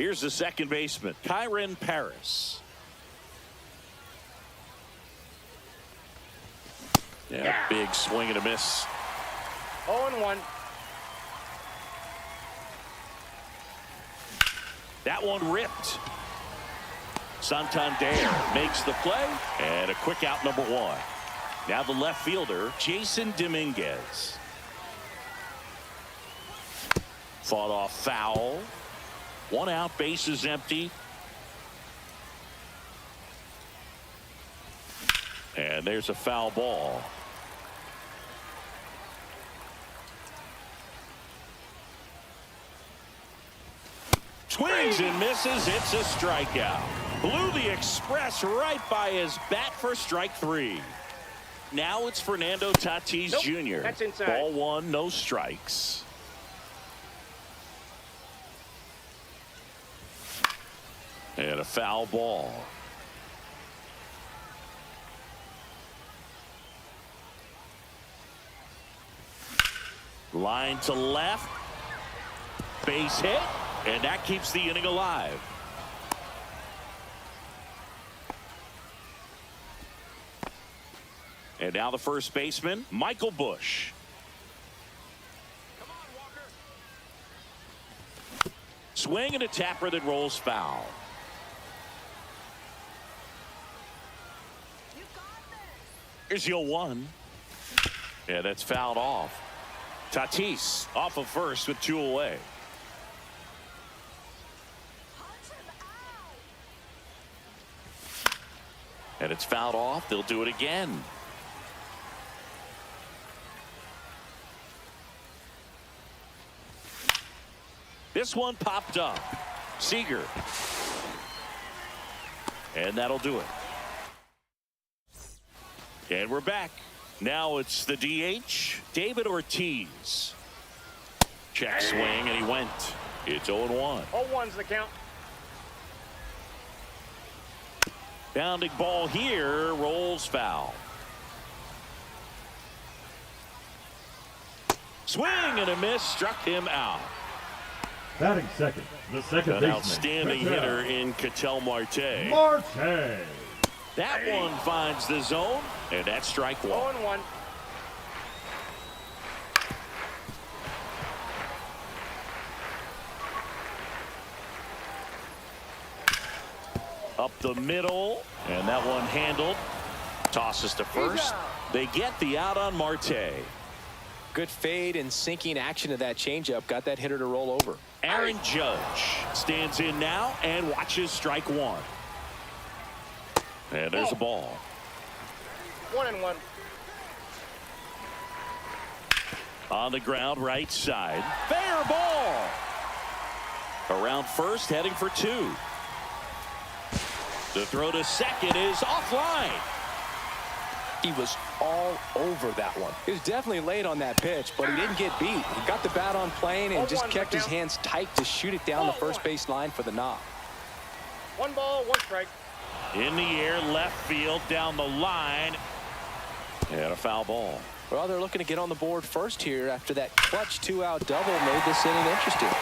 Here's the second baseman, Kyron Paris. Yeah, big swing and a miss. 0-1. That one ripped. Santander makes the play, and a quick out, number one. Now the left fielder, Jason Dominguez. Fought off foul. One out, base is empty. And there's a foul ball. Swings and misses. It's a strikeout. Blew the express right by his bat for strike three. Now it's Fernando Tatis Jr. That's inside. Ball one, no strikes. And a foul ball. Line to left. Base hit. And that keeps the inning alive. And now the first baseman, Michael Busch. Come on, Walker. Swing and a tapper that rolls foul. Here's your one. Yeah, that's fouled off. Tatis off of first with two away. And it's fouled off. They'll do it again. This one popped up. Seager. And that'll do it. And we're back. Now it's the DH, David Ortiz. Check swing, and he went. It's 0-1. 0-1's the count. Bounding ball here, rolls foul. Swing and a miss, struck him out. Batting second, the second An baseman. outstanding hitter in Ketel Marte. Marte. That one finds the zone, and that's strike one. 0-1. Up the middle, and that one handled. Tosses to first. They get the out on Marte. Good fade and sinking action to that changeup. Got that hitter to roll over. Aaron Judge stands in now and watches strike one. And there's a ball. 1-1. On the ground, right side. Fair ball. Around first, heading for two. The throw to second is offline. He was all over that one. He was definitely late on that pitch, but he didn't get beat. He got the bat on plane and just kept his hands tight to shoot it down the first base line for the knock. 1 ball, 1 strike. In the air, left field, down the line. And a foul ball. Well, they're looking to get on the board first here after that clutch 2-out double made this inning interesting.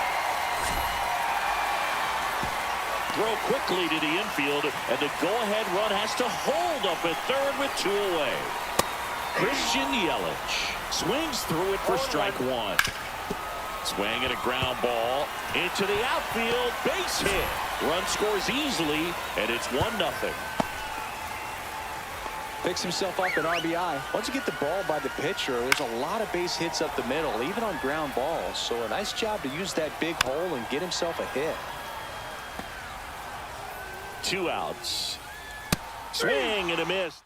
Throw quickly to the infield, and the go-ahead run has to hold up at third with two away. Christian Yelich swings through it for strike one. Swing and a ground ball into the outfield, base hit. Run scores easily, and it's 1-0. Picks himself up an RBI. Once you get the ball by the pitcher, there's a lot of base hits up the middle, even on ground balls. So a nice job to use that big hole and get himself a hit. 2 outs. Swing and a miss.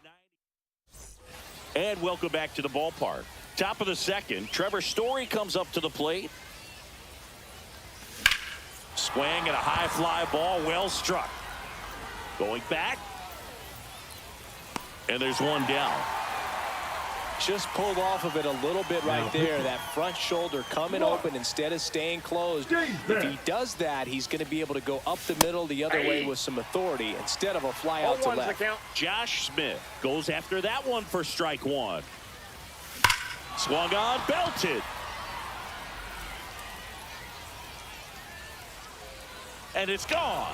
And welcome back to the ballpark. Top of the second, Trevor Story comes up to the plate. Swing and a high fly ball, well struck. Going back. And there's one down. Just pulled off of it a little bit right there. That front shoulder coming open instead of staying closed. If he does that, he's going to be able to go up the middle the other way with some authority instead of a fly out to left. Josh Smith goes after that one for strike one. Swung on, belted. and it's gone.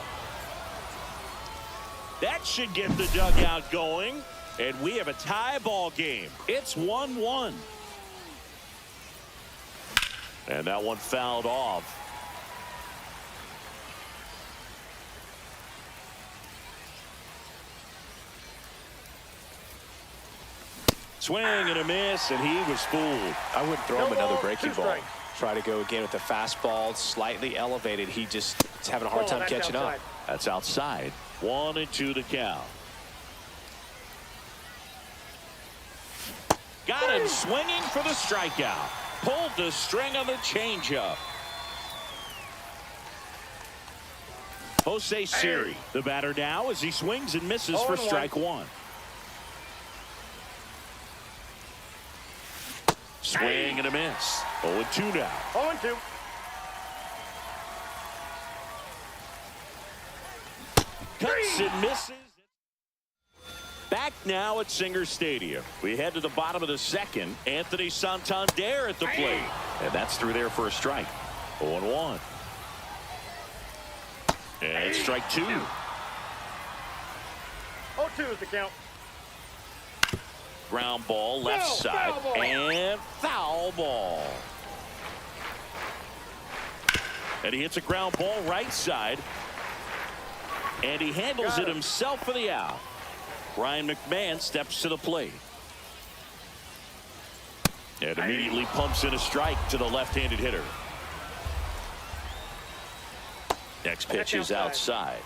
That should get the dugout going, and we have a tie ball game. It's 1-1. And that one fouled off. Swing and a miss, and he was fooled. I wouldn't throw him another breaking ball. Strike. Try to go again with the fastball, slightly elevated. He just is having a hard time catching up. That's outside. 1-2 the count. Got him swinging for the strikeout. Pulled the string on the changeup. Jose Siri, the batter now, as he swings and misses for strike one. Swing and a miss. 0-2 now. 0-2. Cuts and misses. Back now at Singer Stadium. We head to the bottom of the second. Anthony Santander at the plate. And that's through there for a strike. 0-1. And strike two. 0-2 is the count. Ground ball left side. Foul ball. And foul ball. And he hits a ground ball right side. And he handles it himself for the out. Ryan McMahon steps to the plate. And immediately pumps in a strike to the left-handed hitter. Next pitch is outside.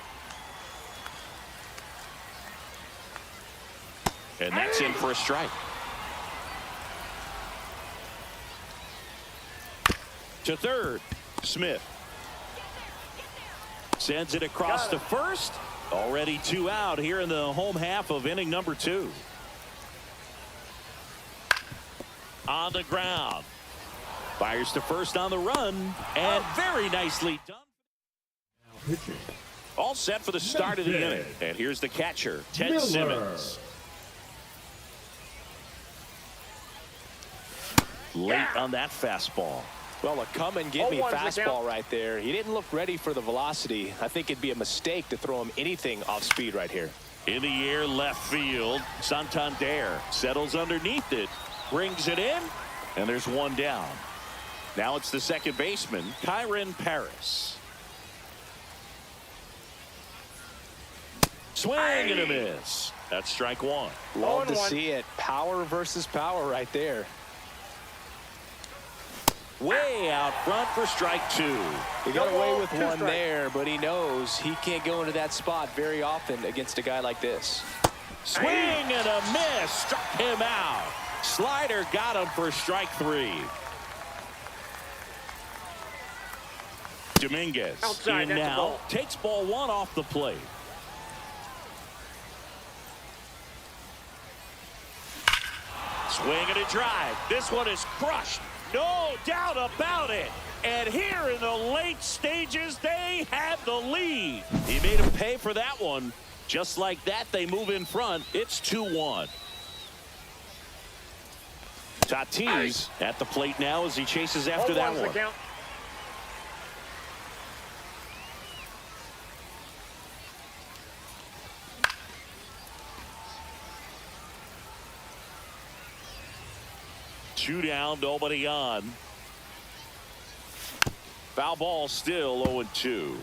And that's in for a strike. To third, Smith. Sends it across to first. Already 2 out here in the home half of inning number 2. On the ground. Fires to first on the run. And very nicely done. Pitching. All set for the start of the inning. And here's the catcher, Ted Simmons. Late on that fastball. Well, a come and get me fastball right there. He didn't look ready for the velocity. I think it'd be a mistake to throw him anything off speed right here. In the air, left field. Santander settles underneath it, brings it in, and there's one down. Now it's the second baseman, Kyron Paris. Swing and a miss. That's strike one. Love to see it. Power versus power right there. Way out front for strike two. He got away with one there, but he knows he can't go into that spot very often against a guy like this. Swing and a miss. Struck him out. Slider got him for strike three. Dominguez in now. Takes ball one off the plate. Swing and a drive. This one is crushed. No doubt about it. And here in the late stages, they have the lead. He made him pay for that one. Just like that, they move in front. It's 2-1. Tatis at the plate now as he chases after that one. Two down, nobody on. Foul ball still 0-2.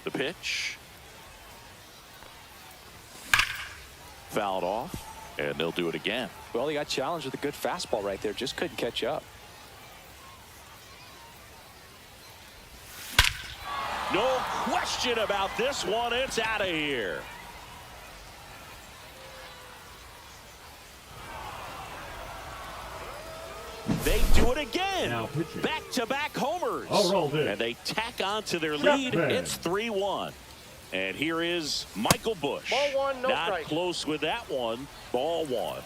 The pitch. Fouled off, and they'll do it again. Well, he got challenged with a good fastball right there. Just couldn't catch up. No question about this one. It's out of here. They do it again. Back-to-back homers. And they tack on to their lead. It's 3-1. And here is Michael Busch. Ball one, no Not strike. close with that one. Ball one.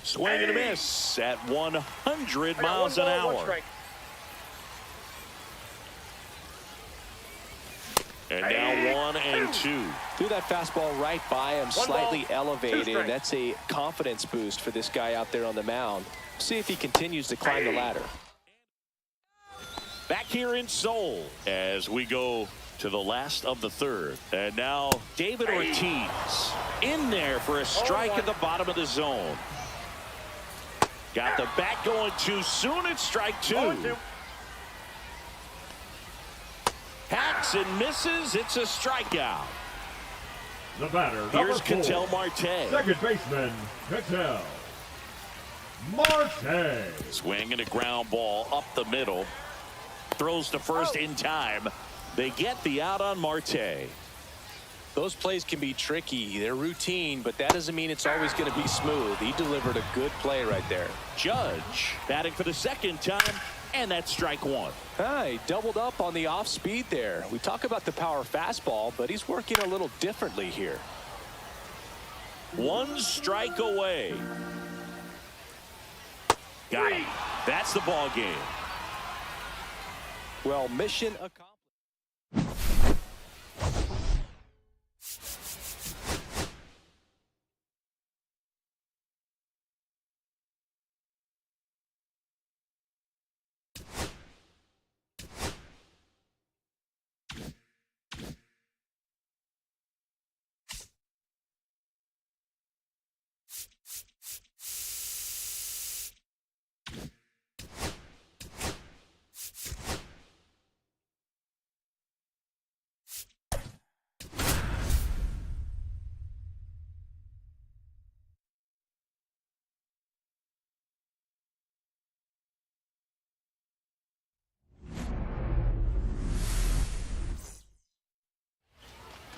Swing and a miss at 100 miles an hour. And now 1-2 2. Threw that fastball right by him, slightly elevated. That's a confidence boost for this guy out there on the mound. See if he continues to climb the ladder. Back here in Seoul as we go to the last of the third. And now David Ortiz in there for a strike at the bottom of the zone. Got the bat going too soon. It's strike 2. Hacks and misses. It's a strikeout. The batter, Here's number 4, Ketel Marte. second baseman, Ketel Marte. Swing and a ground ball up the middle. Throws to first in time. They get the out on Marte. Those plays can be tricky. They're routine, but that doesn't mean it's always going to be smooth. He delivered a good play right there. Judge batting for the second time, and that's strike 1. He doubled up on the off speed there. We talk about the power fastball, but he's working a little differently here. 1 strike away. Got him. That's the ball game. Well, mission accomplished.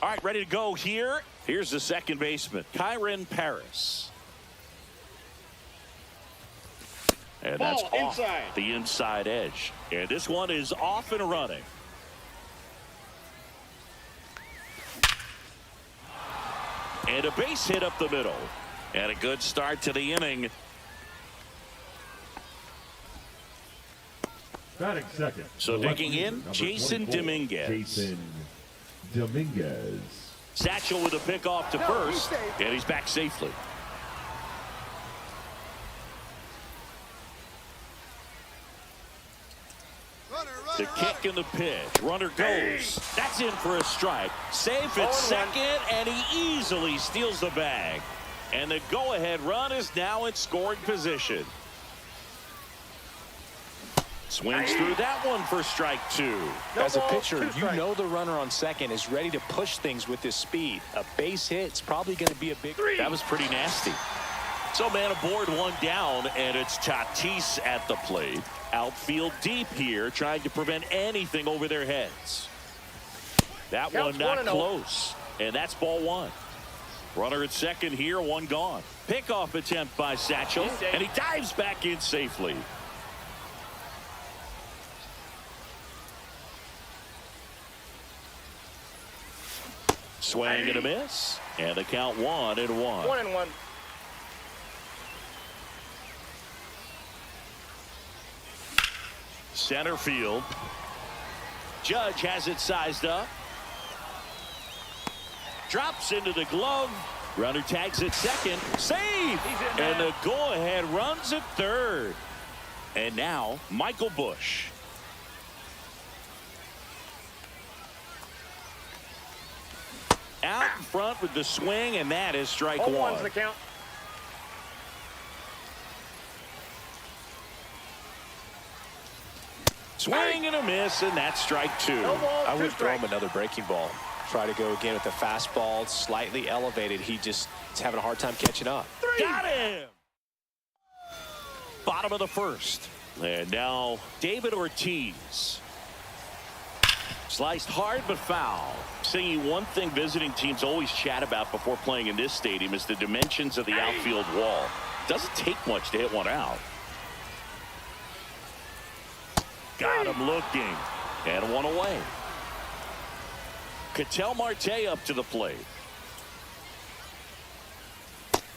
All right, ready to go here. Here's the second baseman, Kyren Paris. And that's Ball off inside. the inside edge. And this one is off and running. And a base hit up the middle. And a good start to the inning. Batting second. So the digging left in, fielder, Jason number 24, Dominguez. Jason Dominguez. Satchel with a pick off to first. And he's back safely. The kick and the pitch. Runner goes. That's in for a strike. Safe at second, and he easily steals the bag. And the go-ahead run is now in scoring position. Swings through that one for strike 2. As a pitcher, you know the runner on second is ready to push things with his speed. A base hit's probably going to be a big... That was pretty nasty. So man aboard, 1 down, and it's Tatis at the plate. Outfield deep here, trying to prevent anything over their heads. That one not close, and that's ball 1. Runner at second here, 1 gone. Pickoff attempt by Satchel, and he dives back in safely. Swing and a miss, and the count 1-1. 1-1. Center field. Judge has it sized up. Drops into the glove. Runner tags at second. Save! And the go-ahead runs at third. And now, Michael Busch. Out in front with the swing, and that is strike 1. 0-1's the count. Swing and a miss, and that's strike 2. I would throw him another breaking ball. Try to go again with the fastball, slightly elevated. He just is having a hard time catching up. Got him! Bottom of the first. And now David Ortiz. Sliced hard but foul. Saying one thing visiting teams always chat about before playing in this stadium is the dimensions of the outfield wall. Doesn't take much to hit one out. Got him looking. And 1 away. Ketel Marte up to the plate.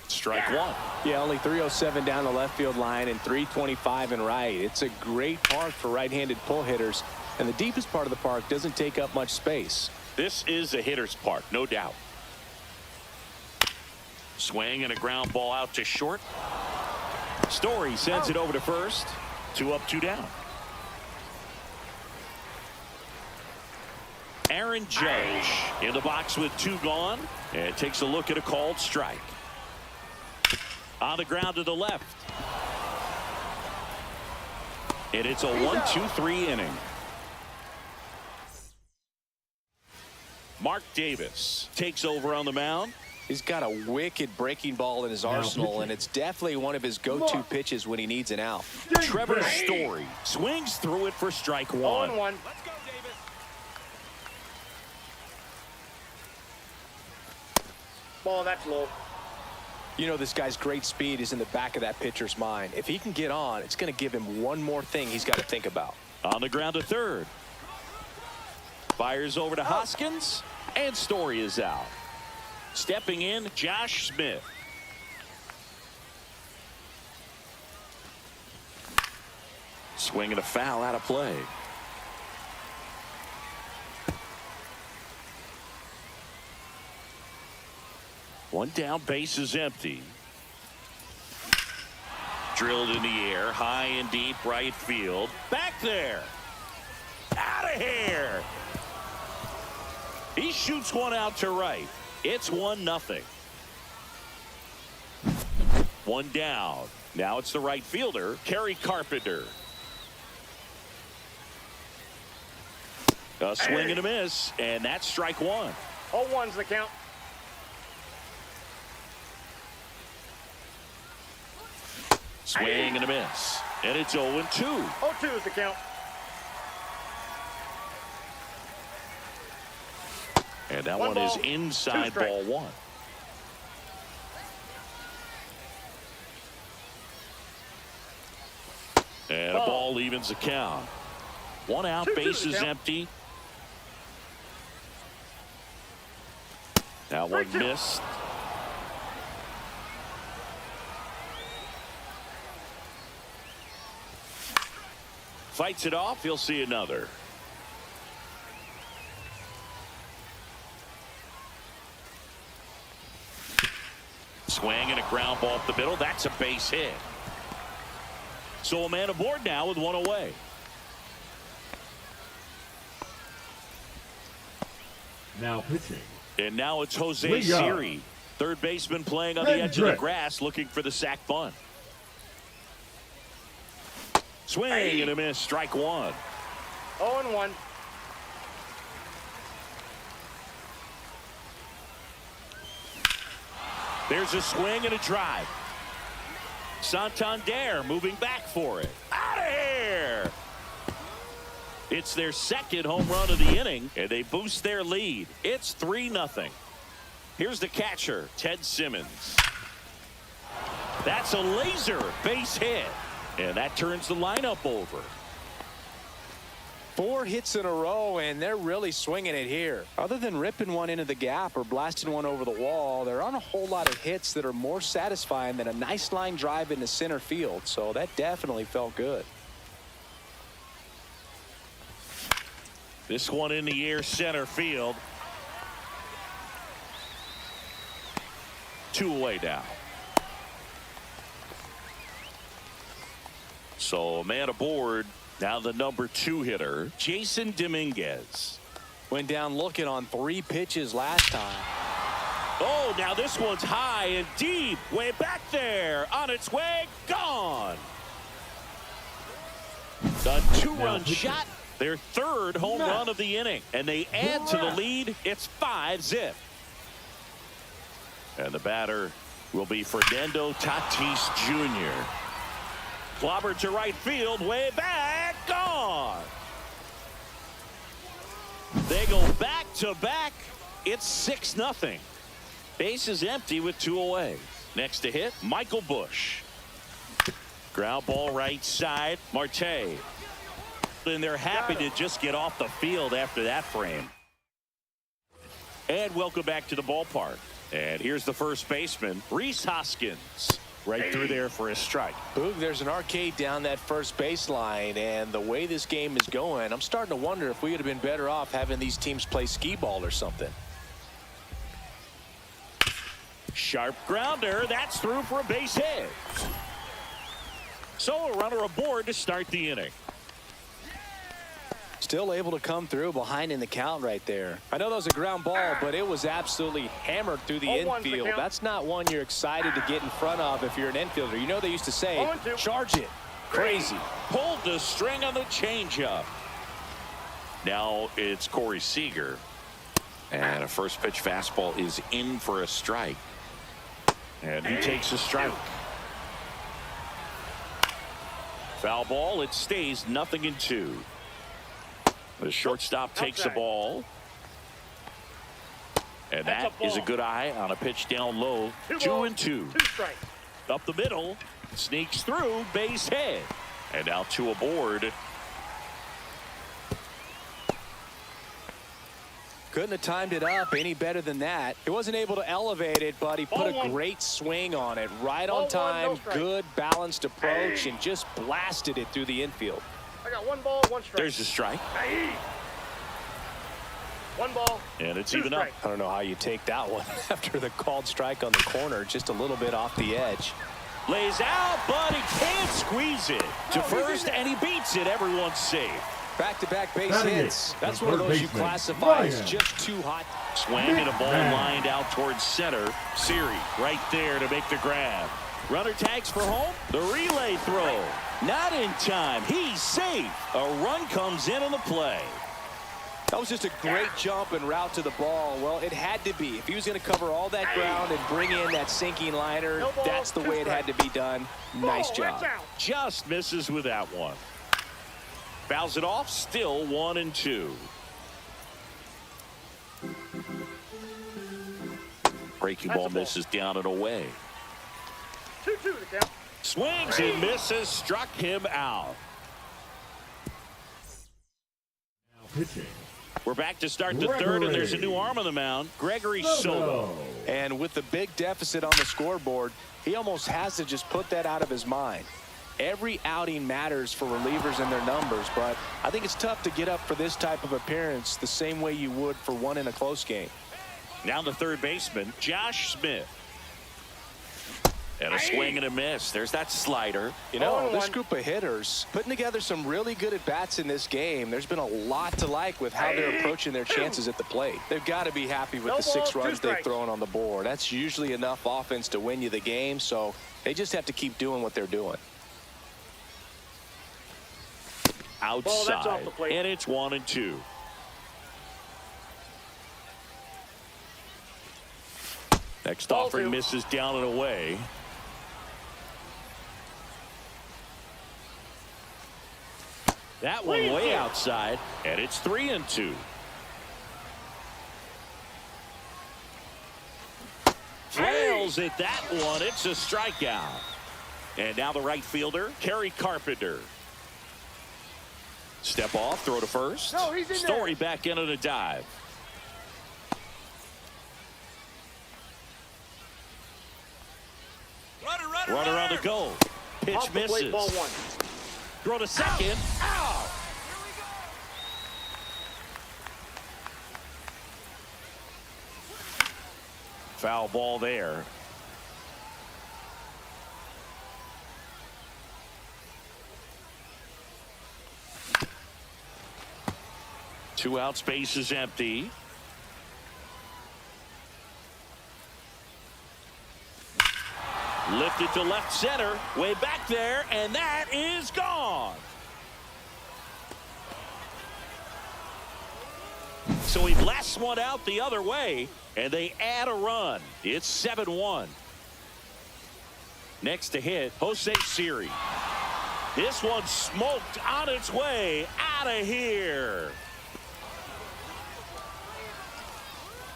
Strike 1. Yeah, only 307 down the left field line and 325 in right. It's a great park for right-handed pull hitters, and the deepest part of the park doesn't take up much space. This is a hitter's park, no doubt. Swing and a ground ball out to short. Story sends it over to first. 2 up, 2 down. Aaron Judge in the box with 2 gone, and takes a look at a called strike. On the ground to the left. And it's a 1-2-3 inning. Mark Davis takes over on the mound. He's got a wicked breaking ball in his arsenal, and it's definitely one of his go-to pitches when he needs an out. Trevor Story swings through it for strike 1. 0-1. Let's go, Davis. Ball, that's low. You know, this guy's great speed is in the back of that pitcher's mind. If he can get on, it's going to give him one more thing he's got to think about. On the ground to third. Fires over to Hoskins, and Story is out. Stepping in, Josh Smith. Swinging a foul out of play. One down, base is empty. Drilled in the air, high and deep right field. Back there. Out of here. He shoots one out to right. It's 1-0. One down. Now it's the right fielder, Kerry Carpenter. A swing and a miss, and that's strike 1. 0-1's the count. Swing and a miss, and it's 0-2. 0-2 is the count. And that One one is ball, inside 2 ball strikes. 1. And a ball evens the count. 1 out, 2-2 base is count. empty. Now one 3-2. missed. Fights it off. He'll see another. Swing and a ground ball up the middle. That's a base hit. So a man aboard now with 1 away. Now pitching. And now it's Jose Leo. Siri, third baseman, playing on the edge of the grass, looking for the sac bunt. Swing and a miss, strike 1. 0-1. There's a swing and a drive. Santander moving back for it. Out of here! It's their second home run of the inning, and they boost their lead. It's 3-0. Here's the catcher, Ted Simmons. That's a laser base hit, and that turns the lineup over. 4 hits in a row, and they're really swinging it here. Other than ripping one into the gap or blasting one over the wall, there aren't a whole lot of hits that are more satisfying than a nice line drive into center field, so that definitely felt good. This one in the air, center field. 2 away now. So a man aboard. Now the number 2 hitter, Jason Dominguez. Went down looking on 3 pitches last time. Oh, now this one's high and deep. Way back there. On its way. Gone. The 2-run shot. Their 3rd home run of the inning. And they add to the lead. It's 5-zip. And the batter will be Fernando Tatis Jr. Clobber to right field, way back, gone. They go back to back. It's 6-0. Base is empty with 2 away. Next to hit, Michael Busch. Ground ball right side, Marte. And they're happy to just get off the field after that frame. And welcome back to the ballpark. And here's the first baseman, Rhys Hoskins. Right through there for a strike. Boog, there's an arcade down that first baseline, and the way this game is going, I'm starting to wonder if we would have been better off having these teams play skee ball or something. Sharp grounder. That's through for a base hit. So a runner aboard to start the inning. Still able to come through behind in the count right there. I know that was a ground ball, but it was absolutely hammered through the 0-1's the infield. count. That's not one you're excited to get in front of if you're an infielder. You know they used to say, 0-2. charge it. Crazy. Pulled the string on the changeup. Now it's Corey Seager. And a first pitch fastball is in for a strike. And he takes a strike. Foul ball. It stays 0-2. The shortstop takes the ball. And that is a good eye on a pitch down low. 2-2. 2 strikes. Up the middle. Sneaks through. Base hit. And now 2 aboard. Couldn't have timed it up any better than that. He wasn't able to elevate it, but he put a great swing on it. Right on time. Good balanced approach and just blasted it through the infield. I got 1 ball, 1 strike. There's a strike. 1 ball. And it's 2 even up. strikes. I don't know how you take that one after the called strike on the corner, just a little bit off the edge. Lays out, but he can't squeeze it to first, and he beats it. Everyone's safe. Back-to-back base Batting hits. it, That's the one of third those you baseman, classify as Ryan. just too hot. Swing and a ball lined out towards center. Siri right there to make the grab. Runner tags for home. The relay throw. Not in time. He's safe. A run comes in on the play. That was just a great jump and route to the ball. Well, it had to be. If he was going to cover all that ground and bring in that sinking liner, No ball, that's the 2 way it had to be done. Nice job. That's out. Just misses with that one. Fouls it off. Still 1-2. Breaking ball misses down and away. 2-2 the count. Swings and misses. Struck him out. Pitching. We're back to start the third, and there's a new arm on the mound. Gregory Soto. And with the big deficit on the scoreboard, he almost has to just put that out of his mind. Every outing matters for relievers and their numbers, but I think it's tough to get up for this type of appearance the same way you would for one in a close game. Now the third baseman, Josh Smith. And a swing and a miss. There's that slider. You know, this 0-1. group of hitters putting together some really good at-bats in this game. There's been a lot to like with how they're approaching their chances at the plate. They've got to be happy with No the 6 balls, 2 runs they've strikes. thrown on the board. That's usually enough offense to win you the game, so they just have to keep doing what they're doing. Outside. off the plate. And it's 1-2. Next Ball offering 2. misses down and away. That one way outside, and it's 3-2. Fails at that one. It's a strikeout. And now the right fielder, Kerry Carpenter. Step off, throw to first. No, he's in there. Story back in on a dive. Runner on the go. Pitch Off the plate, misses. ball 1. Throw to second. Out. Foul ball there. Two out, space is empty. Lifted to left center, way back there, and that is gone. So he blasts one out the other way, and they add a run. It's 7-1. Next to hit, Jose Siri. This one smoked on its way out of here.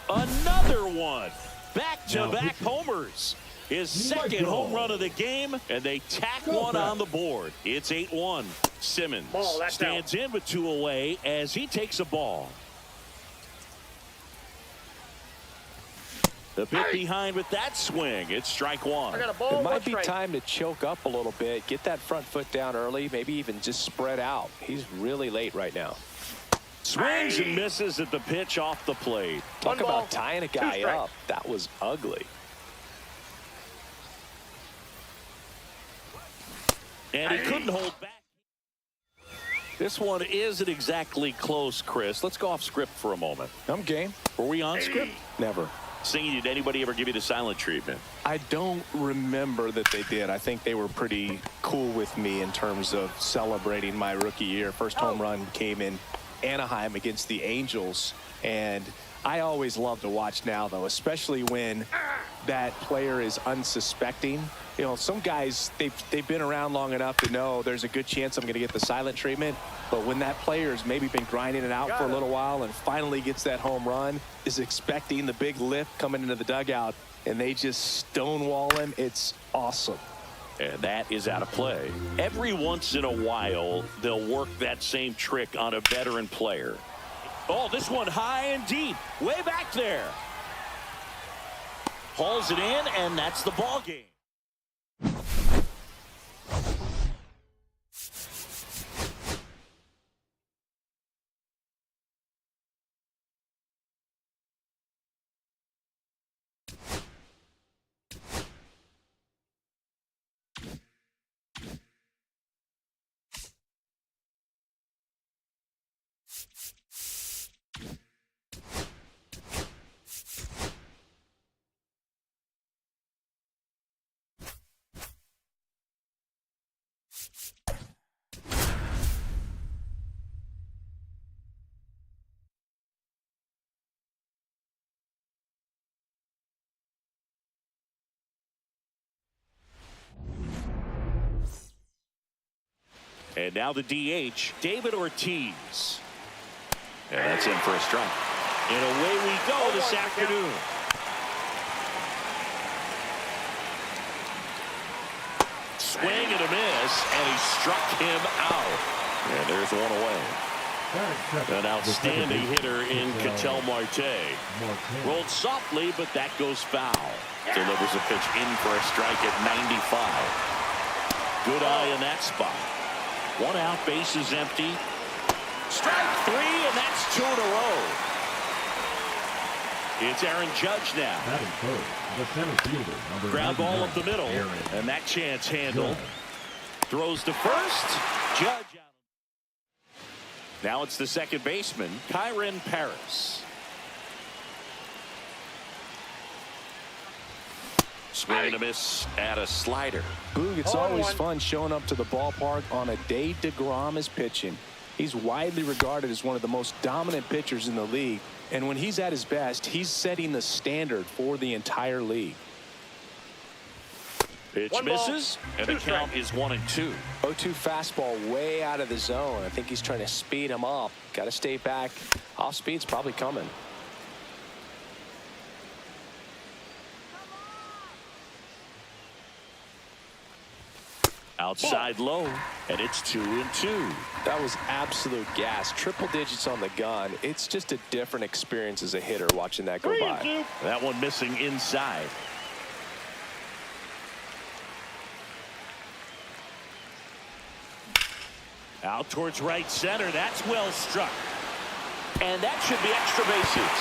Another one. Back-to-back homers. His second home run of the game, and they tack one on the board. It's 8-1. Simmons Ball, that's stands in with 2 away as he takes a ball. The bit behind with that swing. It's strike one. I got a ball, It one might be strike. time to choke up a little bit, get that front foot down early, maybe even just spread out. He's really late right now. Swings and misses at the pitch off the plate. Talk One ball, about tying a two guy strikes. up. That was ugly. And he couldn't hold back. This one isn't exactly close, Chris. Let's go off script for a moment. I'm game. Were we on script? Never. Singing, did anybody ever give you the silent treatment? I don't remember that they did. I think they were pretty cool with me in terms of celebrating my rookie year. First home run came in Anaheim against the Angels, and I always love to watch now, though, especially when that player is unsuspecting. You know, some guys, they've been around long enough to know there's a good chance I'm going to get the silent treatment. But when that player's maybe been grinding it out for a little while and finally gets that home run, is expecting the big lift coming into the dugout, and they just stonewall him, it's awesome. And that is out of play. Every once in a while, they'll work that same trick on a veteran player. Oh, this one high and deep, way back there. Hauls it in, and that's the ball game. And now the DH, David Ortiz. And that's in for a strike. And away we go this afternoon. Swing and a miss, and he struck him out. And there's one away. An outstanding hitter in Ketel Marte. Rolled softly, but that goes foul. Delivers a pitch in for a strike at 95. Good eye in that spot. One out, base is empty. Strike three, and that's two in a row. It's Aaron Judge now. Batting third, the center fielder, number Ground ball 99, up the middle, Aaron and that chance handled. Judge. Throws to first. Judge out. Now it's the second baseman, Kyren Paris. Swing and a miss at a slider. Boog, it's Hold always on. fun showing up to the ballpark on a day DeGrom is pitching. He's widely regarded as one of the most dominant pitchers in the league. And when he's at his best, he's setting the standard for the entire league. Pitch One ball, misses, and the two count strikes. is 1-2. 0-2 fastball way out of the zone. I think he's trying to speed him up. Got to stay back. Off speed's probably coming. Outside low, and it's 2-2. That was absolute gas. Triple digits on the gun. It's just a different experience as a hitter watching that go by. That one missing inside. Out towards right center. That's well struck. And that should be extra bases.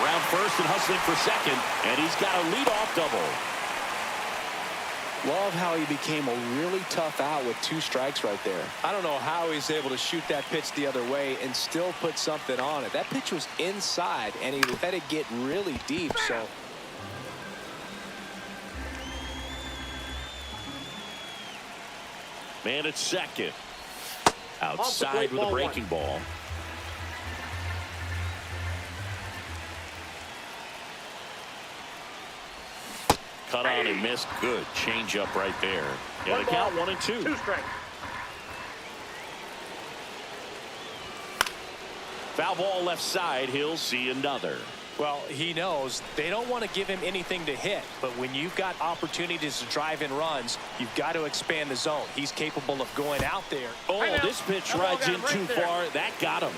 Around first and hustling for second, and he's got a leadoff double. Love how he became a really tough out with 2 strikes right there. I don't know how he's able to shoot that pitch the other way and still put something on it. That pitch was inside, and he let it get really deep. So Man at second. Outside with a breaking ball. Cut on and missed. Good change up right there. Yeah, the count 1-2. Two strikes. Foul ball left side. He'll see another. well, he knows they don't want to give him anything to hit, but when you've got opportunities to drive in runs, you've got to expand the zone. He's capable of going out there. Oh, this pitch That ball rides got in him too right there. far. That got him.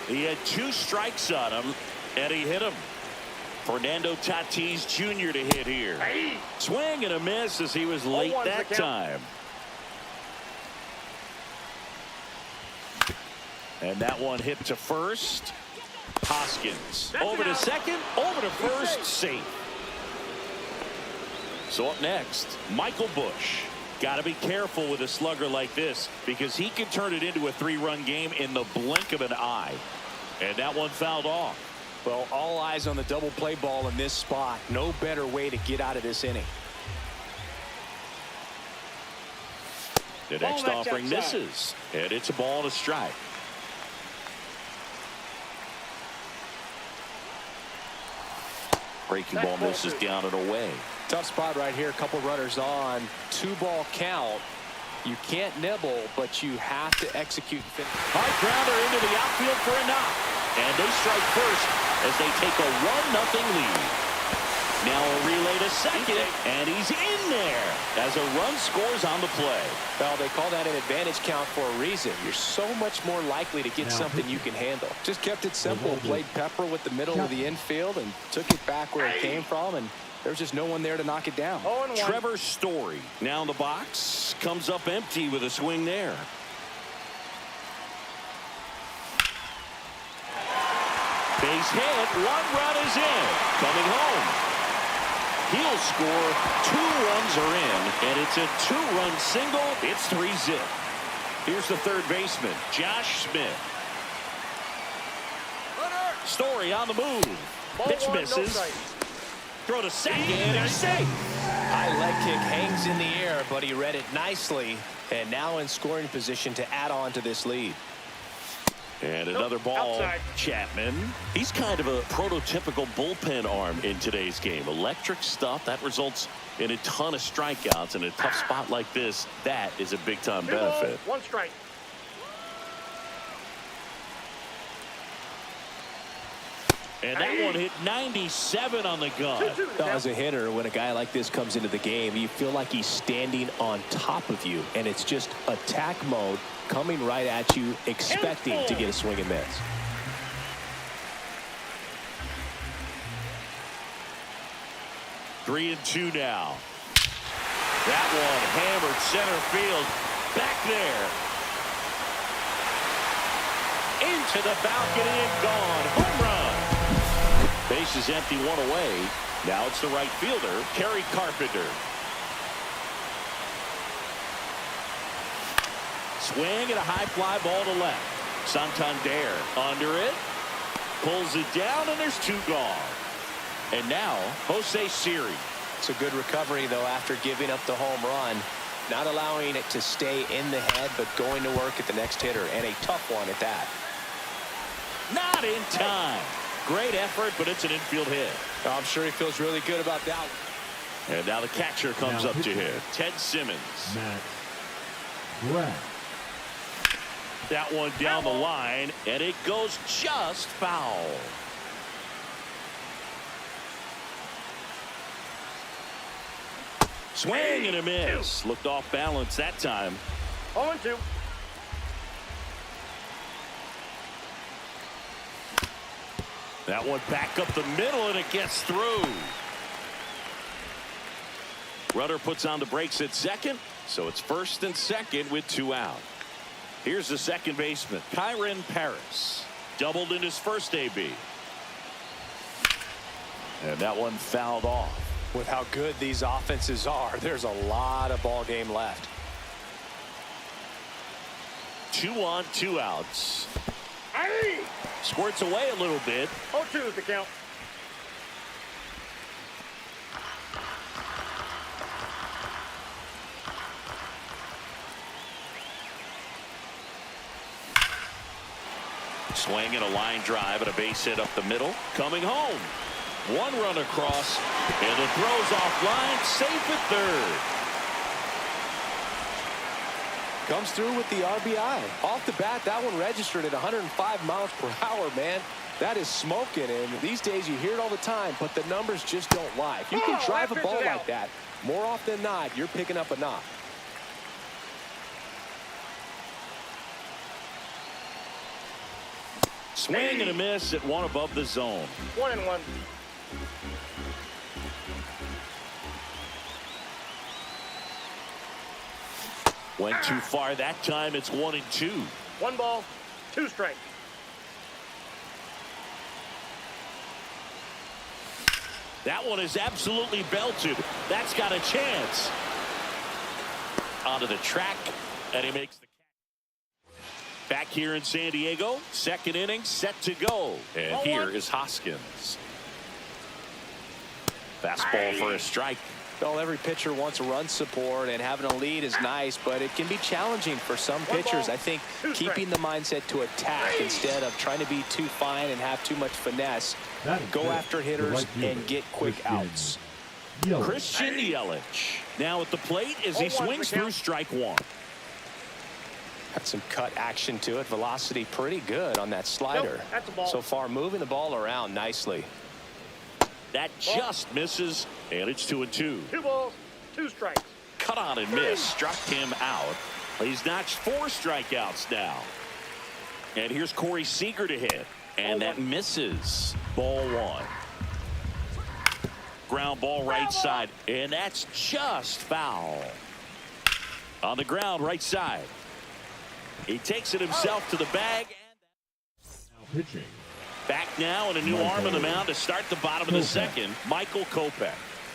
He had 2 strikes on him, and he hit him. Fernando Tatis Jr. to hit here. Swing and a miss as he was late that time. And that one hit to first. Hoskins over to second, over to first, safe. So up next, Michael Busch. Got to be careful with a slugger like this because he can turn it into a 3-run game in the blink of an eye. And that one fouled off. Well, all eyes on the double play ball in this spot. No better way to get out of this inning. The next offering misses, and it's a ball and a strike. Breaking ball misses down and away. Tough spot right here. A couple runners on. 2-ball count. You can't nibble, but you have to execute. High grounder into the outfield for a knock. And they strike first as they take a 1-0 lead. Now a relay to second, and he's in there as a run scores on the play. Well, they call that an advantage count for a reason. You're so much more likely to get something you can handle. Just kept it simple. Played pepper with the middle of the infield and took it back where it came from, and there's just no one there to knock it down. Trevor Story now in the box. Comes up empty with a swing there. Base hit. 1 run is in. Coming home. He'll score. 2 runs are in, and it's a 2-run single. It's 3-zip. Here's the third baseman, Josh Smith. Story on the move. Pitch misses. Throw to second, and he's safe. High leg kick hangs in the air, but he read it nicely, and now in scoring position to add on to this lead. And another ball. Outside. Chapman. He's kind of a prototypical bullpen arm in today's game. Electric stuff that results in a ton of strikeouts. In a tough spot like this, that is a big-time benefit. 1 strike. And that one hit 97 on the gun. As a hitter, when a guy like this comes into the game, you feel like he's standing on top of you, and it's just attack mode coming right at you, expecting to get a swing and miss. Three and 2 now. That one hammered center field. Back there. Into the balcony and gone. Home run. Base is empty, 1 away. Now it's the right fielder, Kerry Carpenter. Swing and a high fly ball to left. Santander under it. Pulls it down, and there's 2 gone. And now, Jose Siri. It's a good recovery, though, after giving up the home run. Not allowing it to stay in the head, but going to work at the next hitter, and a tough one at that. Not in time. Great effort, but it's an infield hit. I'm sure he feels really good about that. And now the catcher comes up to hit. Ted Simmons. That one down the line, and it goes just foul. Swing and a miss. Looked off balance that time. 0-2. That one back up the middle, and it gets through. Runner puts on the brakes at second, so it's first and second with 2 out. Here's the second baseman, Kyron Paris. Doubled in his first AB. And that one fouled off. With how good these offenses are, there's a lot of ball game left. 2 on, 2 outs. Squirts away a little bit. 0-2 is the count. Swing and a line drive and a base hit up the middle. Coming home. 1 run across, and it throws offline, safe at third. Comes through with the RBI. Off the bat, that one registered at 105 miles per hour, man. That is smoking, and these days you hear it all the time, but the numbers just don't lie. If you can drive a ball like that, more often than not, you're picking up a knock. Swing and a miss at 1 above the zone. 1-1. Went too far that time. It's 1-2. 1 ball, 2 strikes. That one is absolutely belted. That's got a chance. Onto the track, and he makes the catch. Back here in San Diego, second inning set to go. And here is Hoskins. Fastball for a strike. Well, every pitcher wants run support, and having a lead is nice, but it can be challenging for some pitchers. I think keeping the mindset to attack instead of trying to be too fine and have too much finesse. Go after hitters and get quick outs. Christian Yelich now at the plate as he swings through strike one. Got some cut action to it. Velocity pretty good on that slider. That's a ball. So far, moving the ball around nicely. That just misses, and it's 2-2. 2 balls, 2 strikes. Cut on and miss, struck him out. He's notched 4 strikeouts now. And here's Corey Seager to hit, and that misses. Ball 1. Ground ball right side, and that's just foul. On the ground right side. He takes it himself to the bag. Now pitching. Back now and a new arm on the mound to start the bottom of the second. Michael Kopech.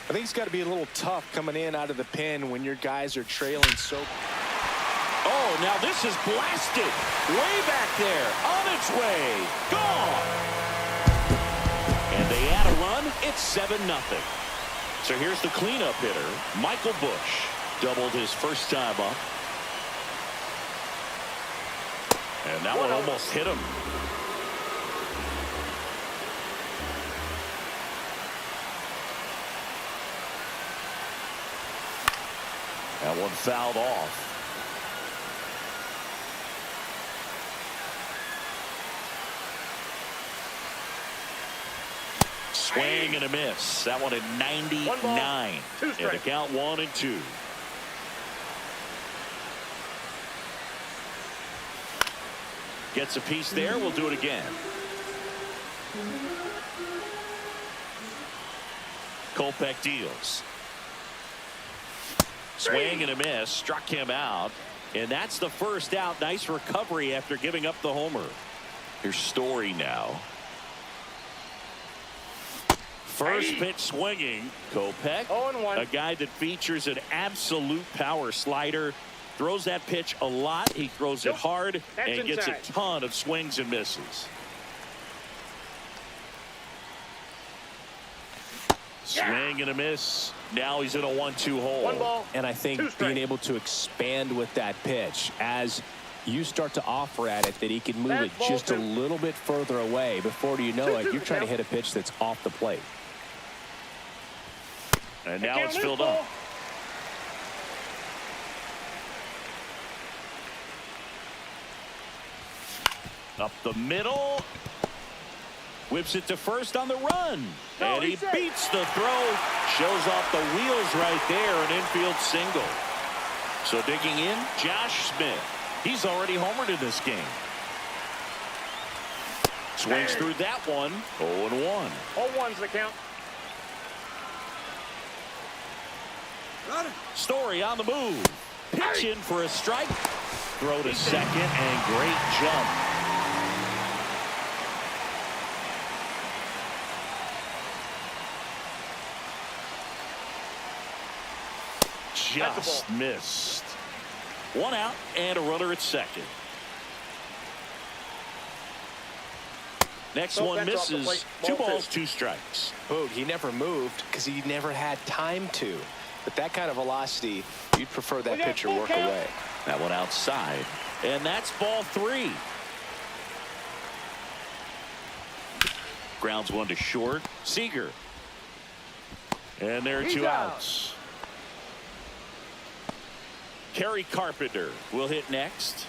I think it's got to be a little tough coming in out of the pen when your guys are trailing so. Oh, now this is blasted. Way back there. On its way. Gone. And they add a run. It's 7-0. So here's the cleanup hitter, Michael Busch. Doubled his first time up. And that one almost hit him. That one fouled off. Swing and a miss. That one at 99. And the count 1-2. Gets a piece there. We'll do it again. Kopech deals. Swing and a miss. Struck him out. And that's the first out. Nice recovery after giving up the homer. Here's Story now. First pitch swinging. Kopech, 0-1. a guy that features an absolute power slider. Throws that pitch a lot. He throws it hard and gets a ton of swings and misses. Swing and a miss. Now he's in a 1-2 hole. 1 ball. And I think being able to expand with that pitch as you start to offer at it that he can move it just a little bit further away. Before you know it, you're trying to hit a pitch that's off the plate. And now it's filled up. Up the middle. Whips it to first on the run. And he beats the throw. Shows off the wheels right there. An infield single. So digging in, Josh Smith. He's already homered in this game. Swings through that one. 0-1. 0-1's the count. Story on the move. Pitch in for a strike. Throw to second and great jump. Just missed. 1 out and a runner at second. Next one misses. 2 balls, 2 strikes. Boog, he never moved because he never had time to. But that kind of velocity, you'd prefer that pitcher work away. That one outside. And that's ball 3. Grounds one to short. Seager. And there are 2 outs. Kerry Carpenter will hit next.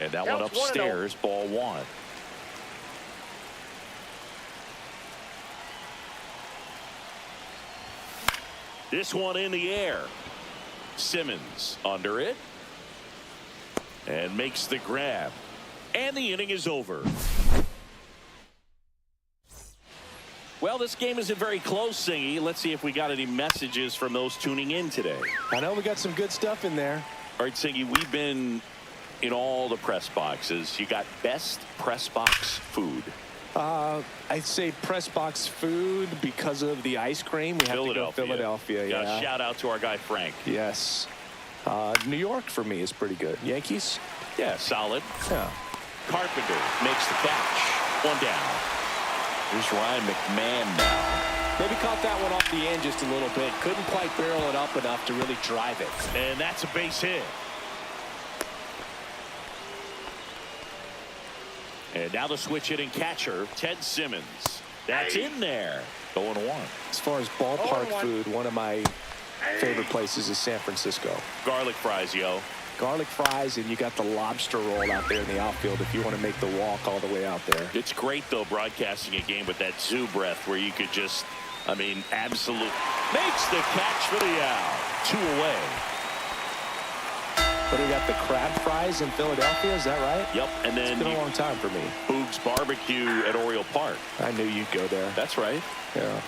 And that one upstairs, ball 1. This one in the air. Simmons under it. And makes the grab. And the inning is over. Well, this game isn't very close, Singy. Let's see if we got any messages from those tuning in today. I know we got some good stuff in there. All right, Singy, we've been in all the press boxes. You got best press box food. I'd say press box food because of the ice cream. We have to go Philadelphia. Yeah. Shout out to our guy Frank. Yes. New York for me is pretty good. Yankees? Yeah, solid. Yeah. Carpenter makes the catch. One down. Here's Ryan McMahon now. Maybe caught that one off the end just a little bit. Couldn't quite barrel it up enough to really drive it. And that's a base hit. And now the switch hitting catcher, Ted Simmons. That's in there. 0-1. As far as ballpark food, one of my favorite places is San Francisco. Garlic fries, yo. Garlic fries, and you got the lobster roll out there in the outfield if you want to make the walk all the way out there. It's great, though, broadcasting a game with that zoo breath where you could just, I mean, absolute. Makes the catch for the out. 2 away. But we got the crab fries in Philadelphia, is that right? Yep, and then it's been a long time for me. Boog's Barbecue at Oriole Park. I knew you'd go there. That's right. Yeah.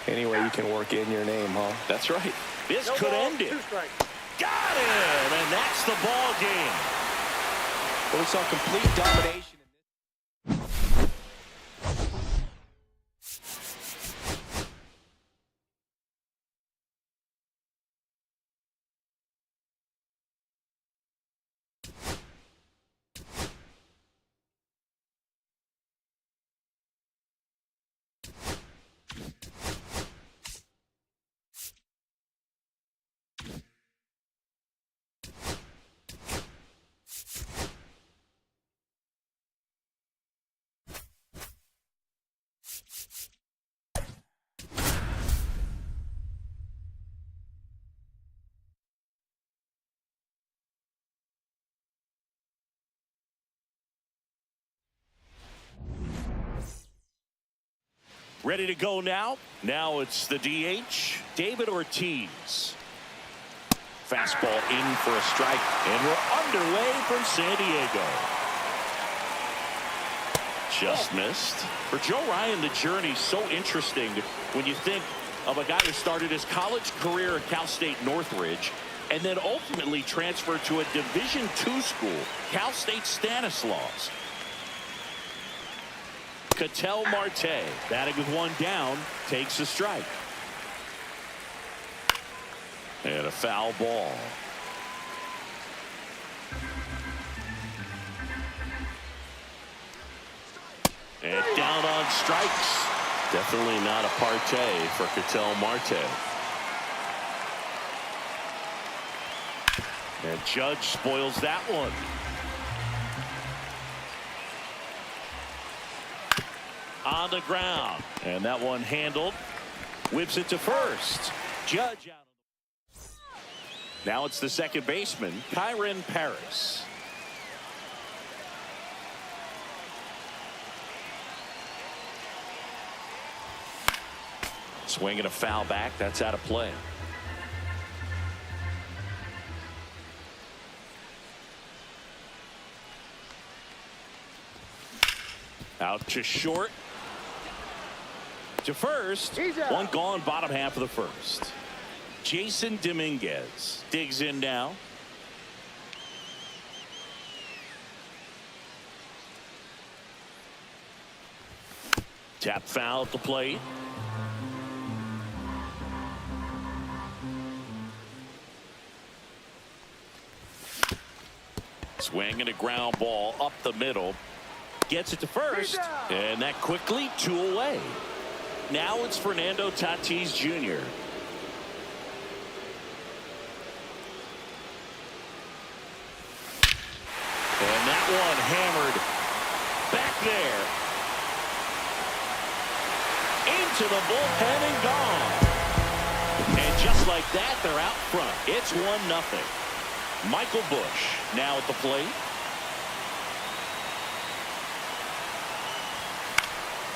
Anyway, you can work in your name, huh? That's right. This No could ball, end it. 2 strikes. Got him, and that's the ball game. Well, we saw complete domination. Ready to go now. Now it's the DH, David Ortiz. Fastball in for a strike, and we're underway from San Diego. Just missed. For Joe Ryan, the journey's so interesting when you think of a guy who started his college career at Cal State Northridge and then ultimately transferred to a Division II school, Cal State Stanislaus. Ketel Marte, batting with 1 down, takes a strike. And a foul ball. And down on strikes. Definitely not a partay for Ketel Marte. And Judge spoils that one. On the ground, and that one handled. Whips it to first. Judge out. Now it's the second baseman, Kyron Paris. Swinging a foul back. That's out of play. Out to short. To first. One gone, bottom half of the first. Jason Dominguez digs in now. Tap foul at the plate. Swing and a ground ball up the middle. Gets it to first. And that quickly 2 away. Now it's Fernando Tatis Jr. And that one hammered back there. Into the bullpen and gone. And just like that, they're out front. It's 1-0. Michael Busch now at the plate.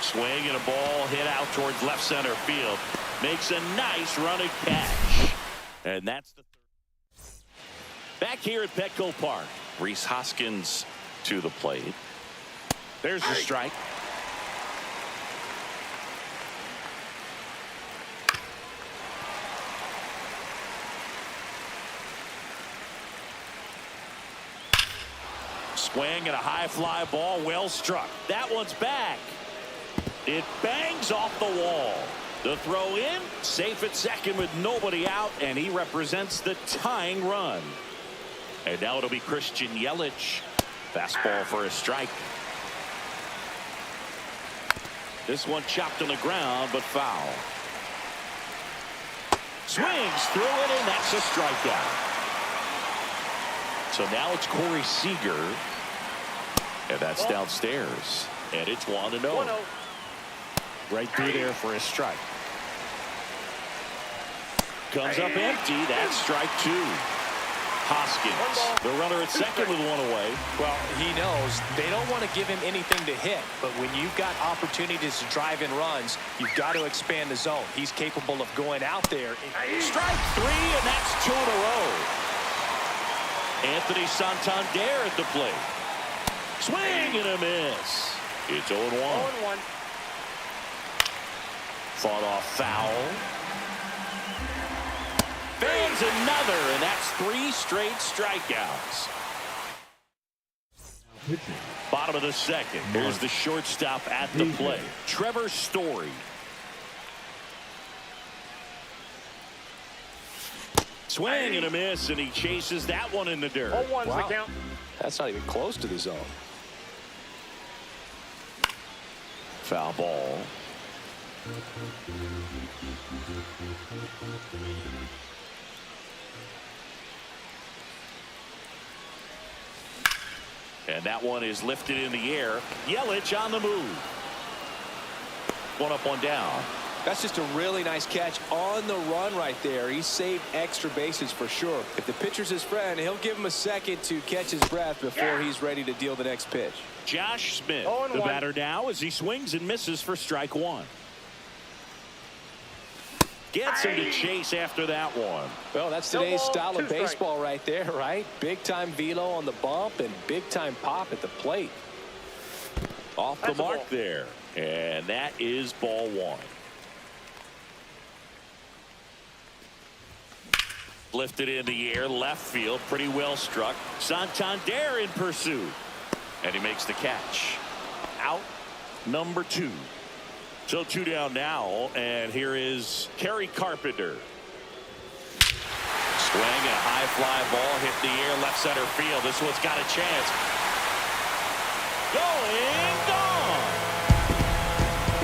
Swing and a ball hit out towards left center field. Makes a nice running catch. And that's the third. Back here at Petco Park. Rhys Hoskins to the plate. There's the strike. Swing and a high fly ball, well struck. That one's back. It bangs off the wall. The throw in, safe at second with nobody out, and he represents the tying run. And now it'll be Christian Yelich. Fastball for a strike. This one chopped on the ground, but foul. Swings through it, and that's a strikeout. So now it's Corey Seager. And that's downstairs. And it's 1-0. Right through there for a strike. Comes up empty. That's strike 2. Hoskins, the runner at second with one away. Well, he knows they don't want to give him anything to hit. But when you've got opportunities to drive in runs, you've got to expand the zone. He's capable of going out there. Strike 3, and that's 2 in a row. Anthony Santander at the plate. Swing and a miss. It's 0-1. 0-1. Fought off foul. Fans another, and that's 3 straight strikeouts. Pitching. Bottom of the second. Here's the shortstop at the plate. Trevor Story. Swing and a miss, and he chases that one in the dirt. 0-1's the count. That's not even close to the zone. Foul ball. And that one is lifted in the air. Yelich on the move. 1 up, 1 down. That's just a really nice catch on the run right there. He saved extra bases for sure. If the pitcher's his friend, he'll give him a second to catch his breath before he's ready to deal the next pitch. Josh Smith, 0-1. the batter now, as he swings and misses for strike 1. Gets him to chase after that one. Well, that's today's style of baseball right there, right? Big time velo on the bump and big time pop at the plate. Off the mark there. And that is ball 1. Lifted in the air, left field, pretty well struck. Santander in pursuit. And he makes the catch. Out number 2. So 2 down now, and here is Kerry Carpenter. Swing and a high fly ball hit the air, left center field. This one's got a chance. Going, gone.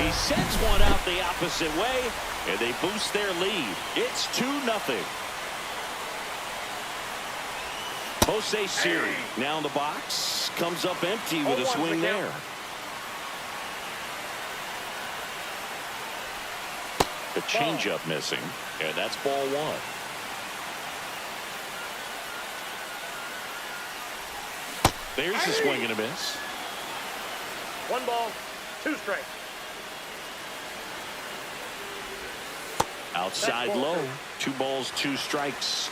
He sends one out the opposite way, and they boost their lead. It's 2-0. Jose Siri now in the box, comes up empty with a swing there. The changeup missing, and that's ball 1. There's the swing and a miss. 1 ball, 2 strikes. Outside That's ball low. 2. 2 balls, 2 strikes.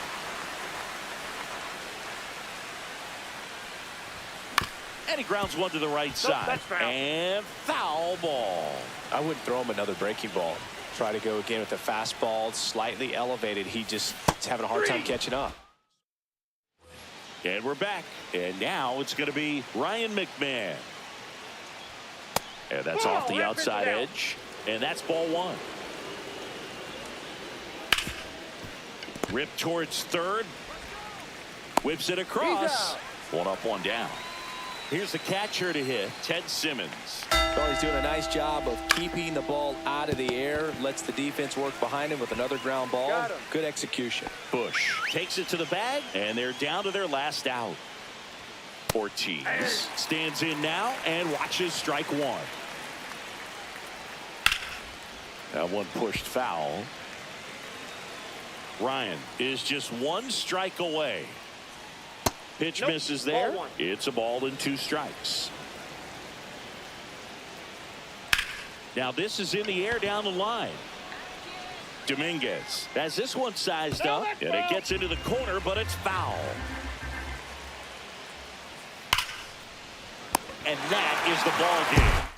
And he grounds one to the right side. That's foul. And foul ball. I wouldn't throw him another breaking ball. Try to go again with the fastball, slightly elevated. He just is having a hard time catching up. And we're back. And now it's going to be Ryan McMahon. And that's off the outside edge. And that's ball 1. Ripped towards third. Whips it across. 1 up, 1 down. Here's the catcher to hit, Ted Simmons. Well, he's doing a nice job of keeping the ball out of the air. Lets the defense work behind him with another ground ball. Good execution. Bush takes it to the bag, and they're down to their last out. Ortiz stands in now and watches strike 1. That one pushed foul. Ryan is just 1 strike away. Pitch misses there. Ball 1. It's a ball and 2 strikes. Now this is in the air down the line. Dominguez has this one sized up, and it gets into the corner, but it's foul. and that is the ball game.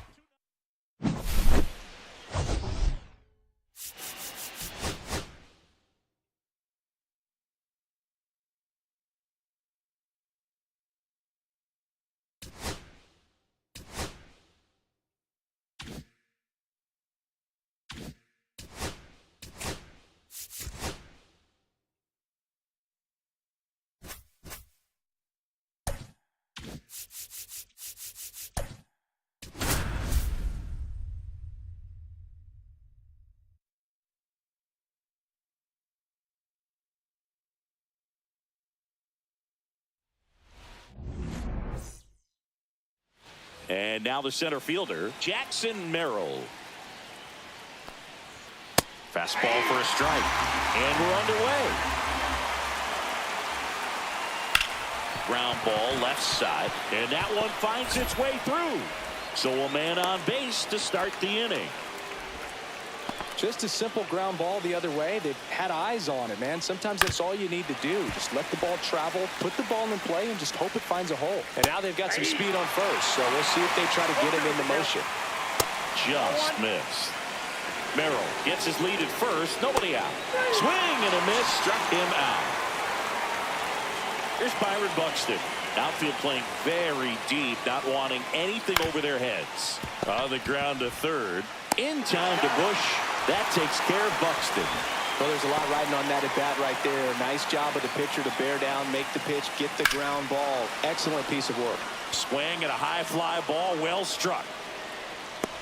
And now the center fielder, Jackson Merrill. Fastball for a strike. And we're underway. Ground ball left side. And that one finds its way through. So a man on base to start the inning. Just a simple ground ball the other way. They've had eyes on it, man. Sometimes that's all you need to do. Just let the ball travel, put the ball in play, and just hope it finds a hole. And now they've got some speed on first, so we'll see if they try to get him into motion. Just missed. Merrill gets his lead at first. Nobody out. Swing and a miss. Struck him out. Here's Byron Buxton. Outfield playing very deep, not wanting anything over their heads. On the ground to third. In time to Bush. That takes care of Buxton. Well, there's a lot riding on that at bat right there. Nice job of the pitcher to bear down, make the pitch, get the ground ball. Excellent piece of work. Swing and a high fly ball, well struck.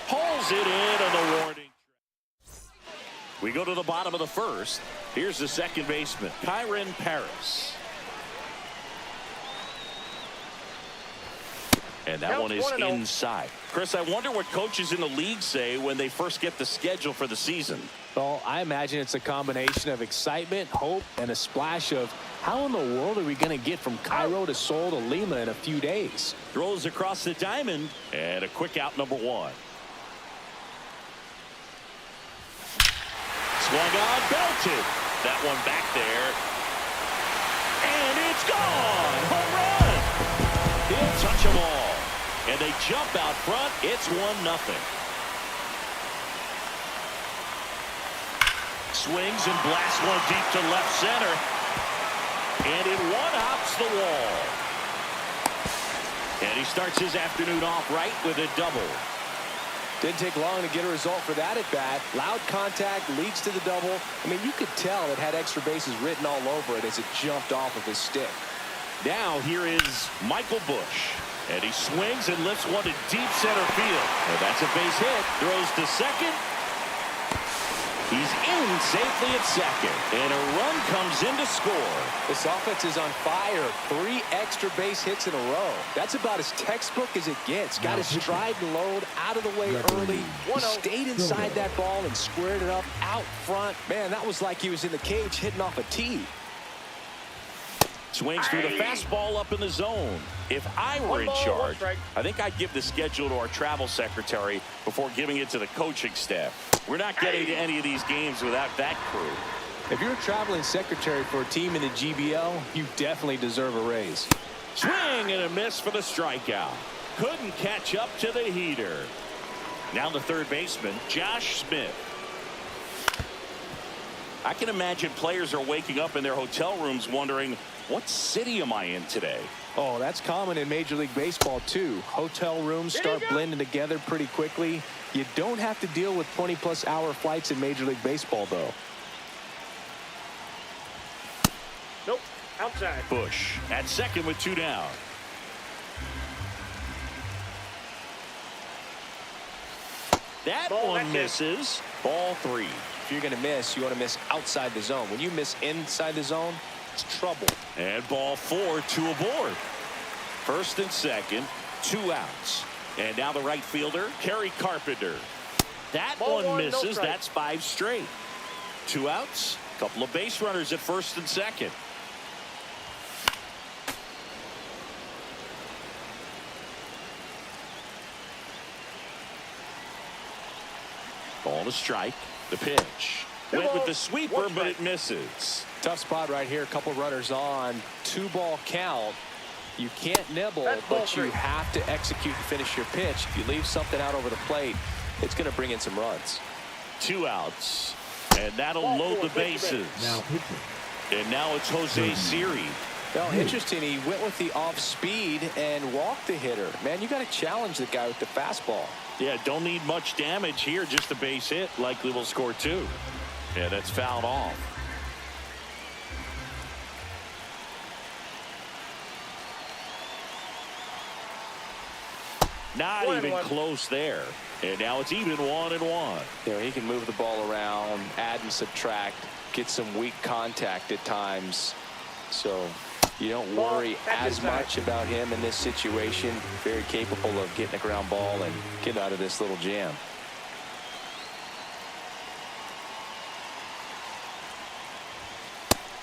Pulls it in on the warning. We go to the bottom of the first. Here's the second baseman, Kyron Paris. And that one is inside. Chris, I wonder what coaches in the league say when they first get the schedule for the season. Well, I imagine it's a combination of excitement, hope, and a splash of how in the world are we going to get from Cairo to Seoul to Lima in a few days? Throws across the diamond, and a quick out number one. Swung on, belted. That one back there. And it's gone. Home run. He'll touch them all. And they jump out front. It's 1-0. Swings and blasts one deep to left center. And it one-hops the wall. And he starts his afternoon off right with a double. Didn't take long to get a result for that at bat. Loud contact leads to the double. I mean, you could tell it had extra bases written all over it as it jumped off of his stick. Now here is Michael Bush. And he swings and lifts one to deep center field. And that's a base hit. Throws to second. He's in safely at second. And a run comes in to score. This offense is on fire. 3 extra base hits in a row. That's about as textbook as it gets. Got his stride and load out of the way early. He stayed inside that ball and squared it up out front. Man, that was like he was in the cage hitting off a tee. Swings through the fastball up in the zone. If I were in charge, I think I'd give the schedule to our travel secretary before giving it to the coaching staff. We're not getting to any of these games without that crew. If you're a traveling secretary for a team in the GBL, you definitely deserve a raise. Swing and a miss for the strikeout. Couldn't catch up to the heater. Now the third baseman, Josh Smith. I can imagine players are waking up in their hotel rooms wondering, what city am I in today? Oh, that's common in Major League Baseball, too. Hotel rooms start blending together pretty quickly. You don't have to deal with 20-plus hour flights in Major League Baseball, though. Nope. Outside. Bush at second with 2 down. That one misses. Ball 3. If you're going to miss, you want to miss outside the zone. When you miss inside the zone, it's trouble. And ball 4, 2 aboard. First and second, 2 outs. And now the right fielder, Kerry Carpenter. That one misses. That's 5 straight. 2 outs, a couple of base runners at first and second. Ball to strike. The pitch. Went with the sweeper, but it misses. Tough spot right here. A couple runners on. 2-ball count. You can't nibble, but you have to execute and finish your pitch. If you leave something out over the plate, it's going to bring in some runs. 2 outs, and that'll load the bases. Now pitching. And now it's Jose Siri. Well, interesting. He went with the off speed and walked the hitter. Man, you got to challenge the guy with the fastball. Yeah, don't need much damage here. Just a base hit. Likely will score 2. Yeah, that's fouled off. Not even close there. And now it's even 1-1. You know, he can move the ball around, add and subtract, get some weak contact at times. So you don't worry as much about him in this situation. Very capable of getting a ground ball and getting out of this little jam.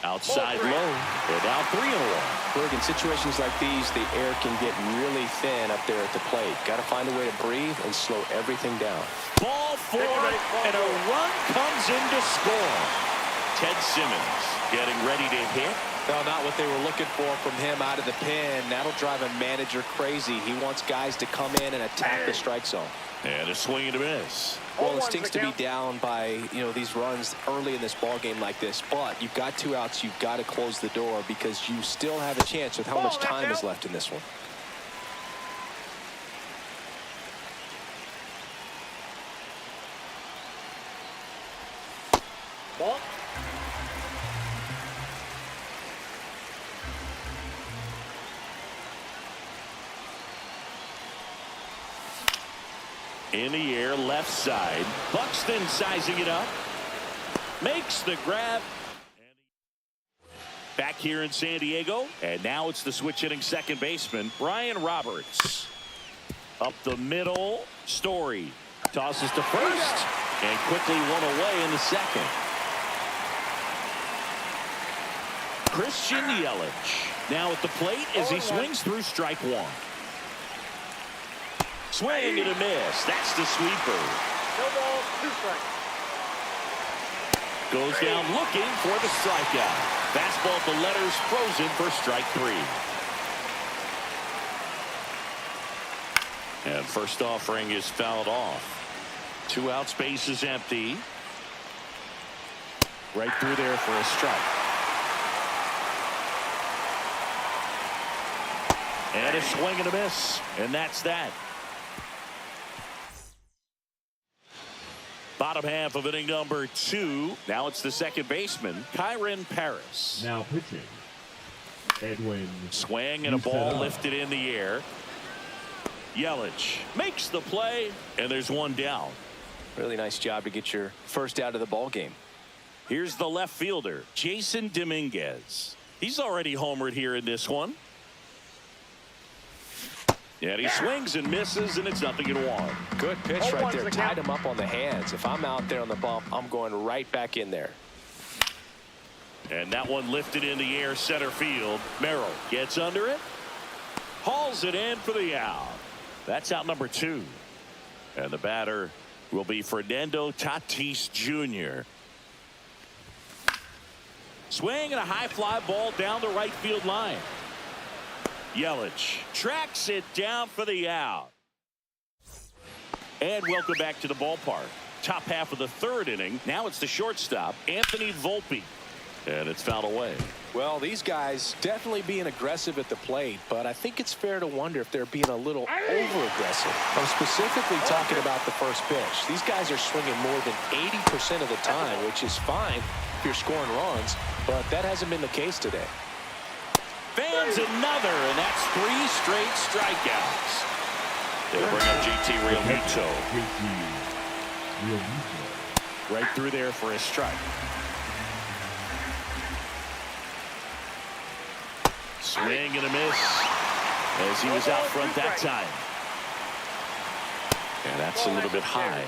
Outside low, and now 3-1. Berg, in situations like these, the air can get really thin up there at the plate. Got to find a way to breathe and slow everything down. Ball 4, and a run comes in to score. Ted Simmons getting ready to hit. Well, not what they were looking for from him out of the pen. That'll drive a manager crazy. He wants guys to come in and attack the strike zone. And a swing and a miss. Well, it stinks to be down by, these runs early in this ball game like this, but you've got 2 outs. You've got to close the door because you still have a chance with how much time is left in this one. Ball. In the air, left side. Buxton sizing it up. Makes the grab. Back here in San Diego. And now it's the switch hitting second baseman, Brian Roberts. Up the middle, Story. Tosses to first. And quickly one away in the second. Christian Yelich. Now at the plate as he swings through strike 1. Swing and a miss. That's the sweeper. No ball, 2 strikes. Goes down looking for the strikeout. Fastball at the letters frozen for strike 3. And first offering is fouled off. 2 outs, base is empty. Right through there for a strike. And a swing and a miss. And that's that. Bottom half of inning number 2. Now it's the second baseman, Kyron Paris. Now pitching. Edwin. Swing and a ball lifted in the air. Yelich makes the play, and there's 1 down. Really nice job to get your first out of the ball game. Here's the left fielder, Jason Dominguez. He's already homered here in this one. And he swings and misses, and it's 0-1. Good pitch right there. Tied him up on the hands. If I'm out there on the bump, I'm going right back in there. And that one lifted in the air, center field. Merrill gets under it. Hauls it in for the out. That's out number 2. And the batter will be Fernando Tatis Jr. Swing and a high fly ball down the right field line. Yelich tracks it down for the out. And welcome back to the ballpark. Top half of the 3rd inning. Now it's the shortstop, Anthony Volpe. And it's fouled away. Well, these guys definitely being aggressive at the plate, but I think it's fair to wonder if they're being a little over-aggressive. I'm specifically talking about the first pitch. These guys are swinging more than 80% of the time, which is fine if you're scoring runs, but that hasn't been the case today. Fans another, and that's 3 straight strikeouts. They'll bring up JT Realmuto. Right through there for a strike. Swing and a miss as he was out front that time. And that's a little bit high.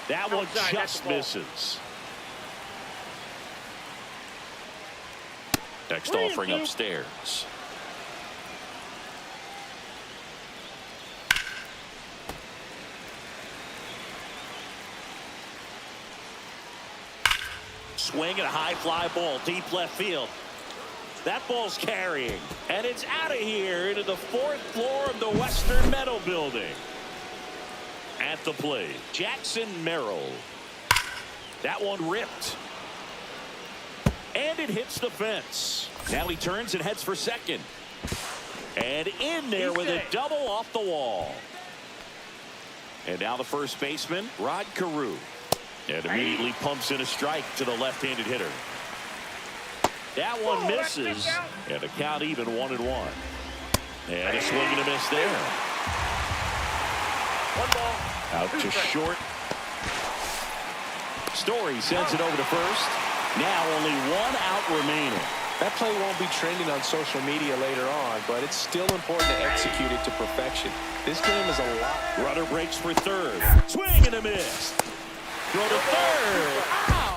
That one just misses. Next offering upstairs. swing and a high fly ball deep left field. That ball's carrying, and it's out of here into the 4th floor of the Western Meadow Building. At the plate, Jackson Merrill. That one ripped. And it hits the fence. Now he turns and heads for second. And in there with a double off the wall. And now the first baseman, Rod Carew. And immediately pumps in a strike to the left-handed hitter. That one misses. And the count even 1-1. And a swing and a miss there. 1 ball. Out to short. Story sends it over to first. Now only 1 out remaining. That play won't be trending on social media later on, but it's still important to execute it to perfection. This game is a lot. Runner breaks for third. Swing and a miss. Throw to third. Out.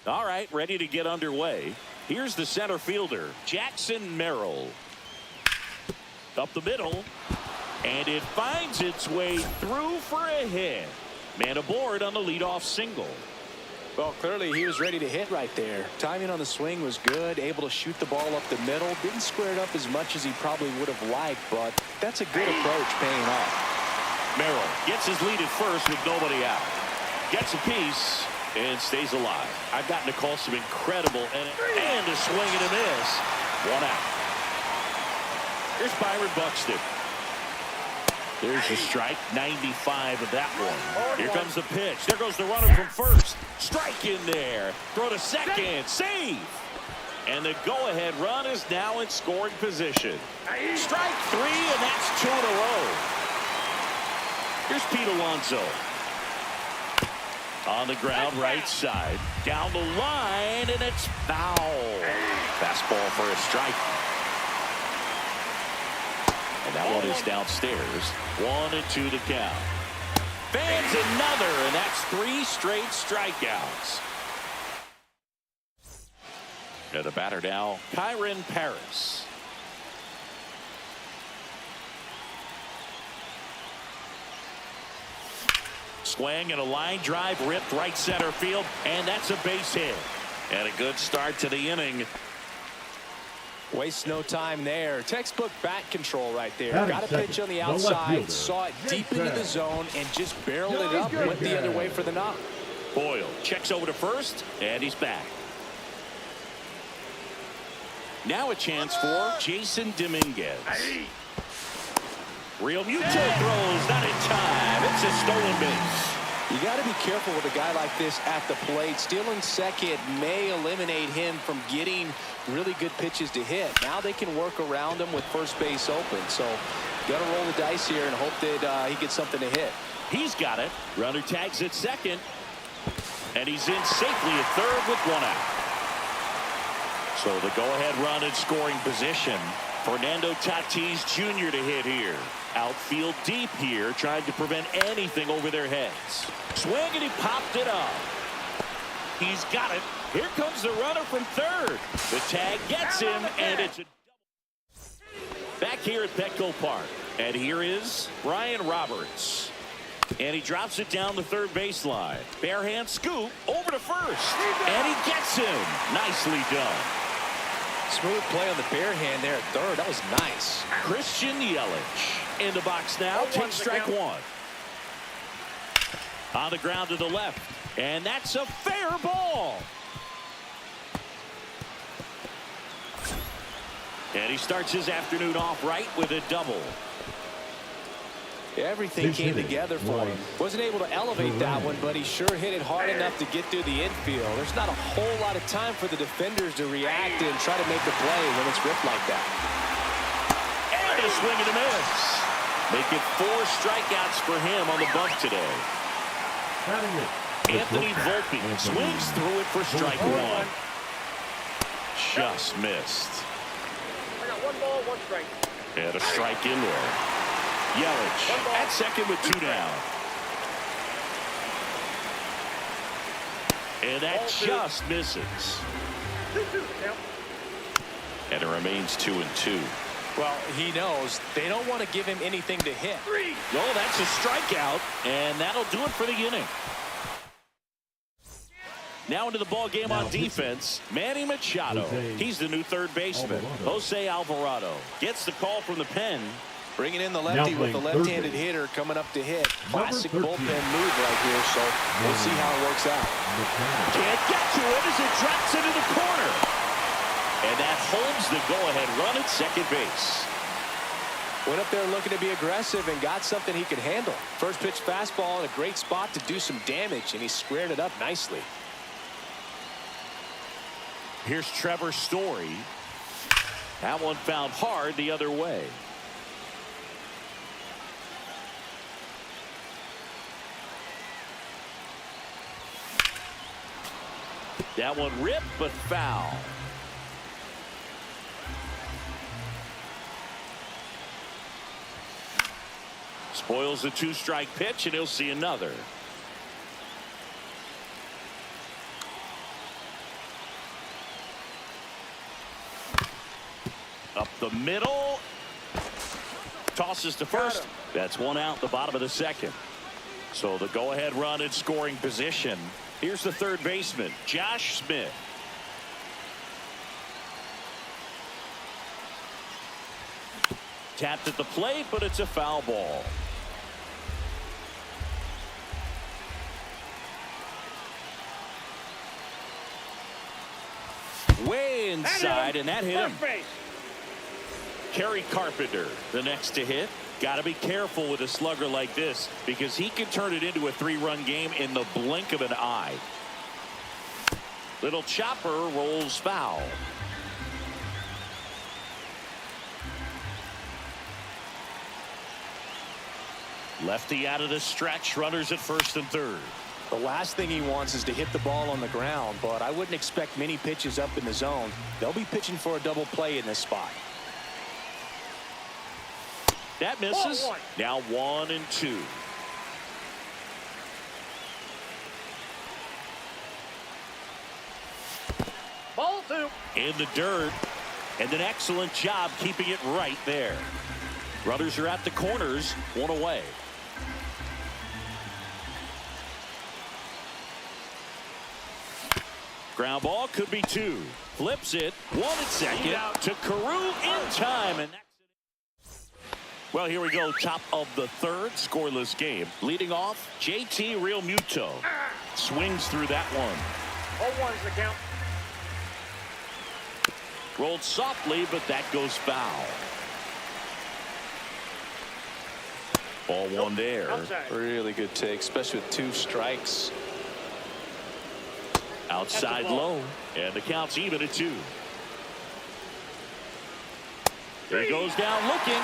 All right, ready to get underway. Here's the center fielder, Jackson Merrill. Up the middle, and it finds its way through for a hit. Man aboard on the leadoff single. Well, clearly he was ready to hit right there. Timing on the swing was good, able to shoot the ball up the middle. Didn't square it up as much as he probably would have liked, but that's a good approach paying off. Merrill gets his lead at first with nobody out. Gets a piece and stays alive. I've gotten to call some incredible and a swing and a miss. 1 out. Here's Byron Buxton. There's the strike. 95 of that one. Here comes the pitch. There goes the runner from first. Strike in there. Throw to second. Save. And the go-ahead run is now in scoring position. Strike 3, and that's 2 in a row. Here's Pete Alonso. On the ground, right side. Down the line, and it's foul. Fastball for a strike. And that one is downstairs. 1-2 to count. Fans another, and that's 3 straight strikeouts. And the batter now, Kyron Paris. Swing and a line drive ripped right center field, and that's a base hit. And a good start to the inning. Waste no time there. Textbook bat control right there. Batting Got a pitch on the second, the left outside, fielder, saw it deep Jake into the Bell. zone, and just barreled it up, went the other way for the knock. Boyle checks over to first, and he's back. Now a chance for Jason Dominguez. Real Muto throws, not in time. It's a stolen base. You got to be careful with a guy like this at the plate. Stealing second may eliminate him from getting really good pitches to hit. Now they can work around him with first base open. So got to roll the dice here and hope that he gets something to hit. He's got it. Runner tags at second. And he's in safely at third with 1 out. So the go-ahead run in scoring position. Fernando Tatis Jr. to hit here. Outfield deep here, trying to prevent anything over their heads. Swing, and he popped it up. He's got it. Here comes the runner from third. The tag gets him, and it's a back here at Petco Park. And here is Brian Roberts. And he drops it down the third baseline. Bare hand scoop over to first. And he gets him. Nicely done. Smooth play on the bare hand there at third. That was nice. Christian Yelich in the box now. Takes strike 1. On the ground to the left. And that's a fair ball. And he starts his afternoon off right with a double. Everything came together for him. Wasn't able to elevate that one, but he sure hit it hard enough to get through the infield. There's not a whole lot of time for the defenders to react and try to make a play when it's ripped like that. And a swing and a miss. Make it 4 strikeouts for him on the bunt today. Anthony Volpe swings through it for strike 1. Just missed. I got 1 ball, 1 strike. And a strike in there. Yelich at second with 2 down. And that just misses. 2-2 count. And it remains 2-2. Well, he knows they don't want to give him anything to hit. No, that's a strikeout, and that'll do it for the inning. Now into the ball game on defense, Manny Machado. He's the new third baseman. Jose Alvarado gets the call from the pen. Bringing in the lefty with the left-handed hitter coming up to hit. Classic bullpen move right here, so we'll see how it works out. Can't get to it as it drops into the corner. And that holds the go-ahead run at second base. Went up there looking to be aggressive and got something he could handle. First pitch fastball in a great spot to do some damage, and he squared it up nicely. Here's Trevor Story. That one found hard the other way. That one ripped but foul. Spoils the 2-strike pitch, and he'll see another. Up the middle. Tosses to first. That's 1 out, the bottom of the second. So the go-ahead run in scoring position. Here's the third baseman, Josh Smith. Tapped at the plate, but it's a foul ball. Way inside, and that hit him. Kerry Carpenter, the next to hit. Got to be careful with a slugger like this because he can turn it into a 3-run game in the blink of an eye. Little chopper rolls foul. Lefty out of the stretch, runners at first and third. The last thing he wants is to hit the ball on the ground, but I wouldn't expect many pitches up in the zone. They'll be pitching for a double play in this spot. That misses. Now 1-2. Ball 2. In the dirt. And an excellent job keeping it right there. Runners are at the corners. 1 away. Ground ball could be 2. Flips it. 1 at second. To Carew in time. And that's well, here we go. Top of the third. Scoreless game. Leading off, JT Realmuto. Swings through that one. 0-1's the count. Rolled softly, but that goes foul. Ball 1 there. Really good take, especially with 2 strikes. Outside low. And the count's even at 2. There he goes down looking.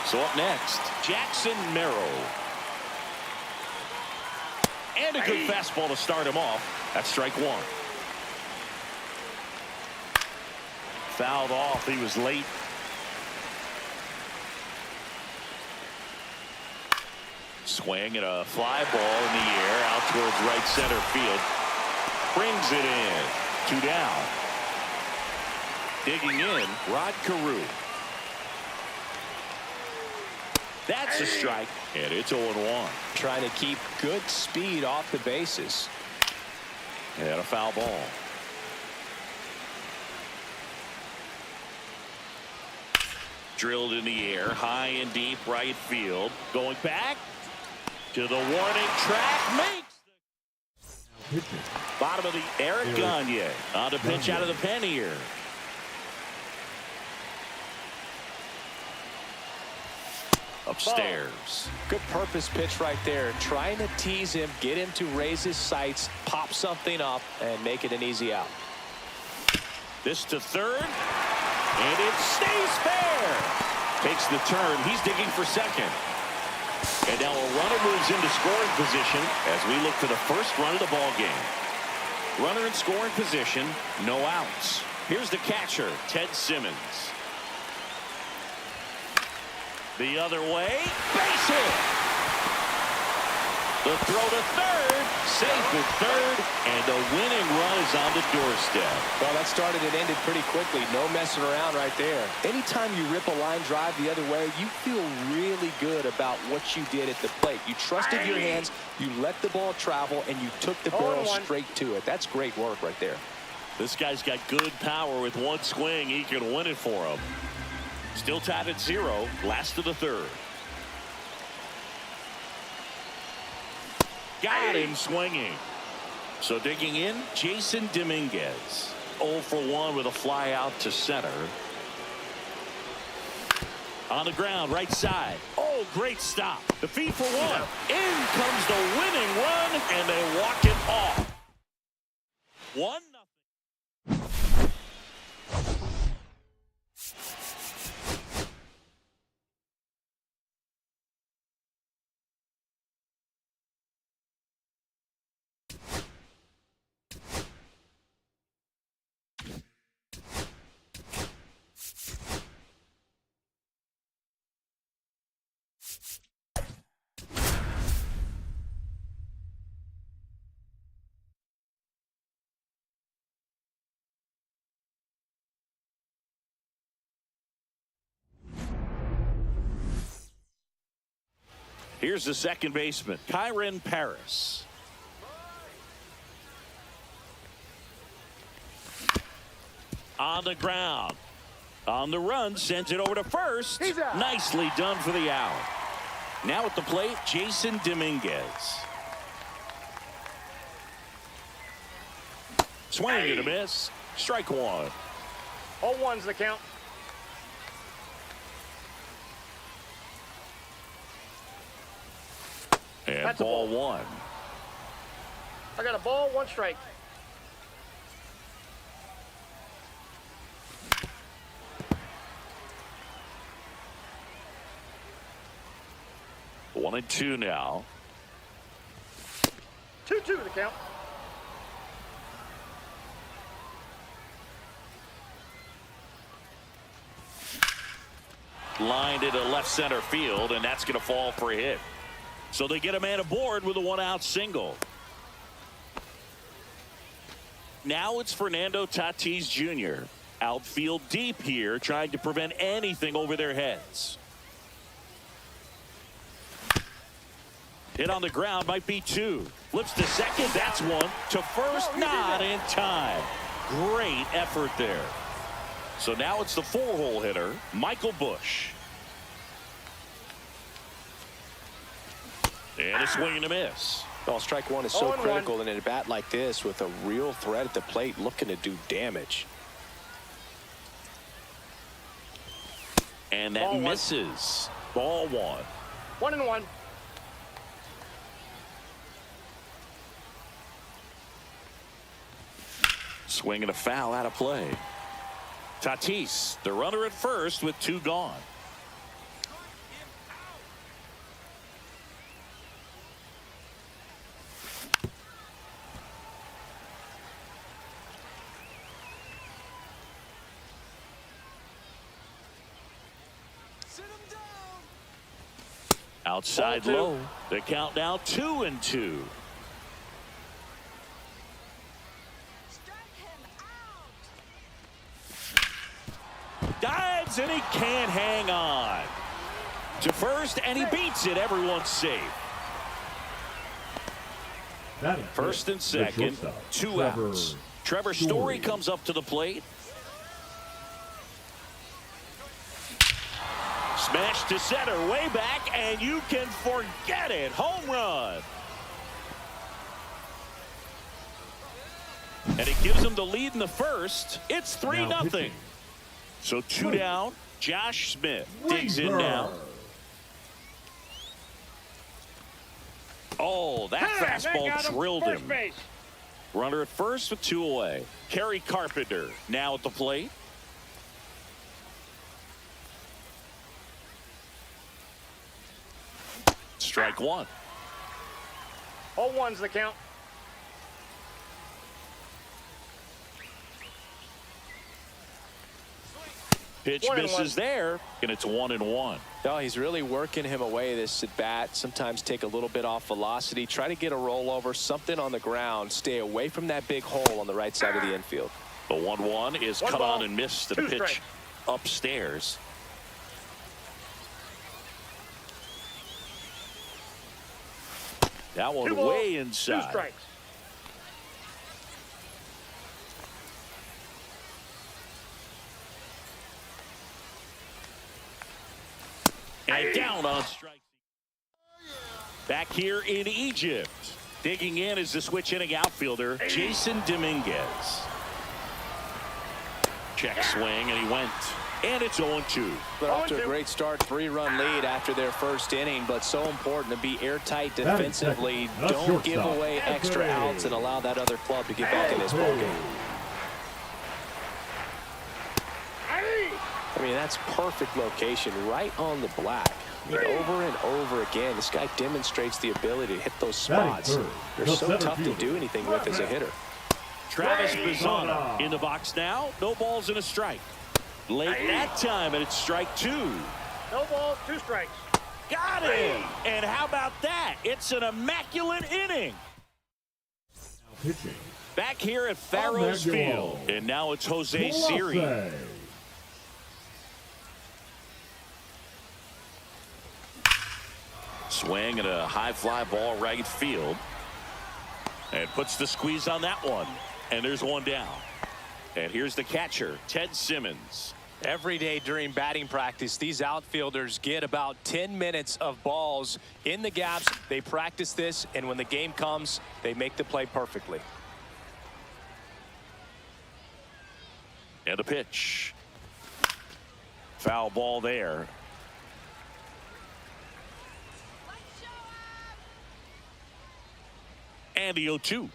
So up next, Jackson Merrill. And a good fastball to start him off. That's strike 1. Fouled off. He was late. Swing and a fly ball in the air out towards right center field. Brings it in. 2 down. Digging in, Rod Carew. That's a strike, and it's 0-1. Trying to keep good speed off the bases. And a foul ball. Drilled in the air, high and deep right field. Going back to the warning track. Makes the bottom of the Eric Gagne on to pitch out of the pen here. upstairs. Good purpose pitch right there. Trying to tease him, get him to raise his sights, pop something up, and make it an easy out. This to third, and it stays fair. Takes the turn. He's digging for second. And now a runner moves into scoring position as we look for the first run of the ball game. Runner in scoring position, no outs. Here's the catcher, Ted Simmons. The other way, base hit. The throw to third, safe at third, and the winning run is on the doorstep. Well, that started and ended pretty quickly. No messing around right there. Anytime you rip a line drive the other way, you feel really good about what you did at the plate. You trusted your hands, you let the ball travel, and you took the barrel straight to it. That's great work right there. This guy's got good power. With one swing, he can win it for him. Still tied at 0, last of the third. Got him swinging. So digging in, Jason Dominguez. 0 for 1 with a fly out to center. On the ground, right side. Oh, great stop. The feed for 1. In comes the winning run, and they walk it off. 1-0. Here's the second baseman, Kyren Paris. On the ground. On the run, sends it over to first. Nicely done for the out. Now at the plate, Jason Dominguez. Swing and a miss. Strike 1. 0-1's the count. And That's a ball ball. 1. I got a ball, 1 strike. One and 2 now. 2-2 the count. Lined into left center field, and that's going to fall for a hit. So they get a man aboard with a 1-out single. Now it's Fernando Tatis Jr. Outfield deep here, trying to prevent anything over their heads. Hit on the ground, might be 2. Flips to second, that's 1. To first, not in time. Great effort there. So now it's the 4-hole hitter, Michael Busch. And a swing and a miss. Well, strike 1 is so critical in a bat like this with a real threat at the plate looking to do damage. And that misses. Ball 1. 1-1. Swing and a foul out of play. Tatis, the runner at first with 2 gone. Outside low. The count now 2-2. Dives and he can't hang on. To first, and he beats it. Everyone's safe. First and second, 2 outs. Trevor Story comes up to the plate. Smash to center, way back, and you can forget it. Home run. And it gives them the lead in the first. It's 3-0. So 2 down. Josh Smith digs in now. Oh, that fastball drilled him. Base. Runner at first with 2 away. Kerry Carpenter now at the plate. Strike 1. All ones the count. Pitch 1-1. misses there, and it's 1-1. No, he's really working him away this at bat. Sometimes take a little bit off velocity. Try to get a rollover, something on the ground. Stay away from that big hole on the right side of the infield. The 1-1 is cut on and missed to the pitch upstairs. That one way inside. 2 strikes. And down on strike. Back here in Egypt. Digging in is the switch inning outfielder, Jason Dominguez. Check swing, and he went. And it's 0-2. They're off to a great start, 3-run lead after their first inning, but so important to be airtight defensively. Don't give away extra outs and allow that other club to get back in this ballgame. I mean, that's perfect location, right on the black. I mean, over and over again, this guy demonstrates the ability to hit those spots. They're so tough to do anything with as a hitter. Travis Bazzana in the box now. No balls and a strike. Late that time, and it's strike 2. No balls, 2 strikes. Got him! And how about that? It's an immaculate inning. Pitching. Back here at Farrell's Field. And now it's Jose Siri. Swing and a high fly ball right field. And puts the squeeze on that one. And there's one down. And here's the catcher, Ted Simmons. Every day during batting practice, these outfielders get about 10 minutes of balls in the gaps. They practice this, and when the game comes, they make the play perfectly. And the pitch. Foul ball there. And the 0-2.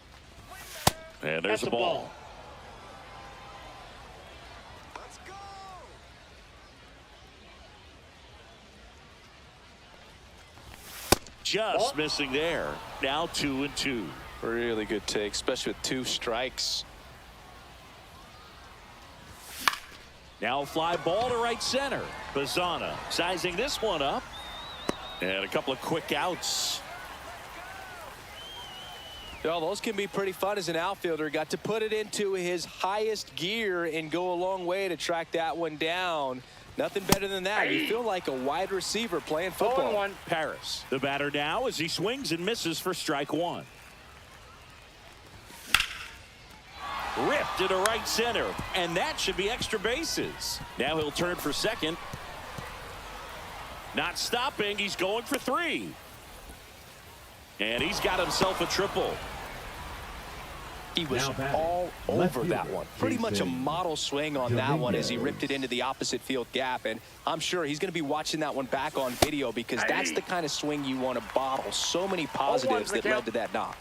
And there's the ball. Just missing there. Now 2-2. Really good take, especially with 2 strikes. Now a fly ball to right center. Bazzana sizing this one up. And a couple of quick outs. Well, those can be pretty fun as an outfielder. Got to put it into his highest gear and go a long way to track that one down. Nothing better than that. You feel like a wide receiver playing football. 0-1. Paris. The batter now as he swings and misses for strike 1. Ripped into right center. And that should be extra bases. Now he'll turn for second. Not stopping. He's going for 3. And he's got himself a triple. He was all over that one. Pretty much a model swing on that one as he ripped it into the opposite field gap. And I'm sure he's going to be watching that one back on video because that's the kind of swing you want to bottle. So many positives that led to that knock.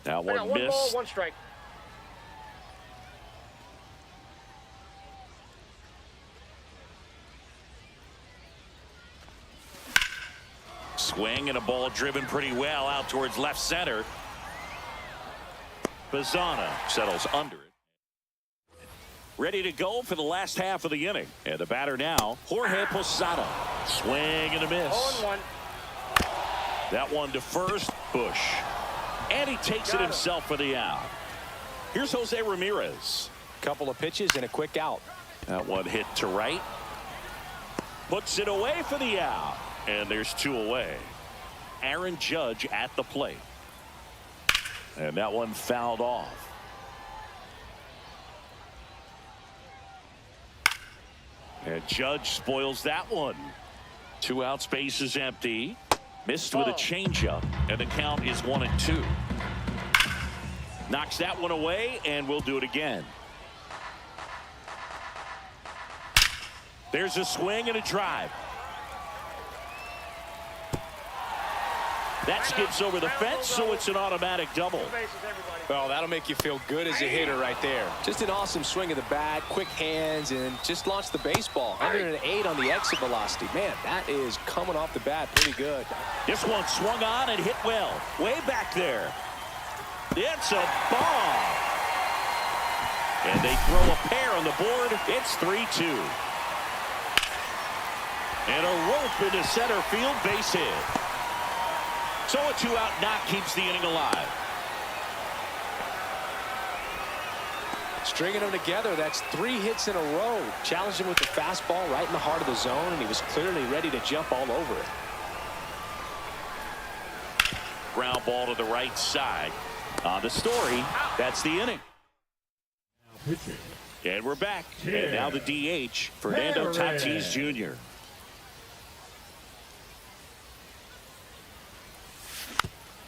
Now one 1 miss. ball, 1 strike. Swing and a ball driven pretty well out towards left center. Bazzana settles under it. Ready to go for the last half of the inning. And the batter now, Jorge Posada. Swing and a miss. 0-1. That one to first, Bush. And he takes it himself for the out. Here's Jose Ramirez. Couple of pitches and a quick out. That one hit to right. Puts it away for the out. And there's 2 away. Aaron Judge at the plate. And that one fouled off. And Judge spoils that one. 2 outs, base is empty. Missed with a changeup. And the count is 1-2. Knocks that one away, and we'll do it again. There's a swing and a drive. That skips over the fence, so it's an automatic double. Well, that'll make you feel good as a hitter right there. Just an awesome swing of the bat, quick hands, and just launched the baseball. 108 on the exit velocity. Man, that is coming off the bat pretty good. This one swung on and hit well. Way back there. It's a bomb. And they throw a pair on the board. It's 3-2. And a rope into center field, base hit. So a 2-out knock keeps the inning alive. Stringing them together, that's 3 hits in a row. Challenged him with the fastball right in the heart of the zone, and he was clearly ready to jump all over it. Ground ball to the right side. On the story, that's the inning. Now pitching. And we're back. And now the DH, Fernando Tatis Jr.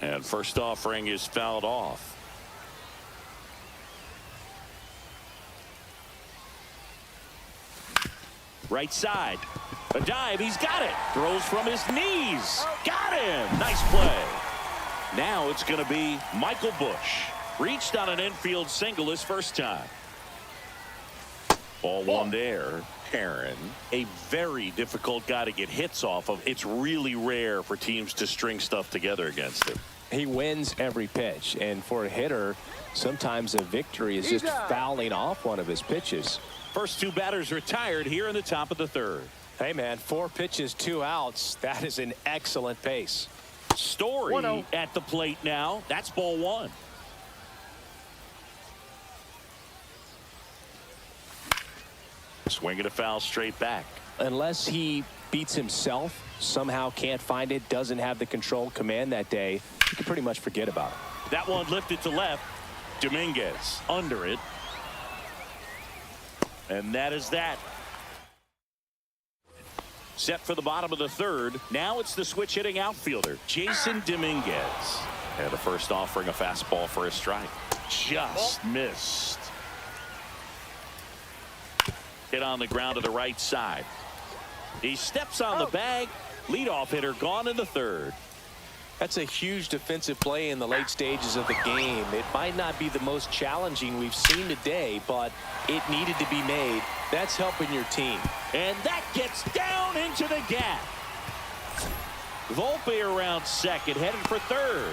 And first offering is fouled off. Right side. A dive. He's got it. Throws from his knees. Got him. Nice play. Now it's going to be Michael Busch. Reached on an infield single his first time. Ball one there. Aaron, a very difficult guy to get hits off of. It's really rare for teams to string stuff together against him. He wins every pitch, and for a hitter, sometimes a victory is just fouling off one of his pitches. First 2 batters retired here in the top of the third. Hey, man, 4 pitches, 2 outs. That is an excellent pace. Story 1-0. at the plate now. That's ball 1. Swing and a foul straight back. Unless he beats himself, somehow can't find it, doesn't have the control command that day, you can pretty much forget about it. That one lifted to left. Dominguez under it. And that is that. Set for the bottom of the third. Now it's the switch hitting outfielder, Jason Dominguez. And the first offering a fastball for a strike. Just missed. Hit on the ground to the right side. He steps on the bag. Leadoff hitter gone in the third. That's a huge defensive play in the late stages of the game. It might not be the most challenging we've seen today, but it needed to be made. That's helping your team. And that gets down into the gap. Volpe around second, heading for third.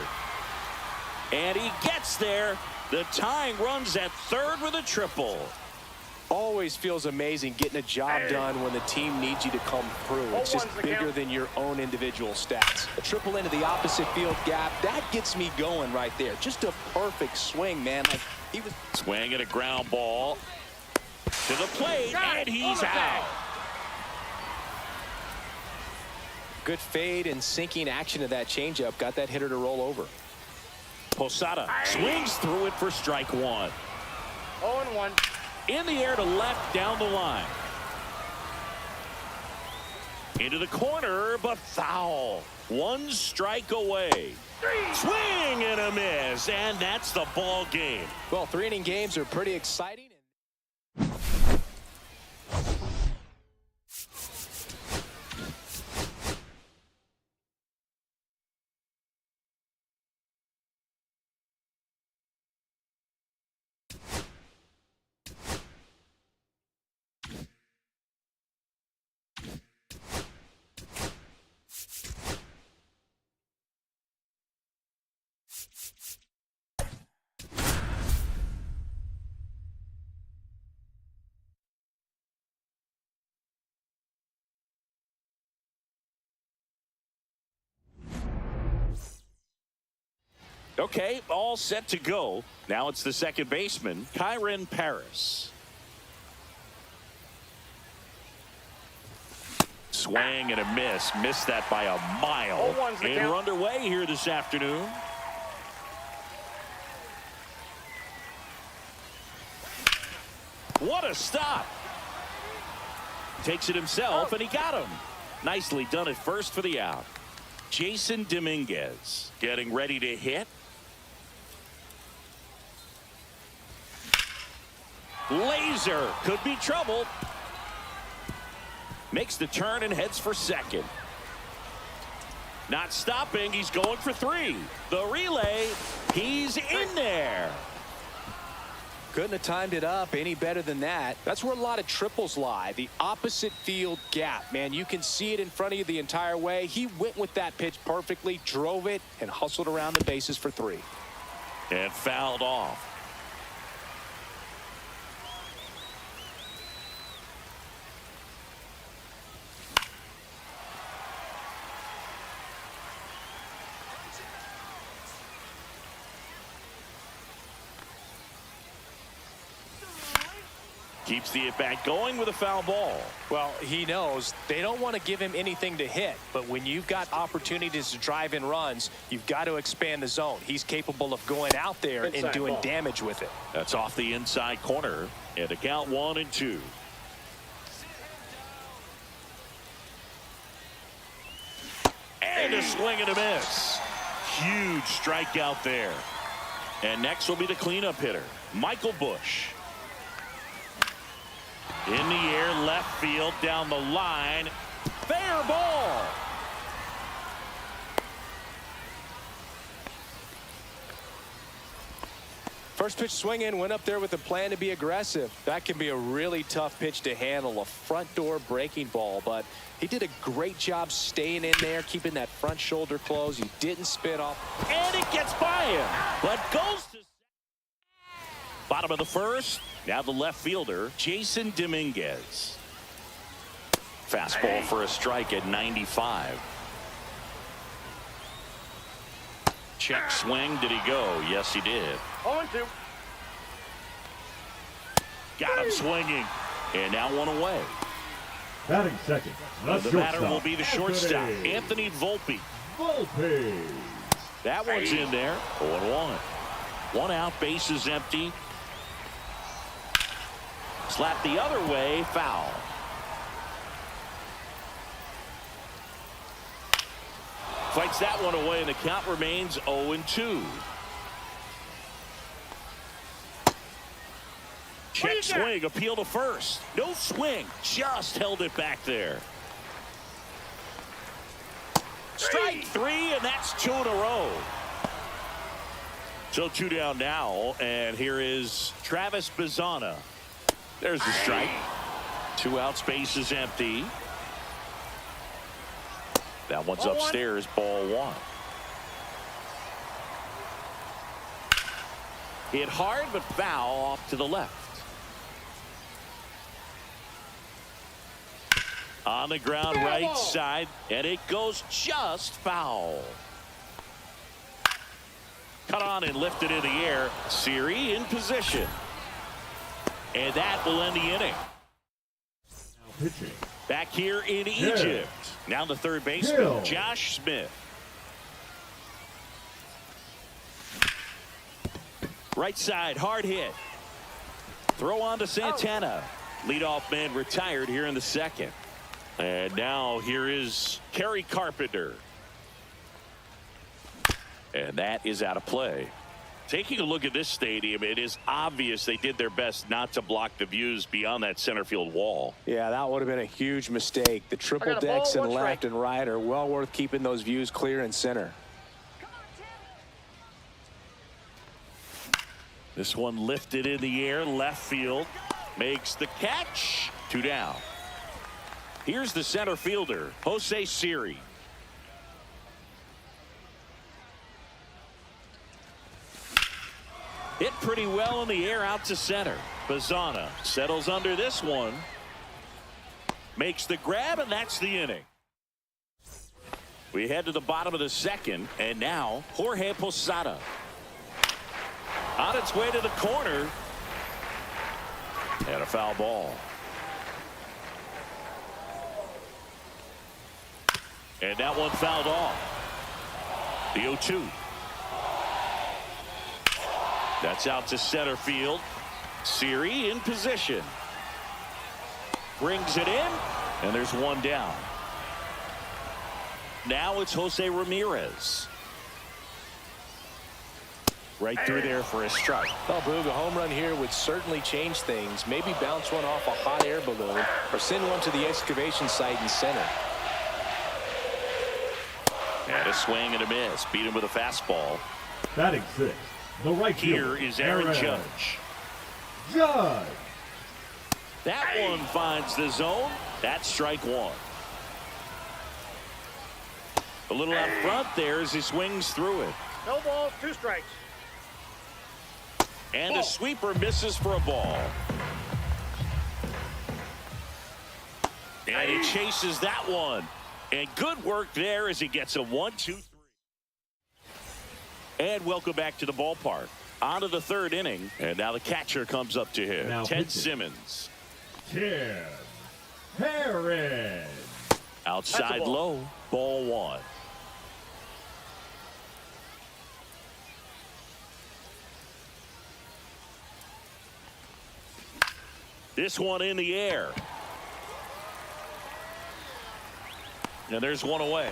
And he gets there. The tying runs at third with a triple. Always feels amazing getting a job done when the team needs you to come through. It's just bigger than your own individual stats. A triple into the opposite field gap, that gets me going right there. Just a perfect swing, man. Like he was swing and a ground ball to the plate, and he's out. Good fade and sinking action of that changeup got that hitter to roll over. Posada swings through it for strike 1. 0-1. In the air to left down the line. Into the corner, but foul. 1 strike away. Swing and a miss, and that's the ball game. Well, 3-inning games are pretty exciting. Okay, all set to go. Now it's the second baseman, Kyren Paris. Swing and a miss. Missed that by a mile. And we're underway here this afternoon. What a stop. Takes it himself, and he got him. Nicely done at first for the out. Jason Dominguez getting ready to hit. Laser could be trouble. Makes the turn and heads for second. Not stopping. He's going for 3. The relay. He's in there. Couldn't have timed it up any better than that. That's where a lot of triples lie. The opposite field gap, man. You can see it in front of you the entire way. He went with that pitch perfectly, drove it, and hustled around the bases for 3. And fouled off. Keeps the at-bat going with a foul ball. Well, he knows they don't want to give him anything to hit, but when you've got opportunities to drive in runs, you've got to expand the zone. He's capable of going out there and doing damage with it. That's off the inside corner, and a count 1-2. And a swing and a miss. Huge strikeout there. And next will be the cleanup hitter, Michael Busch. In the air, left field, down the line. Fair ball. First pitch swinging, went up there with a plan to be aggressive. That can be a really tough pitch to handle, a front door breaking ball, but he did a great job staying in there, keeping that front shoulder closed. He didn't spit off. And it gets by him, but goes to bottom of the first. Now the left fielder, Jason Dominguez. Fastball for a strike at 95. Check swing. Did he go? Yes, he did. 0-2. Got him swinging. And now 1 away. Batting second. The batter will be the shortstop, Anthony Volpe. That one's in there. 0-1. 1 out, bases empty. Slap the other way, foul. Fights that one away, and the count remains 0-2. Check swing, appeal to first. No swing, just held it back there. Strike 3, and that's 2 in a row. So 2 down now, and here is Travis Bazzana. There's the strike. 2 outs, bases empty. That one's upstairs, ball 1. Hit hard, but foul off to the left. On the ground, right side, and it goes just foul. Cut on and lifted in the air. Siri in position. And that will end the inning. Now pitching. Back here in Egypt. Now the third baseman, Josh Smith. Right side, hard hit. Throw on to Santana. Leadoff man retired here in the second. And now here is Kerry Carpenter. And that is out of play. Taking a look at this stadium, it is obvious they did their best not to block the views beyond that center field wall. Yeah, that would have been a huge mistake. The triple decks in left and right are well worth keeping those views clear and center. This one lifted in the air, left field. Makes the catch. 2 down. Here's the center fielder, Jose Siri. Hit pretty well in the air out to center. Bazzana settles under this one. Makes the grab, and that's the inning. We head to the bottom of the second, and now Jorge Posada. On its way to the corner. And a foul ball. And that one fouled off. The 0-2. That's out to center field. Siri in position. Brings it in, and there's 1 down. Now it's Jose Ramirez. Right through there for a strike. Well, Boog, a home run here would certainly change things. Maybe bounce one off a hot air balloon or send one to the excavation site in center. And a swing and a miss. Beat him with a fastball. Batting sixth, the right Here fielder, is Aaron Judge. Judge. That one finds the zone. That's strike one. A little out front there as he swings through it. No balls, 2 strikes. And a sweeper misses for a ball. And he chases that one. And good work there as he gets a 1-2-3. And welcome back to the ballpark. On to the third inning. And now the catcher comes up to him. Now Ted pitching. Simmons. Tim Harris. Outside low. Ball 1. This one in the air. And there's one away.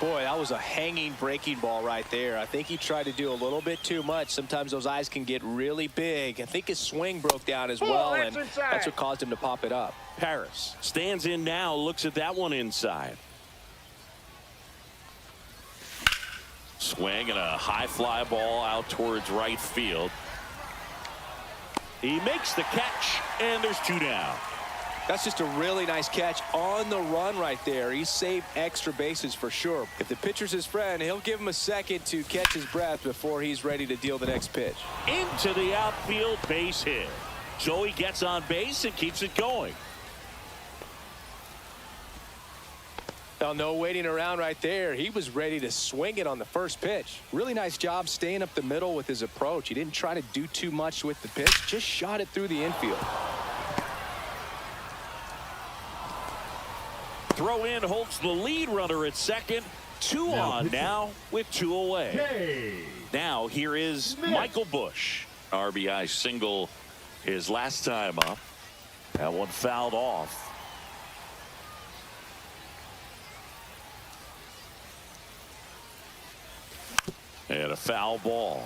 Boy, that was a hanging breaking ball right there. I think he tried to do a little bit too much. Sometimes those eyes can get really big. I think his swing broke down as well, and that's what caused him to pop it up. Paris stands in now, looks at that one inside. Swing and a high fly ball out towards right field. He makes the catch, and there's 2 down. That's just a really nice catch on the run right there. He saved extra bases for sure. If the pitcher's his friend, he'll give him a second to catch his breath before he's ready to deal the next pitch. Into the outfield, base hit. So he gets on base and keeps it going. Well, no waiting around right there. He was ready to swing it on the first pitch. Really nice job staying up the middle with his approach. He didn't try to do too much with the pitch, just shot it through the infield. Throw in holds the lead runner at second. 2 on now with 2 away. Hey. Now here is Michael Busch. RBI single his last time up. That one fouled off. And a foul ball.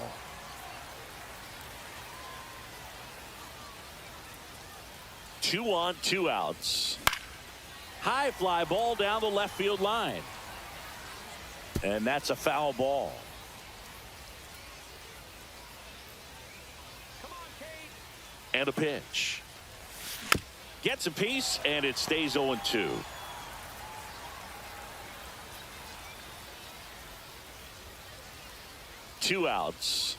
Two on, 2 outs. High fly ball down the left field line. And that's a foul ball. And a pitch. Gets a piece, and it stays 0-2. Two outs.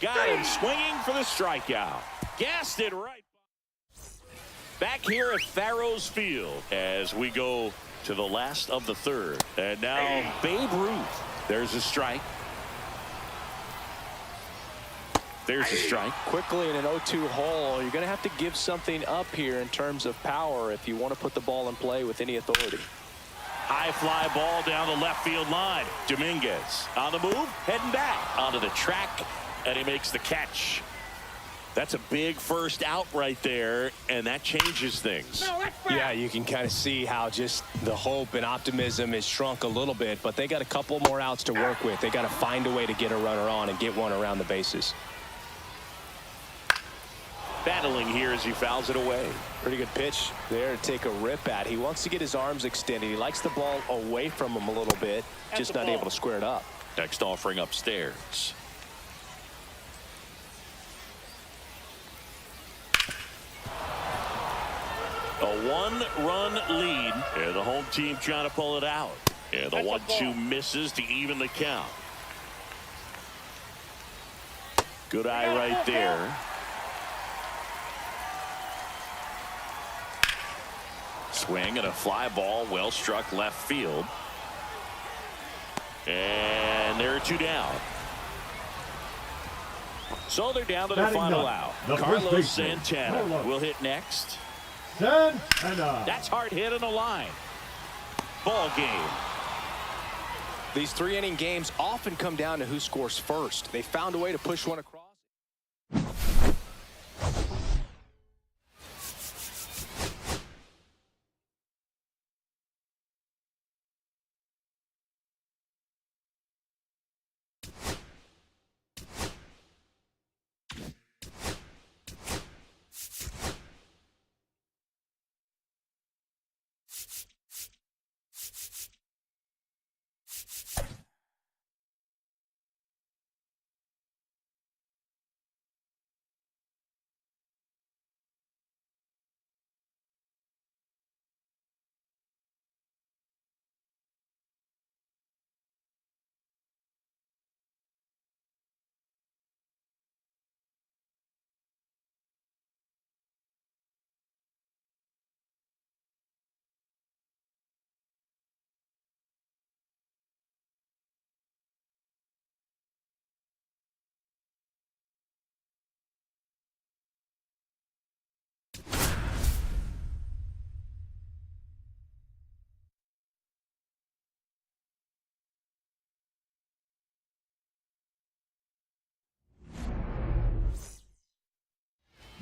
Got him swinging for the strikeout. Gassed it right. Back here at Farrows Field as we go to the last of the third. And now Babe Ruth. There's a strike. There's a strike. Quickly in an 0-2 hole, you're going to have to give something up here in terms of power if you want to put the ball in play with any authority. High fly ball down the left field line. Dominguez on the move, heading back onto the track, and he makes the catch. That's a big first out right there, and that changes things. Yeah, you can kind of see how just the hope and optimism is shrunk a little bit, but they got a couple more outs to work with. They got to find a way to get a runner on and get one around the bases. Battling here as he fouls it away. Pretty good pitch there to take a rip at. He wants to get his arms extended. He likes the ball away from him a little bit, just not able to square it up. Next offering upstairs. A 1-run lead, and the home team trying to pull it out. And the 1-2 misses to even the count. Good eye right there. Swing and a fly ball, well struck left field. And there are 2 down. So they're down to the final out. Carlos Santana will hit next. Santana. That's hard hit on the line. Ball game. These 3-inning games often come down to who scores first. They found a way to push one across.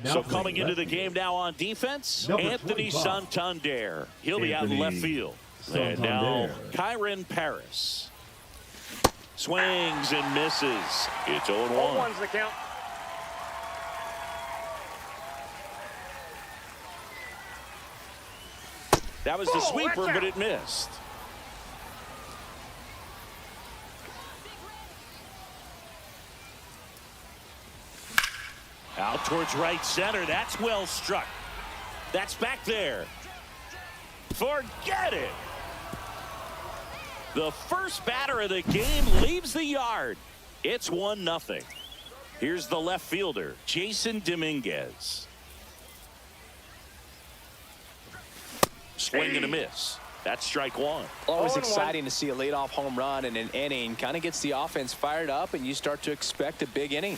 Now So playing coming into left the field, game now on defense, Number Anthony 25. Santander. He'll be out in left field. And now Kyron Paris. Swings and misses. It's 0-1. 0-1's the count. That was the Oh, sweeper, watch but out. it missed. Out towards right center. That's well struck. That's back there. Forget it. The first batter of the game leaves the yard. It's 1-0. Here's the left fielder, Jason Dominguez. Swing and a miss. That's strike one. Always 0-1. exciting to see a leadoff home run in an inning. Kind of gets the offense fired up, and you start to expect a big inning.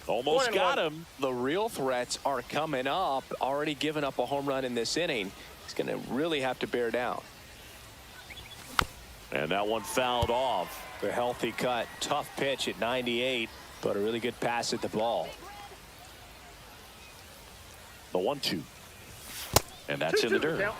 Almost 1-1. got him. The real threats are coming up. Already given up a home run in this inning. He's going to really have to bear down. And that one fouled off. The healthy cut. Tough pitch at 98, but a really good pass at the ball. The 1-2. And that's in the 2-2 dirt. count.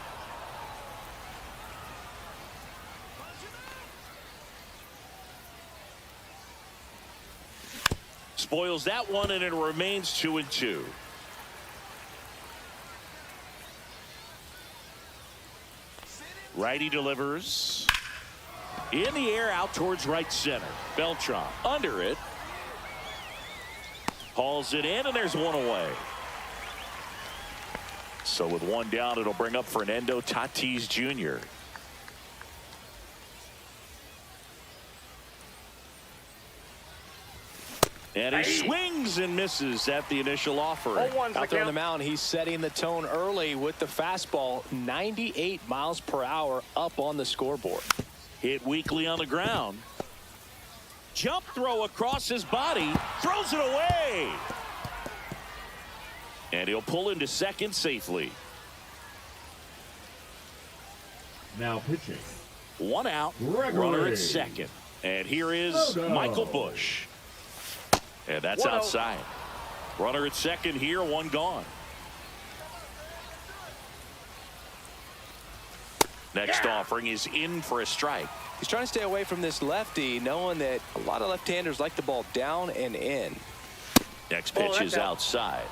Spoils that one, and it remains 2-2. Righty delivers. In the air, out towards right center. Beltran under it. Hauls it in, and there's one away. So with one down, it'll bring up Fernando Tatis Jr. And he swings and misses at the initial offering. 0-1's the Out there on the count. mound, he's setting the tone early with the fastball. 98 miles per hour up on the scoreboard. Hit weakly on the ground. Jump throw across his body. Throws it away. And he'll pull into second safely. Now pitching. One out. Gregory. Runner at second. And here is Soto. Michael Busch. And that's 1-0. outside. Runner at second here, one gone. Next offering is in for a strike. He's trying to stay away from this lefty, knowing that a lot of left-handers like the ball down and in. Next Oh, pitch that's is out. outside.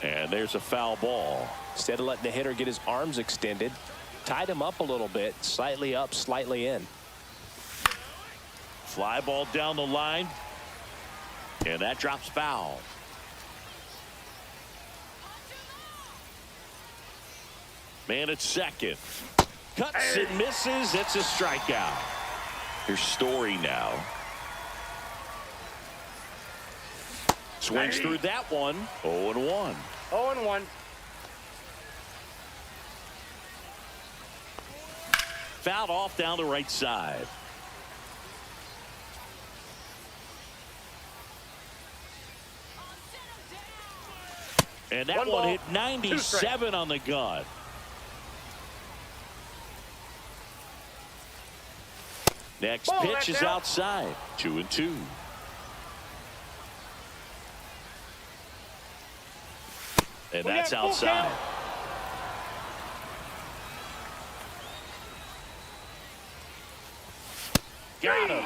And there's a foul ball. Instead of letting the hitter get his arms extended, tied him up a little bit, slightly up, slightly in. Fly ball down the line. And that drops foul. Man at second. Cuts and misses. It's a strikeout. Here's Story now. Swings through that one. 0-1. 0-1. Fouled off down the right side. And that One one ball, hit 97 on the gun. Next Ball, pitch that's is out. outside. 2-2. And We that's got full outside. count. Got him.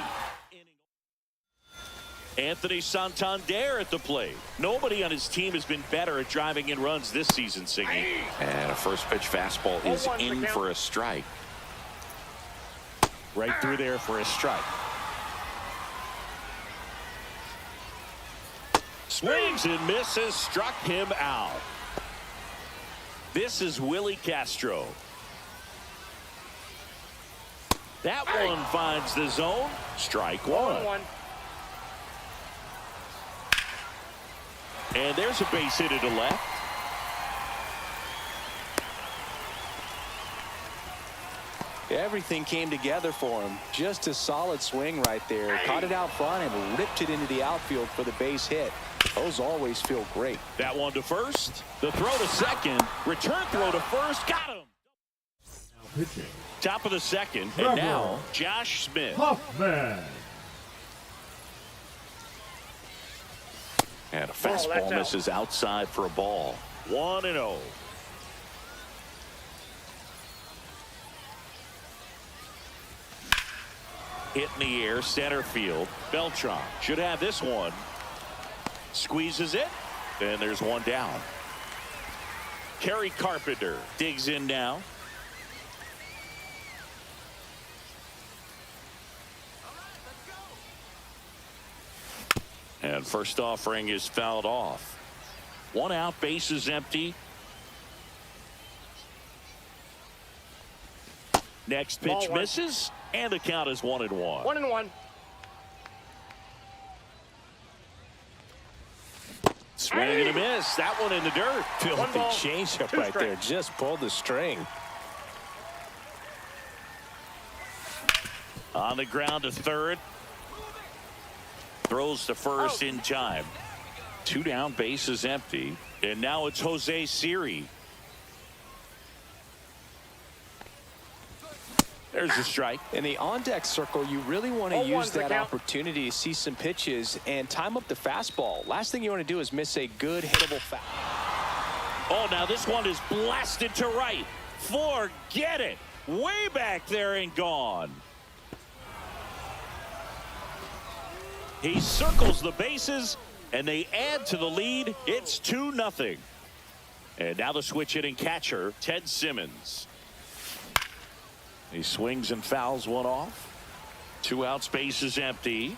Anthony Santander at the plate. Nobody on his team has been better at driving in runs this season, Siggy. And a first pitch fastball is 0-1 in the count. for a strike. Right through there for a strike. Swings and misses. Struck him out. This is Willie Castro. That one finds the zone. Strike one. 0-1. And there's a base hit to the left. Everything came together for him. Just a solid swing right there. Caught it out front and ripped it into the outfield for the base hit. Those always feel great. That one to first. The throw to second. Return throw to first. Got him. Now pitching. Top of the second, and now Josh Smith. Hoffman. And a fastball out. misses outside for a ball. 1-0. Hit in the air, center field. Beltran should have this one. Squeezes it, and there's one down. Kerry Carpenter digs in now. And first offering is fouled off. 1 out, base is empty. Next pitch misses, and the count is 1-1. 1-1. Swing and a miss. That one in the dirt. Filthy changeup right there. Just pulled the string. On the ground to third. Throws to first in time. 2 down, base is empty. And now it's Jose Siri. There's a strike. In the on-deck circle, you really want to use that opportunity to see some pitches and time up the fastball. Last thing you want to do is miss a good hittable foul. Oh, now this one is blasted to right. Forget it. Way back there and gone. He circles the bases, and they add to the lead. It's 2-0. And now the switch hitting catcher, Ted Simmons. He swings and fouls one off. 2 outs, base is empty.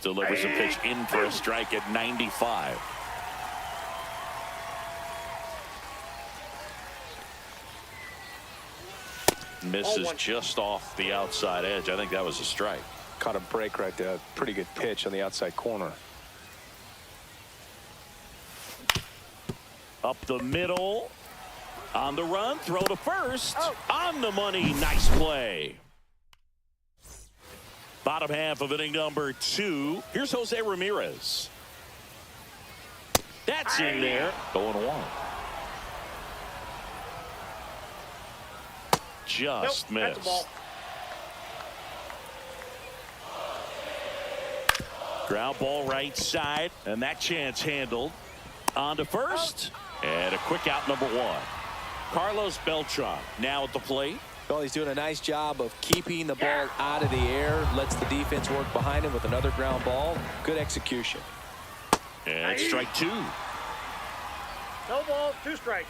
Delivers a pitch in for a strike at 95. Misses just off the outside edge. I think that was a strike. Caught a break right there. Pretty good pitch on the outside corner. Up the middle. On the run, throw to first. On the money, nice play. Bottom half of inning number 2. Here's Jose Ramirez. That's in there. 0-1. Just missed. That's a ball. Ground ball right side, and that chance handled. On to first, and a quick out number 1. Carlos Beltran now at the plate. Well, he's doing a nice job of keeping the ball out of the air. Lets the defense work behind him with another ground ball. Good execution. And strike 2. No balls, 2 strikes.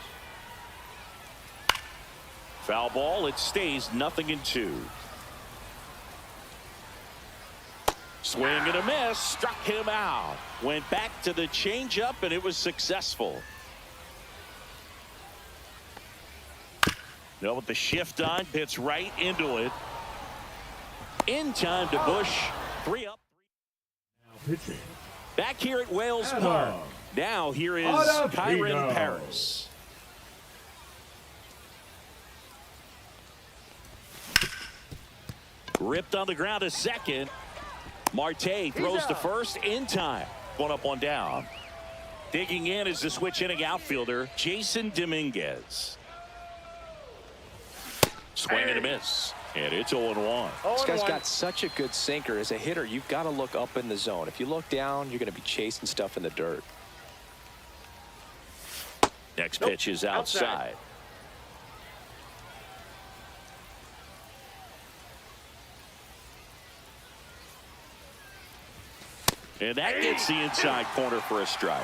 Foul ball. It stays 0-2. Swing and a miss. Struck him out. Went back to the changeup, and it was successful. Now with the shift on, hits right into it. In time to Bush. 3 up. Now pitching. Back here at Wales Park. Now here is Kyron Paris. Ripped on the ground to second. Marte throws to first in time. 1 up, 1 down. Digging in is the switch hitting outfielder, Jason Dominguez. Swing and a miss. And it's 0-1. This guy's got such a good sinker. As a hitter, you've got to look up in the zone. If you look down, you're going to be chasing stuff in the dirt. Next pitch is outside. And that gets the inside corner for a strike.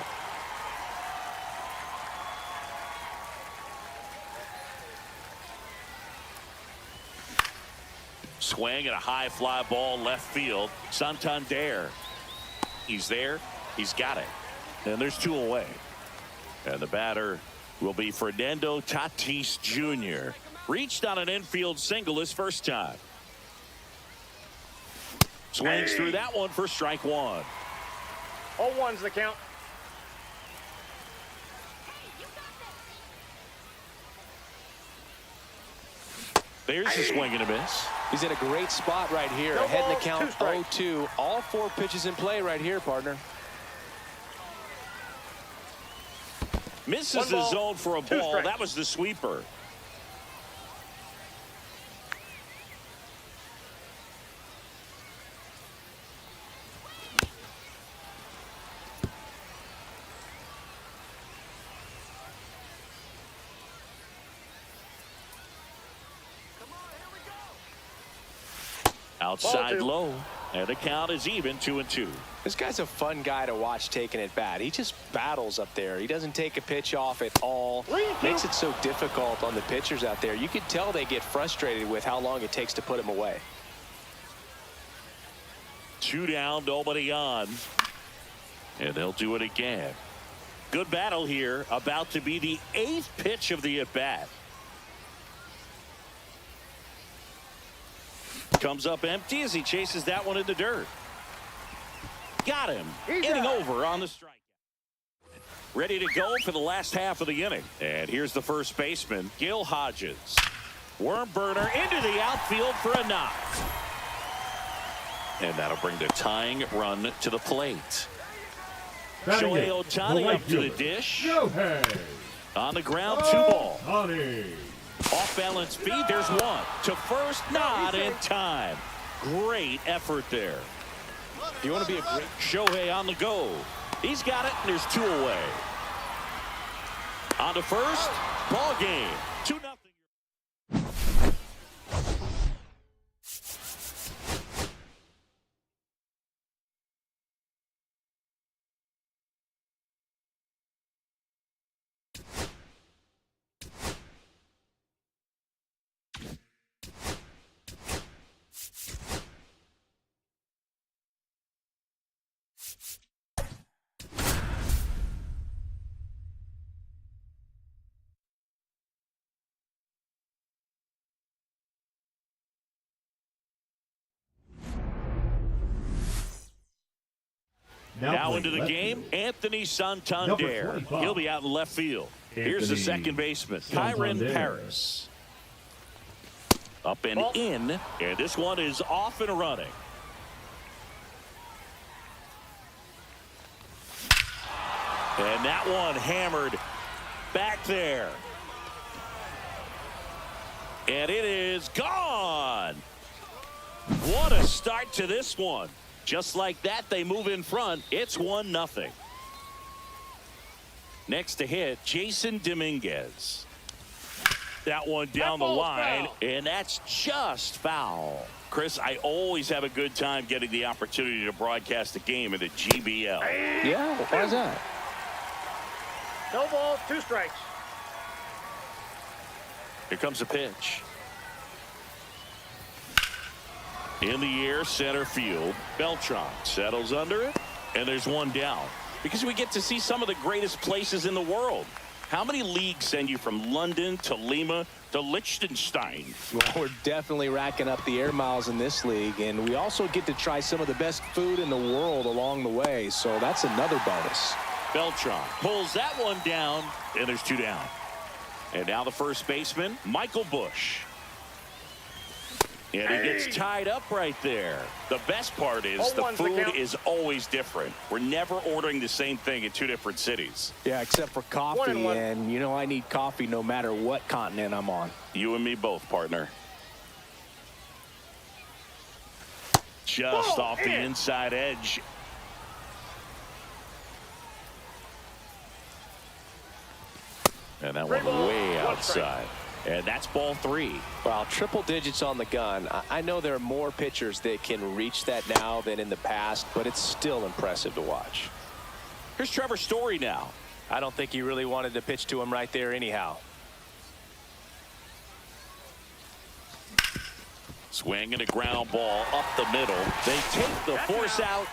Swing and a high fly ball left field. Santander. He's there. He's got it. And there's 2 away. And the batter will be Fernando Tatis Jr. Reached on an infield single his first time. Swings through that one for strike 1. 0-1's the count. There's a swing and a miss. He's in a great spot right here. No Ahead in the balls, count, 2 strikes. 0-2. All 4 pitches in play right here, partner. Misses One the ball, zone for a 2 ball. strikes. That was the sweeper. Outside 2. low, and the count is even 2-2. This guy's a fun guy to watch taking at bat. He just battles up there. He doesn't take a pitch off at all. Makes it so difficult on the pitchers out there. You can tell they get frustrated with how long it takes to put him away. 2 down, nobody on. And they'll do it again. Good battle here. About to be the 8th pitch of the at-bat. Comes up empty as he chases that one in the dirt. Got him. Inning over on the strikeout. Ready to go for the last half of the inning. And here's the first baseman, Gil Hodges. Worm burner into the outfield for a knock. And that'll bring the tying run to the plate. Batting Shohei it, Ohtani the right up to the fielder, dish. Shohei On the ground, 2 ball. Ohtani. Off balance speed, there's one. To first, not in time. Great effort there. If you want to be a great Shohei on the go. He's got it, and there's 2 away. On to first, ball game. 2-0. Now into the game, Anthony Santander. He'll be out in left field. Here's the second baseman, Kyron Paris. Up and in, and this one is off and running. And that one hammered back there. And it is gone. What a start to this one. Just like that, they move in front. It's 1-0. Next to hit, Jason Dominguez. That one down the line, foul. and that's just foul. Chris, I always have a good time getting the opportunity to broadcast a game in the GBL. Yeah, why is that? No balls, 2 strikes. Here comes a pitch. In the air, center field. Beltran settles under it, and there's 1 down. Because we get to see some of the greatest places in the world. How many leagues send you from London to Lima to Liechtenstein? Well, we're definitely racking up the air miles in this league, and we also get to try some of the best food in the world along the way, so that's another bonus. Beltran pulls that one down, and there's 2 down. And now the first baseman, Michael Busch. And he gets tied up right there. The best part is the food is always different. We're never ordering the same thing in 2 different cities. Yeah, except for coffee, 1-1. and you know I need coffee no matter what continent I'm on. You and me both, partner. Just off the inside edge. And that one way outside. And that's ball 3. Wow, triple digits on the gun. I know there are more pitchers that can reach that now than in the past, but it's still impressive to watch. Here's Trevor Story now. I don't think he really wanted to pitch to him right there anyhow. Swing and a ground ball up the middle. They take the force out.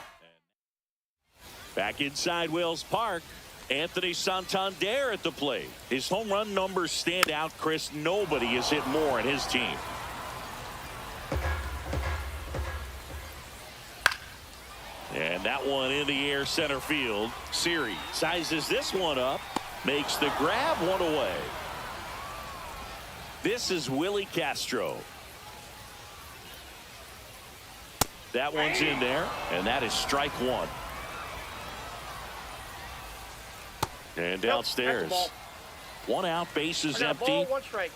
Back inside Wells Park. Anthony Santander at the plate. His home run numbers stand out, Chris. Nobody has hit more in his team. And that one in the air center field. Siri sizes this one up. Makes the grab, 1 away. This is Willie Castro. That one's in there, and that is strike 1. And Nope, that's a downstairs. ball. 1 out, bases I got a empty. ball, 1 strike.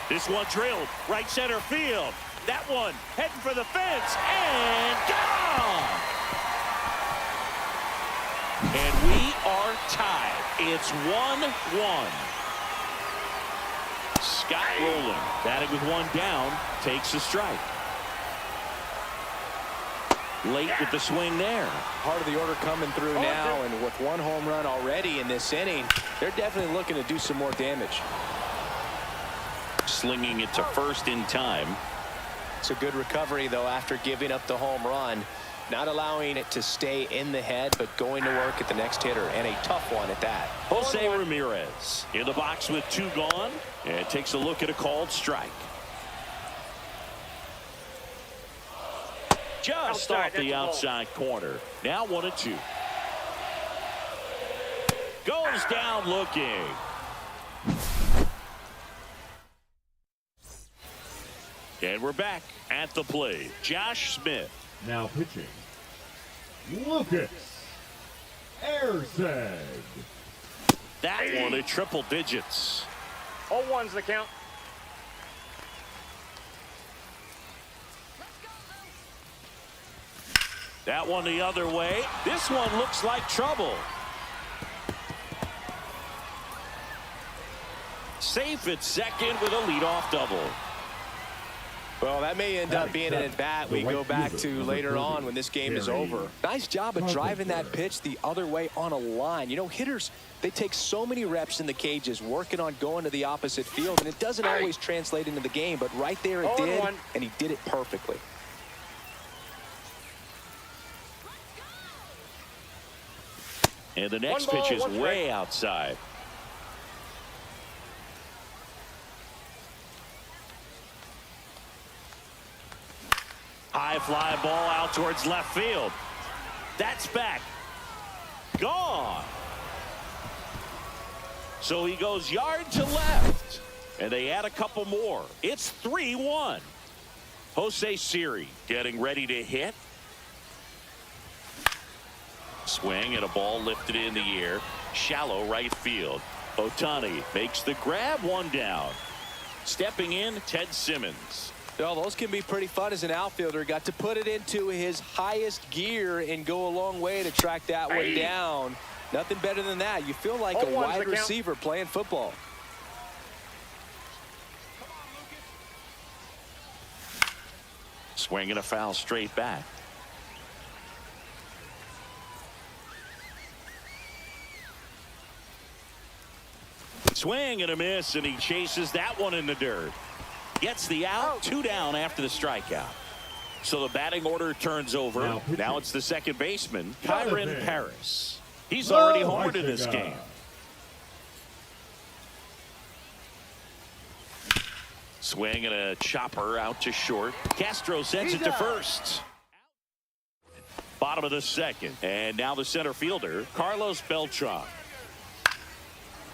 This one drilled right center field. That one heading for the fence and gone. And we are tied. It's 1-1. Scott Rowland batting with 1 down, takes a strike. Late with the swing there. Part of the order coming through now, and with 1 home run already in this inning, they're definitely looking to do some more damage. Slinging it to first in time. It's a good recovery, though, after giving up the home run. Not allowing it to stay in the head, but going to work at the next hitter, and a tough one at that. Jose Ramirez in the box with 2 gone, and takes a look at a called strike. Just off the outside corner. Now 1-2. Goes down looking. And we're back at the plate. Josh Smith. Now pitching, Lucas Erceg. That one at triple digits. 0-1's the count. That one the other way. This one looks like trouble. Safe at second with a leadoff double. Well, that may end up being an at-bat we go back to later on when this game is over. Nice job of driving that pitch the other way on a line. You know, hitters, they take so many reps in the cages working on going to the opposite field, and it doesn't always translate into the game, but right there it did, and he did it perfectly. And the next pitch is way outside. High fly ball out towards left field. That's back. Gone. So he goes yard to left. And they add a couple more. It's 3-1. Jose Siri getting ready to hit. Swing and a ball lifted in the air. Shallow right field. Ohtani makes the grab, 1 down. Stepping in, Ted Simmons. Well, those can be pretty fun as an outfielder. Got to put it into his highest gear and go a long way to track that one down. Nothing better than that. You feel like a wide receiver playing football. Swing and a foul straight back. Swing and a miss, and he chases that one in the dirt. Gets the out, 2 down after the strikeout. So the batting order turns over. Now it's the second baseman, Kyron Paris. He's already homered in this game. Swing and a chopper out to short. Castro sends it to first. Bottom of the second. And now the center fielder, Carlos Beltran.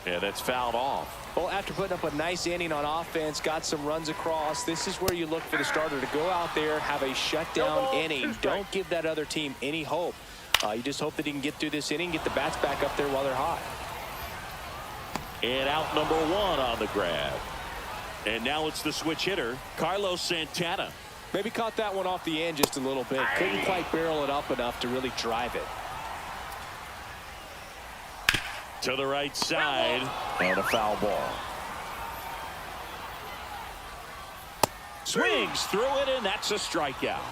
Yeah, that's fouled off. Well, after putting up a nice inning on offense, got some runs across, this is where you look for the starter to go out there, have a shutdown inning. Don't give that other team any hope. You just hope that he can get through this inning, get the bats back up there while they're hot. And out number 1 on the grab. And now it's the switch hitter, Carlos Santana. Maybe caught that one off the end just a little bit. Couldn't quite barrel it up enough to really drive it. To the right side, and a foul ball. Swings through it, and that's a strikeout.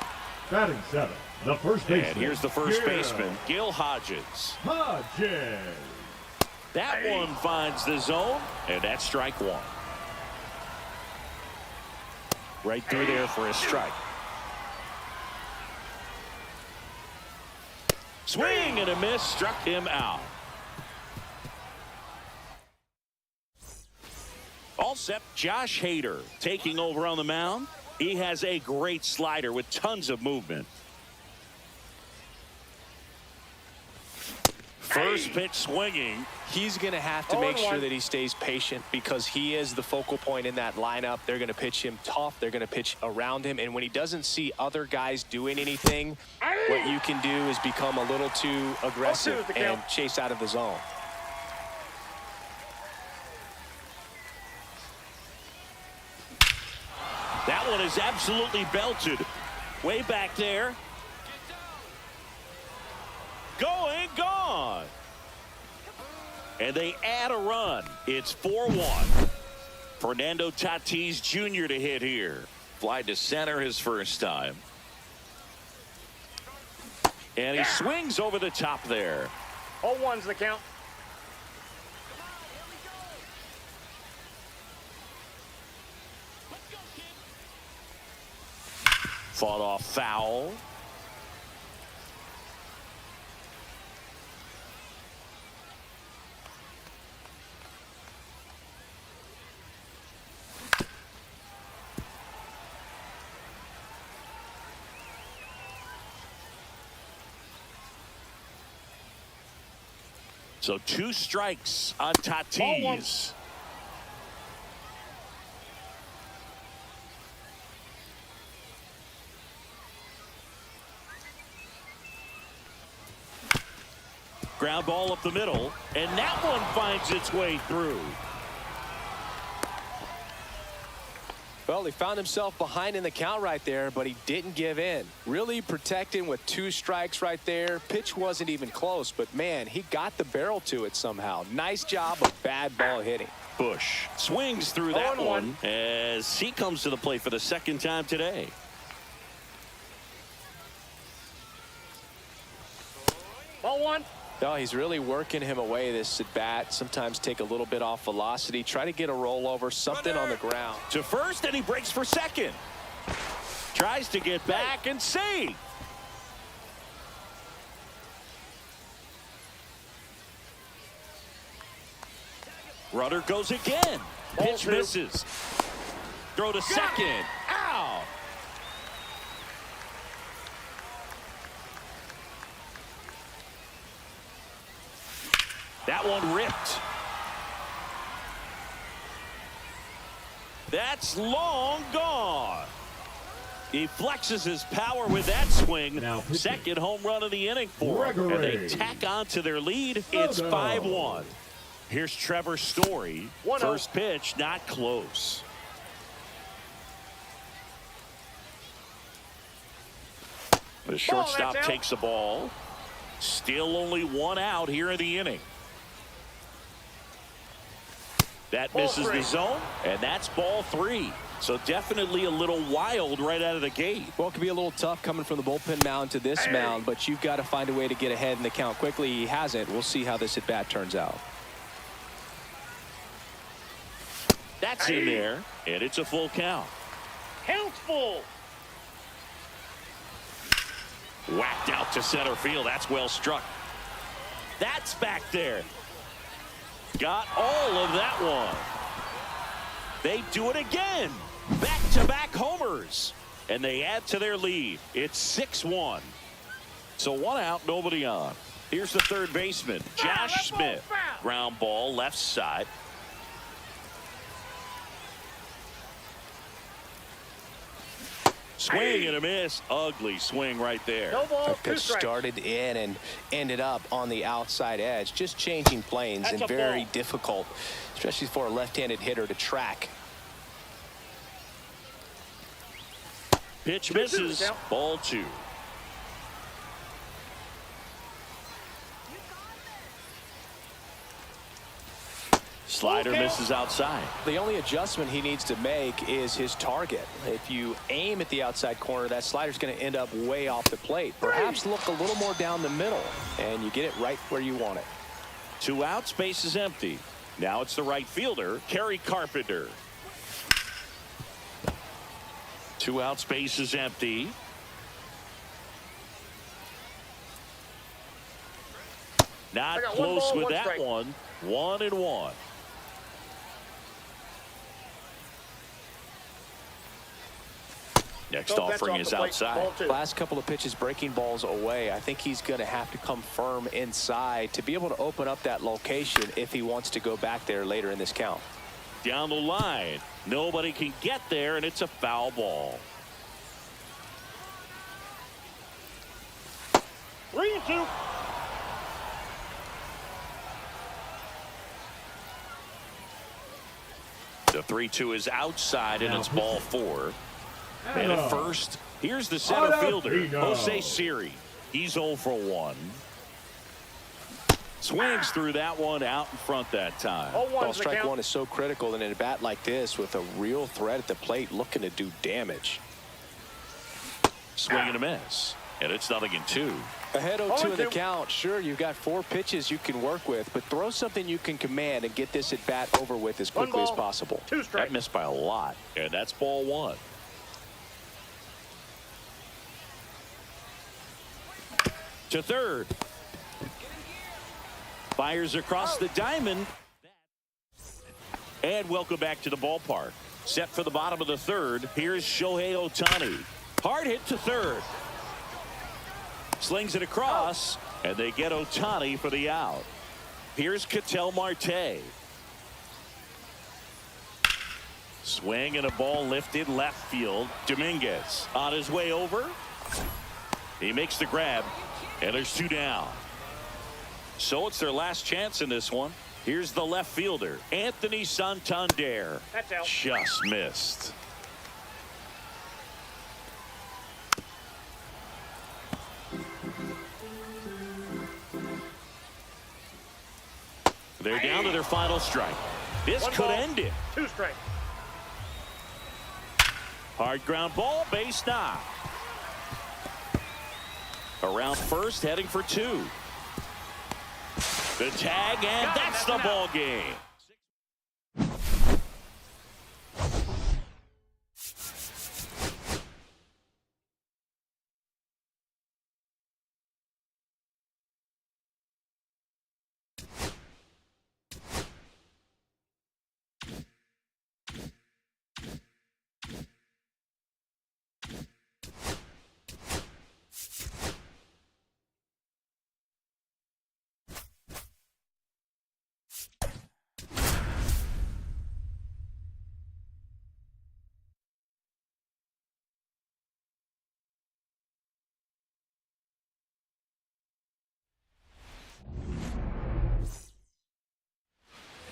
Batting 7, the first baseman. And here's the first baseman, Gil Hodges. That one finds the zone, and that's strike 1. Right through there for a strike. Swing and a miss, struck him out. All set, Josh Hader taking over on the mound. He has a great slider with tons of movement. First pitch swinging. He's going to have to make sure that he stays patient because he is the focal point in that lineup. They're going to pitch him tough. They're going to pitch around him. And when he doesn't see other guys doing anything, what you can do is become a little too aggressive and chase out of the zone. That one is absolutely belted. Way back there. Going, gone. And they add a run. It's 4-1. Fernando Tatis Jr. to hit here. Fly to center his first time. And he swings over the top there. 0-1's the count. Fought off foul. So 2 strikes on Tatis. Ground ball up the middle, and that one finds its way through. Well, he found himself behind in the count right there, but he didn't give in. Really protecting with 2 strikes right there. Pitch wasn't even close, but man, he got the barrel to it somehow. Nice job of bad ball hitting. Bush swings through that 0-1 one as he comes to the plate for the second time today. Ball 1. No, he's really working him away this at bat. Sometimes take a little bit off velocity. Try to get a rollover, something on the ground. To first, and he breaks for second. Tries to get back and save. Runner goes again. Pitch misses. Throw to second. Out. That one ripped. That's long gone. He flexes his power with that swing. Second home run of the inning for him. And they tack on to their lead. It's 5-1. Here's Trevor Story. First pitch, not close. The shortstop takes the ball. Still only 1 out here in the inning. That misses the zone, and that's ball 3. So definitely a little wild right out of the gate. Well, it could be a little tough coming from the bullpen mound to this mound, but you've got to find a way to get ahead in the count quickly. He hasn't. We'll see how this at-bat turns out. That's in there, and it's a full count. Count's full. Whacked out to center field. That's well struck. That's back there. Got all of that one. They do it again. Back-to-back homers. And they add to their lead. It's 6-1. So 1 out, nobody on. Here's the third baseman, Josh Smith. Ground ball, left side. Swing and a miss. Ugly swing right there. No ball, 2 strikes. Started in and ended up on the outside edge. Just changing planes and very difficult, especially for a left-handed hitter to track. Pitch misses. Ball 2. Slider misses outside. The only adjustment he needs to make is his target. If you aim at the outside corner, that slider's going to end up way off the plate. Perhaps look a little more down the middle, and you get it right where you want it. 2 out, space is empty. Now it's the right fielder, Kerry Carpenter. 2 out, space is empty. Not close with that one. 1-1. Next So that's offering off is the plate. outside. Ball two. Last couple of pitches breaking balls away. I think he's going to have to come firm inside to be able to open up that location if he wants to go back there later in this count. Down the line. Nobody can get there, and it's a foul ball. 3-2. The 3-2 is outside, and it's ball 4. And at first, here's the center Ottavino. fielder, Jose Siri. He's 0 for 1. Swings through that one out in front that time. 0-1's Well, the strike count. one is so critical in a bat like this with a real threat at the plate looking to do damage. Swing and a miss. And it's 0-2. Ahead 0-2 in the 0-2. count. Sure, you've got 4 pitches you can work with, but throw something you can command and get this at bat over with as One quickly as ball, possible. 2 strikes. That missed by a lot. And that's ball 1. To third. Fires across the diamond. And welcome back to the ballpark. Set for the bottom of the third. Here's Shohei Ohtani. Hard hit to third. Slings it across, and they get Ohtani for the out. Here's Ketel Marte. Swing and a ball lifted left field. Dominguez on his way over. He makes the grab, and there's 2 down. So it's their last chance in this one. Here's the left fielder, Anthony Santander. That's out. Just missed. They're down to their final strike. This 1 could ball, end it. 2 strikes. Hard ground ball, base knock. Around first, heading for 2. The tag, and that's the ball game.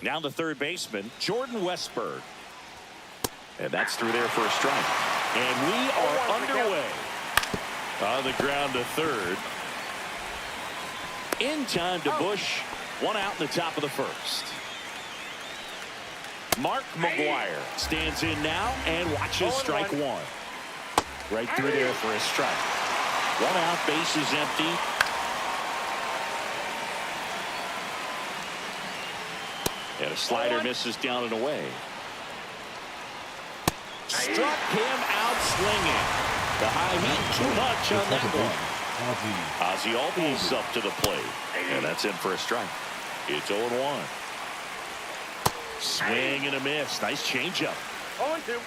Now the third baseman, Jordan Westberg. And that's through there for a strike. And we are underway. On the ground to third. In time to Bush. 1 out in the top of the first. Mark McGuire stands in now and watches strike 1. Right through there for a strike. 1 out, base is empty. And a slider misses down and away. Struck him out swinging. The high heat too much on that one. Ozzie Albies up to the plate. And that's in for a strike. It's 0-1. Swing and a miss. Nice changeup. 0-2.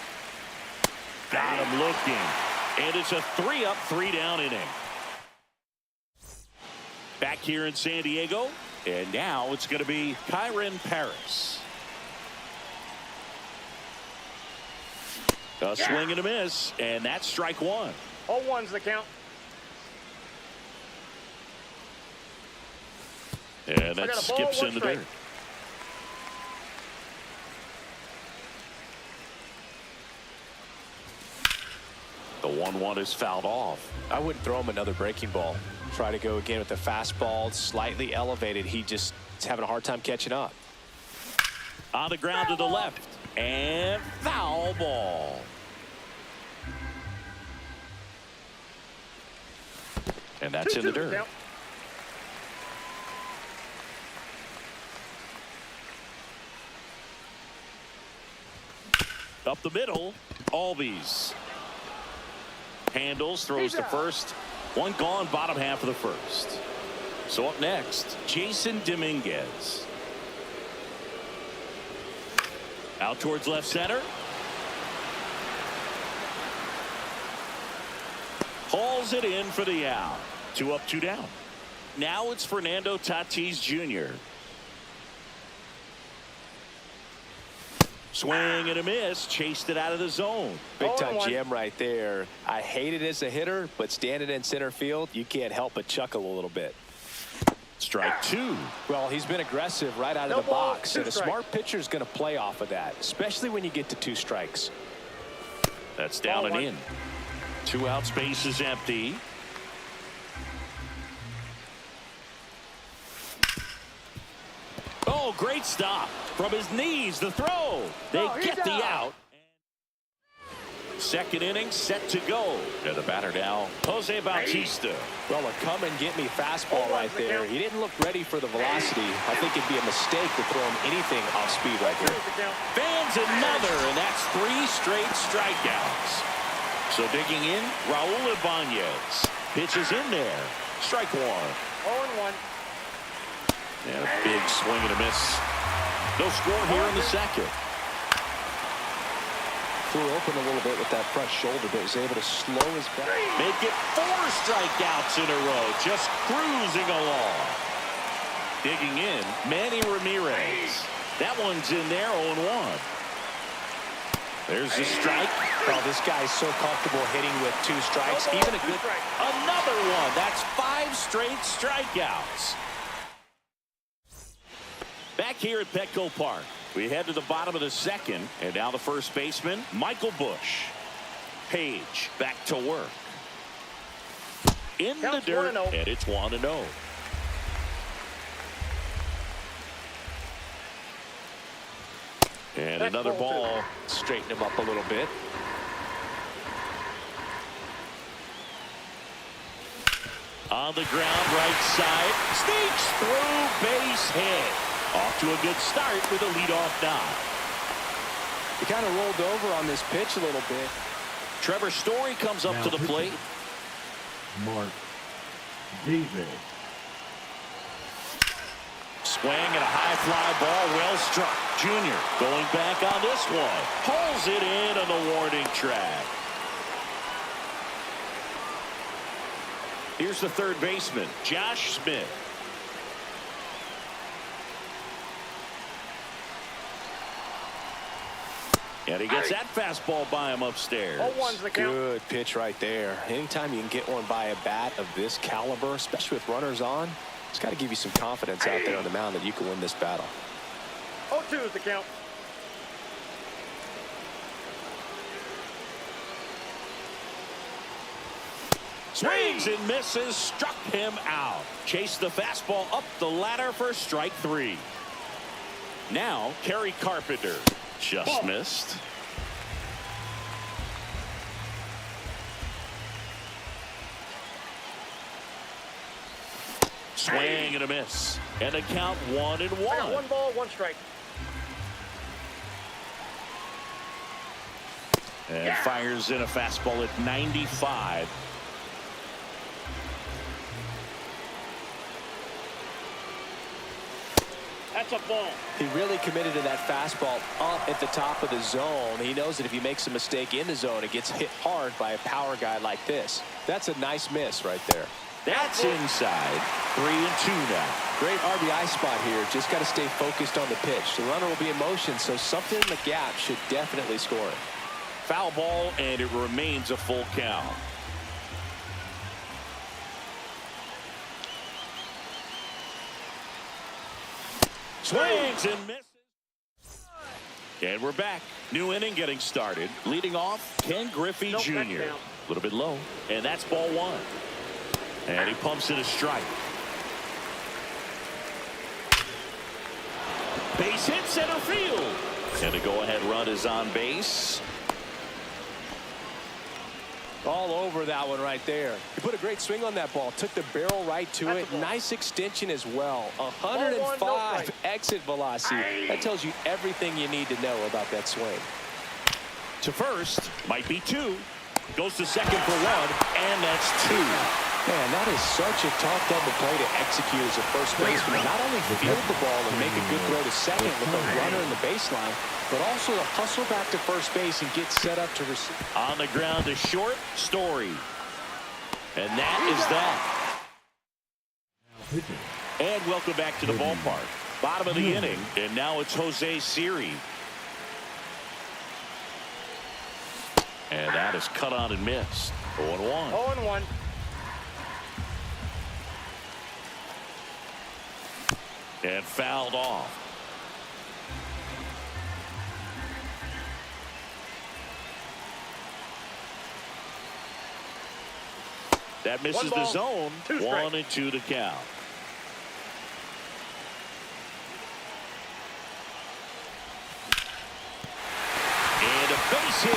Got him looking. And it's a 3-up, 3-down inning. Back here in San Diego. And now it's going to be Kyron Paris. A swing and a miss, and that's strike 1. 0-1's the count. And that got a ball, skips 1 in the strike. dirt. The 1-1 is fouled off. I wouldn't throw him another breaking ball. Try to go again with the fastball, slightly elevated. He just is having a hard time catching up. On the ground to the left, and foul ball. And that's in the 2-2 dirt. count. Up the middle, Albies. Handles, throws to first. 1 gone, bottom half of the first. So up next, Jason Dominguez. Out towards left center. Hauls it in for the out. 2 up, 2 down. Now it's Fernando Tatis Jr. Swing and a miss. Chased it out of the zone. Big time GM right there. I hate it as a hitter, but standing in center field, you can't help but chuckle a little bit. Strike 2. Well, he's been aggressive right out of the box, and a smart pitcher is going to play off of that, especially when you get to 2 strikes. That's down and in. 2 out, space is empty. Oh, great stop. From his knees, the throw. They get the out. Second inning set to go. And the batter now, Jose Bautista. Well, a come-and-get-me fastball right there. He didn't look ready for the velocity. I think it'd be a mistake to throw him anything off speed right here. Fans another, and that's 3 straight strikeouts. So digging in, Raul Ibanez. Pitches in there. Strike 1. 0-1. And a big swing and a miss. No score here in the second. Flew open a little bit with that front shoulder, but was able to slow his back. Make it 4 strikeouts in a row. Just cruising along. Digging in, Manny Ramirez. That one's in there, 0-1. There's the strike. Oh, this guy's so comfortable hitting with 2 strikes. Even a good... Another one. That's 5 straight strikeouts. Back here at Petco Park, we head to the bottom of the second, and now the first baseman, Michael Busch. Page back to work. In the dirt, and it's 1-0. And another ball. Straighten him up a little bit. On the ground, right side. Sneaks through, base hit. Off to a good start with a leadoff knock. He kind of rolled over on this pitch a little bit. Trevor Story comes up to the plate. Mark David. Swing and a high fly ball, well struck. Junior going back on this one. Pulls it in on the warning track. Here's the third baseman, Josh Smith. And he gets that fastball by him upstairs. Good pitch right there. Anytime you can get one by a bat of this caliber, especially with runners on, it's got to give you some confidence out there on the mound that you can win this battle. 0-2 is the count. Swings and misses, struck him out. Chased the fastball up the ladder for strike 3. Now, Kerry Carpenter. Just missed. Swing and a miss. And a count 1-1. 1 ball, 1 strike. And fires in a fastball at 95. That's a ball. He really committed to that fastball up at the top of the zone. He knows that if he makes a mistake in the zone, it gets hit hard by a power guy like this. That's a nice miss right there. That's inside. 3-2 now. Great RBI spot here. Just got to stay focused on the pitch. The runner will be in motion, so something in the gap should definitely score it. Foul ball, and it remains a full count. Swings and misses. And we're back. New inning getting started. Leading off, Ken Griffey Jr. A little bit low. And that's ball 1. And he pumps it a strike. Base hit center field. And the go-ahead run is on base. All over that one right there. He put a great swing on that ball. Took the barrel right to it. Nice extension as well. 105 exit velocity. That tells you everything you need to know about that swing. To first, might be 2. Goes to second for 1, and that's 2. Man, that is such a tough double play to execute as a first baseman. Not only field the ball and make a good throw to second with a runner in the baseline, but also to hustle back to first base and get set up to receive. On the ground to short, Story. And that is that. Now pitching. And welcome back to the ballpark. Bottom of the inning, and now it's Jose Siri. And that is cut on and missed. 0-1. 0-1. And fouled off. That misses the zone. 1-2 to count. And a base hit.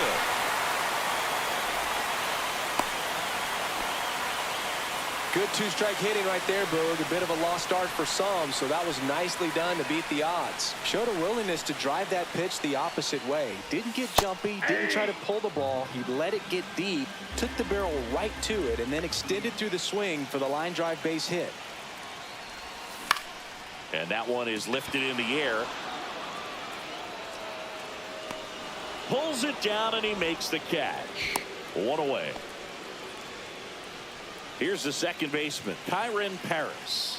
Good two-strike hitting right there, Boog. A bit of a lost start for some, so that was nicely done to beat the odds. Showed a willingness to drive that pitch the opposite way. Didn't get jumpy, didn't try to pull the ball. He let it get deep, took the barrel right to it, and then extended through the swing for the line drive base hit. And that one is lifted in the air. Pulls it down, and he makes the catch. 1 away. Here's the second baseman, Kyren Paris.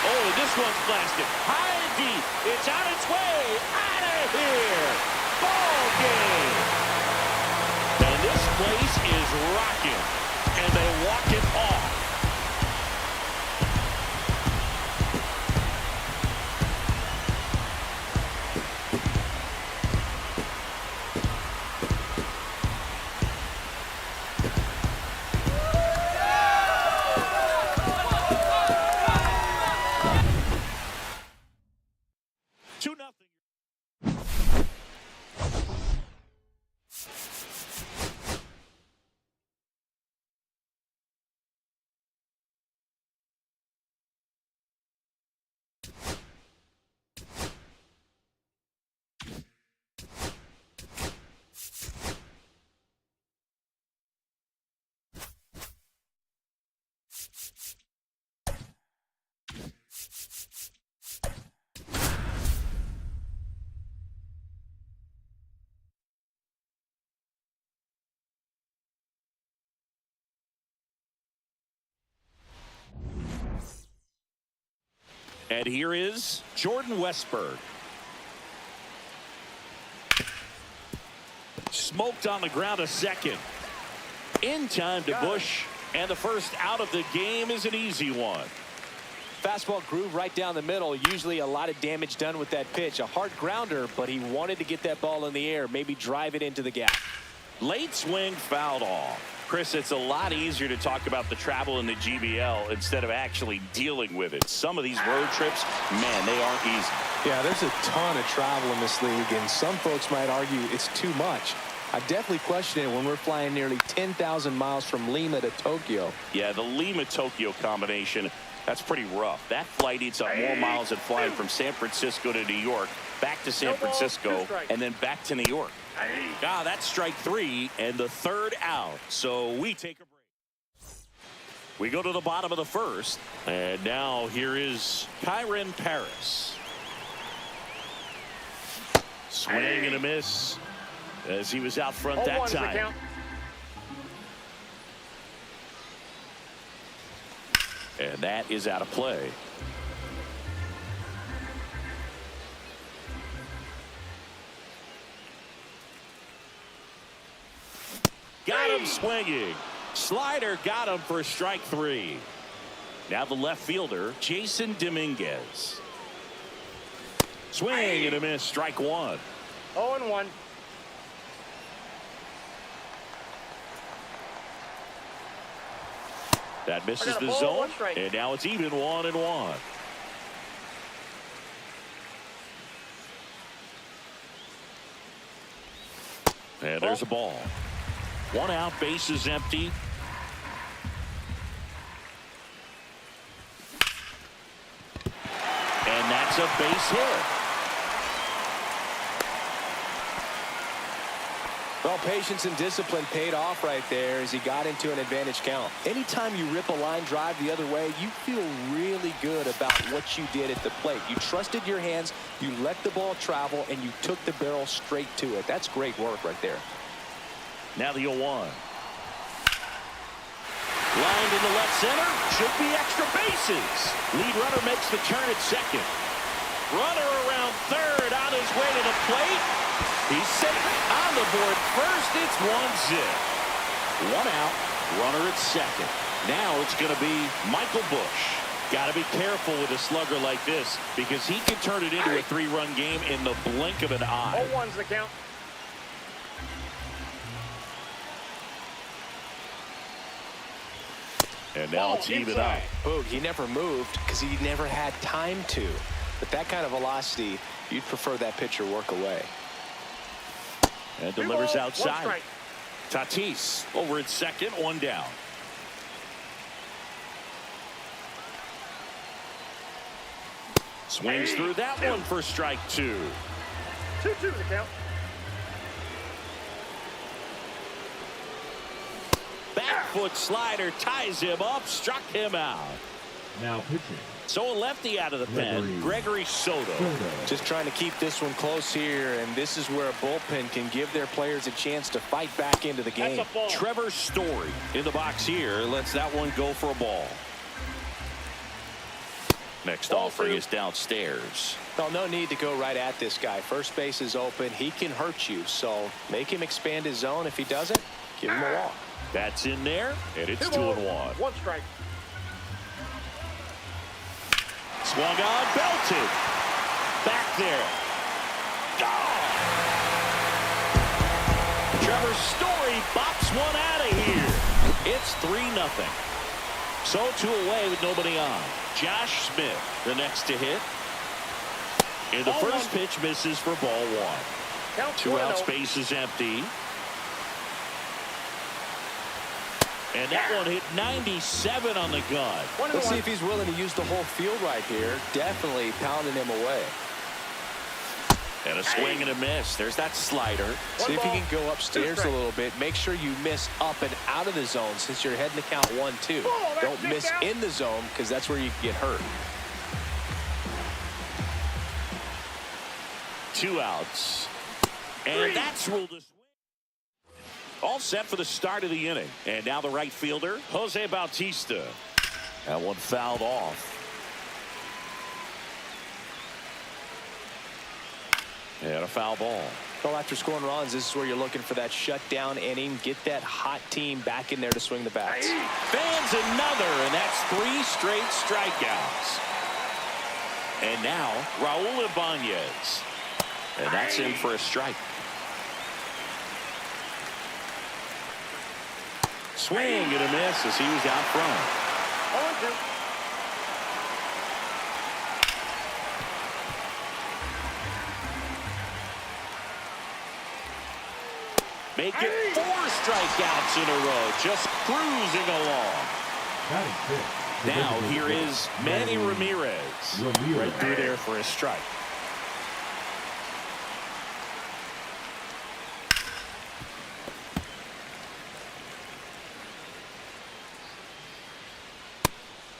Oh, this one's blasted. High and deep. It's on its way. Out of here. Ball game. And this place is rocking. And they walk it off. And here is Jordan Westburg. Smoked on the ground a second. In time to Bush. And the first out of the game is an easy one. Fastball groove right down the middle. Usually a lot of damage done with that pitch. A hard grounder, but he wanted to get that ball in the air. Maybe drive it into the gap. Late swing, fouled off. Chris, it's a lot easier to talk about the travel in the GBL instead of actually dealing with it. Some of these road trips, man, they aren't easy. Yeah, there's a ton of travel in this league, and some folks might argue it's too much. I definitely question it when we're flying nearly 10,000 miles from Lima to Tokyo. Yeah, the Lima-Tokyo combination, that's pretty rough. That flight eats up more miles than flying from San Francisco to New York, back to San Francisco, and then back to New York. Ah, that's strike 3 and the third out. So we take a break. We go to the bottom of the first. And now here is Kyren Paris. Swing and a miss as he was out front that time. And that is out of play. Got him swinging. Slider got him for strike 3. Now the left fielder, Jason Dominguez. Swing and a miss, strike 1. 0-1. That misses the zone, and now it's even 1-1. And there's a ball. 1 out, base is empty. And that's a base hit. Well, patience and discipline paid off right there as he got into an advantage count. Anytime you rip a line drive the other way, you feel really good about what you did at the plate. You trusted your hands, you let the ball travel, and you took the barrel straight to it. That's great work right there. Now the 0-1. Lined into left center. Should be extra bases. Lead runner makes the turn at second. Runner around third on his way to the plate. He's safe on the board first. It's 1-0. 1 out. Runner at second. Now it's going to be Michael Busch. Got to be careful with a slugger like this because he can turn it into a 3-run game in the blink of an eye. 0-1's the count. And now it's even up. Boog, he never moved because he never had time to. But that kind of velocity, you'd prefer that pitcher work away. And delivers 2-0, outside. 1 strike. Tatis over at second, 1 down. Swings through that one for strike 2. 2-2's the count. Back foot slider ties him up, struck him out. Now pitching. So a lefty out of the pen, Gregory Soto. Just trying to keep this one close here, and this is where a bullpen can give their players a chance to fight back into the game. That's a ball. Trevor Story in the box here lets that one go for a ball. Next Ball offering 2. is downstairs. Well, no need to go right at this guy. First base is open. He can hurt you, so make him expand his zone. If he doesn't, give him a walk. That's in there, and it's 2-0, 2-1. 1 strike. Swung on, belted. Back there. Gone. Trevor Story bops one out of here. It's 3-0. So 2 away with nobody on. Josh Smith, the next to hit. And the first pitch misses for ball 1. Count 2 outs, 2-0. base is empty. And that one hit 97 on the gun. Let's see if he's willing to use the whole field right here. Definitely pounding him away. And a swing and a miss. There's that slider. See if he can go upstairs a little bit. Make sure you miss up and out of the zone since you're heading to count 1-2. Don't miss in the zone because that's where you get hurt. 2 outs. And that's ruled a swing. All set for the start of the inning. And now the right fielder, Jose Bautista. That one fouled off. And a foul ball. Well, after scoring runs, this is where you're looking for that shutdown inning. Get that hot team back in there to swing the bats. Fans another, and that's 3 straight strikeouts. And now Raul Ibanez. And that's in for a strike. Swing and a miss as he was out front. 0-2. Make it 4 strikeouts in a row, just cruising along. Batting fifth. Now here is Manny Ramirez. Right through there for a strike.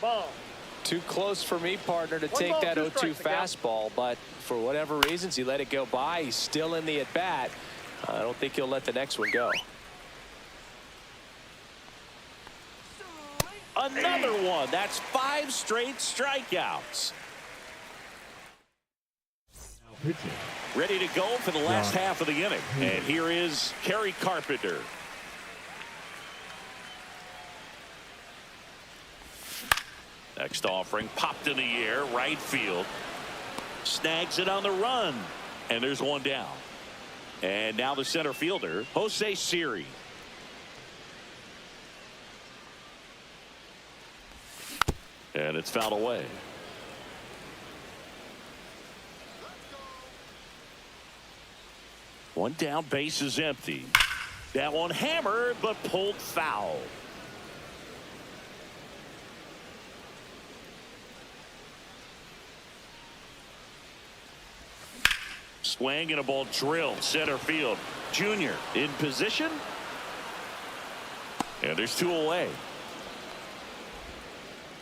Ball. Too close for me, partner, to take that 0-2 fastball, but for whatever reasons, he let it go by. He's still in the at-bat. I don't think he'll let the next one go. Another one. That's 5 straight strikeouts. Now pitching. Ready to go for the last half of the inning. And here is Kerry Carpenter. Next offering popped in the air, right field. Snags it on the run. And there's one down. And now the center fielder, Jose Siri. And it's fouled away. One down, base is empty. That one hammered, but pulled foul. Swing and a ball drilled center field. Junior in position. And there's 2 away.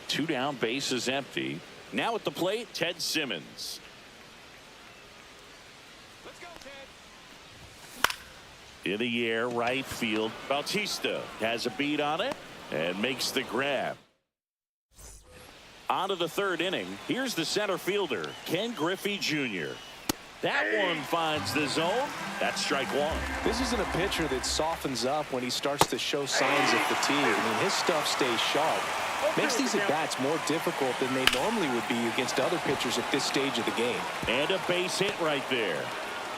2 down, base is empty. Now at the plate, Ted Simmons. Let's go, Ted. In the air, right field. Bautista has a beat on it and makes the grab. On to the 3rd inning. Here's the center fielder, Ken Griffey Jr. That one finds the zone. That's strike 1. This isn't a pitcher that softens up when he starts to show signs of fatigue. I mean, his stuff stays sharp. Makes these at-bats more difficult than they normally would be against other pitchers at this stage of the game. And a base hit right there.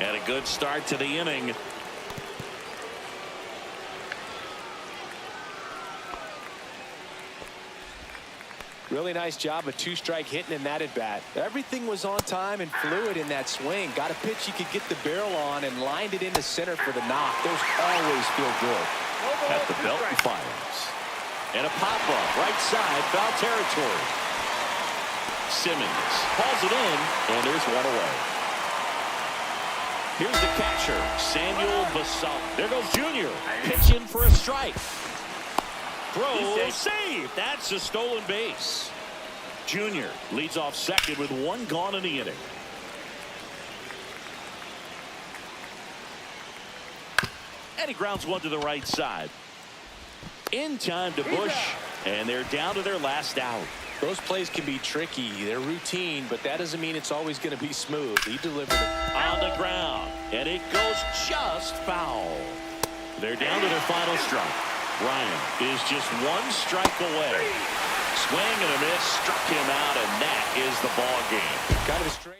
And a good start to the inning. Really nice job of 2-strike hitting in that at-bat. Everything was on time and fluid in that swing. Got a pitch he could get the barrel on and lined it into center for the knock. Those always feel good. At the belt and fires. And a pop-up right side, foul territory. Simmons hauls it in, and there's 1 away. Here's the catcher, Samuel Bassal. There goes Junior, pitching for a strike. Throw, save. That's a stolen base. Junior leads off second with 1 gone in the inning. And he grounds 1 to the right side. In time to Bush, and they're down to their last out. Those plays can be tricky. They're routine, but that doesn't mean it's always going to be smooth. He delivered it on the ground, and it goes just foul. They're down to their final strike. Ryan is just 1 strike away. Swing and a miss, struck him out, and that is the ball game. Kind of a strange.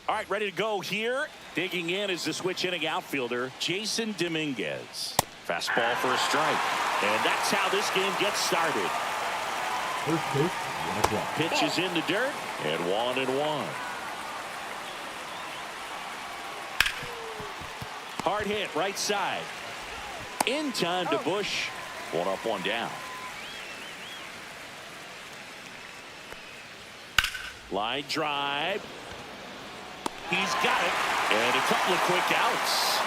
All right, ready to go here. Digging in is the switch inning outfielder, Jason Dominguez. Fastball for a strike. And that's how this game gets started. First pitch, 1 o'clock. Pitch is in the dirt, and 1-1. Hard hit, right side. In time to Bush. 1 up, 1 down. Line drive. He's got it. And a couple of quick outs.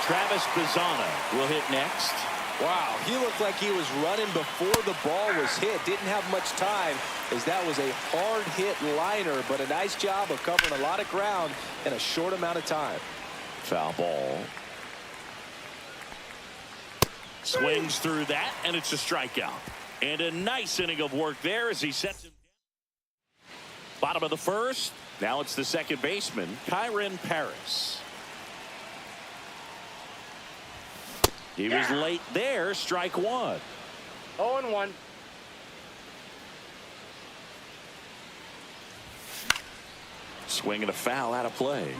Travis Bazzana will hit next. Wow, he looked like he was running before the ball was hit. Didn't have much time as that was a hard hit liner, but a nice job of covering a lot of ground in a short amount of time. Foul ball. Swings through that, and it's a strikeout. And a nice inning of work there as he sets him down. Bottom of the 1st. Now it's the second baseman, Kyron Paris. He was late there, strike 1. 0-1. Swing and a foul out of play.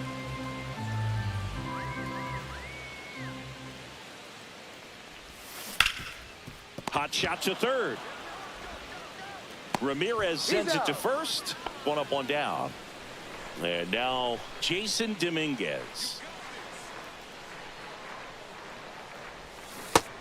Hot shot to 3rd. Ramirez sends it to 1st. 1 up, 1 down. And now Jason Dominguez.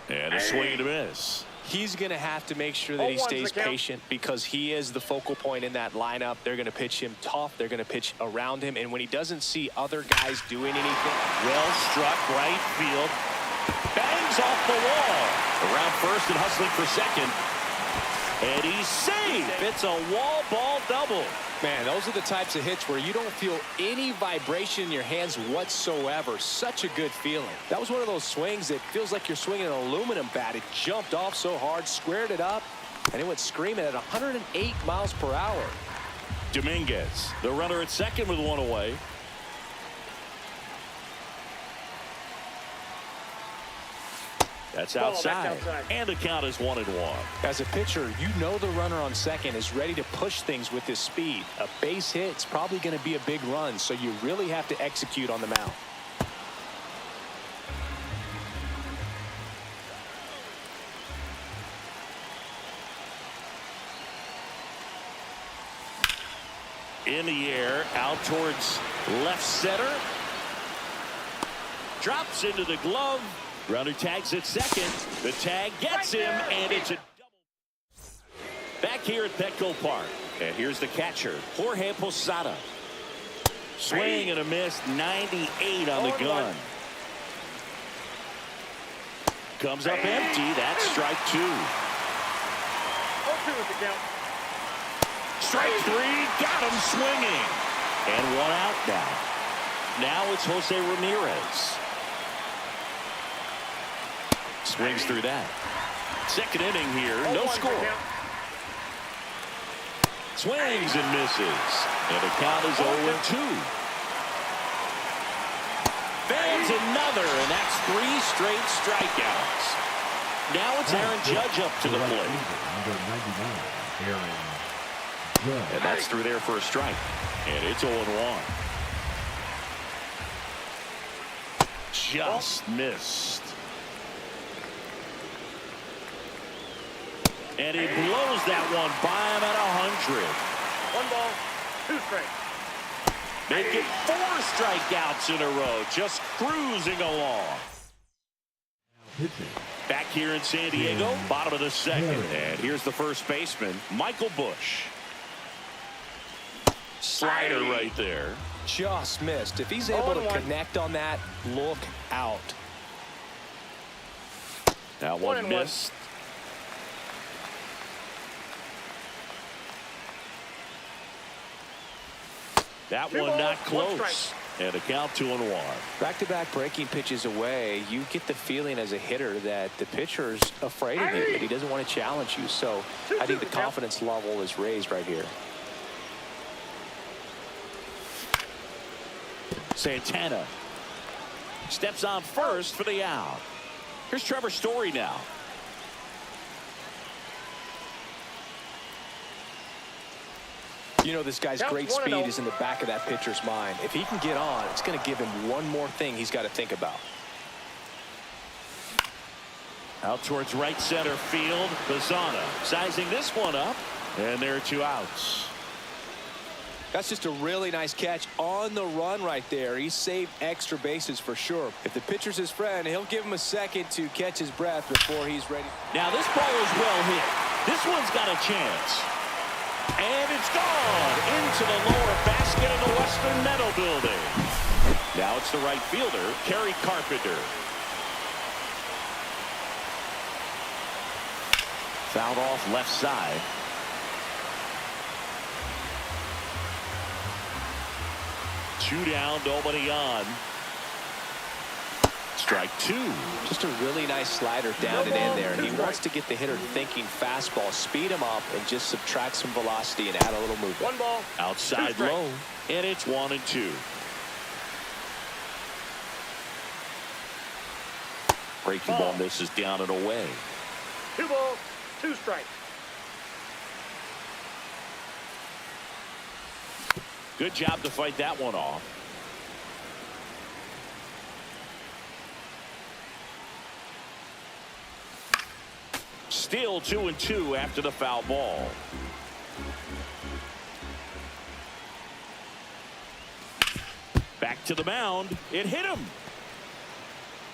And a swing and a miss. He's going to have to make sure that he stays patient because he is the focal point in that lineup. They're going to pitch him tough. They're going to pitch around him. And when he doesn't see other guys doing anything. Well struck right field. Bangs off the wall. Around 1st and hustling for 2nd. And he's safe. It's a wall ball double. Man, those are the types of hits where you don't feel any vibration in your hands whatsoever. Such a good feeling. That was one of those swings that feels like you're swinging an aluminum bat. It jumped off so hard, squared it up, and it went screaming at 108 miles per hour. Dominguez, the runner at 2nd with 1 away. That's Ball, that's outside. outside. And the count is 1-1. As a pitcher, you know the runner on second is ready to push things with his speed. A base hit's probably going to be a big run, so you really have to execute on the mound. In the air, out towards left center. Drops into the glove. Runner tags at second. The tag gets him, and it's a double. Back here at Petco Park. And here's the catcher, Jorge Posada. Swing and a miss, 98 on the gun. Comes up empty. That's strike 2. 0-2 is the count. Strike 3, got him swinging. And 1 out now. Now it's Jose Ramirez. Swings through that. Second inning here, no 0-1 score. count. Swings and misses. And the count is 0-2. Fans another, and that's 3 straight strikeouts. Now it's Aaron Judge up to the plate. Number 99, Aaron Judge. And that's through there for a strike. And it's 0-1. Just missed. And he blows that one by him at 100. 1 ball, 2 strikes. Make it 4 strikeouts in a row. Just cruising along. Pitching. Back here in San Diego, bottom of the second. And here's the first baseman, Michael Busch. Slider right there. Just missed. If he's able to 0-1. connect on that, look out. That one 1-1. missed. That 2 one balls, not 1 close. strike. And a count 2-1. Back-to-back breaking pitches away, you get the feeling as a hitter that the pitcher's afraid of you, that he doesn't want to challenge you. So I think the confidence level is raised right here. Santana steps on first for the out. Here's Trevor Story now. You know, this guy's Count great 1-0. speed is in the back of that pitcher's mind. If he can get on, it's going to give him one more thing he's got to think about. Out towards right center field. Bazana sizing this one up. And there are 2 outs. That's just a really nice catch on the run right there. He saved extra bases for sure. If the pitcher's his friend, he'll give him a second to catch his breath before he's ready. Now this ball is well hit. This one's got a chance. And it's gone into the lower basket of the Western Meadow Building. Now it's the right fielder, Kerry Carpenter. Fouled off left side. Two down, nobody on. Strike 2. Just a really nice slider down and in there. He wants to get the hitter thinking fastball, speed him up, and just subtract some velocity and add a little movement. 1 ball, Outside 2 strikes. low. And it's 1-2. Breaking ball misses down and away. 2 balls, 2 strikes. Good job to fight that one off. Still 2-2 after the foul ball. Back to the mound. It hit him.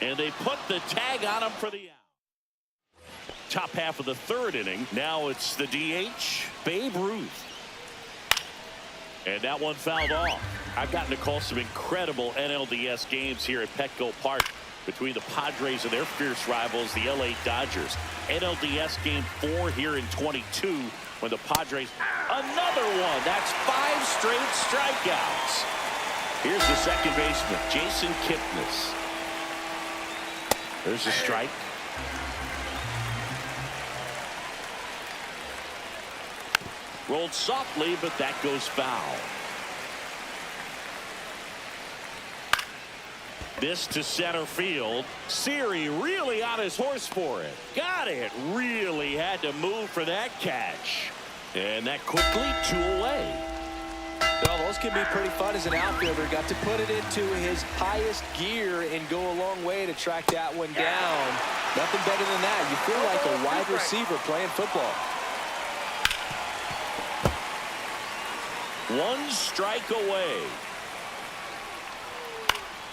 And they put the tag on him for the out. Top half of the 3rd inning. Now it's the DH, Babe Ruth. And that one fouled off. I've gotten to call some incredible NLDS games here at Petco Park between the Padres and their fierce rivals, the LA Dodgers. NLDS game 4 here in 22 when the Padres. Another one. That's 5 straight strikeouts. Here's the second baseman, Jason Kipnis. There's a strike. Rolled softly, but that goes foul. This to center field. Siri really on his horse for it. Got it. Really had to move for that catch. And that quickly 2 away. Well, those can be pretty fun as an outfielder. Got to put it into his highest gear and go a long way to track that one down. Nothing better than that. You feel like a wide receiver playing football. 1 strike away.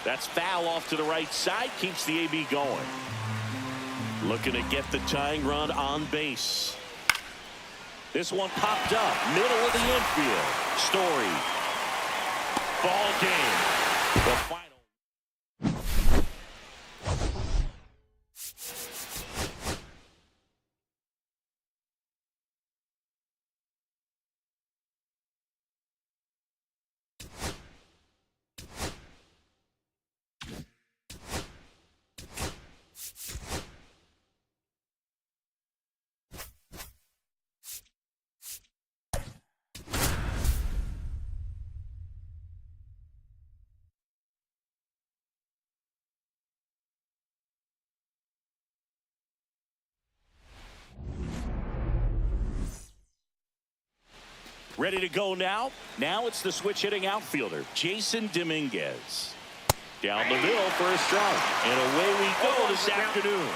That's foul off to the right side. Keeps the AB going. Looking to get the tying run on base. This one popped up. Middle of the infield. Story. Ball game. The final. Ready to go now? Now it's the switch hitting outfielder, Jason Dominguez. Down the middle for a strike. And away we go this afternoon.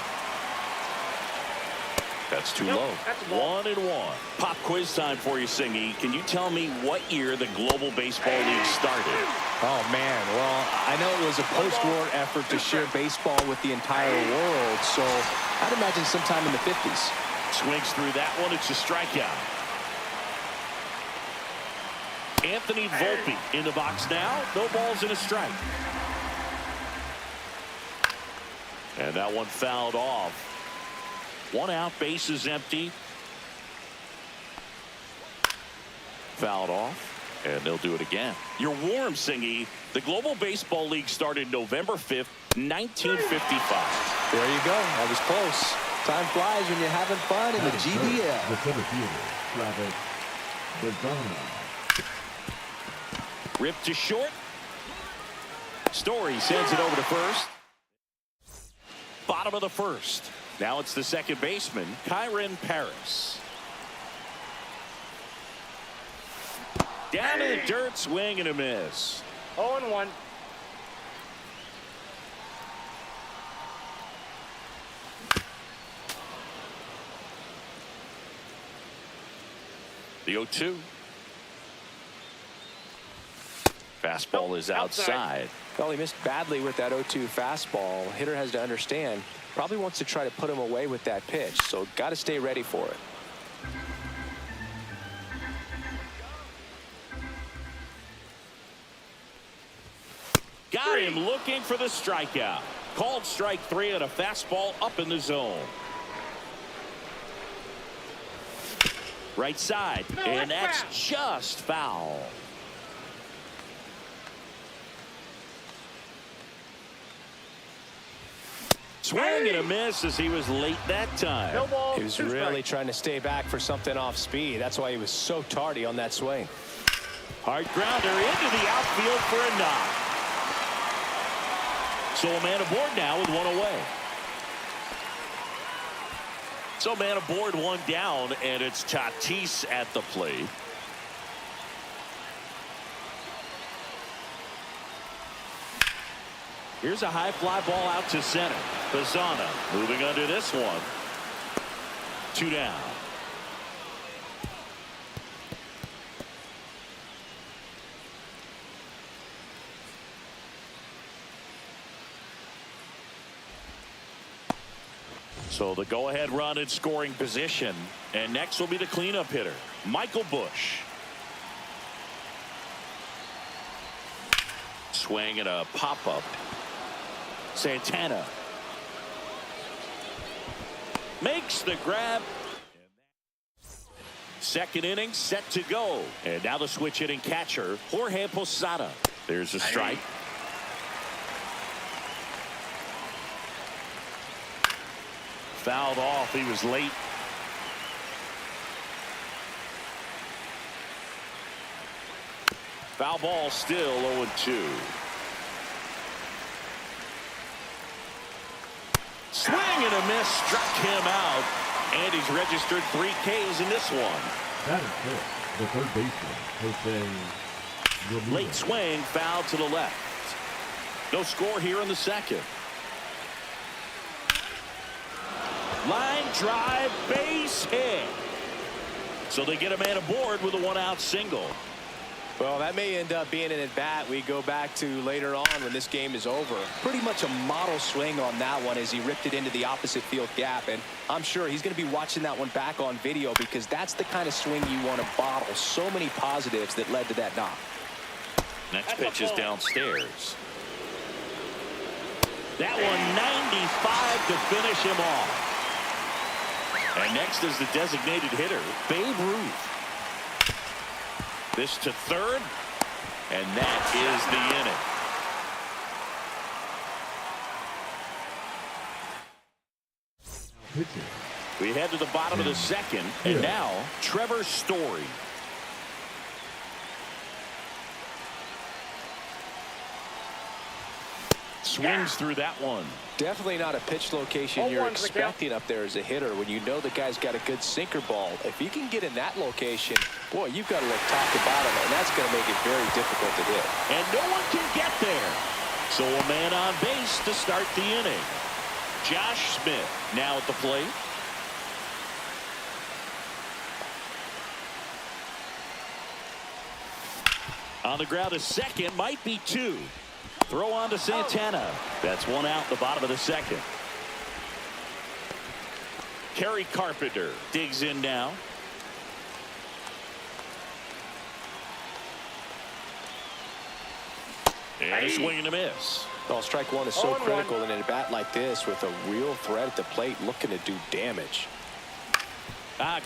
That's too low. 1-1. Pop quiz time for you, Singy. Can you tell me what year the Global Baseball League started? Oh, man. Well, I know it was a post-war effort to share baseball with the entire world, so I'd imagine sometime in the 50s. Swings through that one. It's a strikeout. Anthony Volpe in the box now. No balls and a strike. And that one fouled off. 1 out, base is empty. Fouled off, and they'll do it again. You're warm, Singy. The Global Baseball League started November 5th, 1955. There you go. That was close. Time flies when you're having fun in the GBL. The center fielder, Travis Bazana. Ripped to short. Story sends it over to first. Bottom of the first. Now it's the second baseman, Kyron Paris. Down in the dirt, swing and a miss. 0-1. The 0-2. Fastball is outside. Well, he missed badly with that 0-2 fastball. Hitter has to understand. Probably wants to try to put him away with that pitch, so got to stay ready for it. Got him looking for the strikeout. Called strike 3 on a fastball up in the zone. Right side, and that's just foul. Swing and a miss as he was late that time. No ball. He was really trying to stay back for something off speed. That's why he was so tardy on that swing. Hard grounder into the outfield for a knock. So a man aboard now with 1 away. So man aboard, 1 down, and it's Tatis at the plate. Here's a high fly ball out to center. Bazana moving under this one. 2 down. So the go-ahead run in scoring position. And next will be the cleanup hitter, Michael Bush. Swing and a pop-up. Santana makes the grab. Second inning set to go. And now the switch hitting catcher, Jorge Posada. There's a strike. Fouled off. He was late. Foul ball, still 0-2. Swing and a miss struck him out. And he's registered 3 Ks in this one. That is it. The third baseman, Jose Ramirez. Late swing, foul to the left. No score here in the second. Line drive, base hit. So they get a man aboard with a 1-out single. Well, that may end up being an at-bat we go back to later on when this game is over. Pretty much a model swing on that one as he ripped it into the opposite field gap. And I'm sure he's going to be watching that one back on video because that's the kind of swing you want to bottle. So many positives that led to that knock. Next pitch is downstairs. That one 95 to finish him off. And next is the designated hitter, Babe Ruth. This to third, and that is the inning. Pitcher. We head to the bottom of the second, and now Trevor Story. Swings through that one. Definitely not a pitch location you're expecting up there as a hitter when you know the guy's got a good sinker ball. If you can get in that location, boy, you've got to look top to bottom, and that's going to make it very difficult to hit. And no one can get there. So a man on base to start the inning. Josh Smith now at the plate. On the ground to second, might be 2. Throw on to Santana. That's 1 out in the bottom of the second. Kerry Carpenter digs in now. And a swing and a miss. Well, strike one is so critical in a bat like this with a real threat at the plate looking to do damage.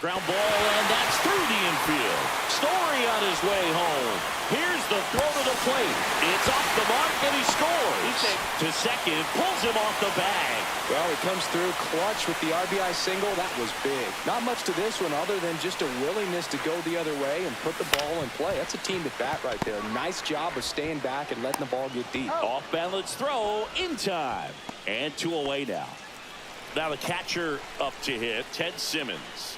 Ground ball, and that's through the infield. Story on his way home. Here's the throw to the plate. It's off the mark, and he scores. To second, pulls him off the bag. Well, he comes through clutch with the RBI single. That was big. Not much to this one other than just a willingness to go the other way and put the ball in play. That's a team at bat right there. Nice job of staying back and letting the ball get deep. Off balance throw in time. And 2 away now. Now the catcher up to hit, Ted Simmons.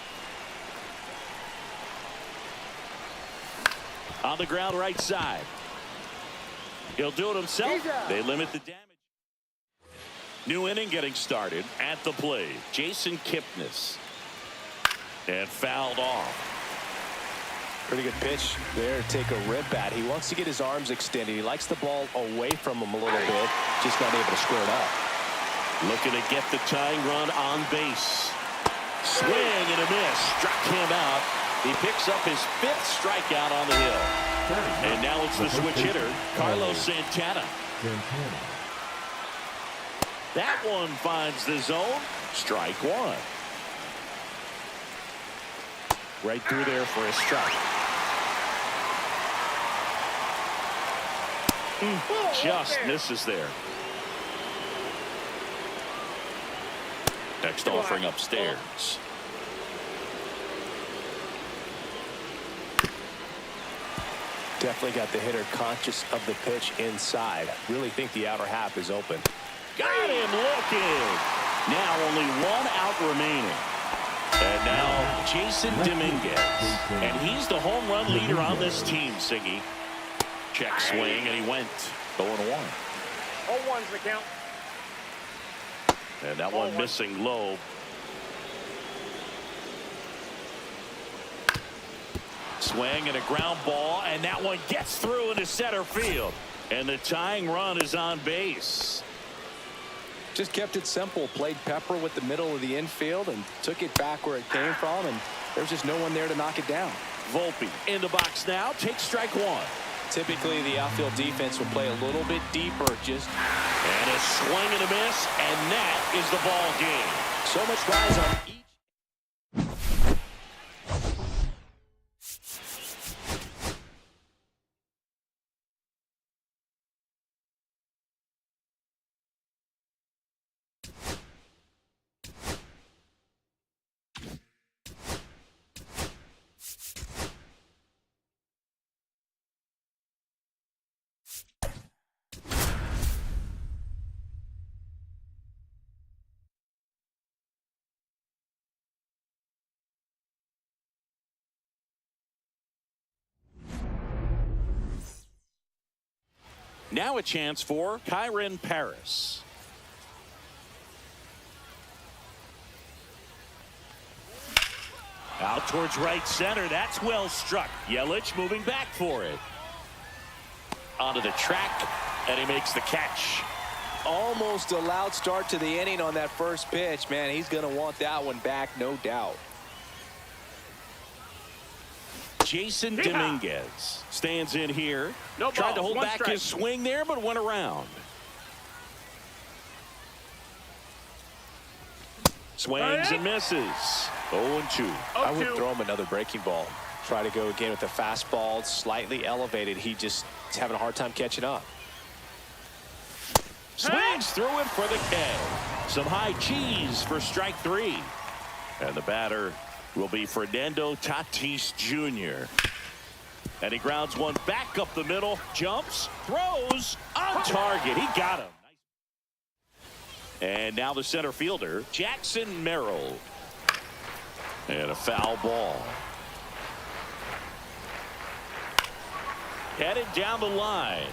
On the ground right side. He'll do it himself. They limit the damage. New inning getting started at the plate. Jason Kipnis. And fouled off. Pretty good pitch there. Take a rip at. He wants to get his arms extended. He likes the ball away from him a little bit. Just not able to square it up. Looking to get the tying run on base. Swing and a miss. Struck him out. He picks up his 5th strikeout on the hill. And now it's the switch hitter, Carlos Santana. That one finds the zone. Strike 1. Right through there for a strike. Just misses there. Next offering upstairs. Definitely got the hitter conscious of the pitch inside. Really think the outer half is open. Got him looking. Now only 1 out remaining. And now Jason Dominguez. And he's the home run leader on this team, Siggy. Check swing, and he went 0-1. 0-1's the count. And that one missing low. Swing and a ground ball, and that one gets through into center field. And the tying run is on base. Just kept it simple. Played pepper with the middle of the infield and took it back where it came from, and there's just no one there to knock it down. Volpe in the box now. Takes strike 1. Typically, the outfield defense will play a little bit deeper. And a swing and a miss, and that is the ball game. So much rise on each. Now a chance for Kyron Paris. Out towards right center. That's well struck. Yelich moving back for it. Onto the track, and he makes the catch. Almost a loud start to the inning on that first pitch. Man, he's going to want that one back, no doubt. Jason Dominguez stands in here. No Tried to balls, hold one back strike. his swing there, but went around. Swings and misses. 0-2. I would throw him another breaking ball. Try to go again with the fastball. It's slightly elevated. He just is having a hard time catching up. Swings through it for the K. Some high cheese for strike 3. And the batter will be Fernando Tatis Jr. And he grounds one back up the middle. Jumps, throws, on target. He got him. And now the center fielder, Jackson Merrill. And a foul ball. Headed down the line.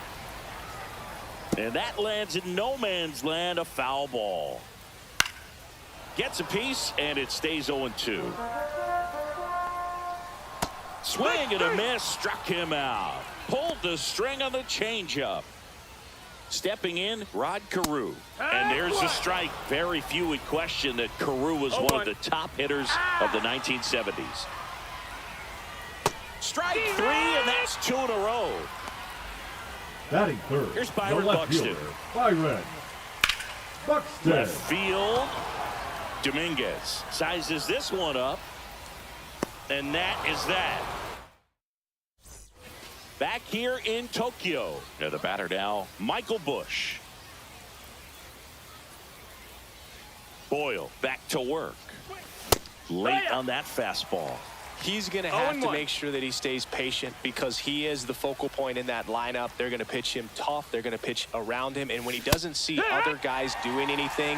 And that lands in no man's land, a foul ball. Gets a piece, and it stays 0-2. Swing and a miss, struck him out. Pulled the string on the changeup. Stepping in, Rod Carew. And there's a strike. Very few would question that Carew was one of the top hitters of the 1970s. Strike 3, and that's 2 in a row. Batting third. Here's the Byron left Buxton. fielder, Byron Buxton. Left field. Dominguez sizes this one up. And that is that. Back here in Tokyo. Now the batter now, Michael Busch. Boyle back to work. Late on that fastball. He's going to have to make sure that he stays patient because he is the focal point in that lineup. They're going to pitch him tough. They're going to pitch around him. And when he doesn't see other guys doing anything,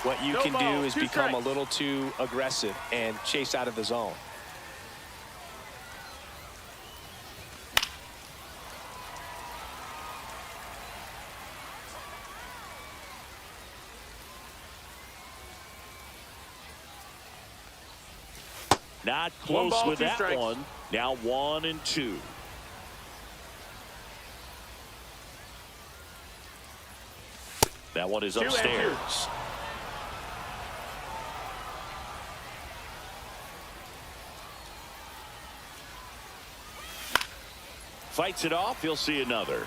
what you can do is become a little too aggressive and chase out of the zone. Not close ball, with two that strikes. one. Now 1-2. That one is upstairs. Fights it off. He'll see another.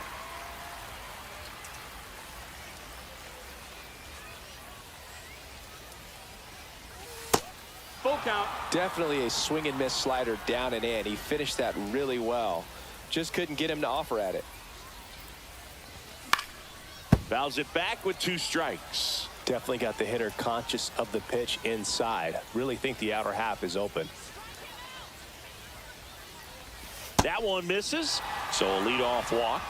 Full count. Definitely a swing and miss slider down and in. He finished that really well. Just couldn't get him to offer at it. Fouls it back with 2 strikes. Definitely got the hitter conscious of the pitch inside. Really think the outer half is open. That one misses. So a leadoff walk.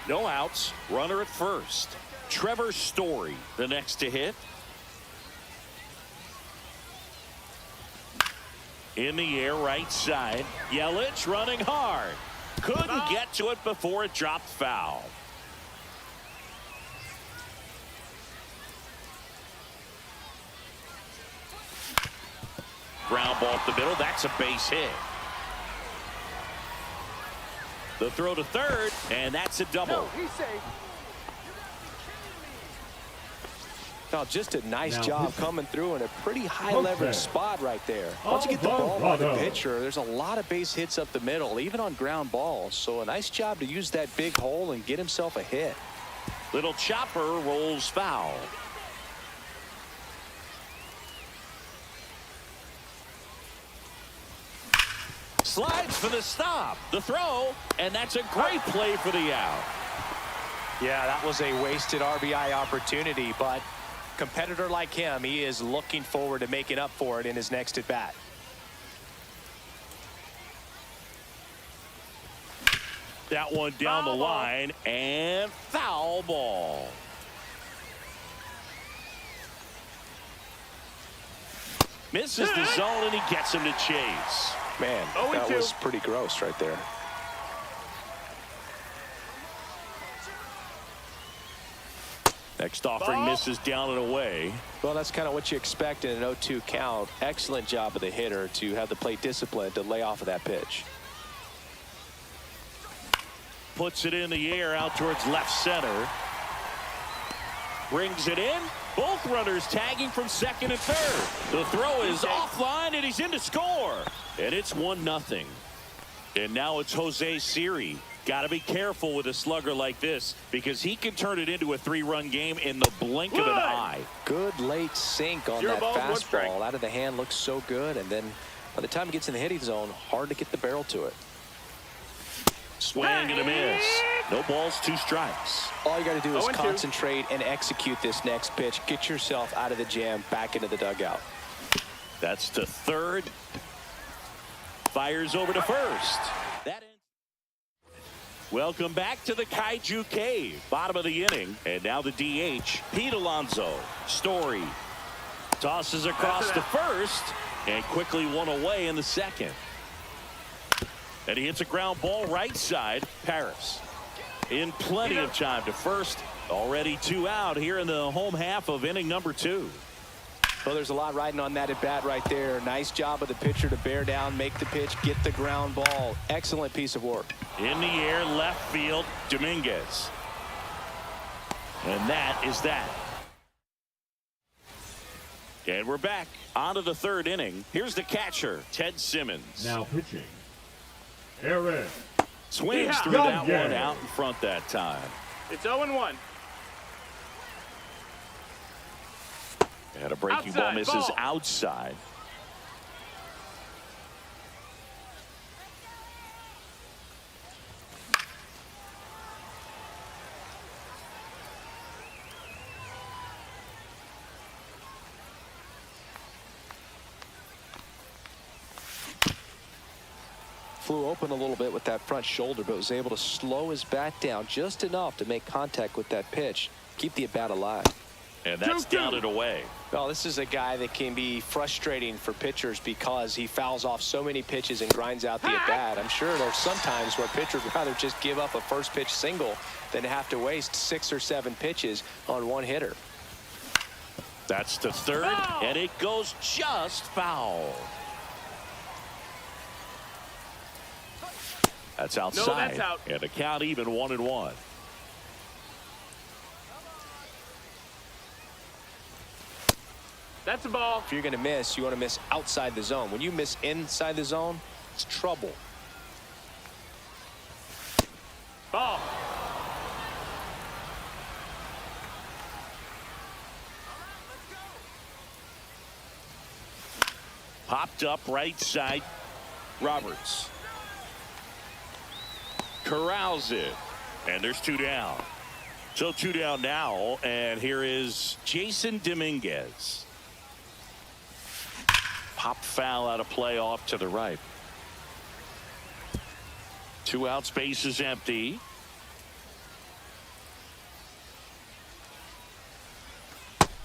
No outs. Runner at first. Trevor Story, the next to hit. In the air, right side. Yelich running hard. Couldn't get to it before it dropped foul. Ground ball up the middle. That's a base hit. The throw to third, and that's a double. He's safe. Now, just a nice Now job pitching. coming through in a pretty high Okay. leverage spot right there. Once you get the ball by the Alvarado. pitcher, there's a lot of base hits up the middle, even on ground balls. So a nice job to use that big hole and get himself a hit. Little chopper rolls foul. Slides for the stop. The throw, and that's a great play for the out. Yeah, that was a wasted RBI opportunity, but competitor like him, he is looking forward to making up for it in his next at bat. That one down the line, and foul ball. Misses the zone, and he gets him to chase. Man, that was pretty gross right there. Next offering misses down and away. Well, that's kind of what you expect in an 0-2 count. Excellent job of the hitter to have the plate discipline to lay off of that pitch. Puts it in the air out towards left center. Brings it in. Both runners tagging from second and third. The throw is offline, and he's in to score. And it's 1-0. And now it's Jose Siri. Got to be careful with a slugger like this because he can turn it into a 3-run game in the blink of an eye. Good late sink on that fastball. Out of the hand looks so good, and then by the time it gets in the hitting zone, hard to get the barrel to it. Swing and a miss. No balls, 2 strikes. All you got to do is concentrate and execute this next pitch. Get yourself out of the jam, back into the dugout. That's to third. Fires over to first. Welcome back to the Kaiju Cave. Bottom of the inning. And now the DH, Pete Alonso. Story tosses across to first and quickly one away in the second. And he hits a ground ball right side. Paris in plenty of time to first. Already 2 out here in the home half of inning number 2. Well, there's a lot riding on that at bat right there. Nice job of the pitcher to bear down, make the pitch, get the ground ball. Excellent piece of work. In the air, left field, Dominguez. And that is that. And we're back onto the 3rd inning. Here's the catcher, Ted Simmons. Now pitching, Aaron. Swings through that one out in front that time. It's 0-1. And a breaking ball misses outside. Flew open a little bit with that front shoulder, but was able to slow his bat down just enough to make contact with that pitch. Keep the at-bat alive. And that's down and away. Well, this is a guy that can be frustrating for pitchers because he fouls off so many pitches and grinds out the at-bat. I'm sure there's some times where a pitcher would rather just give up a first pitch single than have to waste 6 or 7 pitches on one hitter. That's to third, and it goes just foul. That's outside. No, that's out. And the count even 1-1. That's a ball. If you're going to miss, you want to miss outside the zone. When you miss inside the zone, it's trouble. Ball. Popped up right side. Roberts corrals it. And there's 2 down. So 2 down now. And here is Jason Dominguez. Pop foul out of play off to the right. 2 out, space is empty.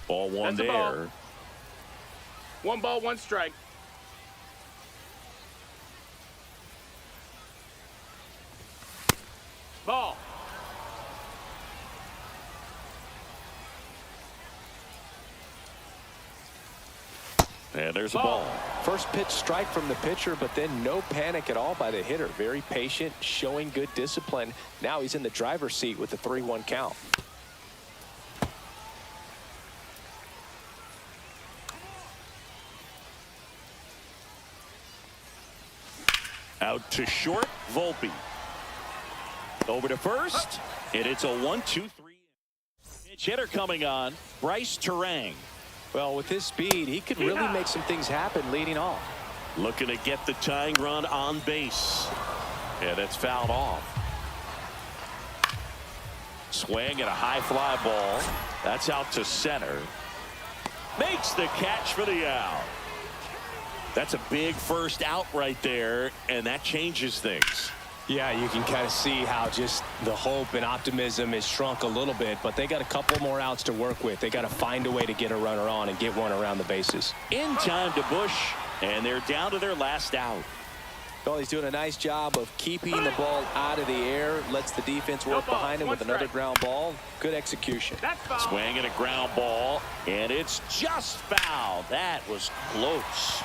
Ball 1 That's a ball. there. 1 ball, 1 strike. Ball. And there's a ball. First pitch strike from the pitcher, but then no panic at all by the hitter. Very patient, showing good discipline. Now he's in the driver's seat with the 3-1 count. Out to short, Volpe. Over to first, and it's a 1-2-3. Pitch hitter coming on, Bryce Terang. Well, with his speed, he could really make some things happen leading off. Looking to get the tying run on base. And it's fouled off. Swing and a high fly ball. That's out to center. Makes the catch for the out. That's a big first out right there, and that changes things. Yeah, you can kind of see how just the hope and optimism is shrunk a little bit, but they got a couple more outs to work with. They got to find a way to get a runner on and get one around the bases. In time to Bush, and they're down to their last out. Well, he's doing a nice job of keeping the ball out of the air, lets the defense work behind him with another ground ball. Good execution. That's foul. Swing and a ground ball, and it's just foul. That was close.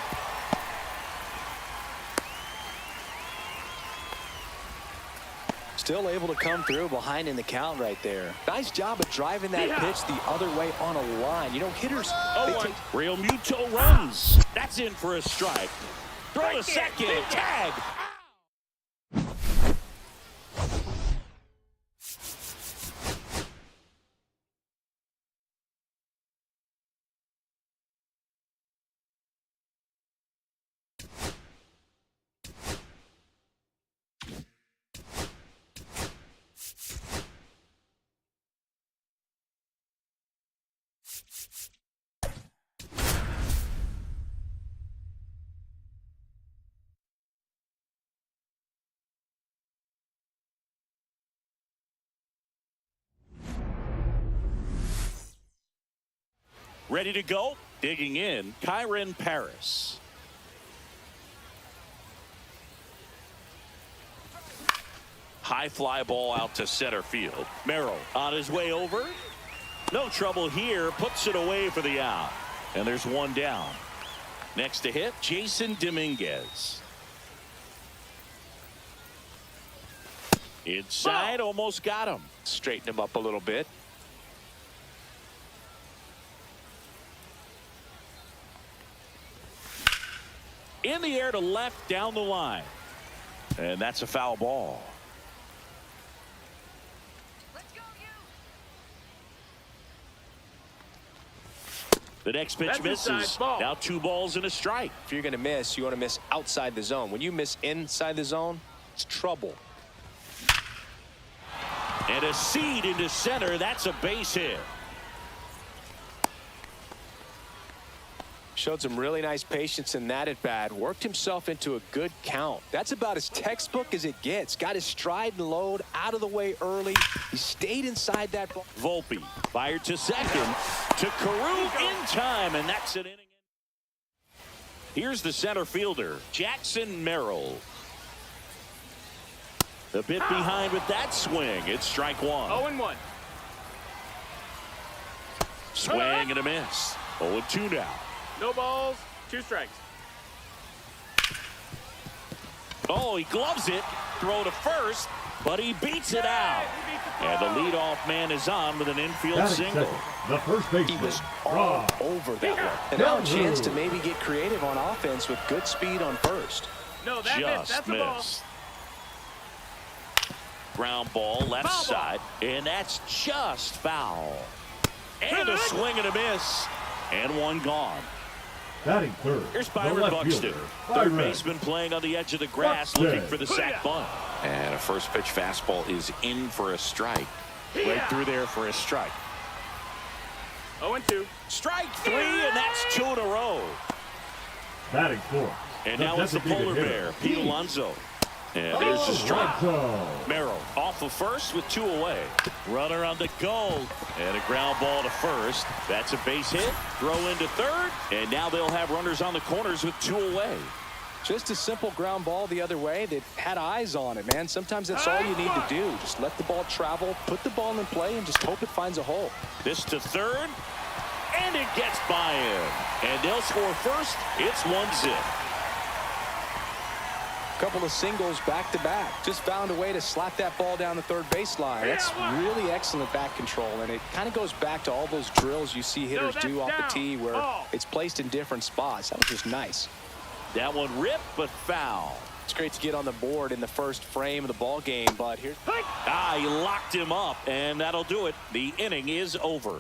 Still able to come through behind in the count right there. Nice job of driving that pitch the other way on a line. You know, hitters, they take... Real Muto runs. That's in for a strike. Throw a second. Tag. Ready to go? Digging in, Kyron Paris. High fly ball out to center field. Merrill on his way over. No trouble here. Puts it away for the out. And there's one down. Next to hit, Jason Dominguez. Inside, almost got him. Straighten him up a little bit. In the air to left, down the line. And that's a foul ball. The next pitch misses. Now 2 balls and a strike. If you're going to miss, you want to miss outside the zone. When you miss inside the zone, it's trouble. And a seed into center. That's a base hit. Showed some really nice patience in that at bat. Worked himself into a good count. That's about as textbook as it gets. Got his stride and load out of the way early. He stayed inside that ball. Volpe fired to second. To Carew in time, and that's an inning. Here's the center fielder, Jackson Merrill. A bit behind with that swing. It's strike 1. 0-1. Swing and a miss. 0-2 now. No balls, 2 strikes. Oh, he gloves it. Throw to first, but he beats it out. And the leadoff man is on with an infield single. The first baseman. He was all over that one. And now a chance to maybe get creative on offense with good speed on first. No, that missed. That's a ball. Ground ball left side, and that's just foul. And a swing and a miss, and one gone. Batting third. Here's Byron Buxton, third baseman playing on the edge of the grass, looking for the sac bunt. And a first pitch fastball is in for a strike. Right through there for a strike. 0-2. Strike 3, and that's 2 in a row. Batting fourth. And now it's the polar bear, Pete Alonso. And there's the strike. Merrill off of first with 2 away. Runner on the go. And a ground ball to first. That's a base hit. Throw into third. And now they'll have runners on the corners with 2 away. Just a simple ground ball the other way. They had eyes on it, man. Sometimes that's all you need to do. Just let the ball travel, put the ball in play, and just hope it finds a hole. This to third. And it gets by him. And they'll score first. It's 1-0. Couple of singles back-to-back. Just found a way to slap that ball down the third baseline. That's really excellent bat control, and it kind of goes back to all those drills you see hitters do off the tee where it's placed in different spots. That was just nice. That one ripped, but foul. It's great to get on the board in the first frame of the ball game, but here's... He locked him up, and that'll do it. The inning is over.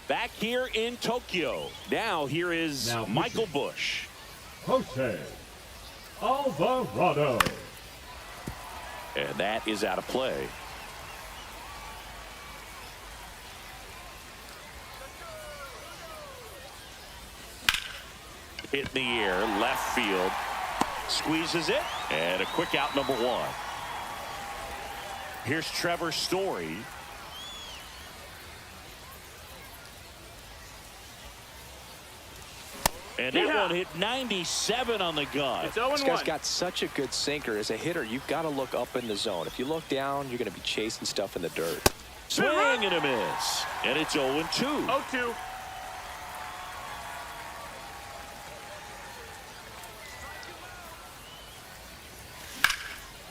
Back here in Tokyo. Now here is Michael Busch. Jose Alvarado. And that is out of play. Hit in the air, left field. Squeezes it, and a quick out, number 1. Here's Trevor Story. And that one hit 97 on the gun. It's 0-1. This guy's got such a good sinker. As a hitter, you've got to look up in the zone. If you look down, you're going to be chasing stuff in the dirt. Swing and a miss. And it's 0-2. 0-2.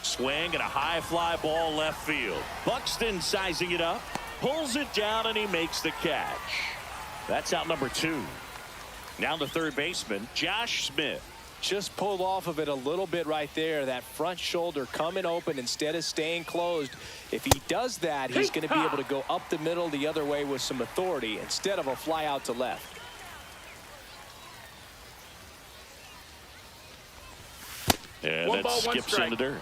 Swing and a high fly ball left field. Buxton sizing it up, pulls it down, and he makes the catch. That's out number 2. Now the third baseman, Josh Smith. Just pulled off of it a little bit right there. That front shoulder coming open instead of staying closed. If he does that, he's going to be able to go up the middle the other way with some authority instead of a fly out to left. And One that ball, one skips in strike. the dirt.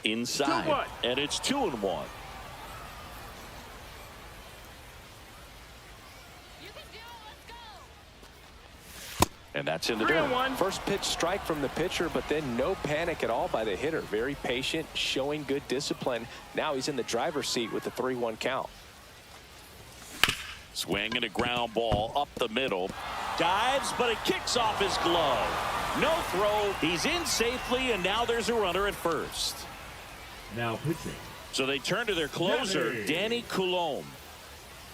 Inside, 2-1. and it's 2-1. And that's in the dirt. 3-1. First pitch strike from the pitcher, but then no panic at all by the hitter. Very patient, showing good discipline. Now he's in the driver's seat with the 3-1 count. Swing and a ground ball up the middle. Dives, but it kicks off his glove. No throw. He's in safely, and now there's a runner at first. Now pitching. So they turn to their closer, Danny Coulombe.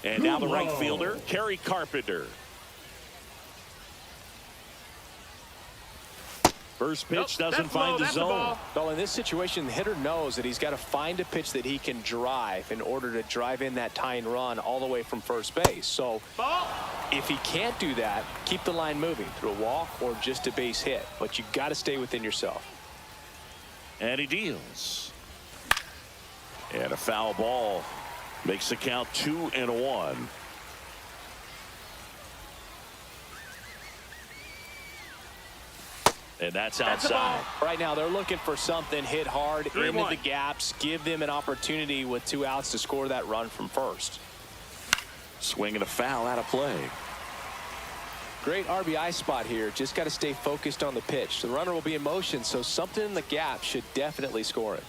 And now the right fielder, Kerry Carpenter. First pitch doesn't find the zone. Well, in this situation, the hitter knows that he's got to find a pitch that he can drive in order to drive in that tying run all the way from first base. So if he can't do that, keep the line moving through a walk or just a base hit. But you got to stay within yourself. And he deals. And a foul ball makes the count 2-1. And that's outside. Right now, they're looking for something hit hard 3-1. into the gaps, give them an opportunity with 2 outs to score that run from first. Swing and a foul out of play. Great RBI spot here. Just got to stay focused on the pitch. The runner will be in motion, so something in the gap should definitely score it.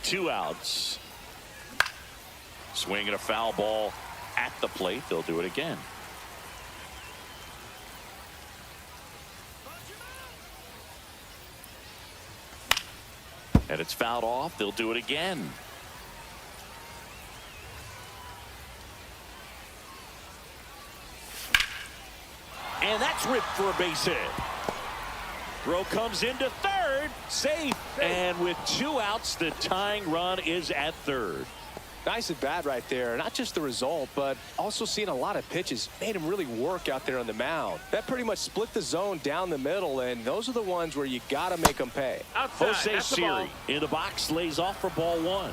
Two outs. Swing and a foul ball at the plate. They'll do it again. And it's fouled off. They'll do it again. And that's ripped for a base hit. Throw comes into third. Safe. And with 2 outs, the tying run is at third. Nice at bat right there. Not just the result, but also seeing a lot of pitches. Made him really work out there on the mound. That pretty much split the zone down the middle, and those are the ones where you got to make them pay. Outside. Jose That's the Siri ball. in the box, lays off for ball 1.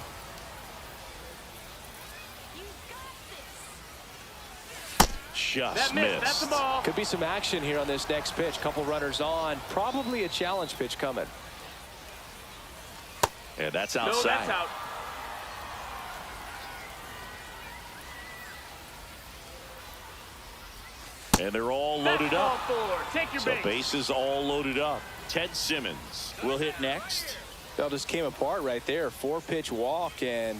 Just That missed. missed. That's the ball. Could be some action here on this next pitch. Couple runners on. Probably a challenge pitch coming. And that's No, outside. that's out. And they're all loaded up. Ball 4. Take your So base. bases all loaded up. Ted Simmons will hit next. That just came apart right there. 4-pitch walk and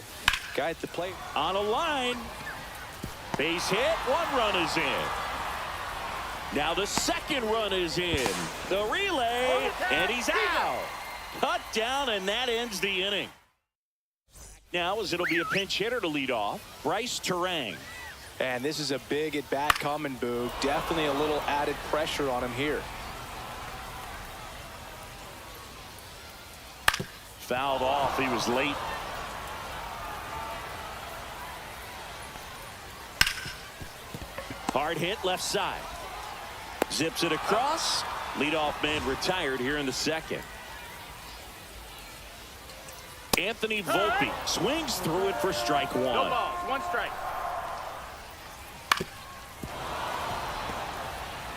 guy at the plate. On a line. Base hit. 1 run is in. Now the second run is in. The relay. And he's out. Cut down, and that ends the inning. Now, as it'll be a pinch hitter to lead off, Bryce Terang. And this is a big at bat coming, Boog. Definitely a little added pressure on him here. Fouled off. He was late. Hard hit left side. Zips it across. Leadoff man retired here in the second. Anthony Volpe swings through it for strike 1. No balls. 1 strike.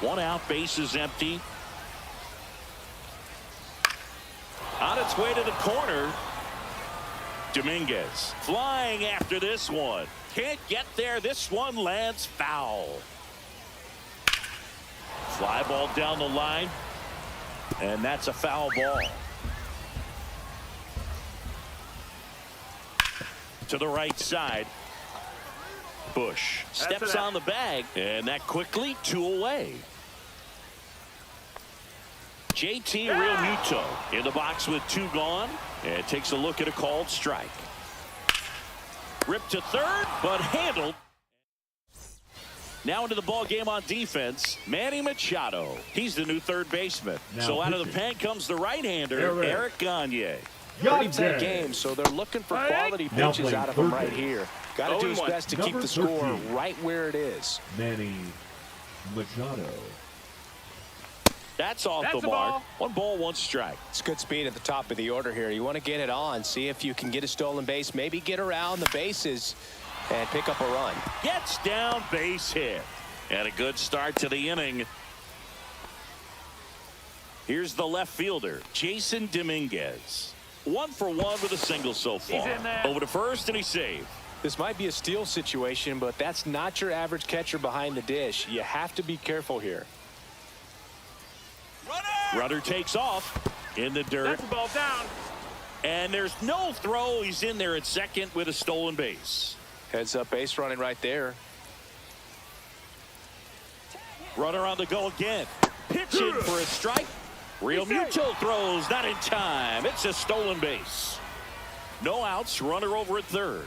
1 out, base is empty. On its way to the corner. Dominguez flying after this one. Can't get there. This one lands foul. Fly ball down the line. And that's a foul ball. To the right side. Bush steps on the bag. And that quickly 2 away. JT Realmuto in the box with 2 gone. And takes a look at a called strike. Ripped to third, but handled. Now into the ball game on defense, Manny Machado. He's the new third baseman. Now so out of the pitching. pen comes the right-hander, Eric Gagne. Pretty tight game, so they're looking for quality Now pitches playing out of him third right base. here. Got to do his best to keep Number the score 13. right where it is. Manny Machado. That's off That's the a mark. ball. 1 ball, 1 strike. It's good speed at the top of the order here. You want to get it on, see if you can get a stolen base, maybe get around the bases and pick up a run. Gets down, base hit. And a good start to the inning. Here's the left fielder, Jason Dominguez. 1 for 1 with a single so far. He's in there. Over to first, and he's saved. This might be a steal situation, but that's not your average catcher behind the dish. You have to be careful here. Runner takes off in the dirt. That's a ball down. And there's no throw. He's in there at second with a stolen base. Heads up base running right there. Runner on the go again. Pitching for a strike. Realmuto throws, not in time. It's a stolen base. No outs. Runner over at third.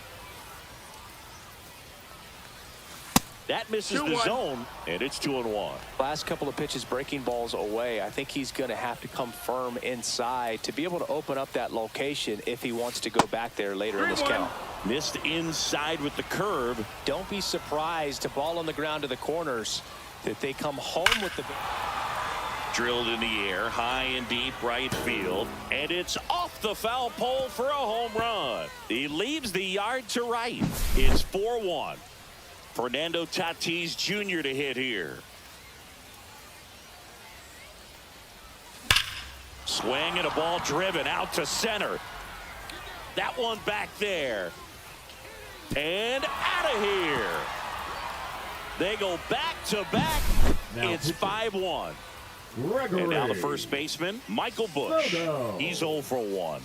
That misses the 2-1. zone, and it's 2-1. Last couple of pitches breaking balls away. I think he's going to have to come firm inside to be able to open up that location if he wants to go back there later in this 3-1. count. Missed inside with the curve. Don't be surprised to ball on the ground to the corners that they come home with the Drilled in the air, high and deep right field, and it's off the foul pole for a home run. He leaves the yard to right. It's 4-1. Fernando Tatis Jr. to hit here. Swing and a ball driven out to center. That one back there. And out of here. They go back to back. Now It's pitching. 5-1. Gregory. And now the first baseman, Michael Bush. Soto. He's 0 for 1.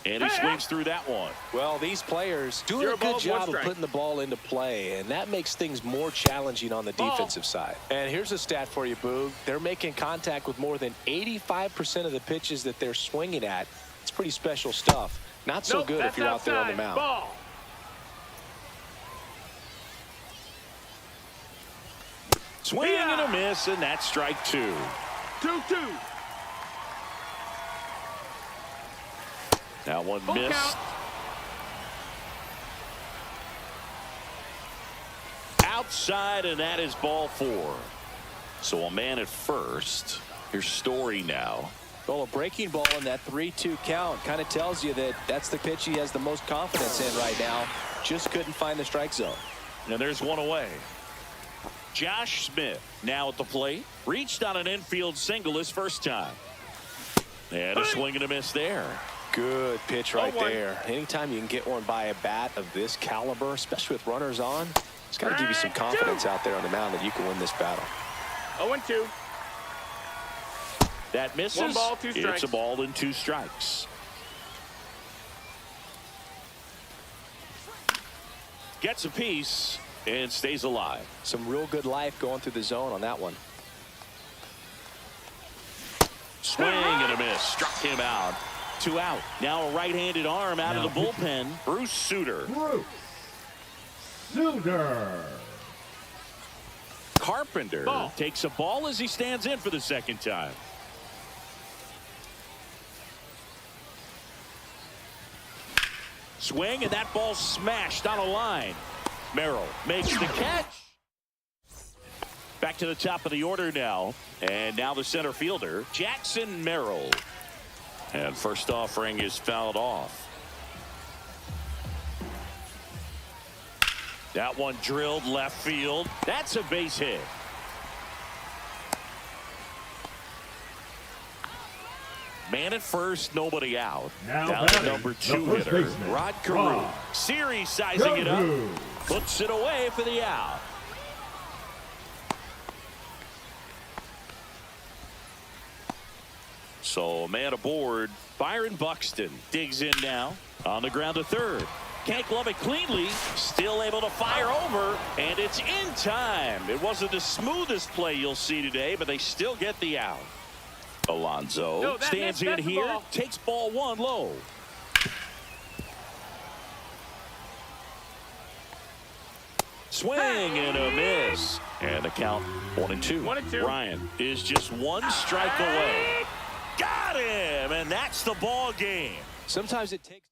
And he swings through that one. Well, these players doing 0 a good balls, 1 job of strike. putting the ball into play, and that makes things more challenging on the defensive side. And here's a stat for you, Boog. They're making contact with more than 85% of the pitches that they're swinging at. It's pretty special stuff. Not so Nope, good if that's you're out there on the outside. mound. Ball. Swing and a miss, and that's strike 2. 2-2. That one Full missed. count. Outside, and that is ball 4. So a man at first. Here's Story now. Well, a breaking ball in that 3-2 count kind of tells you that that's the pitch he has the most confidence in right now. Just couldn't find the strike zone. And there's one away. Josh Smith now at the plate. Reached on an infield single his first time. And a swing and a miss there. Good pitch right 0-1. there. Anytime you can get one by a bat of this caliber, especially with runners on, it's got to give you some confidence out there on the mound that you can win this battle. 0-2. That misses. 1 ball, 2 It's strikes. a ball and 2 strikes. Gets a piece and stays alive. Some real good life going through the zone on that one. Swing and a miss. Struck him out. 2 out. Now a right-handed arm out Now of the bullpen. Bruce Sutter. Bruce Sutter. Carpenter Ball. takes a ball as he stands in for the second time. Swing, and that ball smashed on a line. Merrill makes the catch. Back to the top of the order now. And now the center fielder, Jackson Merrill. And first offering is fouled off. That one drilled left field. That's a base hit. Man at first, nobody out. Now Down to batting, number the 2 first hitter, baseman, Rod Carew. Rod Series sizing it up. Carew. Puts it away for the out. So a man aboard. Byron Buxton digs in now on the ground to third. Can't glove it cleanly. Still able to fire over. And it's in time. It wasn't the smoothest play you'll see today, but they still get the out. Alonso stands in here. Takes ball one low. Swing and a miss. And the count 1-2. 1-2. Ryan is just one strike away. Got him. And that's the ball game. Sometimes it takes.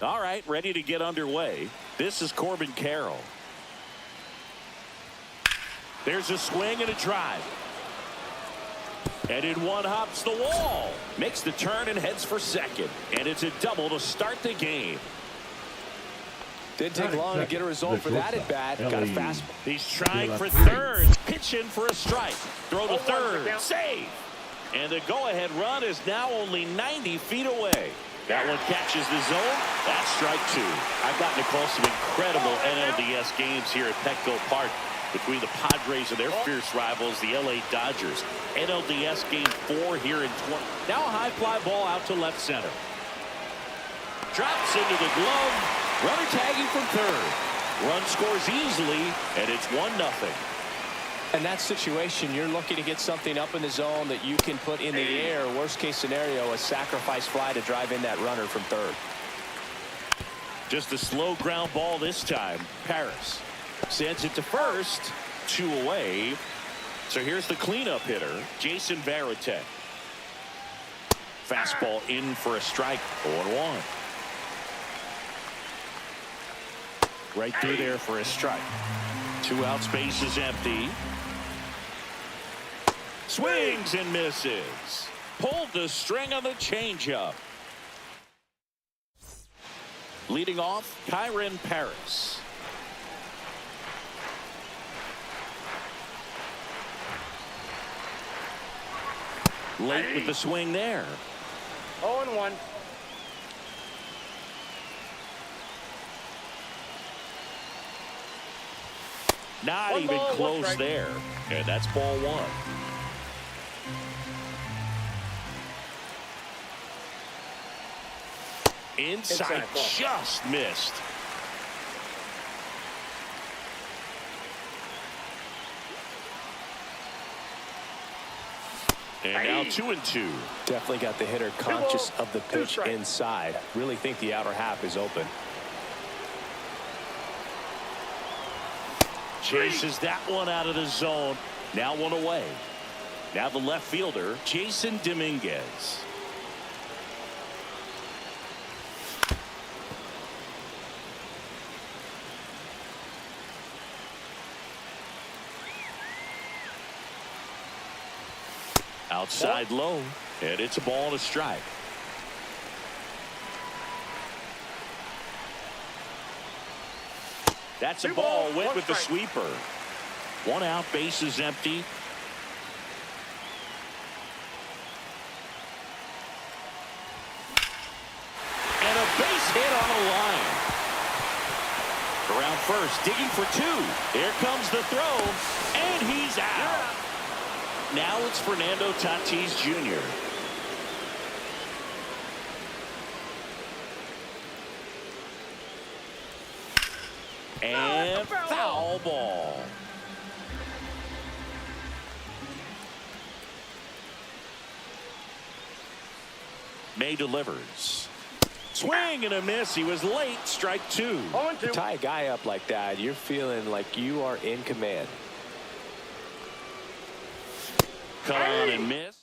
All right, ready to get underway. This is Corbin Carroll. There's a swing and a drive. And in one hops the wall. Makes the turn and heads for second. And it's a double to start the game. Didn't take long to get a result for that at bat. Got a fastball. He's trying for third. Pitching for a strike. Throw to third. Save. And the go-ahead run is now only 90 feet away. That one catches the zone. That's strike two. I've gotten to call some incredible NLDS games here at Petco Park between the Padres and their fierce rivals, the LA Dodgers. NLDS game 4 here in 20. Now a high fly ball out to left center. Drops into the glove. Runner tagging from third. Run scores easily, and it's 1-0. In that situation, you're looking to get something up in the zone that you can put in the air. Worst case scenario, a sacrifice fly to drive in that runner from third. Just a slow ground ball this time. Paris sends it to first. 2 away. So here's the cleanup hitter, Jason Varitek. Fastball in for a strike. 0-1. Right through there for a strike. 2 outs, base is empty. Swings and misses. Pulled the string on the changeup. Leading off, Kyren Paris. Late with the swing there. 0-1. Not even close there. And that's ball one. Inside just missed. And now 2-2. Definitely got the hitter conscious of the pitch inside. Really think the outer half is open. Chases that one out of the zone. Now 1 away. Now the left fielder, Jason Dominguez. Outside low, and it's a ball and a strike. That's a ball. Went with the sweeper. 1 out, base is empty. And a base hit on the line. Around first, digging for 2. Here comes the throw, and he's out. Now it's Fernando Tatis Jr. And foul ball. May delivers. Swing and a miss. He was late. Strike 2. To tie a guy up like that, you're feeling like you are in command. Cut on and miss.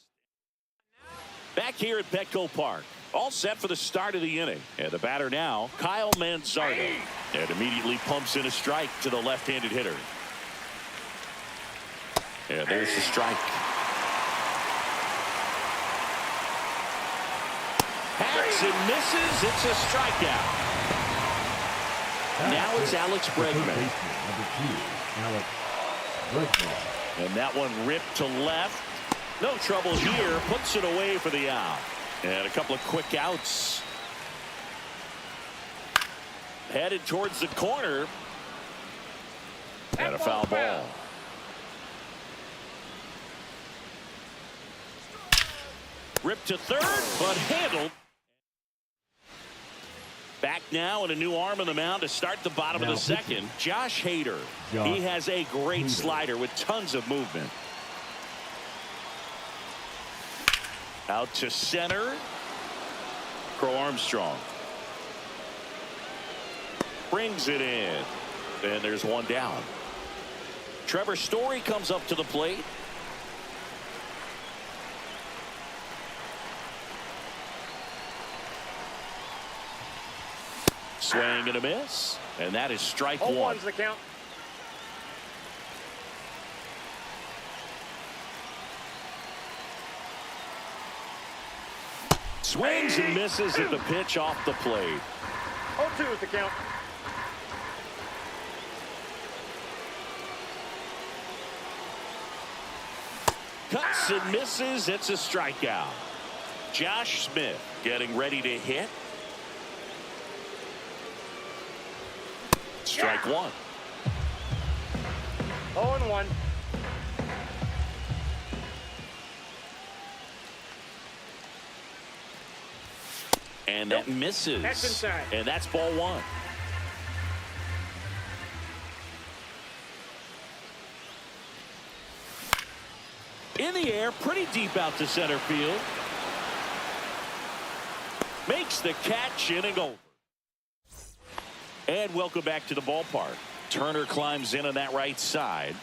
Back Back here at Petco Park. All set for the start of the inning. And the batter now, Kyle Manzardo. And immediately pumps in a strike to the left-handed hitter. And there's the strike. Hacks and misses. It's a strikeout. Now it's Alex Bregman. And that one ripped to left. No trouble here. Puts it away for the out. And a couple of quick outs. Headed towards the corner. And a foul ball. Ripped to third, but handled. Back now and a new arm on the mound to start the bottom of the second. Josh Hader. He has a great slider with tons of movement. Out to center. Crow Armstrong. Brings it in. And there's one down. Trevor Story comes up to the plate. Swing and a miss. And that is strike one. 0-1's the count. Swings and misses at the pitch off the plate. 0-2 is the count. Cuts and misses. It's a strikeout. Josh Smith getting ready to hit. Strike one. 0-1. And that misses. That's inside. And that's ball one. In the air, pretty deep out to center field. Makes the catch, inning over. And welcome back to the ballpark. Turner climbs in on that right side.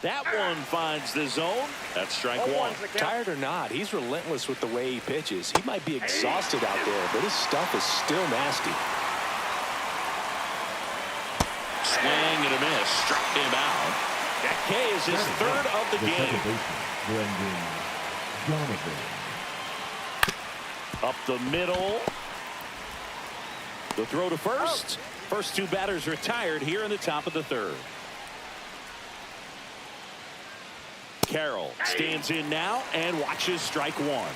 That one finds the zone. That's strike one. Tired or not, he's relentless with the way he pitches. He might be exhausted out there, but his stuff is still nasty. Swing and a miss. Struck him out. That K is his third of the game. Up the middle. The throw to first. First two batters retired here in the top of the third. Carroll stands in now and watches strike one.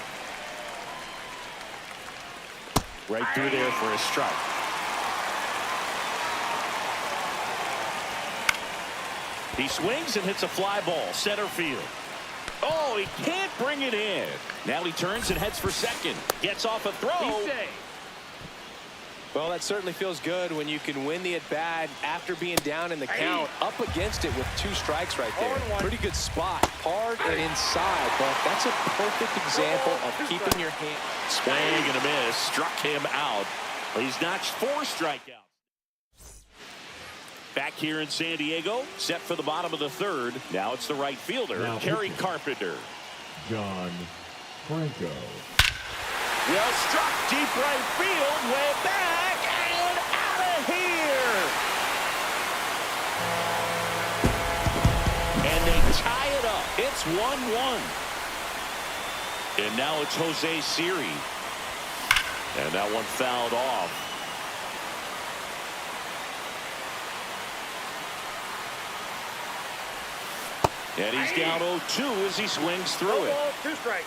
Right through there for a strike. He swings and hits a fly ball center field. Oh, he can't bring it in. Now he turns and heads for second. Gets off a throw. Well, that certainly feels good when you can win the at-bat after being down in the count, up against it with two strikes right there. Pretty good spot, hard and inside, but that's a perfect example of keeping your hand. Swing and a miss, struck him out. He's notched 4 strikeouts. Back here in San Diego, set for the bottom of the third. Now it's the right fielder, Kerry Carpenter. John Franco. Well struck deep right field, way back and out of here. And they tie it up. It's 1-1. And now it's Jose Siri. And that one fouled off. And he's down 0-2 as he swings through it. 2 strikes.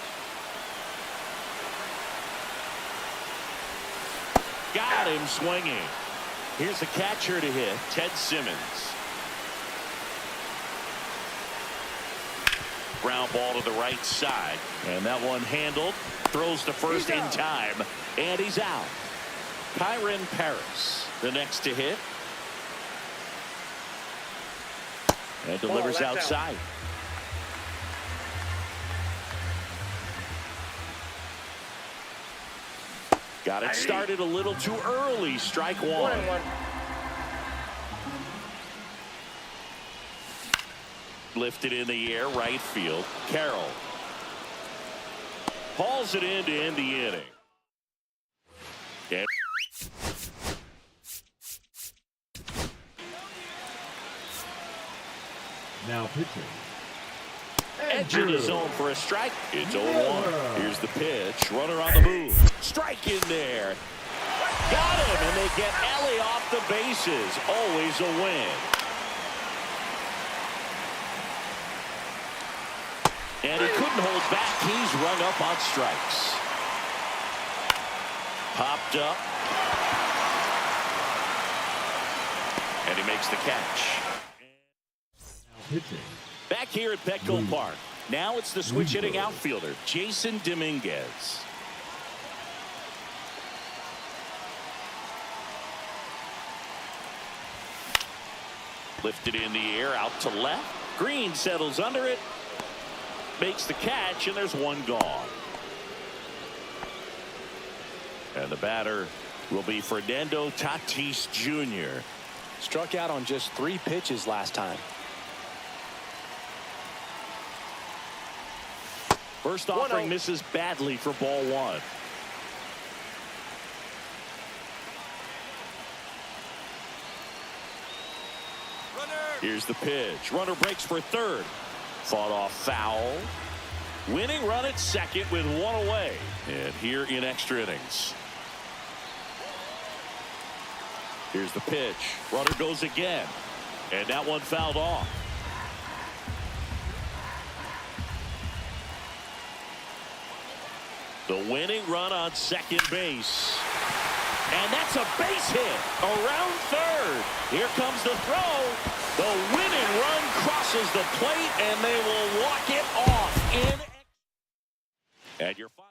Got him swinging. Here's the catcher to hit, Ted Simmons. Ground ball to the right side. And that one handled. Throws to first in time. And he's out. Kyron Paris, the next to hit. And delivers outside. Got it started a little too early. Strike one. 1-1. Lifted in the air, right field. Carroll. Hauls it in to end the inning. And Now pitching. entered the zone for a strike. It's 0-1. Here's the pitch. Runner on the move. Strike in there. Got him, and they get Ellie off the bases. Always a win. And he couldn't hold back. He's rung up on strikes. Popped up. And he makes the catch. Now pitching. Back here at Petco Park. Now it's the switch hitting outfielder, Jason Dominguez. Lifted in the air, out to left. Green settles under it. Makes the catch, and there's one gone. And the batter will be Fernando Tatis Jr. Struck out on just 3 pitches last time. First offering misses badly for ball 1. Here's the pitch. Runner breaks for third. Fought off foul. Winning run at second with 1 away. And here in extra innings. Here's the pitch. Runner goes again. And that one fouled off. The winning run on second base. And that's a base hit around third. Here comes the throw. The winning run crosses the plate, and they will walk it off in. And your final.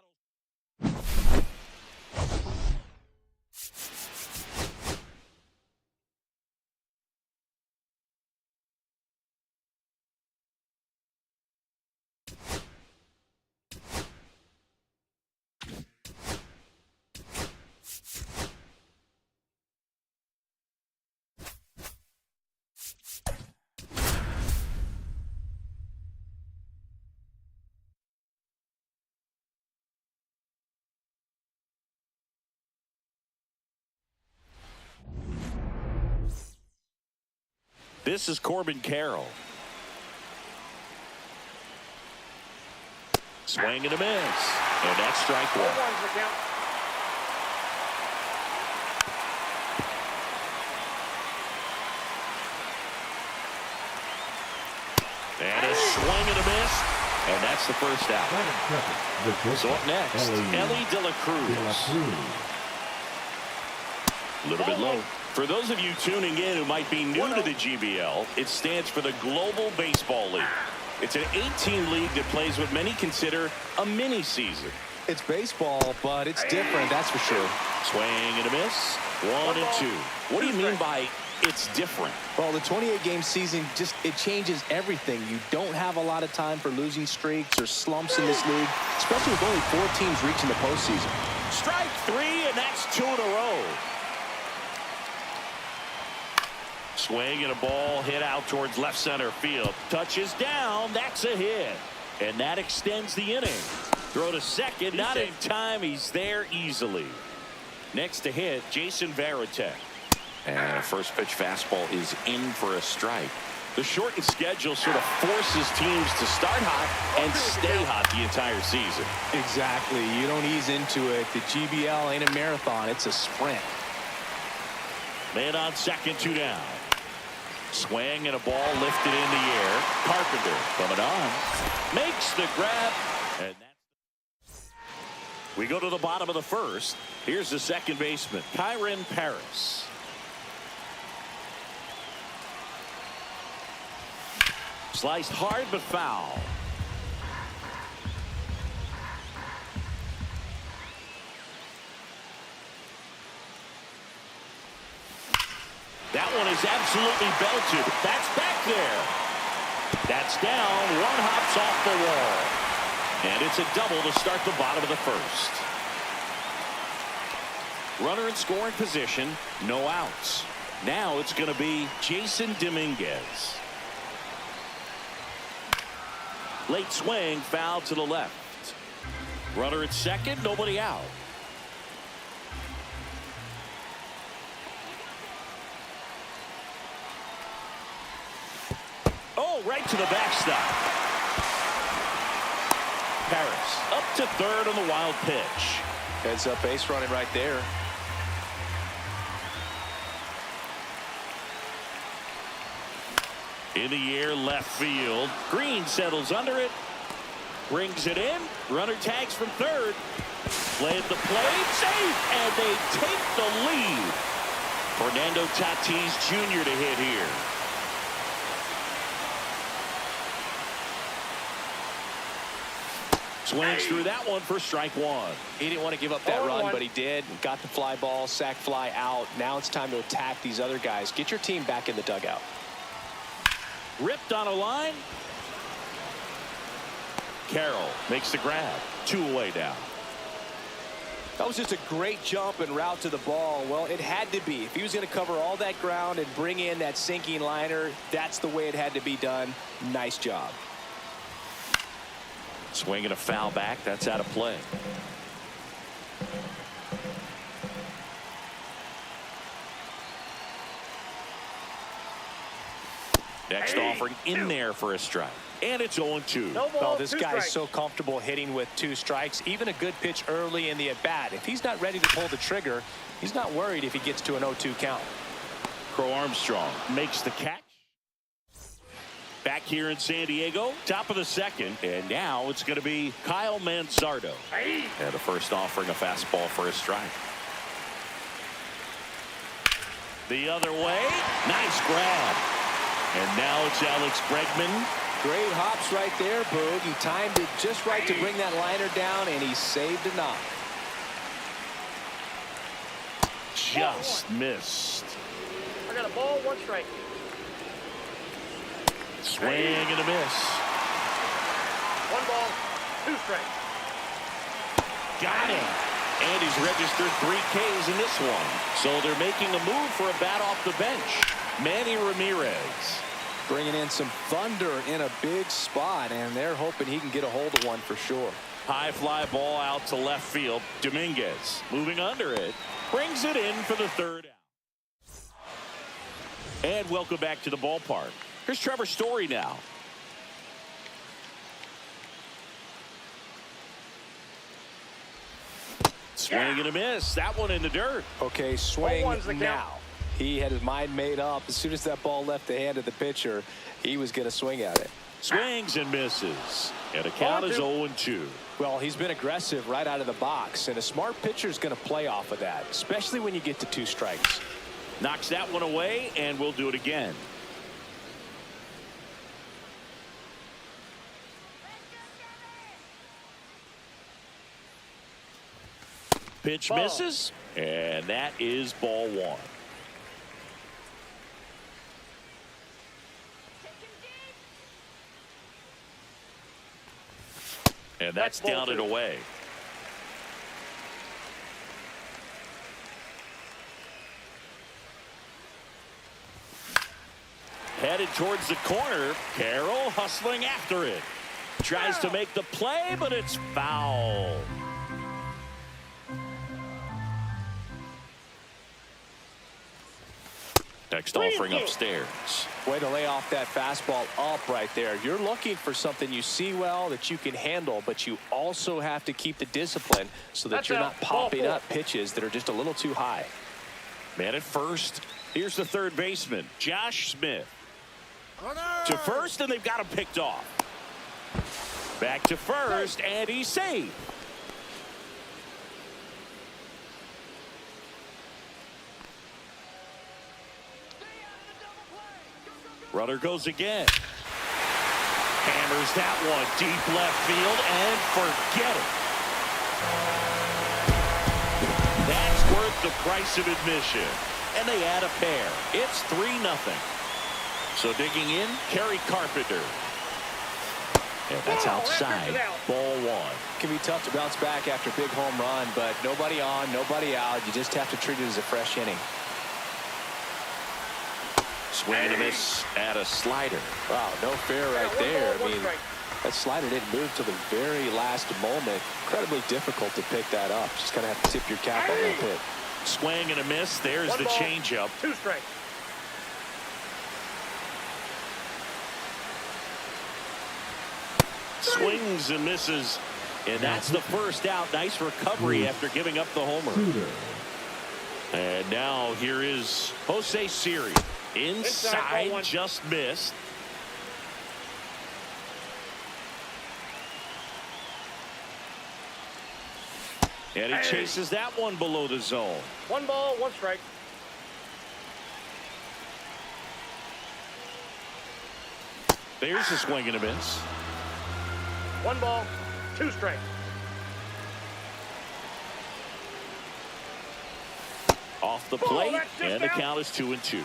This is Corbin Carroll. Swing and a miss. And that's strike 1. And a swing and a miss. And that's the first out. So up next, Ellie De La Cruz. A little bit low. For those of you tuning in who might be new to the GBL, it stands for the Global Baseball League. It's an 18 league that plays what many consider a mini season. It's baseball, but it's different, that's for sure. Swing and a miss. 1 and 2. What do you mean by it's different? Well, the 28-game season, it changes everything. You don't have a lot of time for losing streaks or slumps in this league, especially with only 4 teams reaching the postseason. Strike 3, and that's 2 in a row. Swing and a ball hit out towards left center field. Touches down. That's a hit. And that extends the inning. Throw to second. Not in time. He's there easily. Next to hit, Jason Varitek. And a first pitch fastball is in for a strike. The shortened schedule sort of forces teams to start hot and stay hot the entire season. Exactly. You don't ease into it. The GBL ain't a marathon. It's a sprint. Man on second, 2 down. Swing and a ball lifted in the air. Carpenter coming on. Makes the grab. And we go to the bottom of the first. Here's the second baseman, Kyron Paris. Sliced hard but foul. That one is absolutely belted. That's back there. That's down. 1 hops off the wall. And it's a double to start the bottom of the first. Runner in scoring position. No outs. Now it's going to be Jason Dominguez. Late swing, foul to the left. Runner at second, nobody out. Oh, right to the backstop. Paris up to third on the wild pitch. Heads up base running right there. In the air, left field. Green settles under it. Brings it in. Runner tags from third. Play at the plate. Safe. And they take the lead. Fernando Tatis Jr. to hit here. Swings through that one for strike one. He didn't want to give up that run, but he did. Got the fly ball, sac fly out. Now it's time to attack these other guys. Get your team back in the dugout. Ripped on a line. Carroll makes the grab. 2 away down. That was just a great jump and route to the ball. Well, it had to be. If he was going to cover all that ground and bring in that sinking liner, that's the way it had to be done. Nice job. Swinging a foul back. That's out of play. Next offering in there for a strike. And it's 0-2. No ball, Well, this 2 guy's strikes. so comfortable hitting with 2 strikes. Even a good pitch early in the at-bat. If he's not ready to pull the trigger, he's not worried if he gets to an 0-2 count. Crow Armstrong makes the catch. Back here in San Diego, top of the second, and now it's going to be Kyle Manzardo. And the first offering a fastball for a strike. The other way, nice grab. And now it's Alex Bregman. Great hops right there, Boog. He timed it just right to bring that liner down, and he saved a knock. Just missed. I got a ball, 1 strike. Swing and a miss. 1 ball, 2 strikes. Got him. And he's registered 3 Ks in this one. So they're making a move for a bat off the bench. Manny Ramirez. Bringing in some thunder in a big spot, and they're hoping he can get a hold of one for sure. High fly ball out to left field. Dominguez moving under it. Brings it in for the 3rd out. And welcome back to the ballpark. Here's Trevor Story now. Swing and a miss. That one in the dirt. Okay, swing 0-1's the count. now. He had his mind made up. As soon as that ball left the hand of the pitcher, he was going to swing at it. Swings and misses. And the count is 0-2. Well, he's been aggressive right out of the box, and a smart pitcher is going to play off of that, especially when you get to 2 strikes. Knocks that one away, and we'll do it again. Pitch misses, and that is ball 1. And that's ball down 2. and away. Headed towards the corner. Carroll hustling after it. Tries to make the play, but it's foul. Next offering upstairs. Way to lay off that fastball up right there. You're looking for something you see well that you can handle, but you also have to keep the discipline so that you're not popping up pitches that are just a little too high. Man at first. Here's the 3rd baseman, Josh Smith. To first, and they've got him picked off. Back to first, and he's safe. Runner goes again. Hammers that one deep left field, and forget it. That's worth the price of admission. And they add a pair. It's 3-0. So digging in, Kerry Carpenter. And that's outside. Ball 1. It can be tough to bounce back after a big home run, but nobody on, nobody out. You just have to treat it as a fresh inning. Swing and a miss at a slider. Wow, no fair right there. I mean, That slider didn't move till the very last moment. Incredibly difficult to pick that up. Just kind of have to tip your cap on that hit. Swing and a miss. There's One the ball, changeup. 2 strikes. Swings and misses. And that's the first out. Nice recovery after giving up the homer. And now here is Jose Siri. Inside, ball 1. just missed. And he chases that one below the zone. 1 ball, 1 strike. There's a swing and a miss. 1 ball, 2 strikes. Off the plate, that's just and the out. count is 2-2.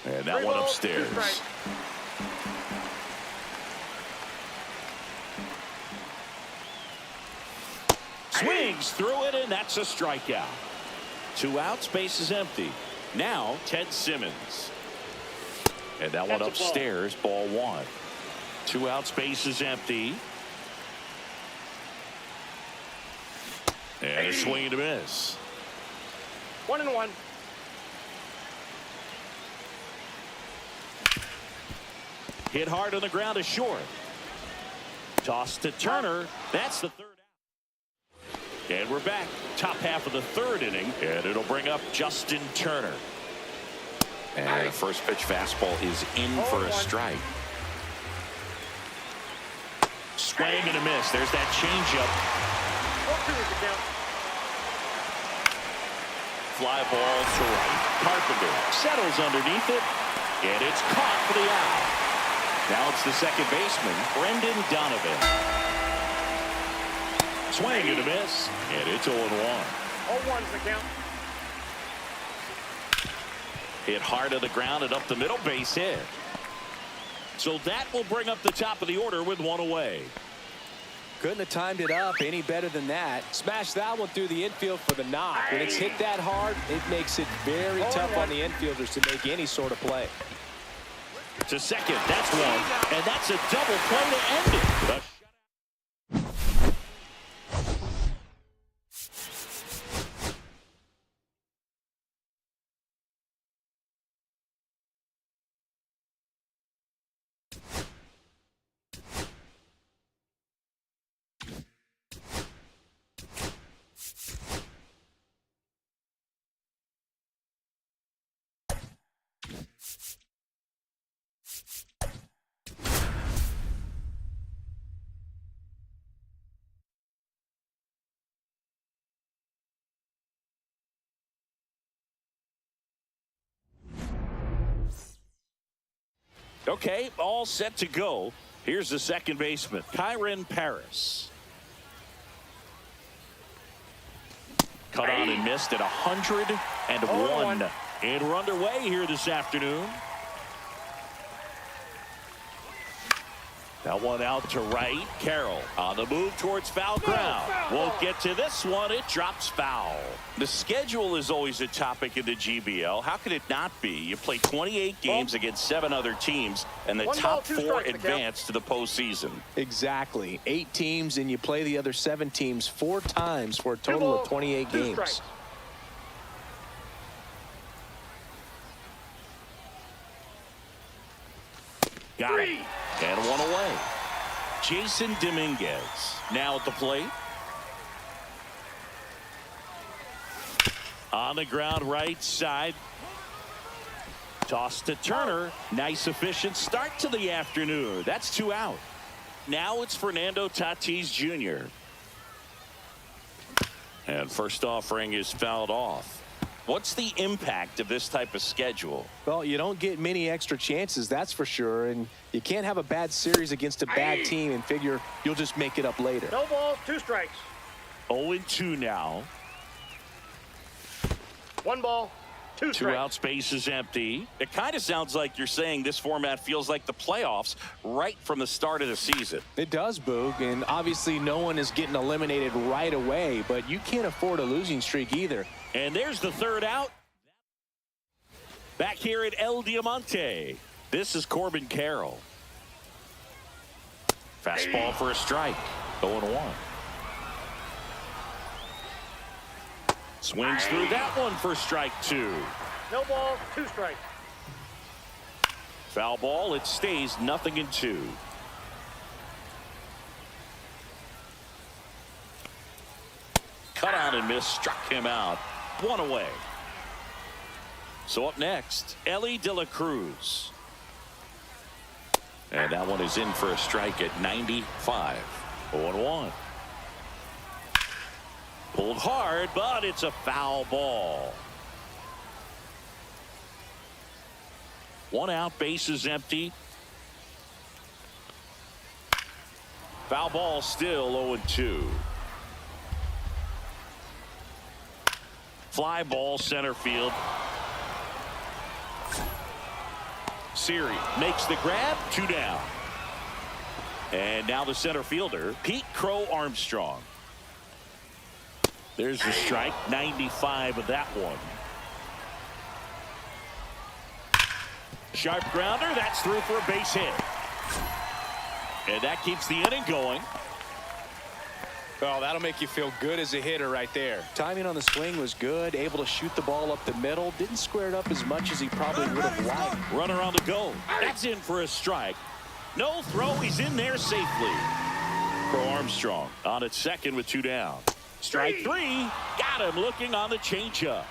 And that 3 one balls, 2 upstairs. strikes. Swings through it, and that's a strikeout. 2 outs, base is empty. Now, Ted Simmons. And that one That's a ball. upstairs, ball 1. 2 outs, base is empty. And a swing and a miss. 1-1. Hit hard on the ground is short. Toss to Turner. That's the 3rd out. And we're back. Top half of the 3rd inning. And it'll bring up Justin Turner. And the first pitch fastball is in for a 0-1. strike. Swing and a miss. There's that changeup. 4-2 is the count. Fly ball to right. Carpenter settles underneath it. And it's caught for the out. Now it's the second baseman, Brendan Donovan. Swing and a miss. And it's 0-1. 0-1 is the count. Hit hard to the ground and up the middle, base hit. So that will bring up the top of the order with 1 away. Couldn't have timed it up any better than that. Smash that one through the infield for the knock. When it's hit that hard, it makes it very tough on the infielders to make any sort of play. To second, that's one. And that's a double play to end it. The Okay, all set to go. Here's the second baseman, Kyren Paris. Cut on and missed at 101. And we're underway here this afternoon. That one out to right. Carroll on the move towards foul ground. Won't get to this one. It drops foul. The schedule is always a topic in the GBL. How could it not be? You play 28 games against 7 other teams, and the top 4 advance to the postseason. Exactly. 8 teams, and you play the other 7 teams 4 times for a total of 28 games. Got it. And 1 away. Jason Dominguez now at the plate. On the ground right side. Toss to Turner. Nice efficient start to the afternoon. That's 2 out. Now it's Fernando Tatis Jr. And first offering is fouled off. What's the impact of this type of schedule? Well, you don't get many extra chances, that's for sure. And you can't have a bad series against a bad team and figure you'll just make it up later. No balls, 2 strikes. 0-2 now. 1 ball, 2 strikes. 2 outs, base is empty. It kind of sounds like you're saying this format feels like the playoffs right from the start of the season. It does, Boog, and obviously no one is getting eliminated right away, but you can't afford a losing streak either. And there's the 3rd out. Back here at El Diamante, this is Corbin Carroll. Fastball for a strike. 0-1. Swings through that one for strike 2. No ball, 2 strikes. Foul ball. It stays 0-2. Cut on and miss. Struck him out. 1 away. So up next, Ellie De La Cruz. And that one is in for a strike at 95. 0-1. Pulled hard, but it's a foul ball. 1 out, bases empty. Foul ball, still 0-2. Fly ball, center field. Siri makes the grab, 2 down. And now the center fielder, Pete Crow Armstrong. There's the strike, 95 of that one. Sharp grounder, that's through for a base hit. And that keeps the inning going. Oh, that'll make you feel good as a hitter right there. Timing on the swing was good, able to shoot the ball up the middle. Didn't square it up as much as he probably would have liked. Runner on the go. That's in for a strike. No throw, he's in there safely. Crow Armstrong on at second with 2 down. Strike 3, got him looking on the changeup.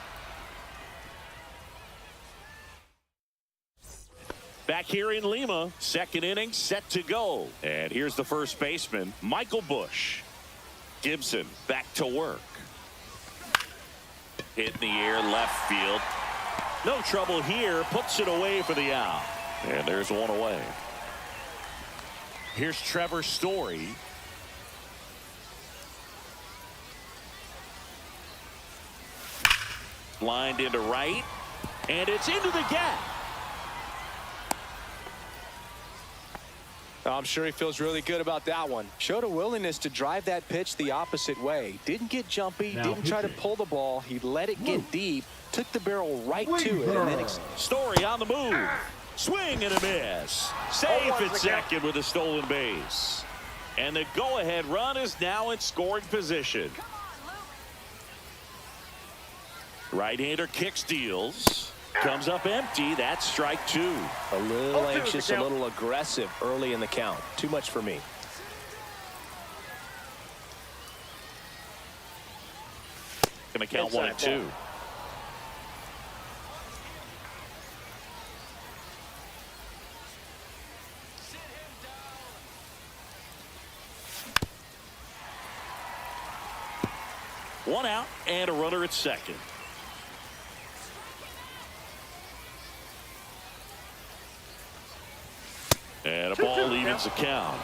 Back here in Lima, second inning set to go. And here's the first baseman, Michael Bush. Gibson back to work. Hit in the air, left field. No trouble here, puts it away for the out. And there's 1 away. Here's Trevor Story. Lined into right, and it's into the gap. I'm sure he feels really good about that one. Showed a willingness to drive that pitch the opposite way. Didn't get jumpy, didn't try to pull the ball. He let it get deep, took the barrel right to it, and then Story on the move. Swing and a miss. Safe at second with a stolen base. And the go-ahead run is now in scoring position. Right-hander kicks, deals. Comes up empty. That's strike 2. A little anxious, a little aggressive early in the count. Too much for me. Gonna count 1-2. One out and a runner at second. And a ball evens the count.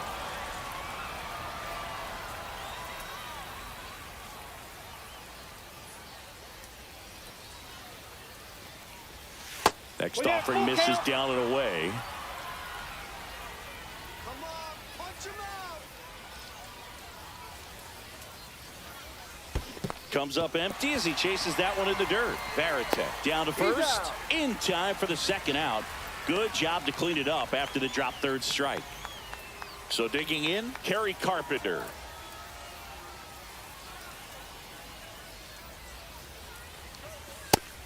Next offering misses down and away. Come on, punch him out. Comes up empty as he chases that one in the dirt. Varitek down to first. In time for the second out. Good job to clean it up after the drop third strike. So digging in, Kerry Carpenter.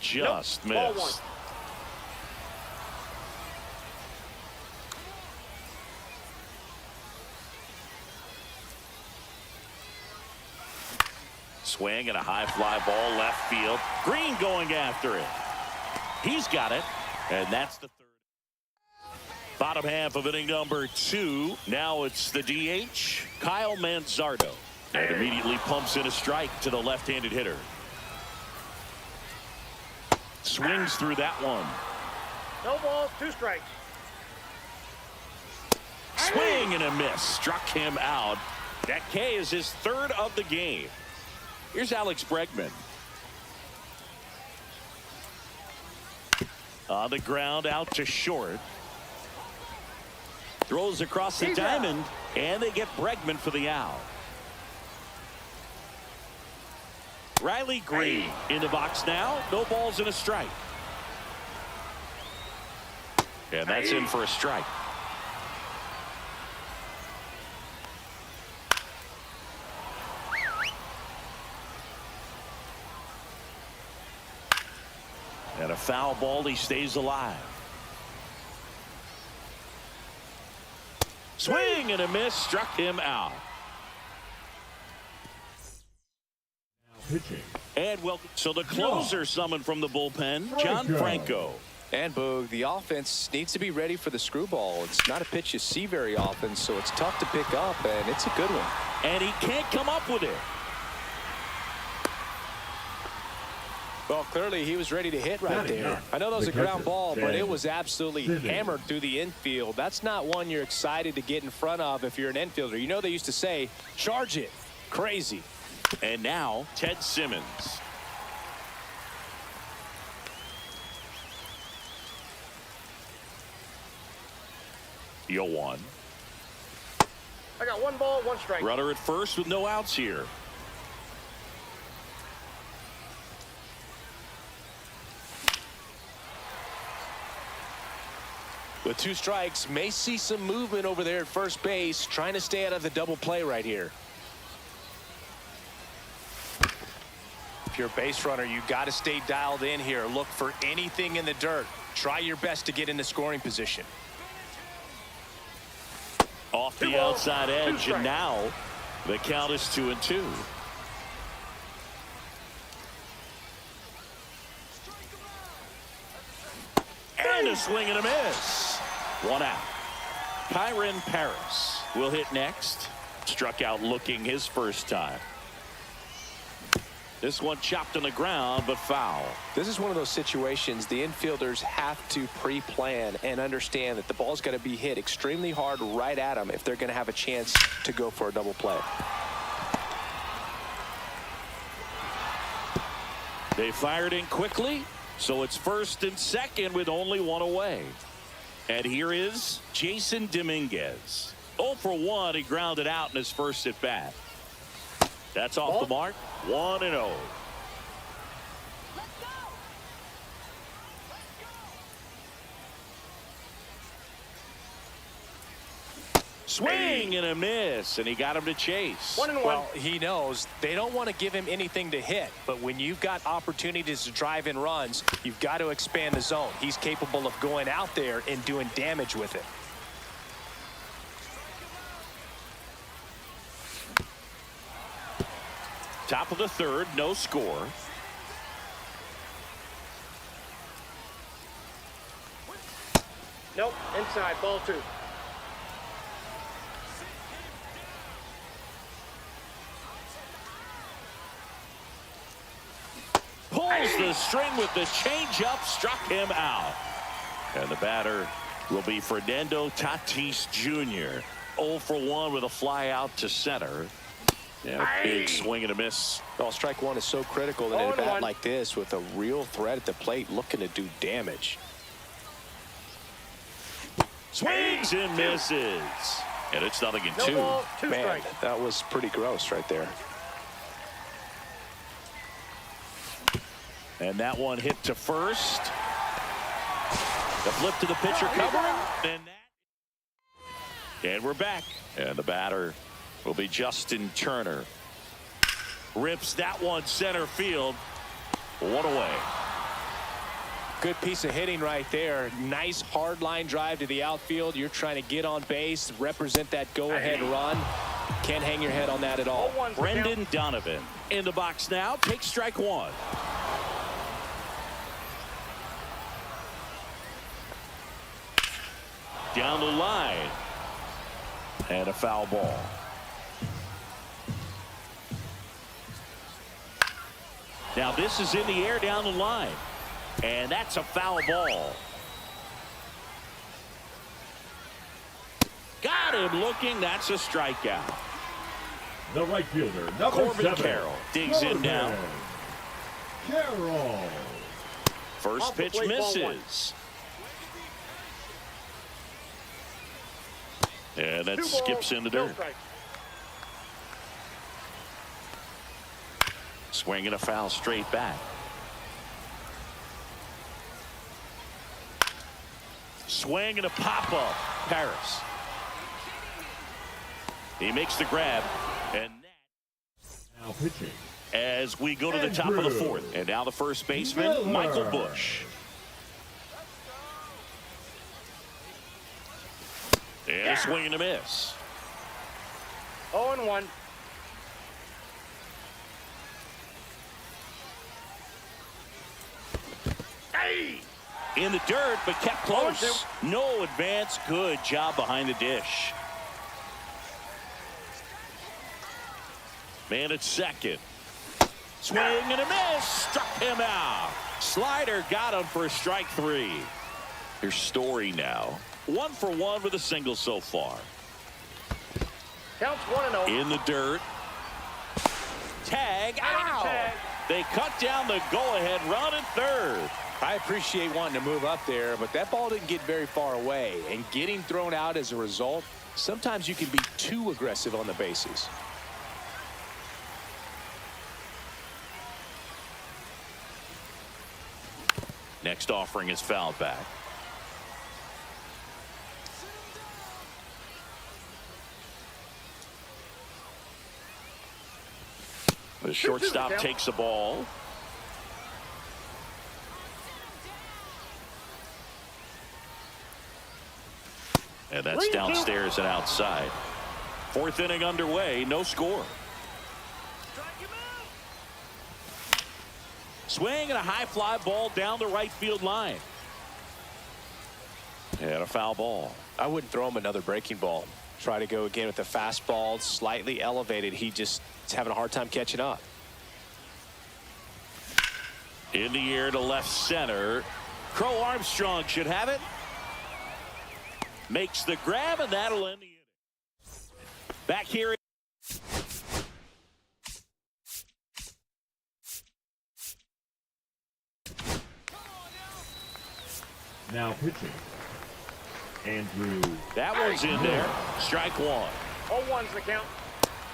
Just missed. Swing and a high fly ball left field. Green going after it. He's got it. And that's the third. Bottom half of inning number 2. Now it's the DH, Kyle Manzardo. And immediately pumps in a strike to the left-handed hitter. Swings through that one. No balls, 2 strikes. Swing and a miss. Struck him out. That K is his 3rd of the game. Here's Alex Bregman. On the ground, out to short. Throws across the diamond, and they get Bregman for the out. Riley Green in the box now. No balls and a strike. And that's in for a strike. And a foul ball. He stays alive. Swing and a miss. Struck him out. Pitching. And welcome. So the closer summoned from the bullpen, John Franco. And Boog, the offense needs to be ready for the screwball. It's not a pitch you see very often, so it's tough to pick up, and it's a good one. And he can't come up with it. Well, clearly he was ready to hit right there. I know that was a ground ball, but it was absolutely hammered through the infield. That's not one you're excited to get in front of if you're an infielder. You know they used to say, charge it. Crazy. And now Ted Simmons. Yo one. I got 1 ball, 1 strike. Runner at first with no outs here. With 2 strikes, may see some movement over there at first base, trying to stay out of the double play right here. If you're a base runner, you got to stay dialed in here. Look for anything in the dirt. Try your best to get in the scoring position. Off the outside edge, and now the count is 2-2. And a swing and a miss. 1 out. Kyron Paris will hit next. Struck out looking his first time. This one chopped on the ground, but foul. This is one of those situations the infielders have to pre-plan and understand that the ball's got to be hit extremely hard right at them if they're going to have a chance to go for a double play. They fired in quickly, so it's first and second with only 1 away. And here is Jason Dominguez. 0 for 1. He grounded out in his first at bat. That's off the mark. 1-0. Swing and a miss, and he got him to chase. 1-1. Well, he knows they don't want to give him anything to hit, but when you've got opportunities to drive in runs, you've got to expand the zone. He's capable of going out there and doing damage with it. Top of the third, no score. Nope, inside, ball 2. Pulls the string with the changeup, struck him out. And the batter will be Fernando Tatis Jr. 0 for 1 with a fly out to center. Yeah, a big swing and a miss. Well, strike 1 is so critical in a bat like this with a real threat at the plate looking to do damage. Swings and misses. And it's 0-2. No ball, 2 Man, strikes. that was pretty gross right there. And that one hit to first. The flip to the pitcher covering. And we're back. And the batter will be Justin Turner. Rips that one center field. 1 away. Good piece of hitting right there. Nice hard line drive to the outfield. You're trying to get on base, represent that go-ahead run. Can't hang your head on that at all. Brendan Donovan in the box now. Takes strike 1. Down the line. And a foul ball. Now this is in the air down the line. And that's a foul ball. Got him looking. That's a strikeout. The right fielder, number Corbin 7. Carroll digs in now. Carroll. First Off the pitch plate, ball 1. misses. And that 2 balls, skips in the no dirt. strikes. Swinging a foul straight back. swing and a pop-up. Paris. He makes the grab. And Now pitching. as we go to the top of the fourth. And now the first baseman, Michael Bush. And a swing and a miss. 0-1. Hey! In the dirt, but kept close. No advance. Good job behind the dish. Man at second. Swing and a miss. Struck him out. Slider got him for strike 3. Here's Story now. 1 for 1 with a single so far. Counts 1-0. In the dirt. Tag out. Tag. They cut down the go-ahead run at third. I appreciate wanting to move up there, but that ball didn't get very far away. And getting thrown out as a result, sometimes you can be too aggressive on the bases. Next offering is fouled back. The shortstop takes the ball. And that's downstairs and outside. Fourth inning underway, no score. Swing and a high fly ball down the right field line. And a foul ball. I wouldn't throw him another breaking ball. Try to go again with the fastball, slightly elevated. He just is having a hard time catching up. In the air to left center. Crow Armstrong should have it. Makes the grab, and that'll end the inning. Back here. Now pitching. Andrew. That one's in there. Strike 1. 0-1's the count.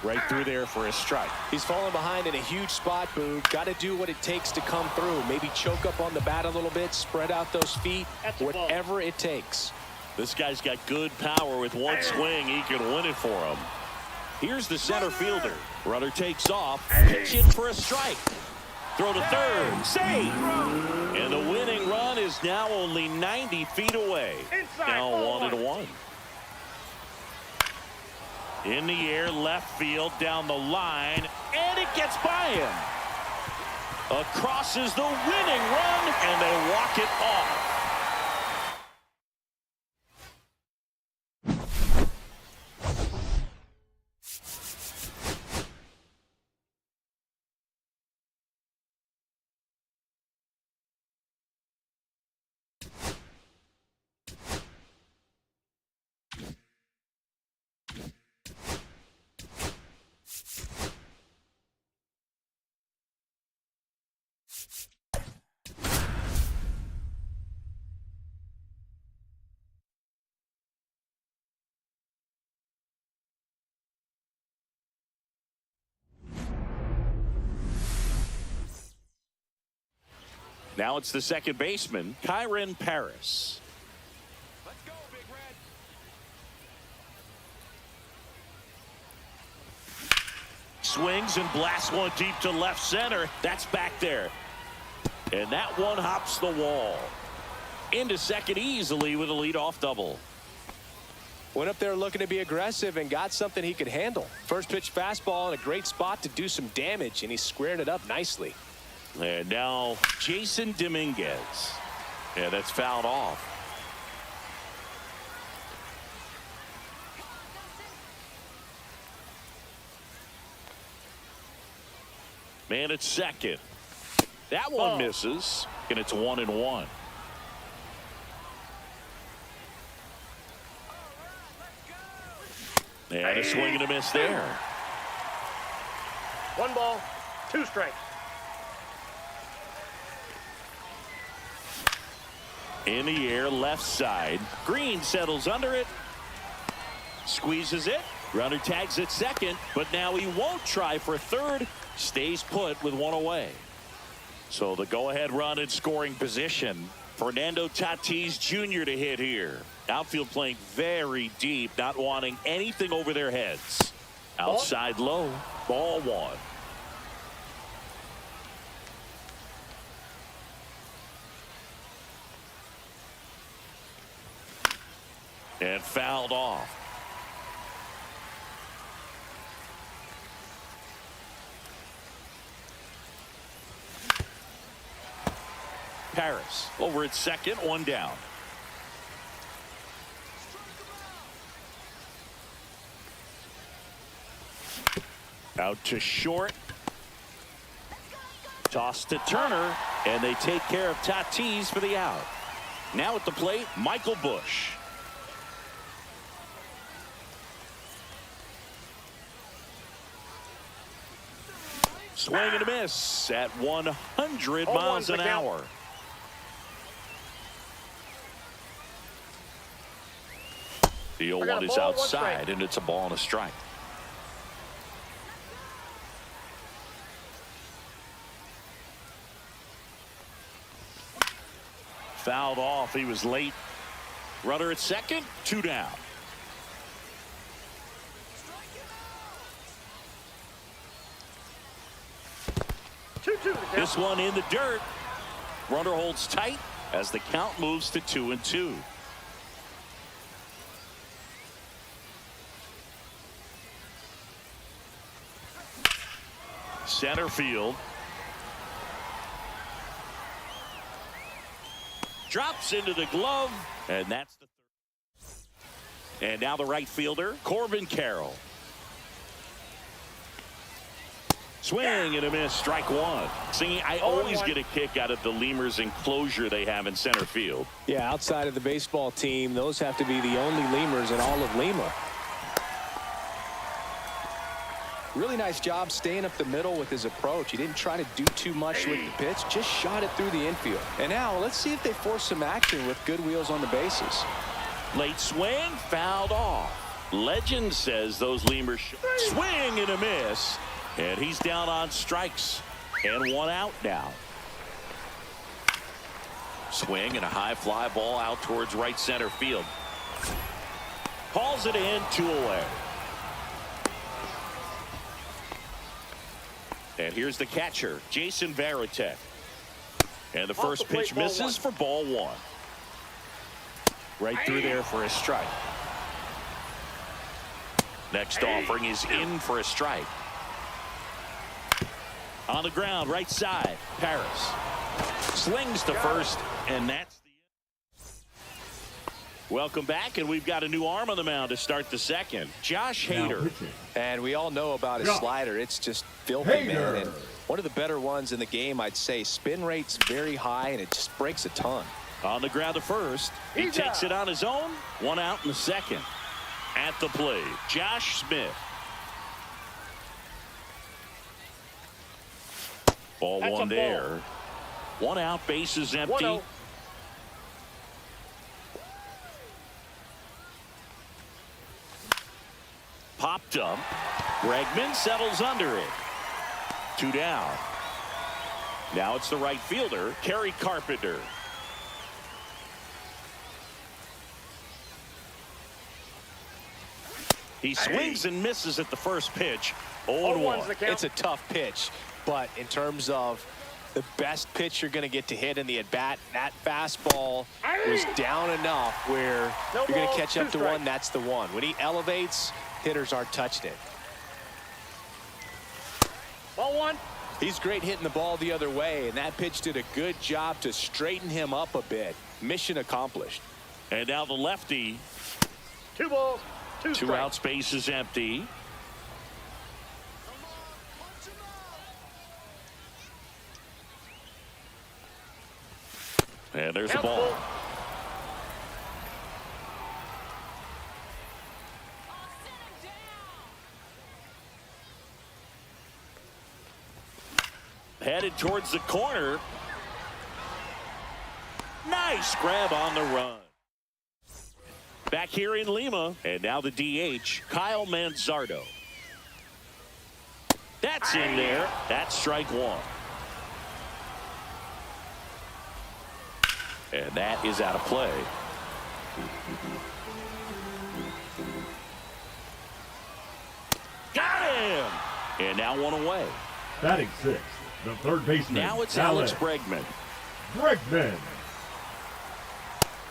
Right through there for a strike. He's falling behind in a huge spot, Boog. Got to do what it takes to come through. Maybe choke up on the bat a little bit, spread out those feet, whatever it takes. This guy's got good power. With one swing, he can win it for him. Here's the center fielder. Runner takes off. Pitch in for a strike. Throw to third. Save. And the winning run is now only 90 feet away. Now 1-1. In the air, left field, down the line, and it gets by him. Across is the winning run, and they walk it off. Now it's the second baseman, Kyron Paris. Let's go, Big Red. Swings and blasts one deep to left center. That's back there. And that one hops the wall. Into second easily with a leadoff double. Went up there looking to be aggressive and got something he could handle. First pitch fastball in a great spot to do some damage, and he squared it up nicely. And now Jason Dominguez. Yeah, that's fouled off. Man at second. That one misses, and it's 1-1. And a swing and a miss there. 1 ball, 2 strikes. In the air, left side. Green settles under it. Squeezes it. Runner tags at second, but now he won't try for third. Stays put with one away. So the go-ahead run in scoring position Fernando Tatis Jr. to hit here. Outfield playing very deep, not wanting anything over their heads. Outside low, ball one. And fouled off. Paris over at second, one down. Out to short. Toss to Turner, and they take care of Tatis for the out. Now at the plate, Michael Busch. Swing and a miss at 100 miles an hour. The 0-1 is outside, and it's a ball and a strike. Fouled off. He was late. Runner at second, two down. This one in the dirt. Runner holds tight as the count moves to 2-2. Center field. Drops into the glove, and that's the third. And now the right fielder, Corbin Carroll. Swing and a miss, strike one. See, I always get a kick out of the lemurs enclosure they have in center field. Yeah, outside of the baseball team, those have to be the only lemurs in all of Lima. Really nice job staying up the middle with his approach. He didn't try to do too much with the pitch, just shot it through the infield. And now let's see if they force some action with good wheels on the bases. Late swing, fouled off. Legend says those lemurs swing and a miss. And he's down on strikes. And one out now. Swing and a high fly ball out towards right center field. Hauls it in, 2 away. And here's the catcher, Jason Varitek. And the first pitch misses for ball one. Right through there for a strike. Next offering is in for a strike. On the ground, right side, Paris. Slings to first, and that's the end. Welcome back, and we've got a new arm on the mound to start the second. Josh Hader. And we all know about his slider. It's just filthy, man. And one of the better ones in the game, I'd say. Spin rate's very high, and it just breaks a ton. On the ground to first. He takes it on his own. One out in the second. At the plate, Josh Smith. Ball one there. One out, bases empty. Popped up. Bregman settles under it. 2 down. Now it's the right fielder, Kerry Carpenter. He swings and misses at the first pitch. 0-1. It's a tough pitch, but in terms of the best pitch you're going to get to hit in the at-bat, that fastball was down enough where you're going to catch up to one. That's the one. When he elevates, hitters aren't touching it. Ball one. He's great hitting the ball the other way, and that pitch did a good job to straighten him up a bit. Mission accomplished. And now the lefty. 2 balls, 2 strikes. 2 outs, base is empty. And there's the ball. Headed towards the corner. Nice grab on the run. Back here in Lima, and now the DH, Kyle Manzardo. That's in there. That's strike one. And that is out of play. Got him! And now one away. Batting sixth, the third baseman. Now it's Alex Bregman. Bregman.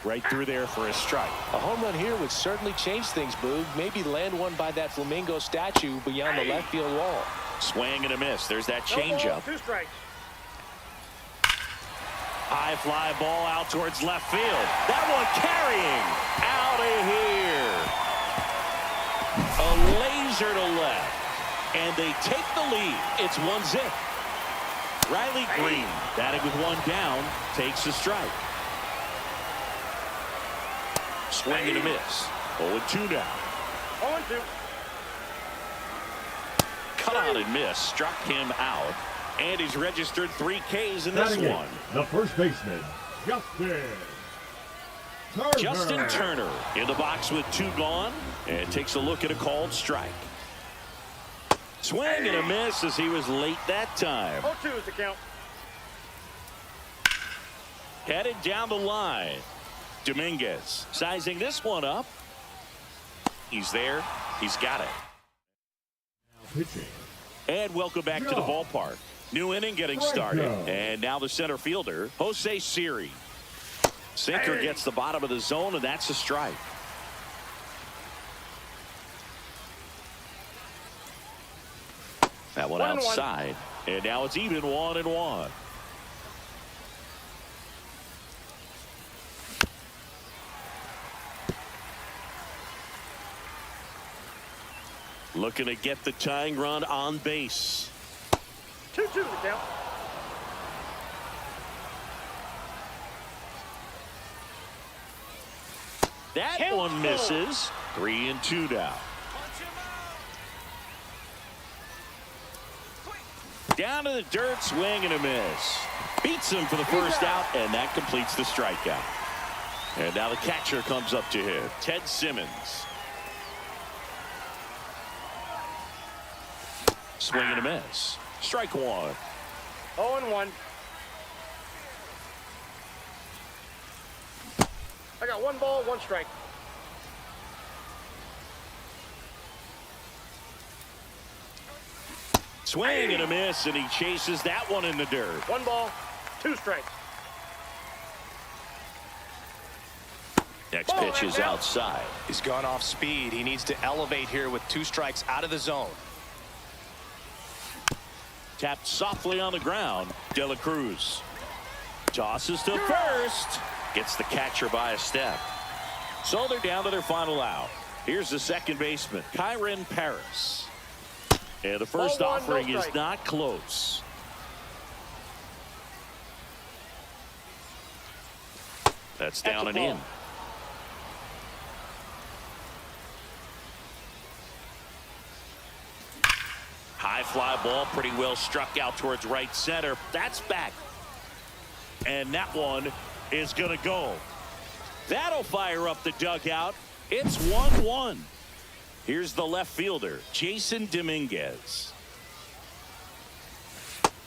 Right through there for a strike. A home run here would certainly change things, Boog. Maybe land one by that flamingo statue beyond the left field wall. Swing and a miss. There's that No ball, changeup. 2 strikes. High fly ball out towards left field. That one carrying out of here. A laser to left. And they take the lead. It's 1-0. Riley Green, batting with one down, takes the strike. Swing and a miss. 0-2 now. 0-2. Cut out and miss. Struck him out. And he's registered 3 Ks in this Batting one. eighth, the first baseman, Justin Turner in the box with 2 gone. And takes a look at a called strike. Swing and a miss as he was late that time. 0-2 is the count. Headed down the line. Dominguez sizing this one up. He's there. He's got it. Pitching. And welcome back to the ballpark. New inning getting started. And now the center fielder, Jose Siri. Sinker gets the bottom of the zone, and that's a strike. That one outside. And now it's even 1-1. Looking to get the tying run on base. 2-2 is the count. That one misses. 3-2 now. Down to the dirt, swing and a miss. Beats him for the first out, and that completes the strikeout. And now the catcher comes up to him, Ted Simmons. Swing and a miss. Strike 1. 0-1. I got 1 ball, 1 strike. Swing and a miss, and he chases that one in the dirt. 1 ball, 2 strikes. Next pitch is outside. He's gone off speed. He needs to elevate here with 2 strikes out of the zone. Tapped softly on the ground. De La Cruz tosses to first. Gets the catcher by a step. So they're down to their final out. Here's the second baseman, Kyron Paris. And the first offering is not close. That's down and in. High fly ball, pretty well struck out towards right center. That's back. And that one is going to go. That'll fire up the dugout. It's 1-1. Here's the left fielder, Jason Dominguez.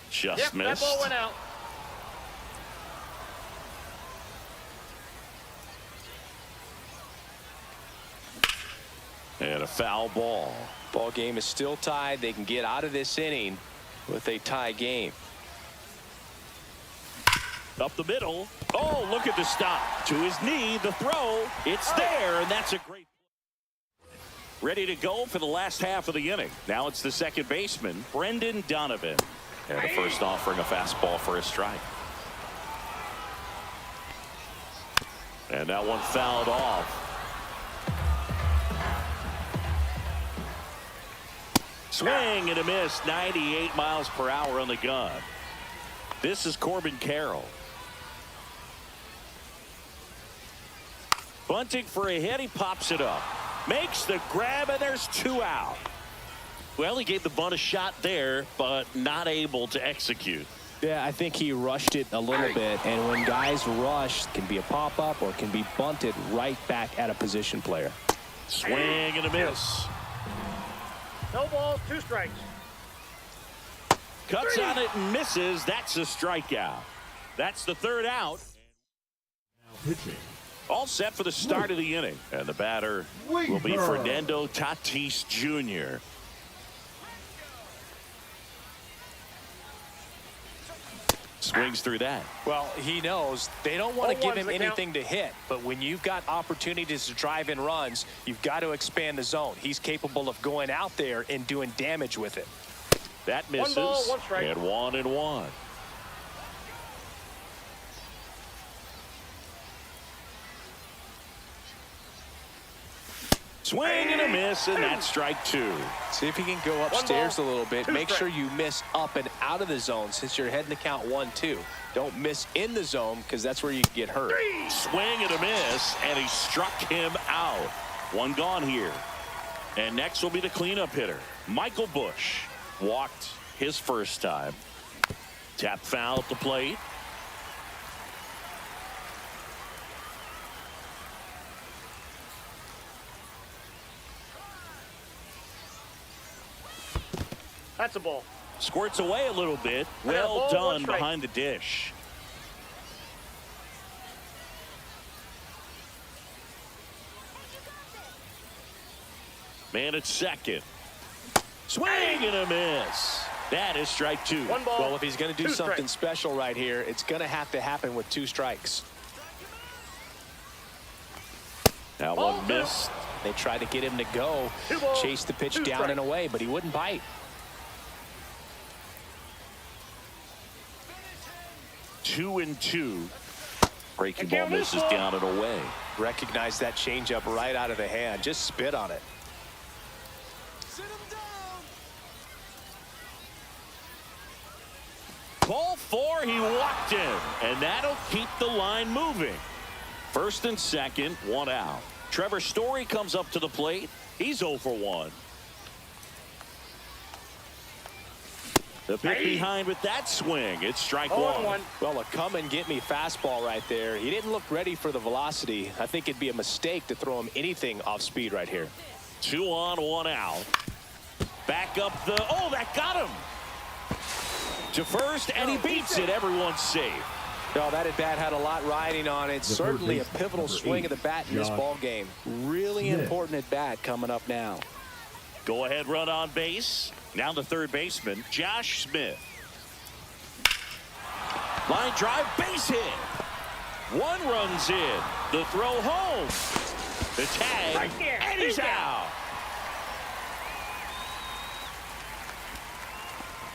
Just missed. That ball went out. And a foul ball. Ball game is still tied. They can get out of this inning with a tie game. Up the middle. Oh, look at the stop. To his knee, the throw. It's there, and that's a great. Ready to go for the last half of the inning. Now it's the second baseman, Brendan Donovan. And the first offering a fastball for a strike. And that one fouled off. Swing and a miss, 98 miles per hour on the gun. This is Corbin Carroll. Bunting for a hit, he pops it up. Makes the grab, and there's 2 out. Well, he gave the bunt a shot there, but not able to execute. Yeah, I think he rushed it a little bit, and when guys rush, it can be a pop-up or it can be bunted right back at a position player. Swing and a miss. No balls, 2 strikes. Cuts on it and misses. That's a strikeout. That's the third out. pitching. All set for the start of the inning. And the batter will be Fernando Tatis Jr. Swings through that. Well, he knows they don't want to give him anything to hit, but when you've got opportunities to drive in runs, you've got to expand the zone. He's capable of going out there and doing damage with it. That misses. 1 ball, 1 strike. And 1-1. Swing and a miss, and that's strike 2. See if he can go upstairs a little bit. Make sure you miss up and out of the zone since you're heading to count 1-2. Don't miss in the zone because that's where you can get hurt. Swing and a miss, and he struck him out. 1 gone here. And next will be the cleanup hitter, Michael Busch. Walked his first time. Tap foul at the plate. That's a ball. Squirts away a little bit. Well done behind the dish. Man at second. Swing and a miss. That is strike 2. 1 ball. Well, if he's going to do something special right here, it's going to have to happen with 2 strikes. That one missed. They tried to get him to go, chase the pitch down and away, but he wouldn't bite. 2-2. Breaking ball misses down and away. Recognize that changeup right out of the hand. Just spit on it. Ball 4, he walked in, and that'll keep the line moving. First and second, 1 out. Trevor Story comes up to the plate. He's 0 for 1. The pick behind with that swing. It's strike 1. Well, a come and get me fastball right there. He didn't look ready for the velocity. I think it'd be a mistake to throw him anything off speed right here. 2 on, 1 out. Back up the, oh, that got him. To first, and he beats it. Everyone's safe. No, that at bat had a lot riding on it. Certainly a pivotal swing of the bat in this ball game. Really important at bat coming up now. Go ahead run on base. Now the third baseman, Josh Smith. Line drive, base hit. 1 runs in. The throw home. The tag, and he's out.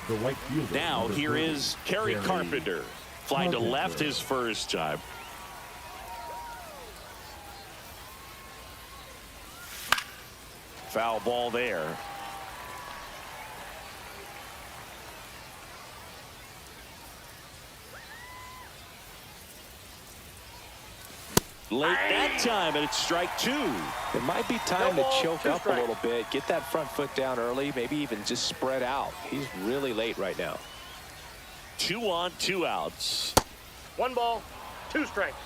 The right fielder. Now here is Kerry Carpenter. Flying to left his first time. Foul ball there. Late that time, and it's strike 2. It might be time to choke up a little bit, get that front foot down early, maybe even just spread out. He's really late right now. 2 on, 2 outs. 1 ball, 2 strikes.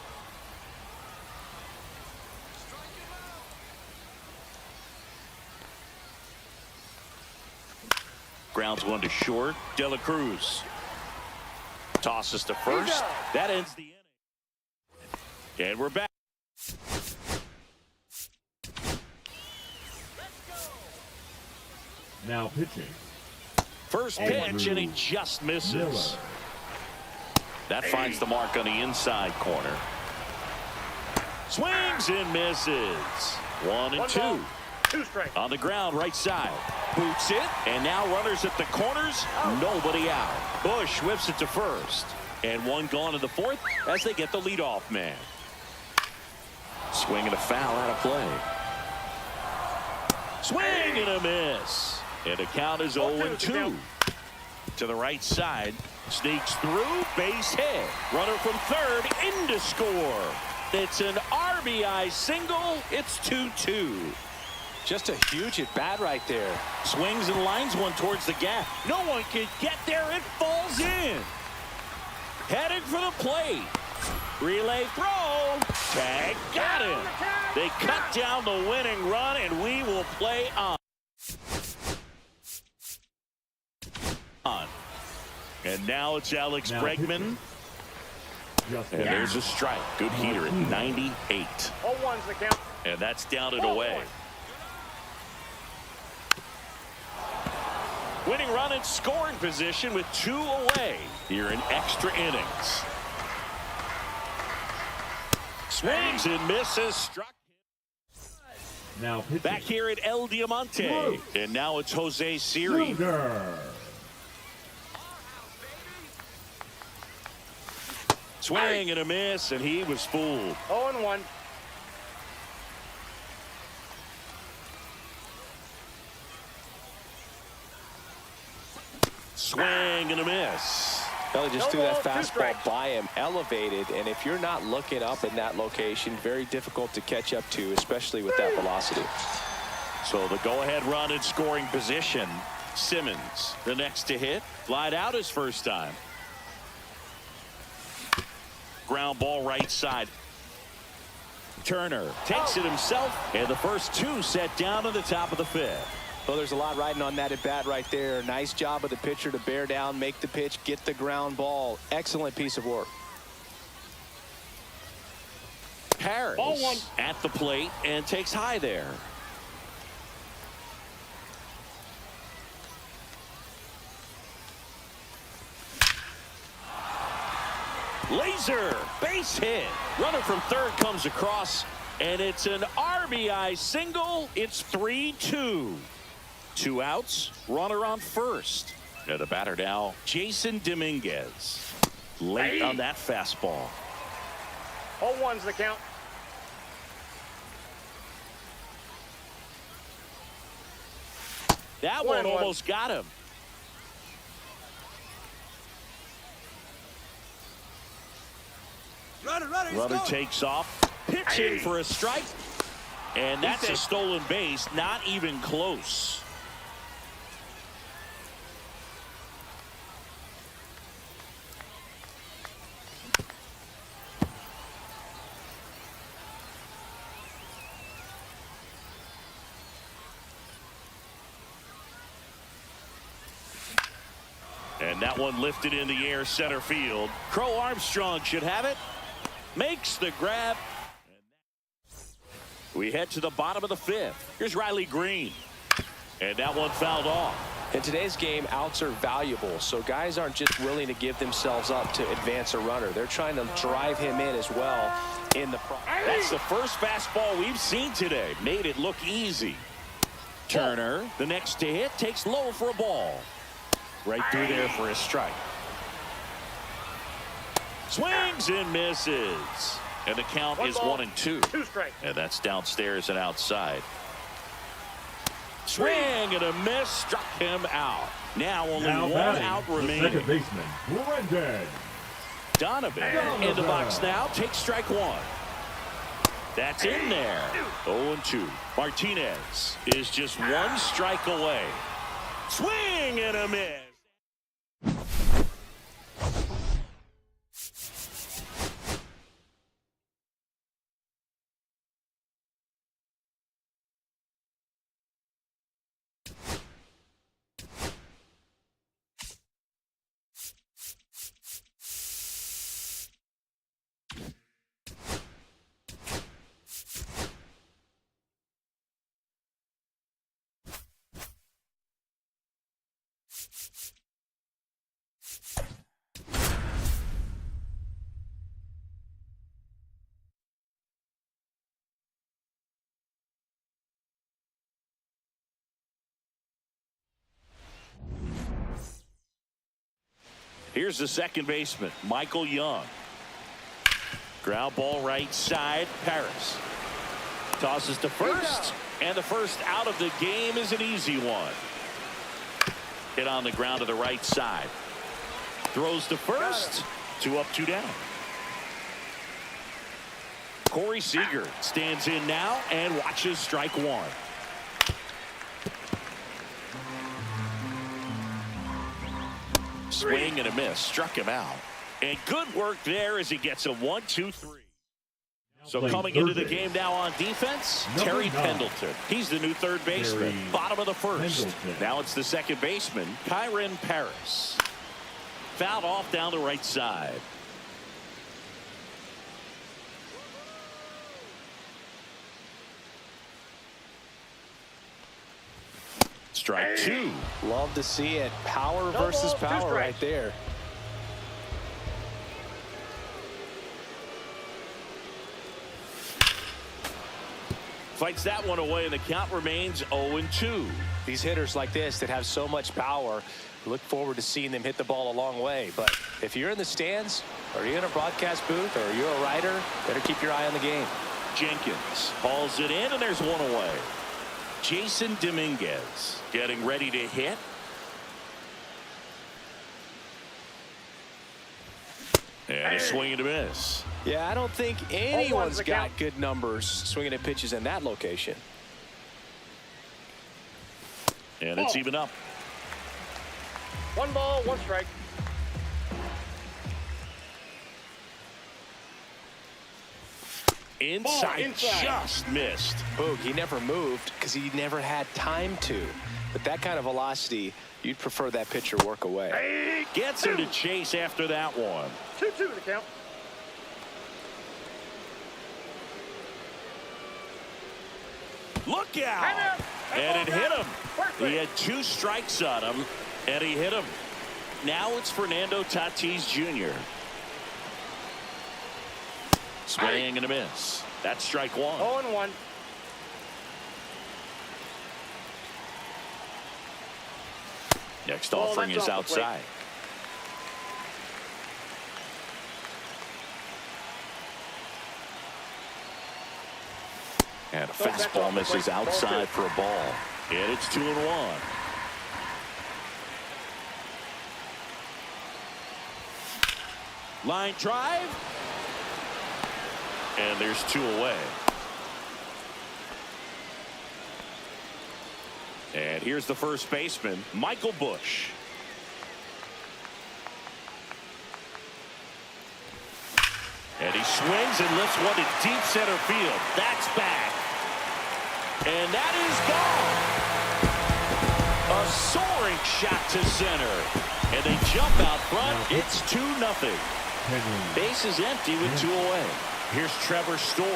Grounds 1 to short. De La Cruz tosses to first. That ends the inning. And we're back. Now pitching. First pitch, and he just misses. Miller. That finds the mark on the inside corner. Swings and misses. 1 and 2. 2 strikes. On the ground, right side. Boots it, and now runners at the corners. Nobody out. Busch whips it to first. And 1 gone in the 4th as they get the leadoff man. Swing and a foul out of play. Swing and a miss. And the count is 0-2. To the right side. Sneaks through. Base hit. Runner from third in to score. It's an RBI single. It's 2-2. Just a huge at bat right there. Swings and lines one towards the gap. No one can get there. It falls in. Headed for the plate. Relay throw. Tag. Got him. They cut down the winning run, and we will play on. And now it's Alex Bregman. Just And there's a strike. Good heater at 98. 0-1's the count. And that's down and away. Winning run in scoring position with 2 away here in extra innings. Swings and misses. Struck. now pitching. Back here at El Diamante. And now it's Jose Siri. Luger. Swing and a miss, and he was fooled. 0-1. Swing and a miss. Belly just No threw that ball, 2 fastball strikes. by him, elevated, and if you're not looking up in that location, very difficult to catch up to, especially with that velocity. So the go-ahead run in scoring position. Simmons, the next to hit. Flied out his first time. Ground ball right side. Turner takes it himself, and the first 2 set down to the top of the 5th. Well, there's a lot riding on that at bat right there. Nice job of the pitcher to bear down, make the pitch, get the ground ball. Excellent piece of work. Harris Ball 1. at the plate and takes high there. Laser base hit. Runner from third comes across, and it's an RBI single. It's 3-2. 2 outs, runner on first. And the batter now, Jason Dominguez. Late on that fastball. 0-1's the count. That 1-1. one almost got him. Runner takes off, pitching for a strike, and that's a stolen base. Not even close. And that one lifted in the air center field. Crow Armstrong should have it. Makes the grab. We head to the bottom of the 5th. Here's Riley Green. And that one fouled off. In today's game, outs are valuable, so guys aren't just willing to give themselves up to advance a runner. They're trying to drive him in as well in the process. That's the first fastball we've seen today. Made it look easy. Turner, the next to hit, takes low for a ball. Right through there for a strike. Swings and misses. And the count is 1-2. 2 strikes. And that's downstairs and outside. Swing and a miss. Struck him out. Now only Now 1 batting, out the remaining. second baseman, Brendan. Donovan in the box now. Takes strike 1. That's in there. 0-2. Martinez is just 1 strike away. Swing and a miss. Here's the second baseman, Michael Young. Ground ball right side, Paris. Tosses to first, and the first out of the game is an easy one. Hit on the ground to the right side. Throws to first, 2 up, 2 down. Corey Seager stands in now and watches strike 1. Swing and a miss. Struck him out. And good work there as he gets a 1-2-3. So coming into the game now on defense, Terry Pendleton. He's the new third baseman. Bottom of the first. Now it's the second baseman, Kyron Paris. Fouled off down the right side. Strike two. Love to see it. Power No versus ball, two power right strikes. there. Fights that one away, and the count remains 0-2. These hitters like this that have so much power, look forward to seeing them hit the ball a long way. But if you're in the stands, or you're in a broadcast booth, or you're a writer, better keep your eye on the game. Jenkins hauls it in, and there's one away. Jason Dominguez getting ready to hit. And a swing and a miss. Yeah, I don't think anyone's got good numbers swinging at pitches in that location. And it's even up. 1 ball, 1 strike. Inside, just missed. Boog, he never moved because he never had time to. But that kind of velocity, you'd prefer that pitcher work away. Gets him to chase after that one. 2-2 the count. Look out! And it hit him. He had 2 strikes on him, and he hit him. Now it's Fernando Tatis Jr. Swing and a miss. That's strike 1. 0-1. Next offering is outside. And a fastball misses outside for a ball. And it's 2-1. Line drive. And there's 2 away. And here's the first baseman, Michael Busch. And he swings and lifts one to deep center field. That's back. And that is gone. A soaring shot to center. And they jump out front. It's 2-0. Base is empty with 2 away. Here's Trevor Story.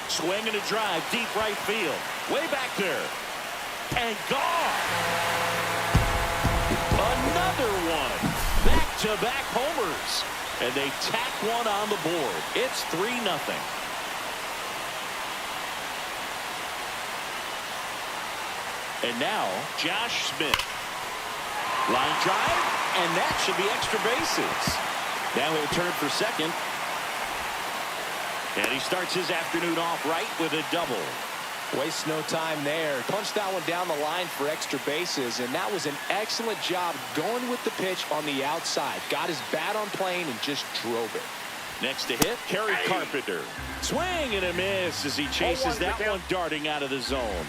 Swing and a drive, deep right field. Way back there. And gone. Another one. Back-to-back homers. And they tack one on the board. It's 3-0. And now, Josh Smith. Line drive, and that should be extra bases. Now he'll turn for second. And he starts his afternoon off right with a double. Waste no time there. Punched that one down the line for extra bases, and that was an excellent job going with the pitch on the outside. Got his bat on plane and just drove it. Next to hit, Kerry Carpenter. Swing and a miss as he chases that one darting out of the zone.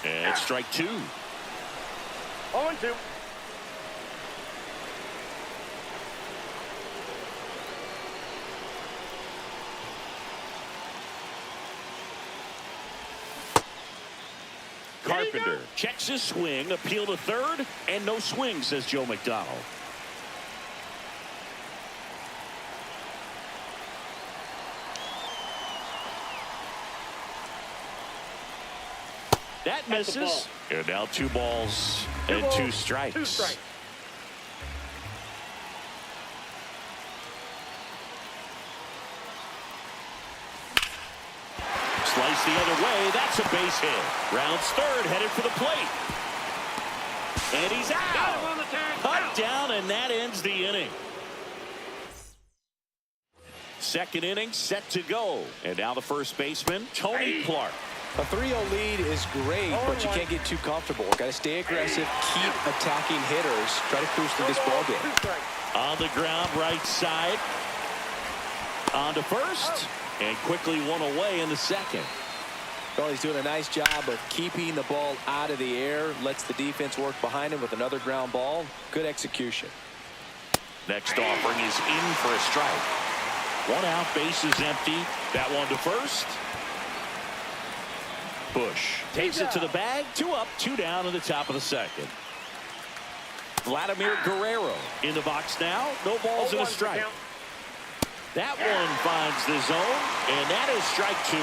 And strike 2. 0-2. Carpenter checks his swing, appeal to third, and no swing, says Joe McDonald. That misses. And now 2 balls and 2 strikes. 2 strikes. Slice the other way. That's a base hit. Rounds third, headed for the plate. And he's out. Cut down, and that ends the inning. Second inning set to go. And now the first baseman, Tony Clark. A 3-0 lead is great, but you can't get too comfortable. Got to stay aggressive, keep attacking hitters, try to cruise through this ballgame. On the ground, right side. On to first, and quickly one away in the second. Well, he's doing a nice job of keeping the ball out of the air, lets the defense work behind him with another ground ball. Good execution. Next offering is in for a strike. 1 out, base is empty. That one to first. Busch takes it to the bag. 2 up, 2 down in the top of the second. Vladimir Guerrero in the box now. No balls and a 0-1's the strike. count. That one finds the zone, and that is strike 2.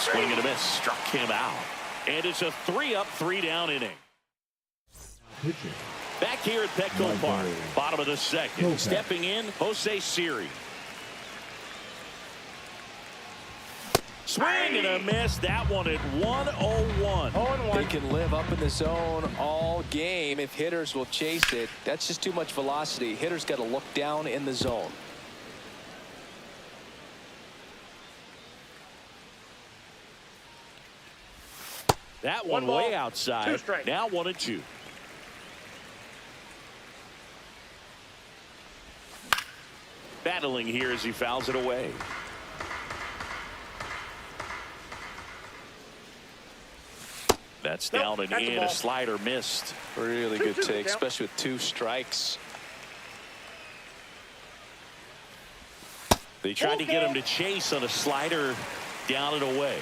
Swing and a miss. Struck him out. And it's a 3-up, 3-down inning. Pitching. Back here at Petco Park, bottom of the second. Okay. Stepping in, Jose Siri. Swing and a miss. That one at 1-0-1. 0-1. They can live up in the zone all game if hitters will chase it. That's just too much velocity. Hitters got to look down in the zone. That one ball, way 2 outside. strikes. Now 1-2. Battling here as he fouls it away. That's down and that's a in. ball. A slider missed. Really 2-2 good the take, count. especially with 2 strikes. They tried to get him to chase on a slider down and away.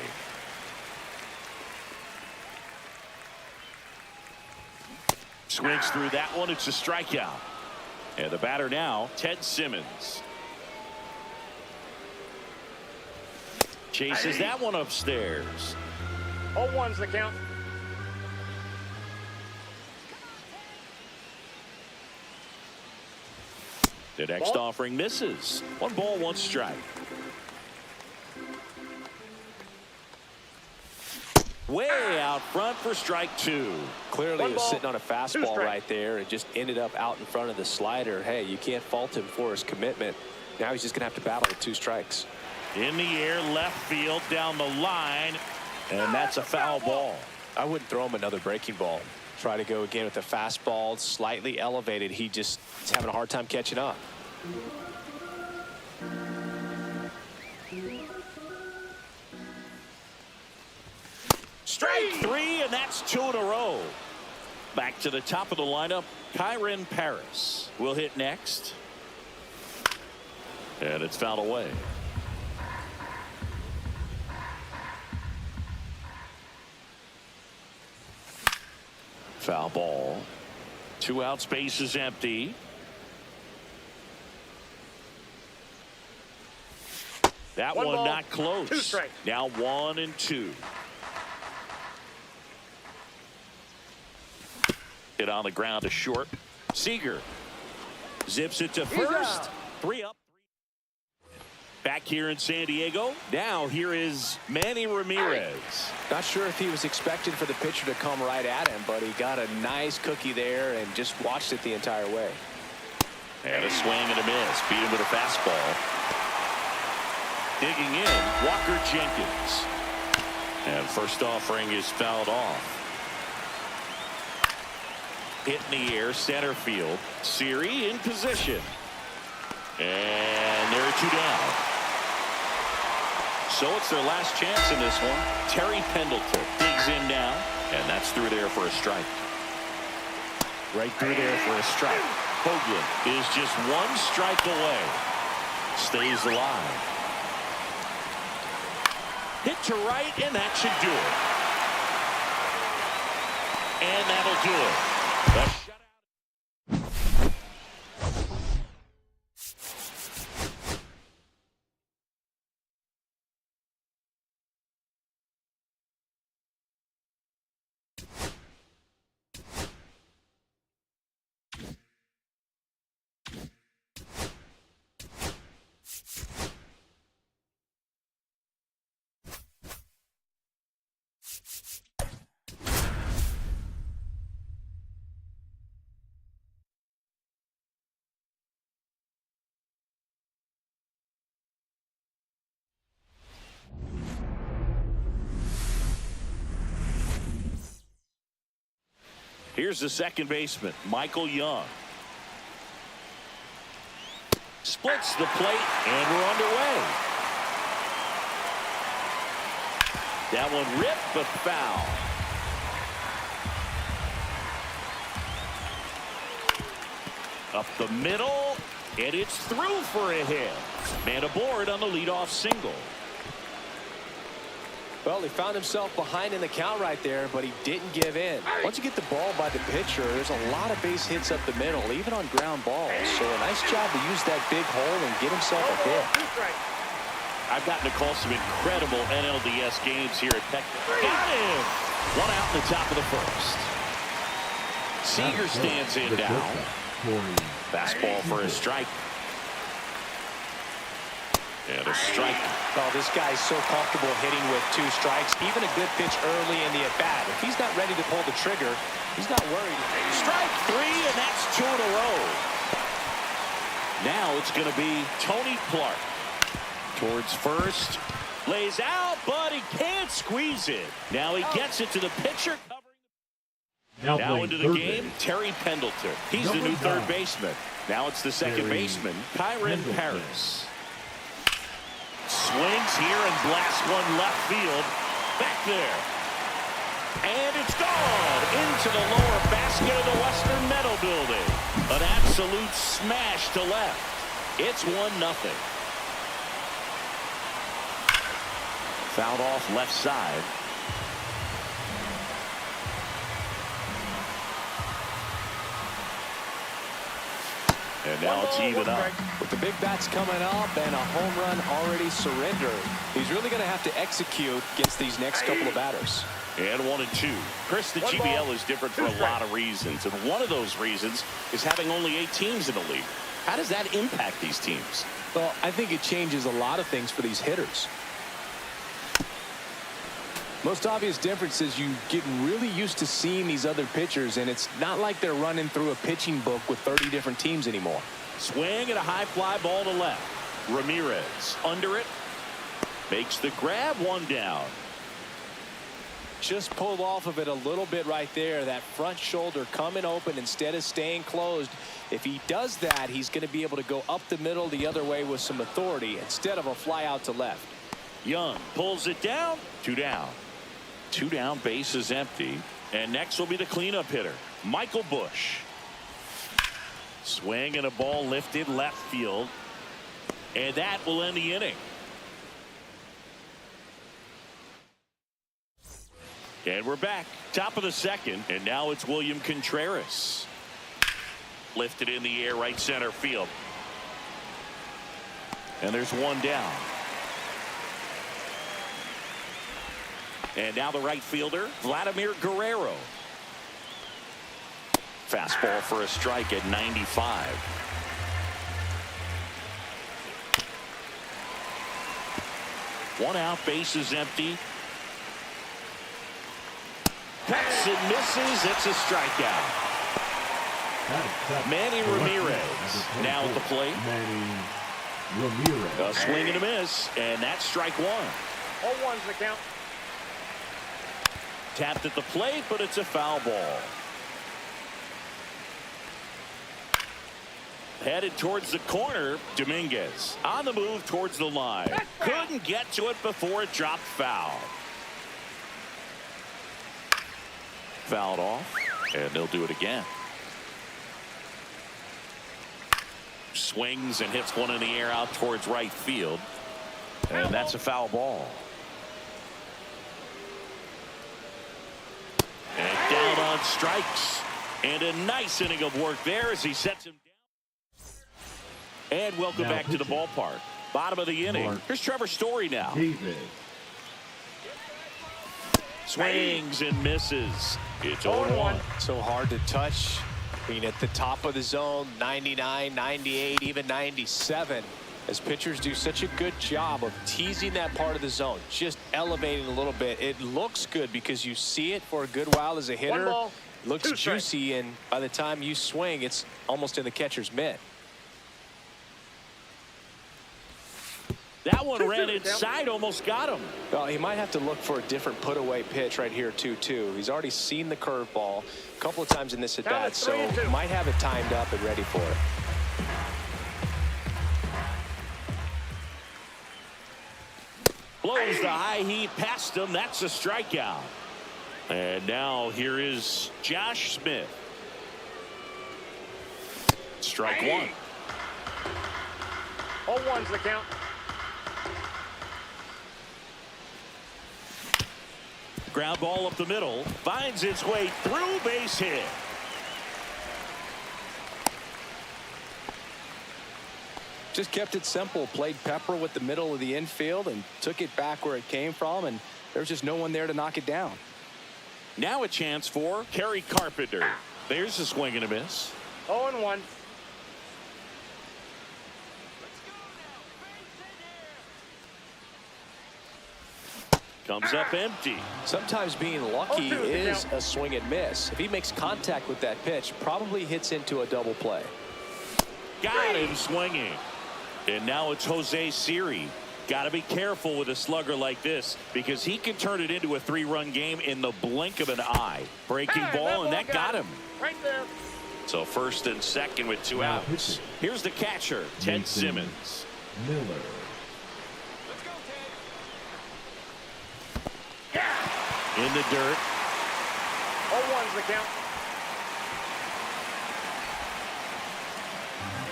Swings through that one. It's a strikeout. And the batter now, Ted Simmons. Chases that one upstairs. 0-1's the count. The next Ball. offering misses. 1 ball, 1 strike. Way out front for strike 2. Clearly 1 he was ball, sitting on a 2 fastball strikes. right there and just ended up out in front of the slider. Hey, you can't fault him for his commitment. Now he's just going to have to battle with 2 strikes. In the air, left field, down the line. And that's a foul ball. I wouldn't throw him another breaking ball. Try to go again with the fastball, slightly elevated. He just is having a hard time catching up. Strike 3, and that's 2 in a row. Back to the top of the lineup, Kyren Paris will hit next. And it's fouled away. Foul ball. 2 out, space is empty. That 1 one ball, not close. 2 strikes. Now 1-2. Hit on the ground to short. Seager zips it to first. out. 3 up. Back here in San Diego. Now here is Manny Ramirez. Not sure if he was expecting for the pitcher to come right at him, but he got a nice cookie there and just watched it the entire way. And a swing and a miss. Beat him with a fastball. Digging in, Walker Jenkins. And first offering is fouled off. Hit in the air, center field. Siri in position. And there are 2 down. So it's their last chance in this one. Terry Pendleton digs in now, and that's through there for a strike. Right through there for a strike. Hoagland is just 1 strike away. Stays alive. Hit to right, and that should do it. And that'll do it. The shutout. Here's the second baseman, Michael Young. Splits the plate, and we're underway. That one ripped, but foul. Up the middle, and it's through for a hit. Man aboard on the leadoff single. Well, he found himself behind in the count right there, but he didn't give in. Once you get the ball by the pitcher, there's a lot of base hits up the middle, even on ground balls. So a nice job to use that big hole and get himself a hit. I've gotten to call some incredible NLDS games here at Peck. Got him! One out in the top of the first. Seager stands in down. Fastball for a strike. And a strike. Oh, this guy's so comfortable hitting with 2 strikes. Even a good pitch early in the at-bat. If he's not ready to pull the trigger, he's not worried. Strike 3, and that's 2 in a row. Now it's going to be Tony Clark. Towards first. Lays out, but he can't squeeze it. Now he gets it to the pitcher. Now into the game, Terry Pendleton. He's the new third baseman. Now it's the second baseman, Kyron Paris. Swings here and blasts one left field. Back there. And it's gone into the lower basket of the Western Meadow Building. An absolute smash to left. It's 1-0. Fouled off left side. And now it's even up. With the big bats coming up and a home run already surrendered, he's really going to have to execute against these next couple of batters. And 1-2. Chris, the GBL is different for a lot of reasons. And one of those reasons is having only 8 teams in the league. How does that impact these teams? Well, I think it changes a lot of things for these hitters. Most obvious difference is you get really used to seeing these other pitchers, and it's not like they're running through a pitching book with 30 different teams anymore. Swing and a high fly ball to left. Ramirez under it. Makes the grab, 1 down. Just pulled off of it a little bit right there. That front shoulder coming open instead of staying closed. If he does that, he's going to be able to go up the middle the other way with some authority instead of a fly out to left. Young pulls it down. 2 down. 2 down, base is empty. And next will be the cleanup hitter, Michael Bush. Swing and a ball lifted left field. And that will end the inning. And we're back. Top of the second. And now it's William Contreras. Lifted in the air, right center field. And there's 1 down. And now the right fielder, Vladimir Guerrero. Fastball for a strike at 95. One out, base is empty. Cuts and misses. It's a strikeout. Manny Ramirez now at the plate. Manny Ramirez. A swing and a miss, and that's strike 1. 0-1's the count. Tapped at the plate, but it's a foul ball. Headed towards the corner, Dominguez on the move towards the line. Couldn't get to it before it dropped foul. Fouled off, and they'll do it again. Swings and hits one in the air out towards right field. And that's a foul ball. And down on strikes. And a nice inning of work there as he sets him down. And welcome back to the ballpark. Bottom of the inning. Here's Trevor Story now. David. Swings and misses. It's 0-1. So hard to touch. I mean, at the top of the zone, 99, 98, even 97. As pitchers do such a good job of teasing that part of the zone, just elevating a little bit. It looks good because you see it for a good while as a hitter. 1 ball, looks 2 strikes. juicy, and by the time you swing, it's almost in the catcher's mitt. That one ran inside, almost got him. Well, he might have to look for a different put-away pitch right here, 2-2. He's already seen the curveball a couple of times in this at-bat, so might have it timed up and ready for it. Blows the high heat past him. That's a strikeout. And now here is Josh Smith. Strike 1. 0-1's the count. Ground ball up the middle. Finds its way through, base hit. Just kept it simple. Played pepper with the middle of the infield and took it back where it came from, and there was just no one there to knock it down. Now a chance for Kerry Carpenter. There's a swing and a miss. 0-1. Comes up empty. Sometimes being lucky 0-2 is the is count. a swing and miss. If he makes contact with that pitch, probably hits into a double play. Got him swinging. And now it's Jose Siri. Got to be careful with a slugger like this because he can turn it into a 3-run game in the blink of an eye. Breaking Hey, ball, and that got him. Right there. So first and second with 2 Now outs. pitching. Here's the catcher, Ted Nathan Simmons. Miller. Let's go, Ted. In the dirt. 0-1's the count.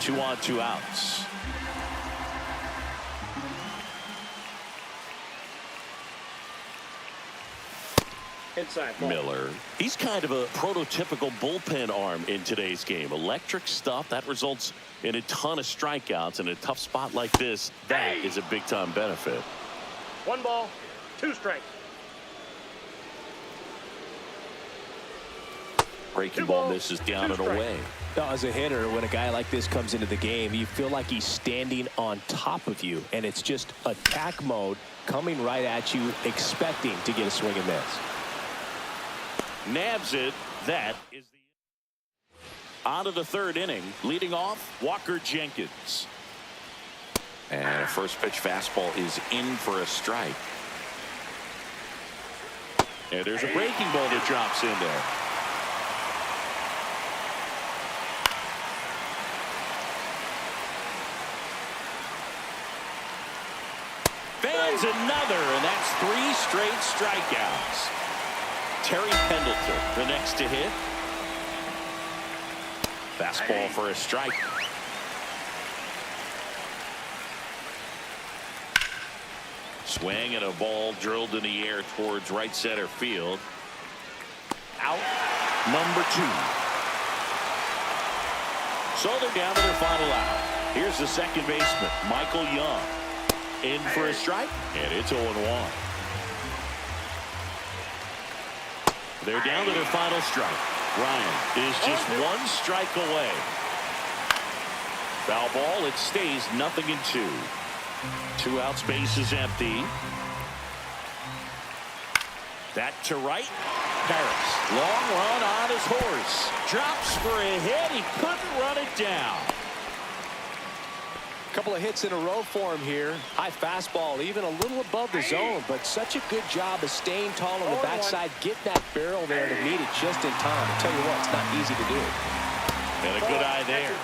2 on, 2 outs. Inside ball. Miller. He's kind of a prototypical bullpen arm in today's game. Electric stuff that results in a ton of strikeouts in a tough spot like this. That is a big-time benefit. 1 ball, 2 strikes. Breaking Two ball balls, misses down 2 and strikes. away. Now, as a hitter, when a guy like this comes into the game, you feel like he's standing on top of you, and it's just attack mode coming right at you, expecting to get a swing and miss. Nabs it. That is the on to the 3rd inning. Leading off, Walker Jenkins. And a first pitch fastball is in for a strike. And there's a breaking ball that drops in there. Fans another, and that's 3 straight strikeouts. Terry Pendleton, the next to hit. Fastball for a strike. Swing and a ball drilled in the air towards right center field. Out number 2. So they're down to their final out. Here's the second baseman, Michael Young. In for a strike, and it's 0-1. They're down to their final strike. Ryan is just 1 strike away. Foul ball, it stays 0-2. 2 outs, base is empty. That to right. Paris, long run on his horse. Drops for a hit. He couldn't run it down. Couple of hits in a row for him here. High fastball, even a little above the zone, but such a good job of staying tall on the backside, getting that barrel there to meet it just in time. I tell you what, it's not easy to do. And a good eye there.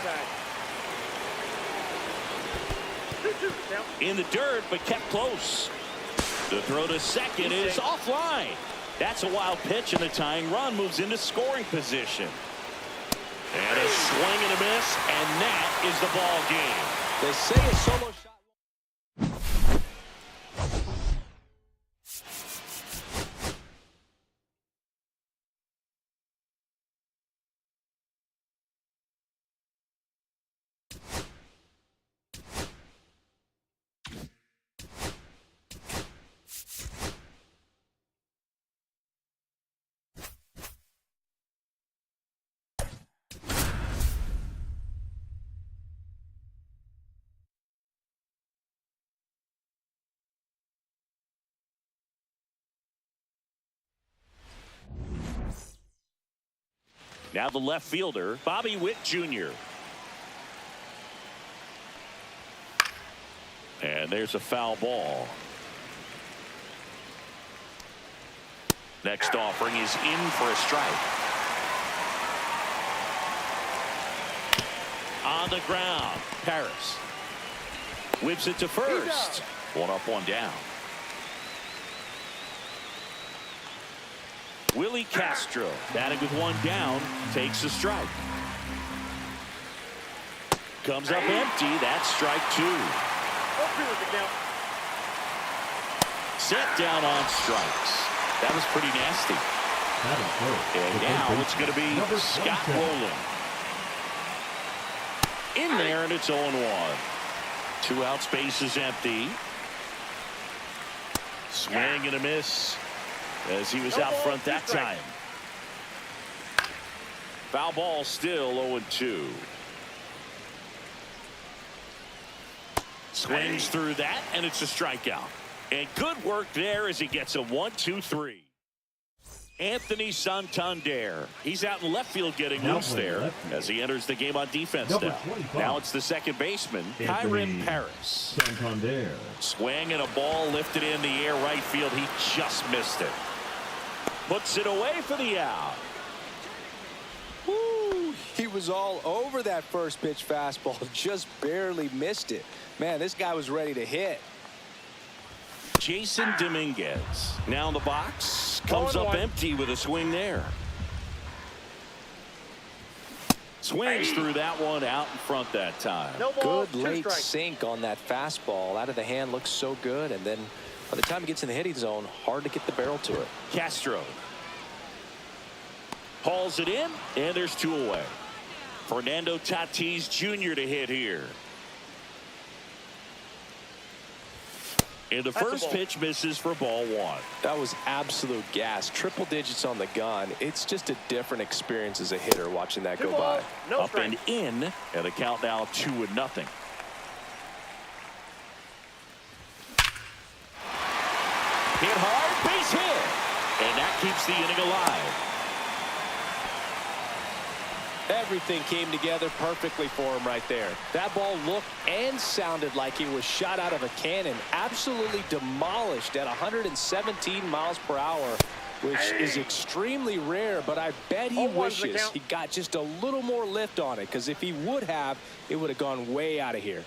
In the dirt, but kept close. The throw to second is offline. That's a wild pitch, and the tying run moves into scoring position. And a swing and a miss, and that is the ball game. They say a solo shot. Now the left fielder, Bobby Witt Jr. And there's a foul ball. Next offering is in for a strike. On the ground, Paris whips it to first. 1 up, 1 down. Willie Castro, batting with 1 down, takes a strike. Comes up empty. That's strike 2. 0-2 is the count. Set down on strikes. That was pretty nasty. That is first. And The now third it's going to be Number Scott 27. Rowland. In there, and it's 0-1. 2 outs, base is empty. Swing and a miss as he was out front that time. Foul ball, still 0-2. Swings through that, and it's a strikeout. And good work there as he gets a 1-2-3. Anthony Santander. He's out in left field getting Now loose playing there left field. as he enters the game on defense Number now. 25. Now it's the second baseman, Anthony Kyron Paris. Santander. Swing and a ball lifted in the air right field. He just missed it. Puts it away for the out. Woo! He was all over that first pitch fastball. Just barely missed it. Man, this guy was ready to hit. Jason Dominguez now in the box, comes up 0-1. empty with a swing there. Swings through that one out in front that time. No ball, Good 2 late strikes. sink on that fastball. Out of the hand looks so good, and then by the time he gets in the hitting zone, hard to get the barrel to it. Castro hauls it in, and there's 2 away. Fernando Tatis Jr. to hit here. And the That's a first ball. pitch misses for ball 1. That was absolute gas. Triple digits on the gun. It's just a different experience as a hitter watching that 2 go balls, by. no Up strikes. and in, and the count now 2-0. Hit hard, base hit, and that keeps the inning alive. Everything came together perfectly for him right there. That ball looked and sounded like it was shot out of a cannon. Absolutely demolished at 117 miles per hour, which is extremely rare, but I bet he 0-1's the wishes count. he got just a little more lift on it, because if he would have, it would have gone way out of here.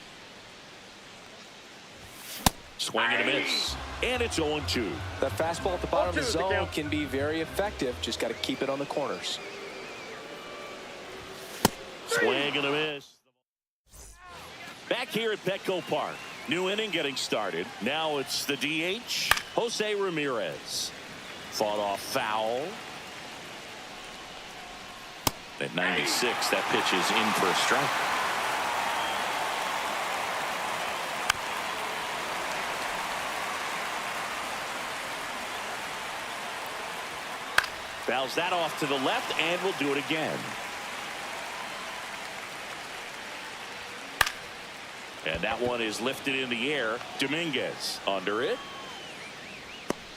Swing and a miss, and it's 0-2. That fastball at the bottom of the 0-2 is the zone count. can be very effective. Just got to keep it on the corners. Swing and a miss. Back here at Petco Park. New inning getting started. Now it's the DH, Jose Ramirez. Fought off foul. At 96, that pitch is in for a strike. Fouls that off to the left, and we'll do it again. And that one is lifted in the air. Dominguez under it.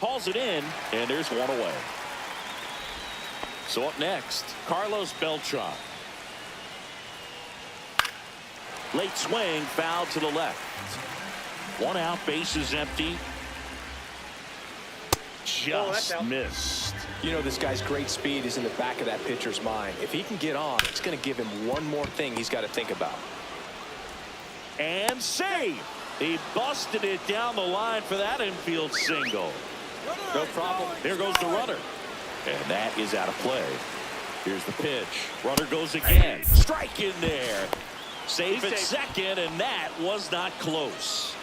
Hauls it in, and there's 1 away. So up next, Carlos Beltran. Late swing, foul to the left. 1 out, base is empty. that's Just out. missed. You know, this guy's great speed is in the back of that pitcher's mind. If he can get on, it's going to give him one more thing he's got to think about. And save. He busted it down the line for that infield single. No problem. There goes the runner. And that is out of play. Here's the pitch. Runner goes again. Strike in there. Safe at second, and that was not close.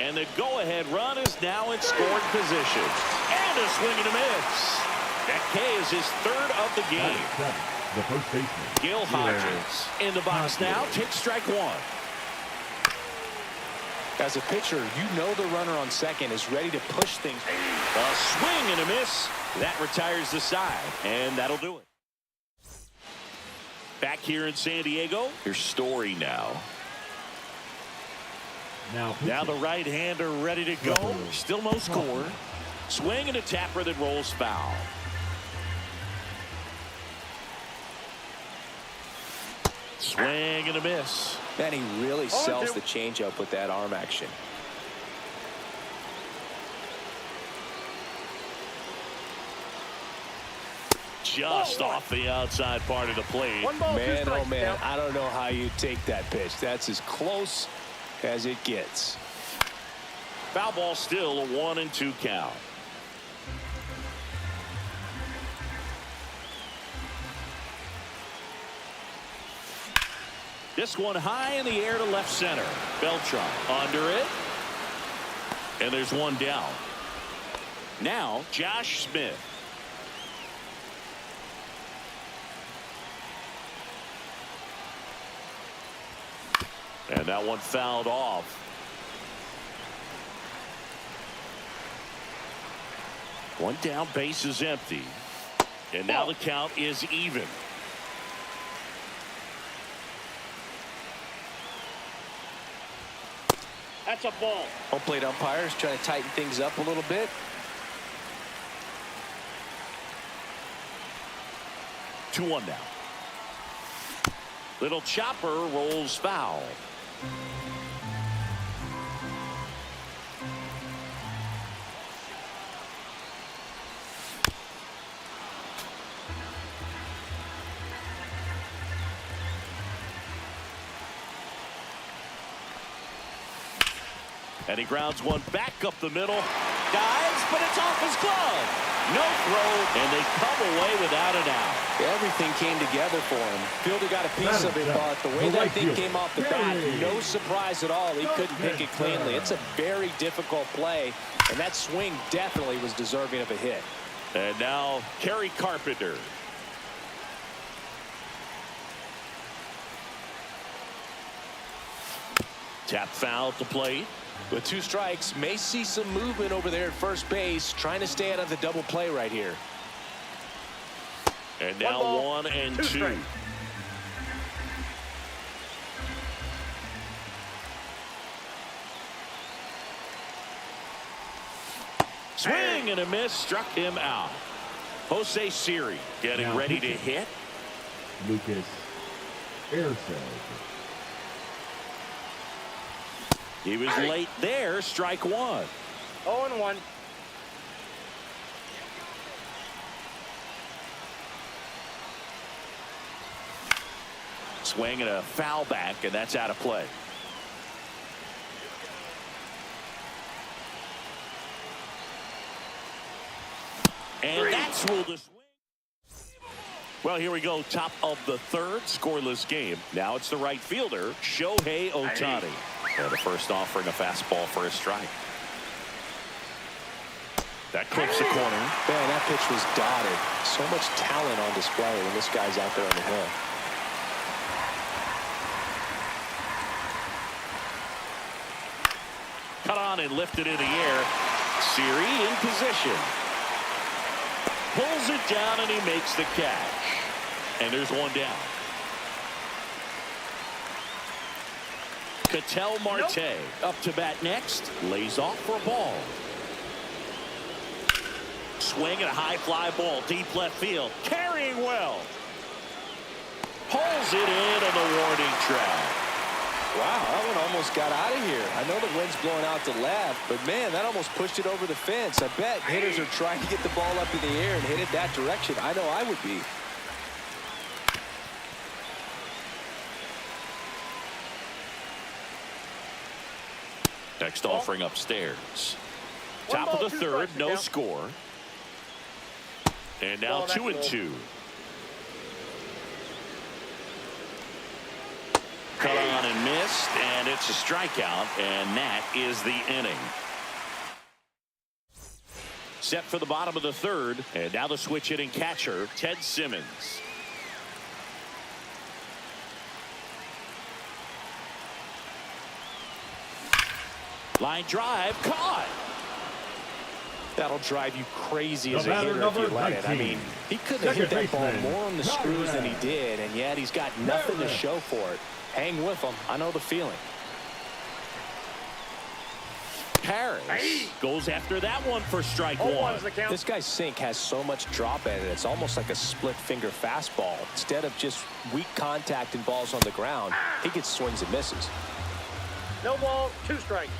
And the go-ahead run is now in scoring position. And a swing and a miss. That K is his 3rd of the game. The first baseman. Gil Hodges in the box now. Takes strike 1. As a pitcher, you know the runner on second is ready to push things. A swing and a miss. That retires the side, and that'll do it. Back here in San Diego, here's Story now. Now the right-hander ready to go. Still no score. Swing and a tapper that rolls foul. Swing and a miss. Man, he really sells the changeup with that arm action. Just off the outside part of the plate. 1 ball, 2 Man, strikes. oh man, Count. I don't know how you take that pitch. That's as close as it gets. Foul ball, still a 1-2 count. This one high in the air to left center. Beltran under it. And there's 1 down. Now, Josh Smith. And that one fouled off. One down, base is empty. And now the count is even. That's a ball. Home plate umpires trying to tighten things up a little bit. Two one now. Little chopper rolls foul. And he grounds one back up the middle. Dives, but it's off his glove. No throw, and they come away without an out. Everything came together for him. Fielder got a piece of it, but the way that thing came off the bat, no surprise at all. He couldn't pick it cleanly. It's a very difficult play, and that swing definitely was deserving of a hit. And now Kerry Carpenter. Tap foul to plate. With 2 strikes, may see some movement over there at first base, trying to stay out of the double play right here. And now 1 and 2. Strikes. Swing and a miss, struck him out. Jose Siri getting Now ready to hit. Lucas Airfield. He was late there, strike 1. 0-1. Swing and a foul back, and that's out of play. And that's ruled a swing. Well, here we go. Top of the 3rd, scoreless game. Now it's the right fielder, Shohei Ohtani. the first offering a fastball for a strike. That clips the corner. Man, that pitch was dotted. So much talent on display when this guy's out there on the hill. Cut on and lifted in the air. Siri in position. Pulls it down and he makes the catch. And there's one down. Ketel Marte up to bat next. Lays off for a ball. Swing and a high fly ball deep left field. Carrying well. Pulls it in on the warning track. Wow, that one almost got out of here. I know the wind's blowing out to left, but man, that almost pushed it over the fence. I bet hitters are trying to get the ball up in the air and hit it that direction. I know I would be. Next offering upstairs. Top of the 3rd, no score. And now 2-2. Cut on and missed, and it's a strikeout, and that is the inning. Set for the bottom of the 3rd, and now the switch hitting catcher, Ted Simmons. Line drive, caught. That'll drive you crazy as a hitter if you let it. I mean, he couldn't have hit that ball more on the screws than he did, and yet he's got nothing to show for it. Hang with him. I know the feeling. Harris goes after that one for strike 1. This guy's sink has so much drop in it. It's almost like a split finger fastball. Instead of just weak contact and balls on the ground, he gets swings and misses. No ball, 2 strikes.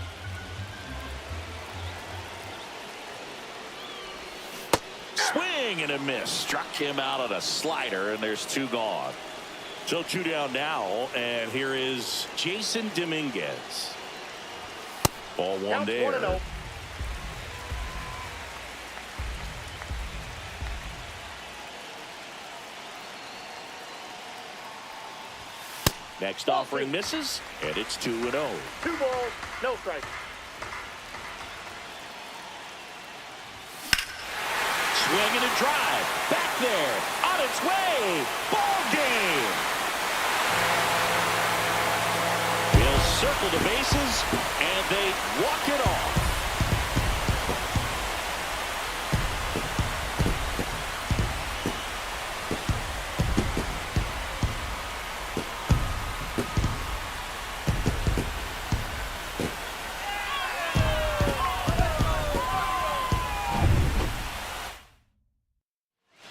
Swing and a miss. Struck him out on a slider, and there's 2 gone. So 2 down now, and here is Jason Dominguez. Ball 1 there. 1-0. Next offering misses, and it's 2-0. 2 balls, no strikes. swing and a drive. Back there. On its way. Ball game. He'll circle the bases, and they walk it off.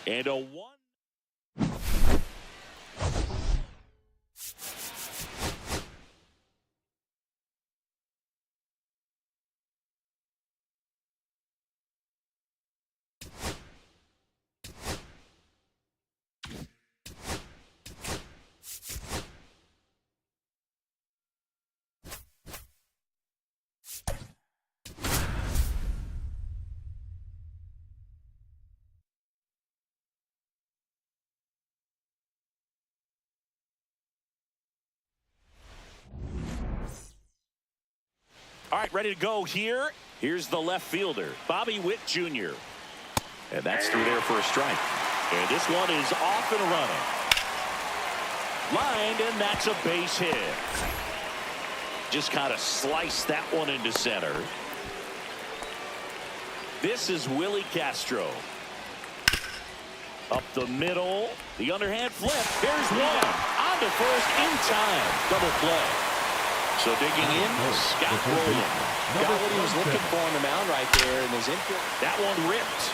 And a 1. All right, ready to go here. Here's the left fielder, Bobby Witt Jr. And that's through there for a strike. And this one is off and running. Lined, and that's a base hit. Just kind of sliced that one into center. This is Willie Castro. Up the middle. The underhand flip. There's one. On to first in time. Double play. So digging in, Scott Rowland. Got what he was looking for on the mound right there in his infield. That one ripped.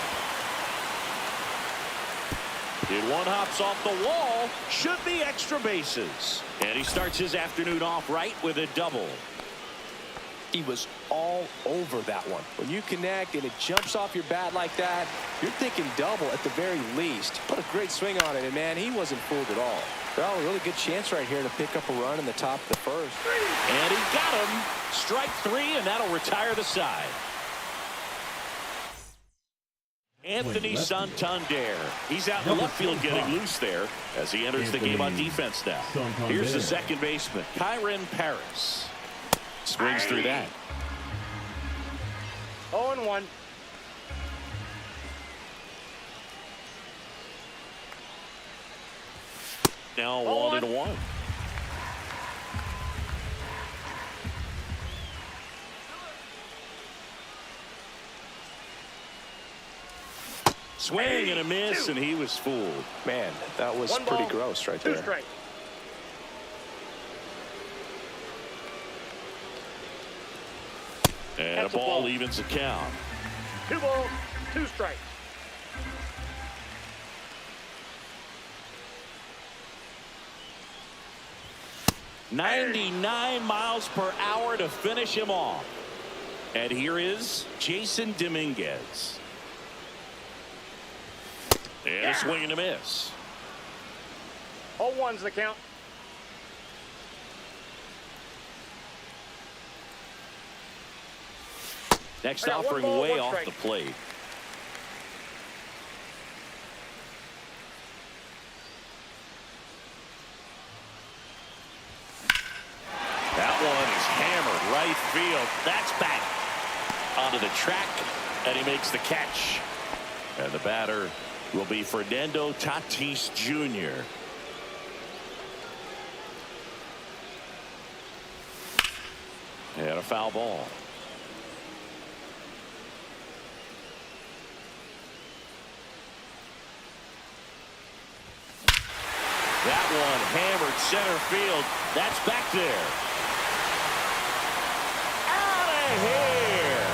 Did one hops off the wall. Should be extra bases. And he starts his afternoon off right with a double. He was all over that one. When you connect and it jumps off your bat like that, you're thinking double at the very least. Put a great swing on it, and man, he wasn't fooled at all. Well, a really good chance right here to pick up a run in the top of the first. And he got him. Strike 3, and that'll retire the side. Anthony Santander. He's out in left field getting loose there as he enters the game on defense now. Here's the second baseman, Kyron Paris. Swings through that. 0-1. Now 1-1. Swing and a miss, and he was fooled. Man, that was pretty gross right there. 2 strikes. And That's a a ball ball. evens the count. 2 balls, 2 strikes. .99 miles per hour to finish him off. And here is Jason Dominguez. And a swing and a miss. 0-1's the count. Next I got 1 offering ball, way 1 off strike. the plate. That one is hammered right field. That's back onto the track, and he makes the catch. And the batter will be Fernando Tatis Jr. And a foul ball. That one hammered center field. That's back there. Out of here.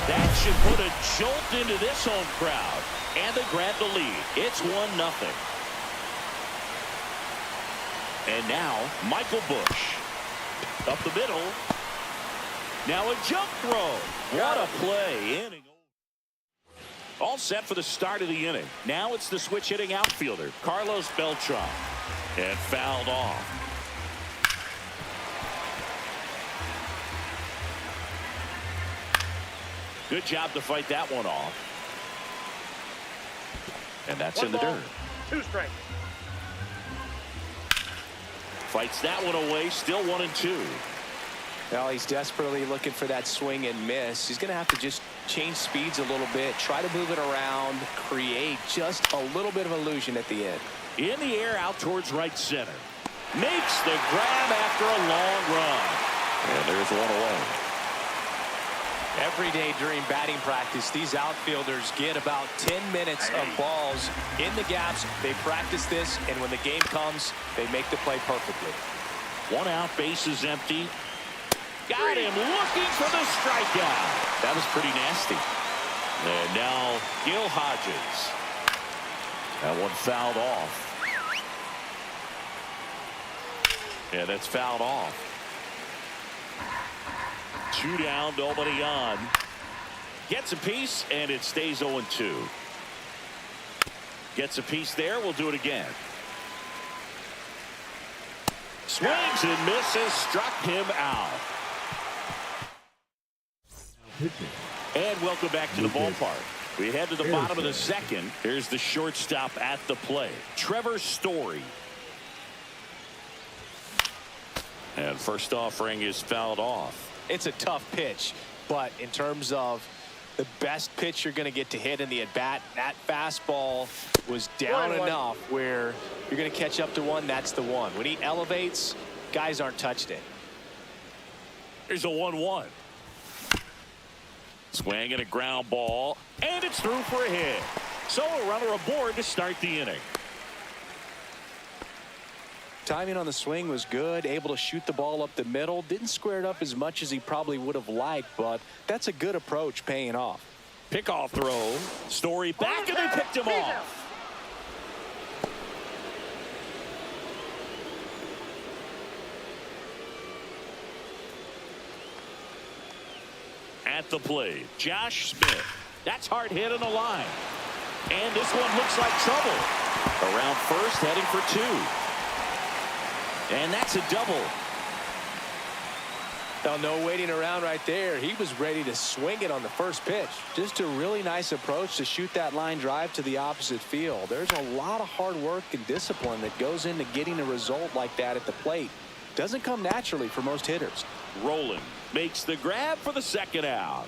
That should put a jolt into this home crowd. And they grab the lead. It's 1-0. And now Michael Busch. Up the middle. Now a jump throw. What a play. Inning. All set for the start of the inning. Now it's the switch hitting outfielder, Carlos Beltran. And fouled off. Good job to fight that one off. And that's 1 in the ball, dirt. 2 strikes. Fights that one away, still 1-2. Well, he's desperately looking for that swing and miss. He's going to have to just change speeds a little bit, try to move it around, create just a little bit of illusion at the end. In the air out towards right center. Makes the grab after a long run. And there's one away. Every day during batting practice, these outfielders get about 10 minutes of balls in the gaps. They practice this, and when the game comes, they make the play perfectly. 1 out, base is empty. Got him looking for the strikeout. That was pretty nasty. And now Gil Hodges. That one fouled off. Yeah, that's fouled off. 2 down, nobody on. Gets a piece, and it stays 0-2. Gets a piece there. We'll do it again. Swings and misses. Struck him out. Pitching. And welcome back to the ballpark. We head to the bottom of the second. Here's the shortstop at the plate, Trevor Story. And first offering is fouled off. It's a tough pitch, but in terms of the best pitch you're going to get to hit in the at-bat, that fastball was down enough where you're going to catch up to one. That's the one. When he elevates, guys aren't touched it. Here's a 1-1. Swing and a ground ball, and it's through for a hit. So a runner aboard to start the inning. Timing on the swing was good, able to shoot the ball up the middle. Didn't square it up as much as he probably would have liked, but that's a good approach paying off. Pickoff throw. Story back, and they picked him off. At the plate, Josh Smith. That's hard hit on the line. And this one looks like trouble. Around first, heading for 2. And that's a double. Now, no waiting around right there. He was ready to swing it on the first pitch. Just a really nice approach to shoot that line drive to the opposite field. There's a lot of hard work and discipline that goes into getting a result like that at the plate. Doesn't come naturally for most hitters. Rolling makes the grab for the second out.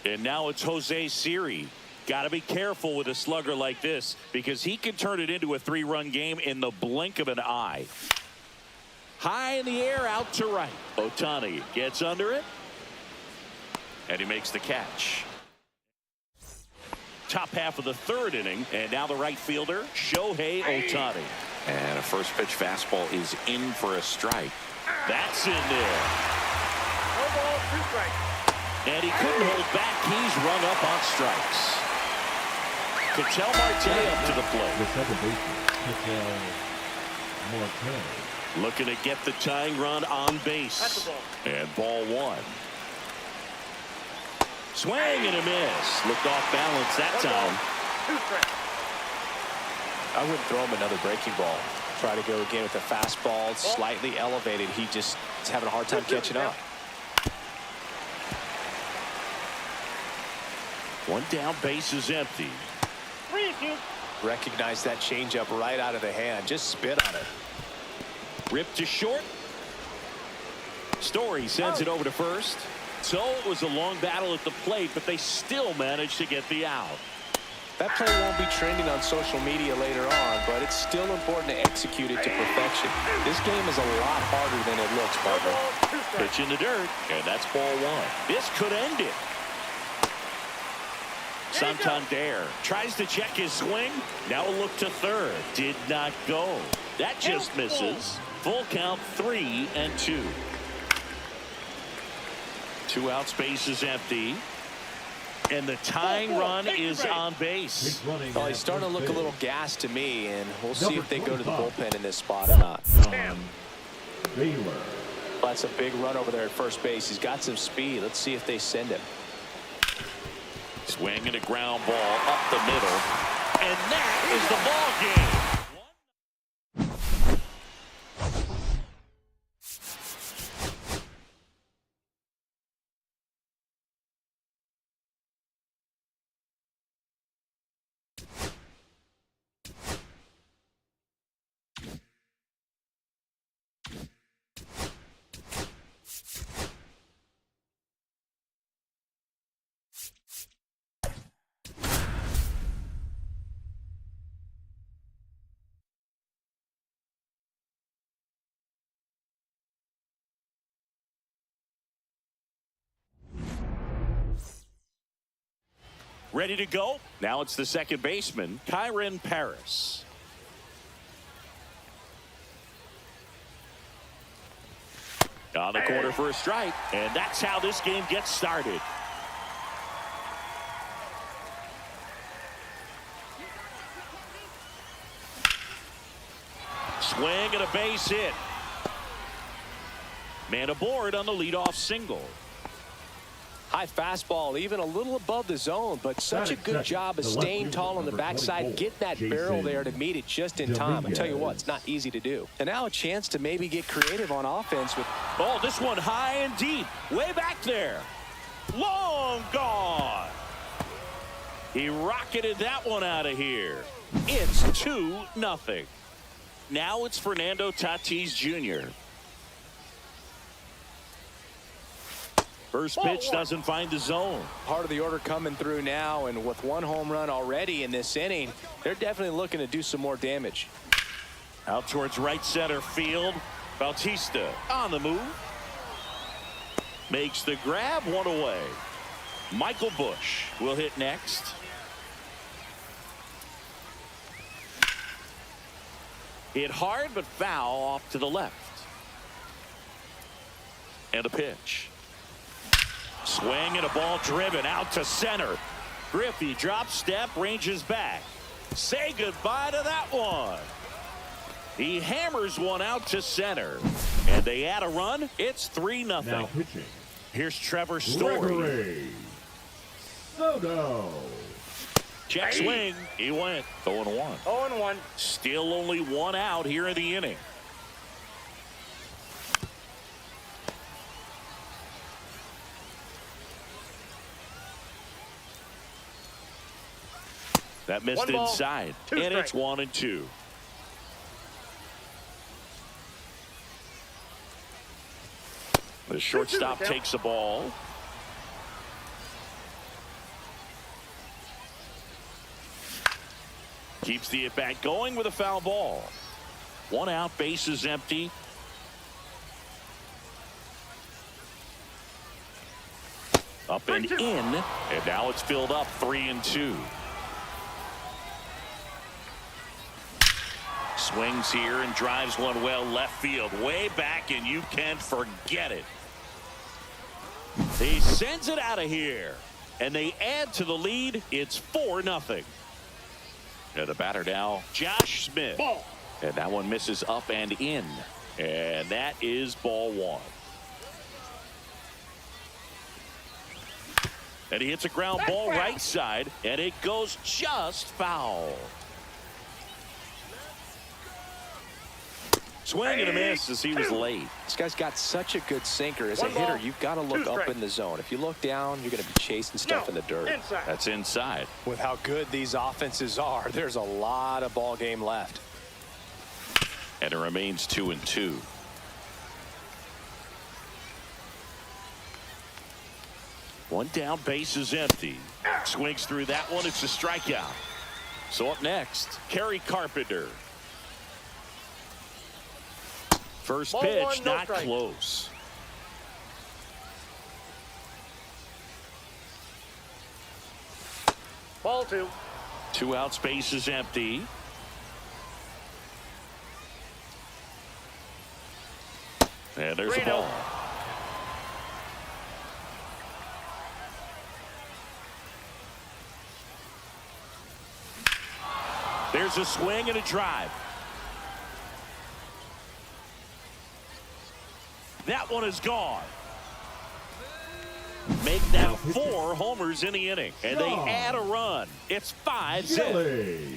And now it's Jose Siri. Got to be careful with a slugger like this because he can turn it into a 3-run game in the blink of an eye. High in the air out to right. Ohtani gets under it. And he makes the catch. Top half of the 3rd inning. And now the right fielder, Shohei Ohtani. And a first pitch fastball is in for a strike. That's in there. No ball, 2 strikes. And he couldn't hold back. He's run up on strikes. Ketel Marte up to the plate. The second baseman, Ketel Marte. Looking to get the tying run on base. That's a ball. And ball 1. Swing and a miss. Looked off balance that time. 2 strikes. I wouldn't throw him another breaking ball. Try to go again with the fastball, slightly elevated. He just is having a hard time catching up. 1 down, base is empty. 3-2. Recognize that changeup right out of the hand. Just spit on it. Ripped to short. Story sends it over to first. So it was a long battle at the plate, but they still managed to get the out. That play won't be trending on social media later on, but it's still important to execute it to perfection. This game is a lot harder than it looks, partner. 2 strikes. Pitch in the dirt, and that's ball 1. This could end it. Santander tries to check his swing. Now a look to 3rd. Did not go. That just misses. Full count, 3-2. 2 outs, base is empty. And the tying run is on base. Well, he's starting to look a little gassed to me, and we'll see if they go to the bullpen in this spot or not. Baylor. That's a big run over there at first base. He's got some speed. Let's see if they send him. Swing and a ground ball up the middle. And that is the ball game. Ready to go. Now it's the second baseman, Kyron Paris. On the corner for a strike, and that's how this game gets started. Swing and a base hit. Man aboard on the leadoff single. High fastball, even a little above the zone, but such a good job of staying tall on the backside, getting that barrel there to meet it just in time. I tell you what, it's not easy to do. And now a chance to maybe get creative on offense with. Oh, this one high and deep, way back there. Long gone. He rocketed that one out of here. It's 2-0. Now it's Fernando Tatis Jr. First pitch doesn't find the zone. Part of the order coming through now, and with one home run already in this inning, they're definitely looking to do some more damage. Out towards right center field. Bautista on the move. Makes the grab, one away. Michael Busch will hit next. Hit hard but foul off to the left. And a pitch. Swing and a ball driven out to center. Griffey drops step, ranges back. Say goodbye to that one. He hammers one out to center. And they add a run. It's 3-0. Now pitching. Here's Trevor Story. Soto. Check swing. He went 0-1. 0-1. Still only one out here in the inning. That missed One ball, inside, two and it's strikes. 1-2. The shortstop takes the ball. Keeps the at-bat going with a foul ball. One out, base is empty. Up and in, and now it's filled up 3-2. Swings here and drives one well left field, way back, and you can forget it. He sends it out of here, and they add to the lead. It's 4-0. And the batter now, Josh Smith. Ball. And that one misses up and in, and that is ball one. And he hits a ground ball right side, and it goes just foul. Swing and a miss as he was late. This guy's got such a good sinker. As a One ball, hitter, you've got to look two up strikes. in the zone. If you look down, you're going to be chasing stuff in the dirt. Inside. That's inside. With how good these offenses are, there's a lot of ball game left. And it remains 2-2. One down, base is empty. Swings through that one. It's a strikeout. So up next, Kerry Carpenter. First Ball pitch, one, no not strike. close. Ball two. 2 outs, base is empty. And there's a 3-0. ball. There's a swing and a drive. That one is gone. Make that 4 homers in the inning, and they add a run. It's 5-0. Chile.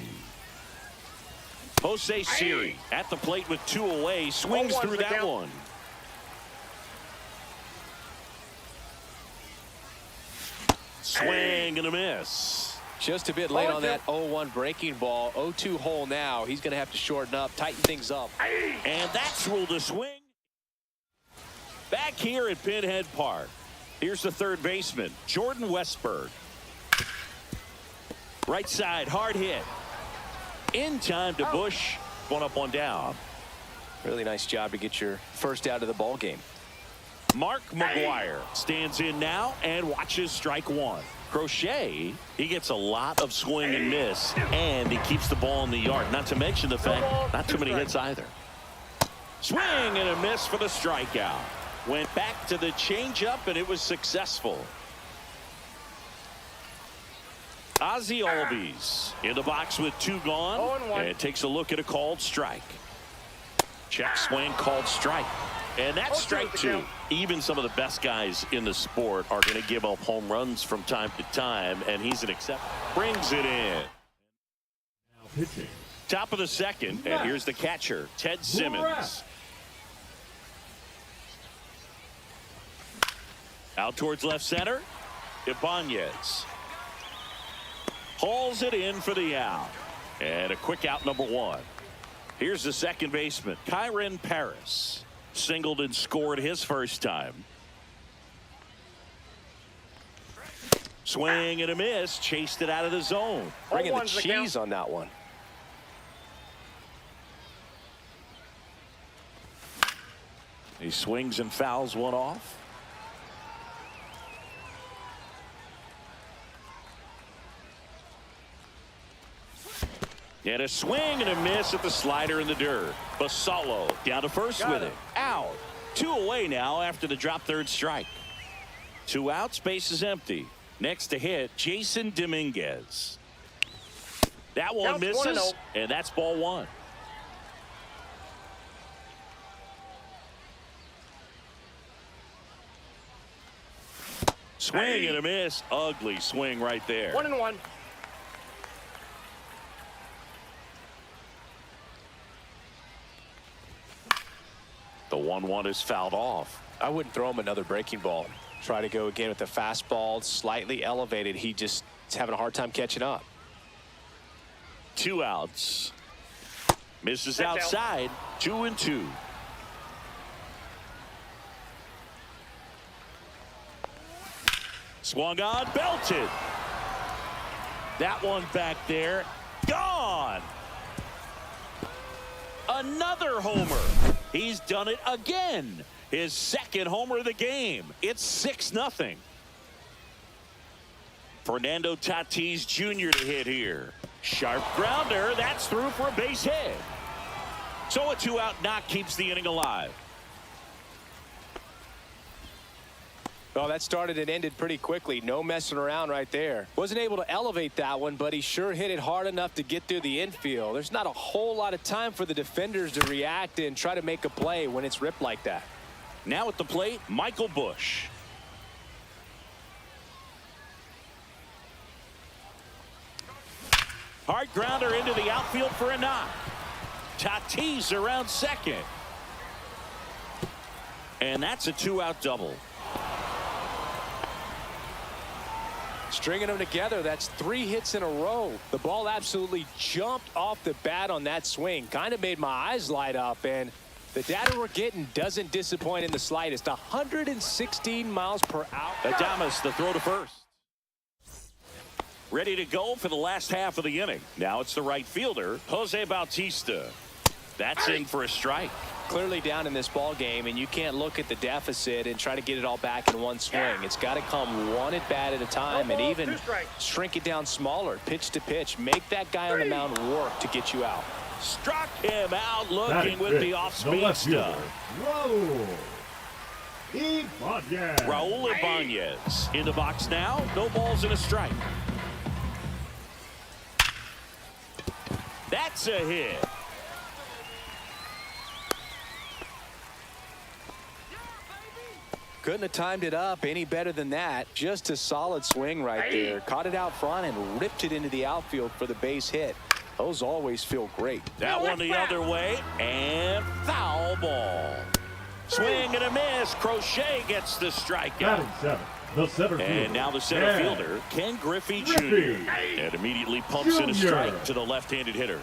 Jose Siri at the plate with 2 away, swings 0-1's through the that count. one. Swing and a miss. Just a bit late on that 0-1 breaking ball. 0-2 hole now. He's going to have to shorten up, tighten things up. And that's ruled a swing. Back here at Pinhead Park, here's the third baseman, Jordan Westberg. Right side, hard hit. In time to Busch. One up, one down. Really nice job to get your first out of the ball game. Mark McGuire stands in now and watches strike one. Crochet, he gets a lot of swing and miss, and he keeps the ball in the yard. Not to mention the fact, not too many hits either. Swing and a miss for the strikeout. Went back to the changeup, and it was successful. Ozzie Albies in the box with 2 gone, 0-1. and takes a look at a called strike. Check swing, called strike. And that's strike 2. Even some of the best guys in the sport are going to give up home runs from time to time, and he's an exception. Brings it in. Now pitching. Top of the second, and here's the catcher, Ted Simmons. Out towards left center, Ibanez. Hauls it in for the out. And a quick out, number 1. Here's the second baseman, Kyren Paris. Singled and scored his first time. Swing and a miss. Chased it out of the zone. Bringing the cheese on that one. He swings and fouls one off. And a swing and a miss at the slider in the dirt. Basallo down to first with it. Out. 2 away now after the drop third strike. 2 outs, base is empty. Next to hit, Jason Dominguez. That one misses, and that's ball 1. Swing and a miss. Ugly swing right there. 1-1. The 1-1 is fouled off. I wouldn't throw him another breaking ball. Try to go again with the fastball, slightly elevated. He just is having a hard time catching up. 2 outs. Misses outside. 2-2. Swung on, belted. That one back there. Gone. Another homer. He's done it again. His second homer of the game. It's 6-0. Fernando Tatis Jr. to hit here. Sharp grounder. That's through for a base hit. So a 2-out knock keeps the inning alive. Well, that started and ended pretty quickly. No messing around right there. Wasn't able to elevate that one, but he sure hit it hard enough to get through the infield. There's not a whole lot of time for the defenders to react and try to make a play when it's ripped like that. Now at the plate, Michael Busch. Hard grounder into the outfield for a knock. Tatis around second. And that's a 2-out double. Stringing them together, that's 3 hits in a row. The ball absolutely jumped off the bat on that swing. Kind of made my eyes light up, and the data we're getting doesn't disappoint in the slightest. 116 miles per hour. Adames, the throw to first. Ready to go for the last half of the inning. Now it's the right fielder, Jose Bautista. That's in for a strike. Clearly down in this ball game, and you can't look at the deficit and try to get it all back in one swing. It's got to come one at bat at a time, and even shrink it down smaller, pitch to pitch. Make that guy on the mound work to get you out. Struck him out looking with the off-speed stuff. Raul Ibanez in the box now. No balls and a strike. That's a hit. Couldn't have timed it up any better than that. Just a solid swing right there. Caught it out front and ripped it into the outfield for the base hit. Those always feel great. That one the other way, and foul ball. Swing and a miss. Crochet gets the strikeout. And now the center fielder, Ken Griffey Jr. And immediately pumps in a strike to the left-handed hitter.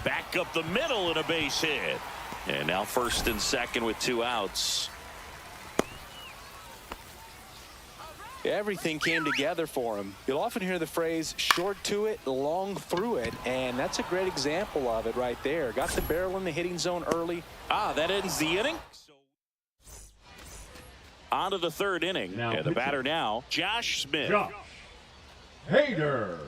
Back up the middle and a base hit. And now first and second with 2 outs. Everything came together for him. You'll often hear the phrase short to it, long through it, and that's a great example of it right there. Got the barrel in the hitting zone early. That ends the inning. On to the third inning. Now And the batter now, Josh Smith. Josh Hader.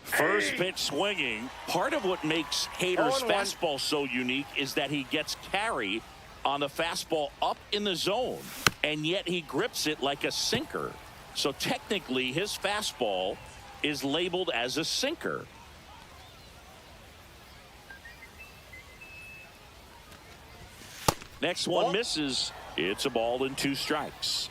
First pitch swinging. Part of what makes Hader's 0-1. fastball so unique is that he gets carry on the fastball up in the zone, and yet he grips it like a sinker. So technically, his fastball is labeled as a sinker. Next one misses. It's a ball and 2 strikes.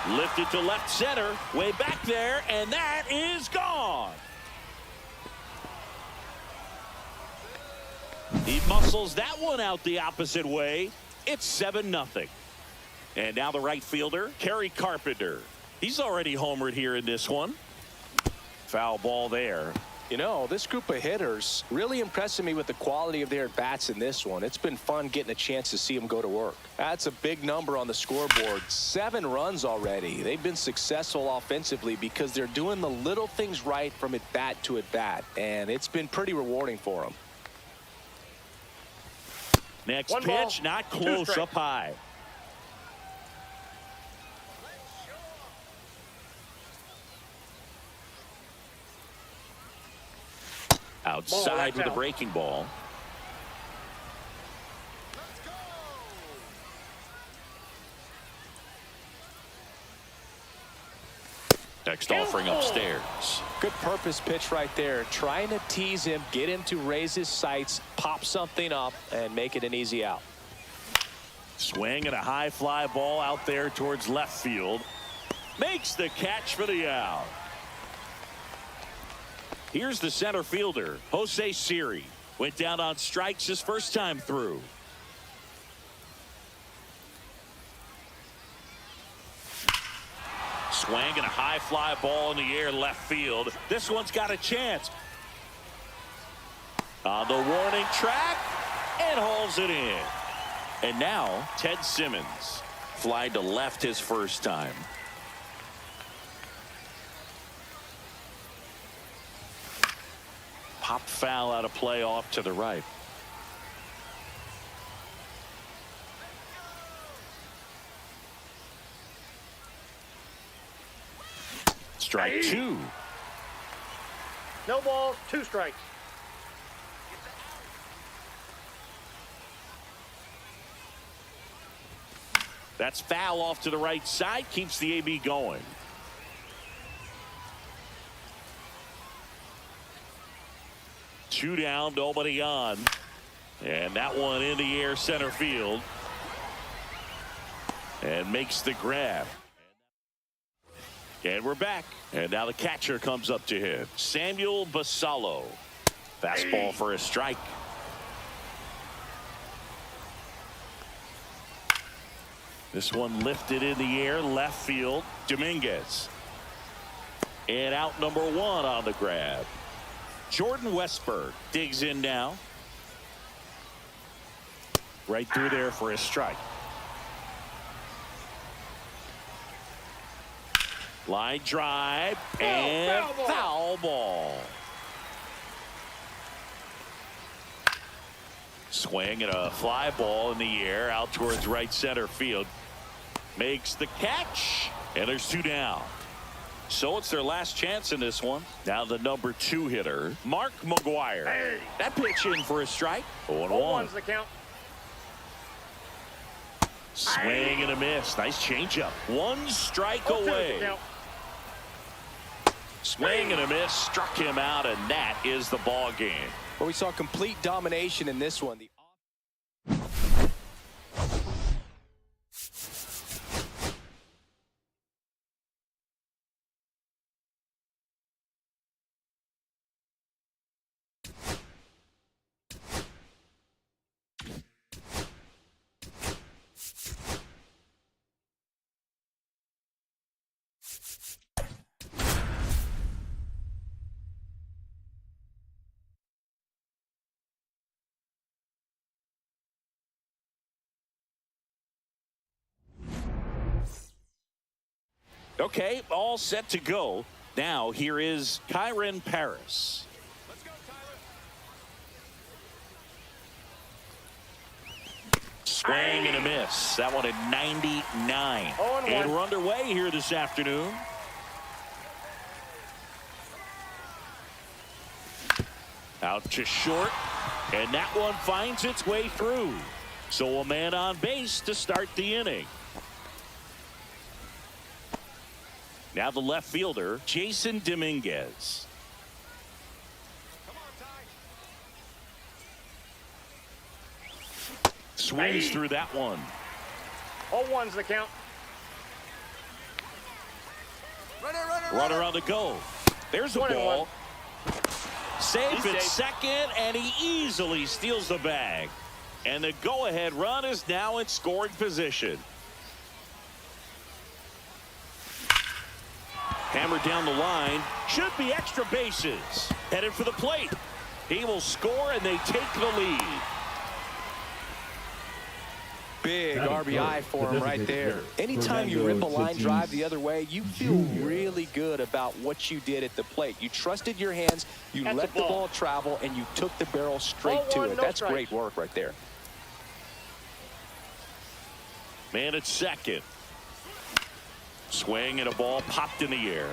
Lifted to left center, way back there, and that is gone. He muscles that one out the opposite way. It's 7-0. And now the right fielder, Kerry Carpenter. He's already homered here in this one. Foul ball there. You know, this group of hitters really impressing me with the quality of their at-bats in this one. It's been fun getting a chance to see them go to work. That's a big number on the scoreboard. 7 runs already. They've been successful offensively because they're doing the little things right from at-bat to at-bat, and it's been pretty rewarding for them. Next One pitch, ball, not 2 close, strikes. up high. Outside with a out. breaking ball. Next offering upstairs. Good purpose pitch right there. Trying to tease him, get him to raise his sights, pop something up, and make it an easy out. Swing and a high fly ball out there towards left field. Makes the catch for the out. Here's the center fielder, Jose Siri. Went down on strikes his first time through. Swing and a high fly ball in the air left field. This one's got a chance. On the warning track and hauls it in. And now Ted Simmons. Fly to left his first time. Pop foul out of play off to the right. Strike 2. No balls, 2 strikes. That's foul off to the right side. Keeps the AB going. Two down, nobody on. And that one in the air center field. And makes the grab. And we're back. And now the catcher comes up to him. Samuel Basallo. Fastball for a strike. This one lifted in the air, left field. Dominguez. And out number 1 on the grab. Jordan Westberg digs in now. Right through there for a strike. Line drive and foul ball. Swing and a fly ball in the air out towards right center field. Makes the catch, and there's 2 down. So it's their last chance in this one. Now the number 2 hitter, Mark McGuire. Hey. That pitch in for a strike. 0-1. 0-1's the count. Swing and a miss. Nice changeup. 1 strike 0-2's the away. count. Swing and a miss. Struck him out, and that is the ball game. Well, we saw complete domination in this one. Okay, all set to go. Now here is Kyren Paris. Let's go, Tyler. Swing and a miss. That one at 99. 0-1. And we're underway here this afternoon. Out to short, and that one finds its way through. So a man on base to start the inning. Now the left fielder, Jason Dominguez. Come on, Ty. Swings through that one. 0-1's the count. Runner on the go. There's a 1-1. ball. Safe He's at safe. second, and he easily steals the bag. And the go-ahead run is now in scoring position. Hammered down the line. Should be extra bases. Headed for the plate. He will score, and they take the lead. Big That is RBI good. for The him right designated there. hitter, Anytime you Fernando rip a line Tatis drive the other way, you feel Jr. really good about what you did at the plate. You trusted your hands, you That's let a the ball. ball travel, and you took the barrel straight to 0-1, it. no That's strikes. great work right there. Man at second. Swing and a ball popped in the air.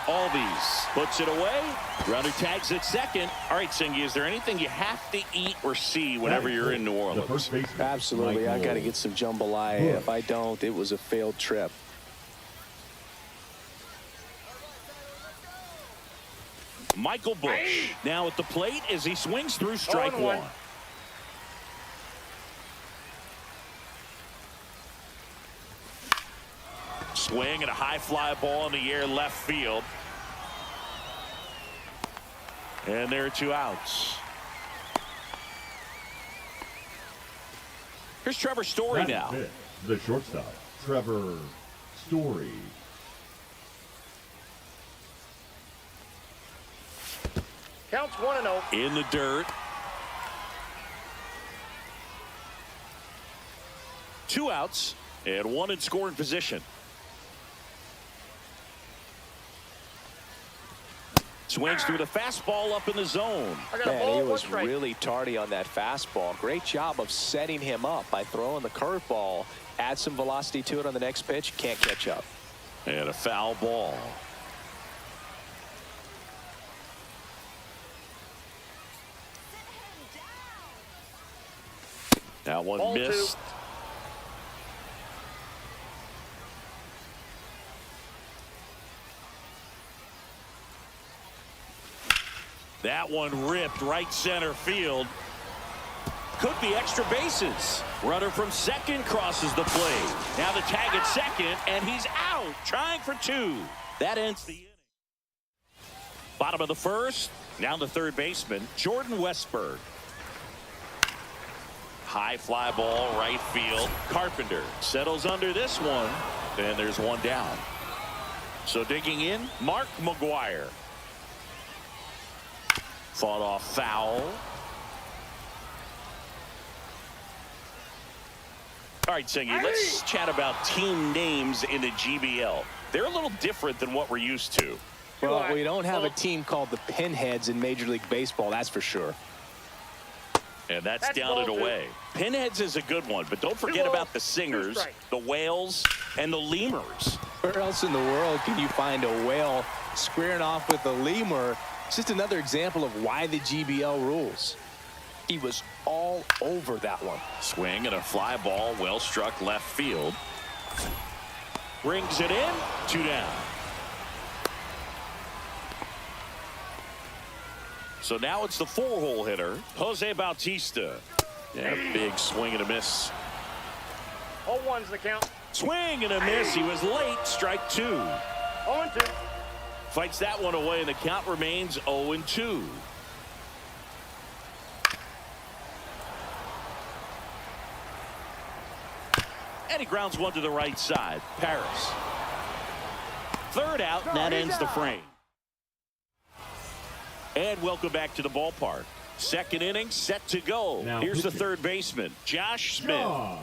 Albies puts it away. Runner tags at second. All right, Singy, is there anything you have to eat or see whenever you're in New The Orleans? first baseman, Absolutely. I got to Michael get some jambalaya. Bush. If I don't, it was a failed trip. Michael Bush now at the plate as he swings through strike 0-1. one. Swing and a high fly ball in the air left field. And there are 2 outs. Here's Trevor Story Batting now. fifth, the shortstop, Trevor Story. Counts 1-0. In the dirt. 2 outs and 1 in scoring position. Swings through the fastball up in the zone. I got a Man, ball, he 1 was strike. really tardy on that fastball. Great job of setting him up by throwing the curveball. Add some velocity to it on the next pitch. Can't catch up. And a foul ball. That one Ball 2. missed. That one ripped right center field. Could be extra bases. Runner from second crosses the plate. Now the tag at second, and he's out, trying for 2. That ends the inning. Bottom of the first. Now the third baseman, Jordan Westberg. High fly ball, right field. Carpenter settles under this one, and there's 1 down. So digging in, Mark McGuire. Fought off foul. All right, Singy, let's chat about team names in the GBL. They're a little different than what we're used to. Well, we don't have a team called the Pinheads in Major League Baseball, that's for sure. And that's That's down and ball 2. away. Pinheads is a good one, but don't forget 2-0, about the 2 singers, strikes. the whales, and the lemurs. Where else in the world can you find a whale squaring off with a lemur? It's just another example of why the GBL rules. He was all over that one. Swing and a fly ball, well struck left field. Brings it in, 2 down. So now it's the 4-hole hitter, Jose Bautista. Yeah, big swing and a miss. 0-1's the count. Swing and a miss. He was late. Strike 2. 0-2. Fights that one away, and the count remains 0-2. And he grounds one to the right side. Paris. Third out, and that ends the frame. And welcome back to the ballpark. Second inning set to go. Now Here's the pitching. third baseman, Josh Smith. John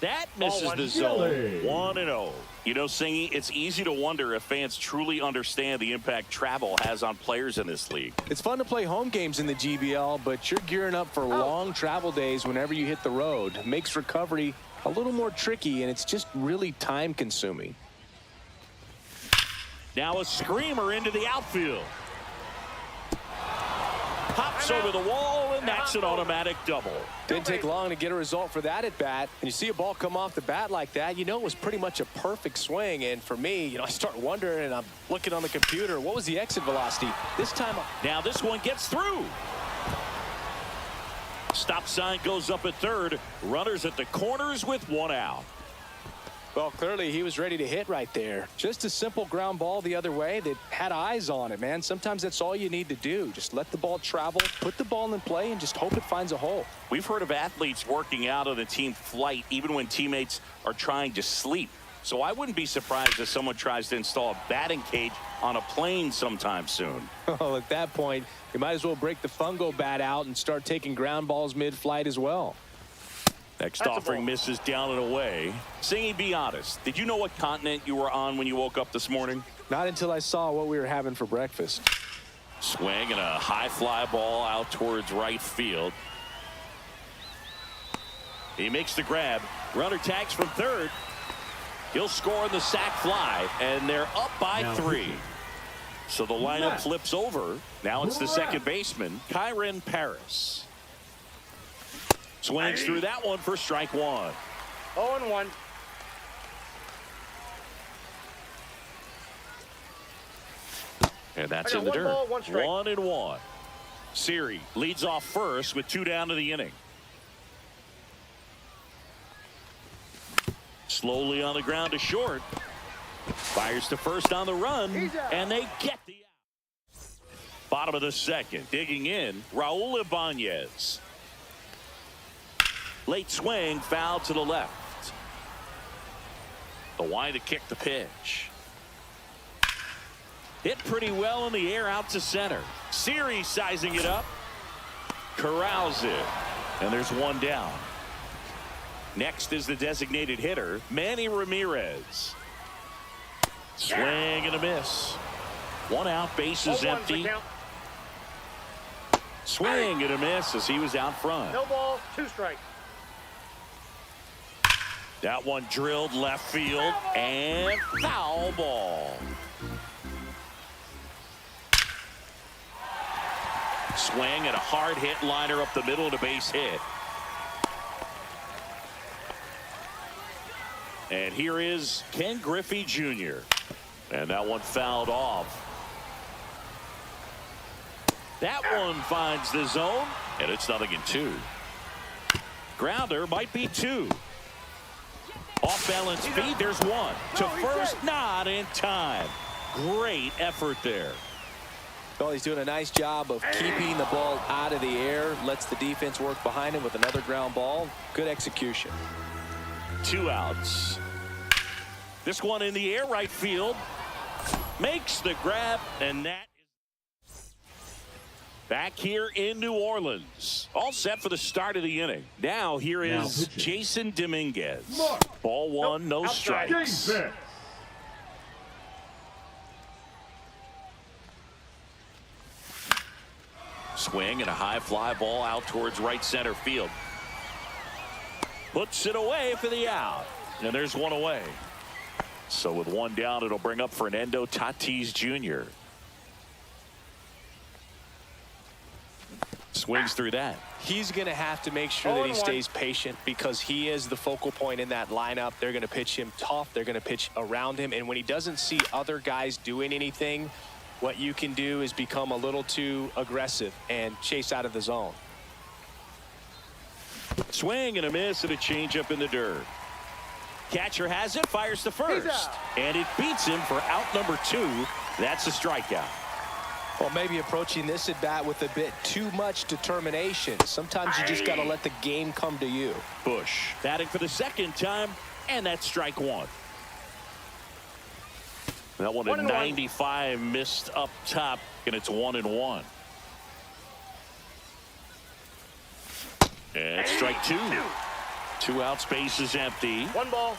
That misses one. the zone. Yelling. 1-0. You know, Singy, it's easy to wonder if fans truly understand the impact travel has on players in this league. It's fun to play home games in the GBL, but you're gearing up for long travel days whenever you hit the road. It makes recovery a little more tricky, and it's just really time consuming. Now a screamer into the outfield. Pops over the wall, and that's an automatic double. Didn't take long to get a result for that at bat. And you see a ball come off the bat like that, you know it was pretty much a perfect swing. And for me, you know, I start wondering, and I'm looking on the computer, what was the exit velocity? This time. Now this one gets through. Stop sign goes up at third. Runners at the corners with one out. Well, clearly he was ready to hit right there. Just a simple ground ball the other way that had eyes on it, man. Sometimes that's all you need to do. Just let the ball travel, put the ball in play, and just hope it finds a hole. We've heard of athletes working out on a team flight even when teammates are trying to sleep. So I wouldn't be surprised if someone tries to install a batting cage on a plane sometime soon. Well, at that point, you might as well break the fungo bat out and start taking ground balls mid-flight as well. Next That's a offering ball. misses down and away. Singy, be honest. Did you know what continent you were on when you woke up this morning? Not until I saw what we were having for breakfast. Swing and a high fly ball out towards right field. He makes the grab. Runner tags from third. He'll score in the sac fly, and they're up by Now 3. pitching. So the lineup Left. flips over. Now it's the Left. second baseman, Kyron Paris. Swings through that one for strike 1. 0-1. And that's I in got the one dirt. ball, one strike. 1-1. Siri leads off first with 2 down to the inning. Slowly on the ground to short. Fires to first on the run, He's out. and they get the out. Bottom of the second, digging in, Raul Ibanez. Late swing, foul to the left. The wind to kick the pitch. Hit pretty well in the air out to center. Siri sizing it up. Corrals it. And there's one down. Next is the designated hitter, Manny Ramirez. Swing and a miss. One out, bases 0-1's the empty. count. Swing and a miss as he was out front. No ball, 2 strikes. That one drilled left field and foul ball. Swing and a hard hit liner up the middle to base hit. And here is Ken Griffey Jr. And that one fouled off. That one finds the zone, and it's 0-2. Grounder might be 2. Off balance feed, there's 1. To first, not in time. Great effort there. Well, he's doing a nice job of keeping the ball out of the air. Lets the defense work behind him with another ground ball. Good execution. 2 outs. This one in the air, right field. Makes the grab, and that is back here in New Orleans. All set for the start of the inning. Now here is pitching. Jason Dominguez. Mark. Ball 1, no outside. strikes. Defense. Swing and a high fly ball out towards right center field. Puts it away for the out. And there's one away. So with 1 down, it'll bring up Fernando Tatis Jr. Swings through that. He's going to have to make sure that he 0-1. stays patient because he is the focal point in that lineup. They're going to pitch him tough. They're going to pitch around him. And when he doesn't see other guys doing anything, what you can do is become a little too aggressive and chase out of the zone. Swing and a miss and a changeup in the dirt. Catcher has it, fires to first. out. And it beats him for out number 2. That's a strikeout. Well, maybe approaching this at bat with a bit too much determination. Sometimes you just got to let the game come to you. Bush batting for the second time, and that's strike 1. That one at 1-1. 95 missed up top, and it's 1-1. And strike 2. 2 out, space is empty. 1 ball,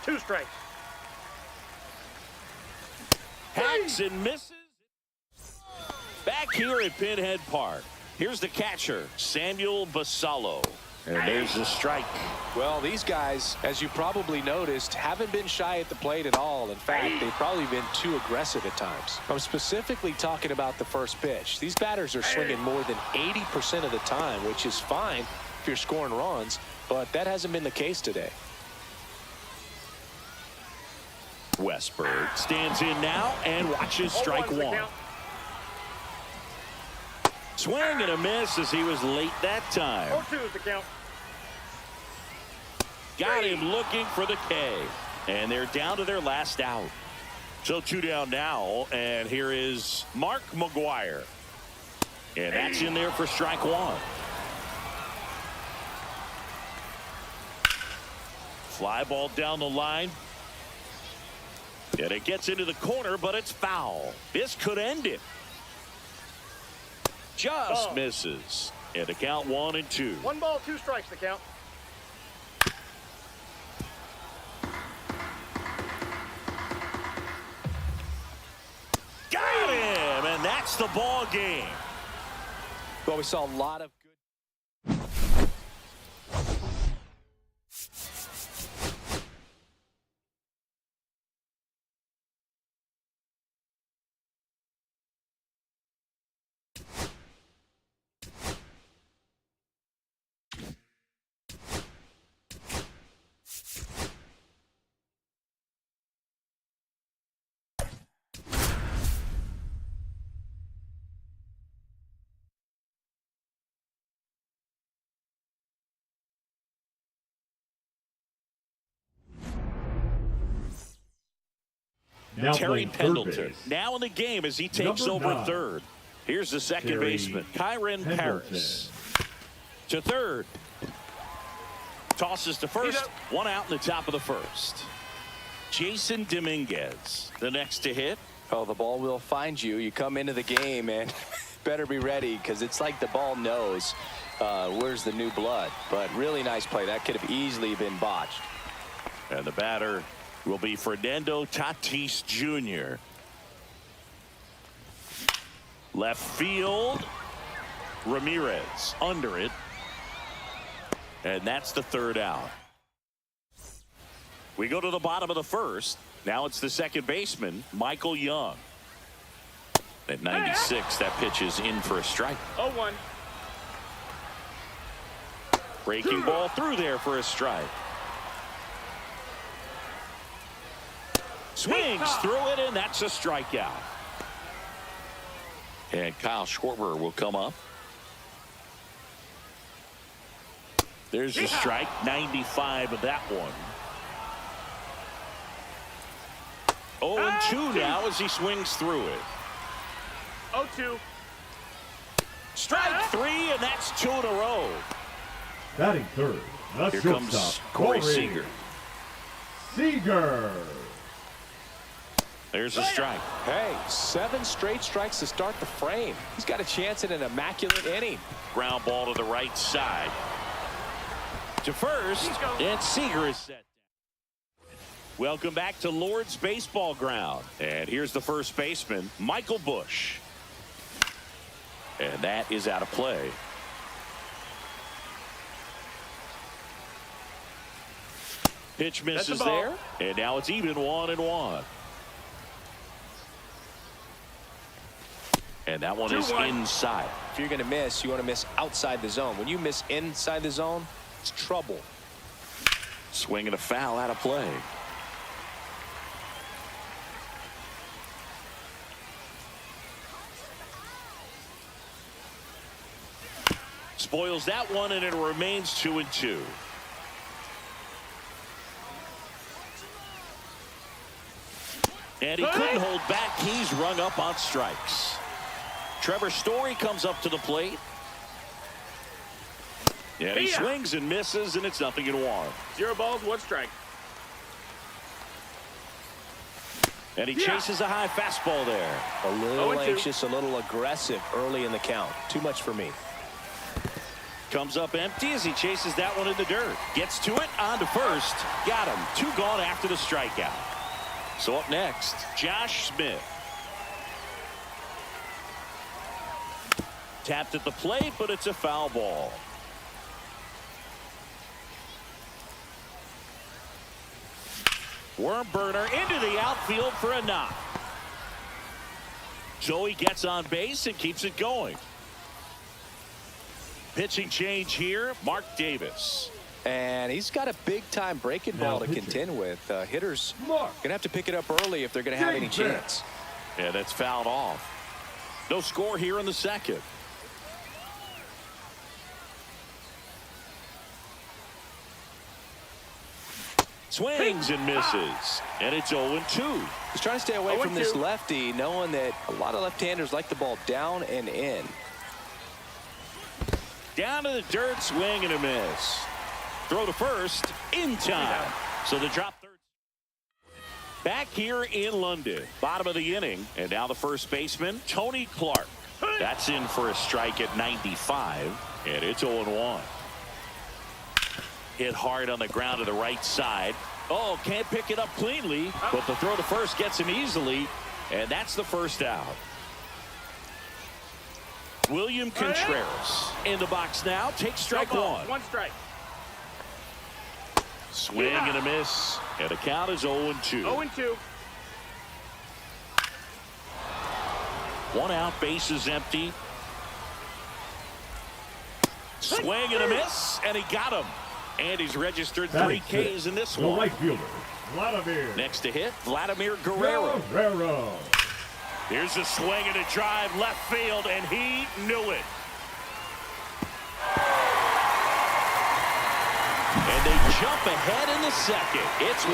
2 strikes. Hacks and misses. Back here at Pinhead Park, here's the catcher, Samuel Basallo. And there's the strike. Well, these guys, as you probably noticed, haven't been shy at the plate at all. In fact, they've probably been too aggressive at times. I'm specifically talking about the first pitch. These batters are swinging more than 80% of the time, which is fine if you're scoring runs, but that hasn't been the case today. Westberg stands in now and watches strike 1. Swing and a miss as he was late that time. 0-2 is the count. Got him looking for the K. And they're down to their last out. So 2 down now, and here is Mark McGuire. And that's in there for strike 1. Fly ball down the line. And it gets into the corner, but it's foul. This could end it. Just misses. And the count 1-2. 1 ball, 2 strikes the count. Got him, and that's the ball game. Well, we saw a lot of good. Now Terry playing third Pendleton base. now in the game as he takes Number over 9. third. Here's the second Terry baseman, Kyron Pendleton. Paris. To third. Tosses to first. 1 out in the top of the first. Jason Dominguez, the next to hit. Oh, the ball will find you. You come into the game and better be ready because it's like the ball knows where's the new blood. But really nice play. That could have easily been botched. And the batter will be Fernando Tatis Jr. Left field. Ramirez under it. And that's the 3rd out. We go to the bottom of the first. Now it's the second baseman, Michael Young. At 96, that pitch is in for a strike. 0-1. Breaking ball through there for a strike. Swings through it, and that's a strikeout. And Kyle Schwarber will come up. There's a strike, 95 of that one. 0-2 now as he swings through it. 0-2. Strike 3, and that's 2 in a row. Batting third. The Here comes shortstop, Corey Seager. Seager. There's a strike. Hey, 7 straight strikes to start the frame. He's got a chance at an immaculate inning. Ground ball to the right side. To first, and Seager is set. Welcome back to Lord's Baseball Ground. And here's the first baseman, Michael Busch. And that is out of play. Pitch misses there. And now it's even 1-1. And that one is inside. If you're going to miss, you want to miss outside the zone. When you miss inside the zone, it's trouble. Swing and a foul out of play. Spoils that one, and it remains 2-2. And he couldn't hold back. He's rung up on strikes. Trevor Story comes up to the plate. And he swings and misses, and it's 0-1. 0 balls, 1 strike. And he chases a high fastball there. A little anxious, a little aggressive early in the count. Too much for me. Comes up empty as he chases that one in the dirt. Gets to it, on to first. Got him. 2 gone after the strikeout. So up next, Josh Smith. Tapped at the plate, but it's a foul ball. Worm burner into the outfield for a knock. Joey gets on base and keeps it going. Pitching change here, Mark Davis. And he's got a big-time breaking ball to contend with. Hitters going to have to pick it up early if they're going to have any chance. Yeah, that's fouled off. No score here in the second. Swings and misses. And it's 0-2. He's trying to stay away from this lefty, knowing that a lot of left-handers like the ball down and in. Down to the dirt, swing and a miss. Throw to first, in time. So the drop third. Back here in London, bottom of the inning, and now the first baseman, Tony Clark. That's in for a strike at 95, and it's 0-1. Hit hard on the ground to the right side. Oh, can't pick it up cleanly, but the throw to first gets him easily, and that's the first out. William Contreras in the box now. Takes strike one. 1 strike. Swing and a miss. And the count is 0-2. 0-2. 1 out, bases empty. Swing and a miss. And he got him. And he's registered 3 Ks in this The one. right fielder, Vladimir. Next to hit, Vladimir Guerrero. Here's a swing and a drive left field, and he knew it. And they jump ahead in the second. It's 1-0.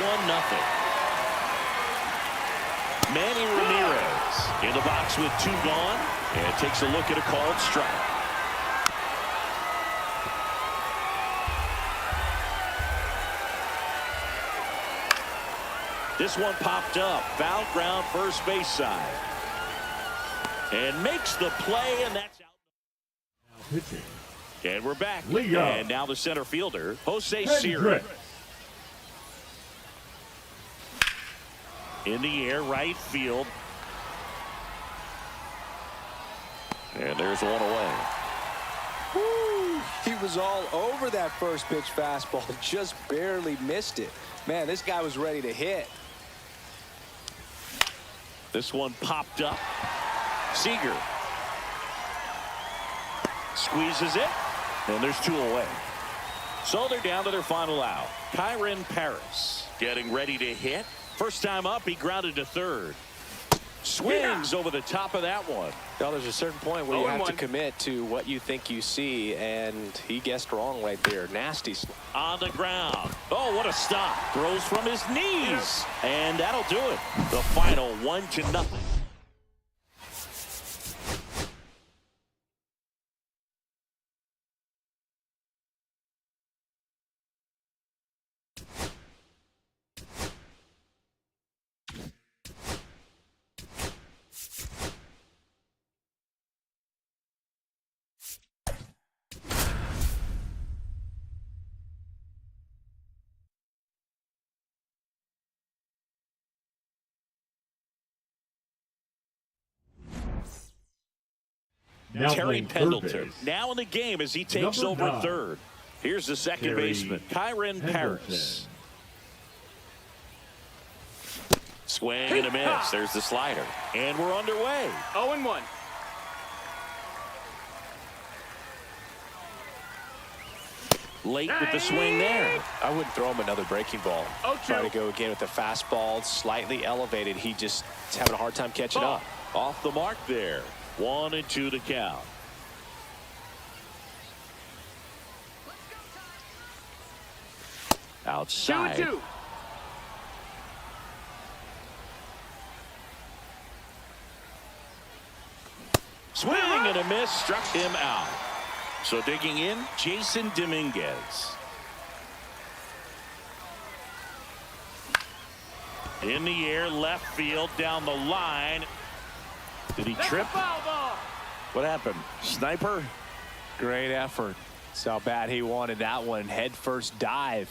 Manny Ramirez in the box with 2 gone, and takes a look at a called strike. This one popped up, foul ground, first base side. And makes the play, and that's out. Pitching. And we're back. Leo. And now the center fielder, Jose Siri. In the air, right field. And there's one away. Woo! He was all over that first pitch fastball, just barely missed it. Man, this guy was ready to hit. This one popped up. Seager squeezes it, and there's 2 away. So they're down to their final out. Kyron Paris getting ready to hit. First time up, he grounded to third. Swings over the top of that one. Well, there's a certain point where you have to commit to what you think you see, and he guessed wrong right there. Nasty. On the ground. Oh, what a stop. Throws from his knees. And that'll do it. The final 1-0. Now Terry playing third Pendleton base. now in the game as he takes over 9. third. Here's the second Terry baseman, Kyron Paris. Swing and a miss. There's the slider. And we're underway. 0-1. Late with the swing there. I wouldn't throw him another breaking ball. 0-2. Try to go again with the fastball, slightly elevated. He just is having a hard time catching up. Off the mark there. 1-2 to count. Outside. 2-2. Swing and a miss, struck him out. So digging in, Jason Dominguez. In the air, left field, down the line. Did he trip? Foul ball. What happened? Sniper? Great effort. That's how bad he wanted that one. Head first dive.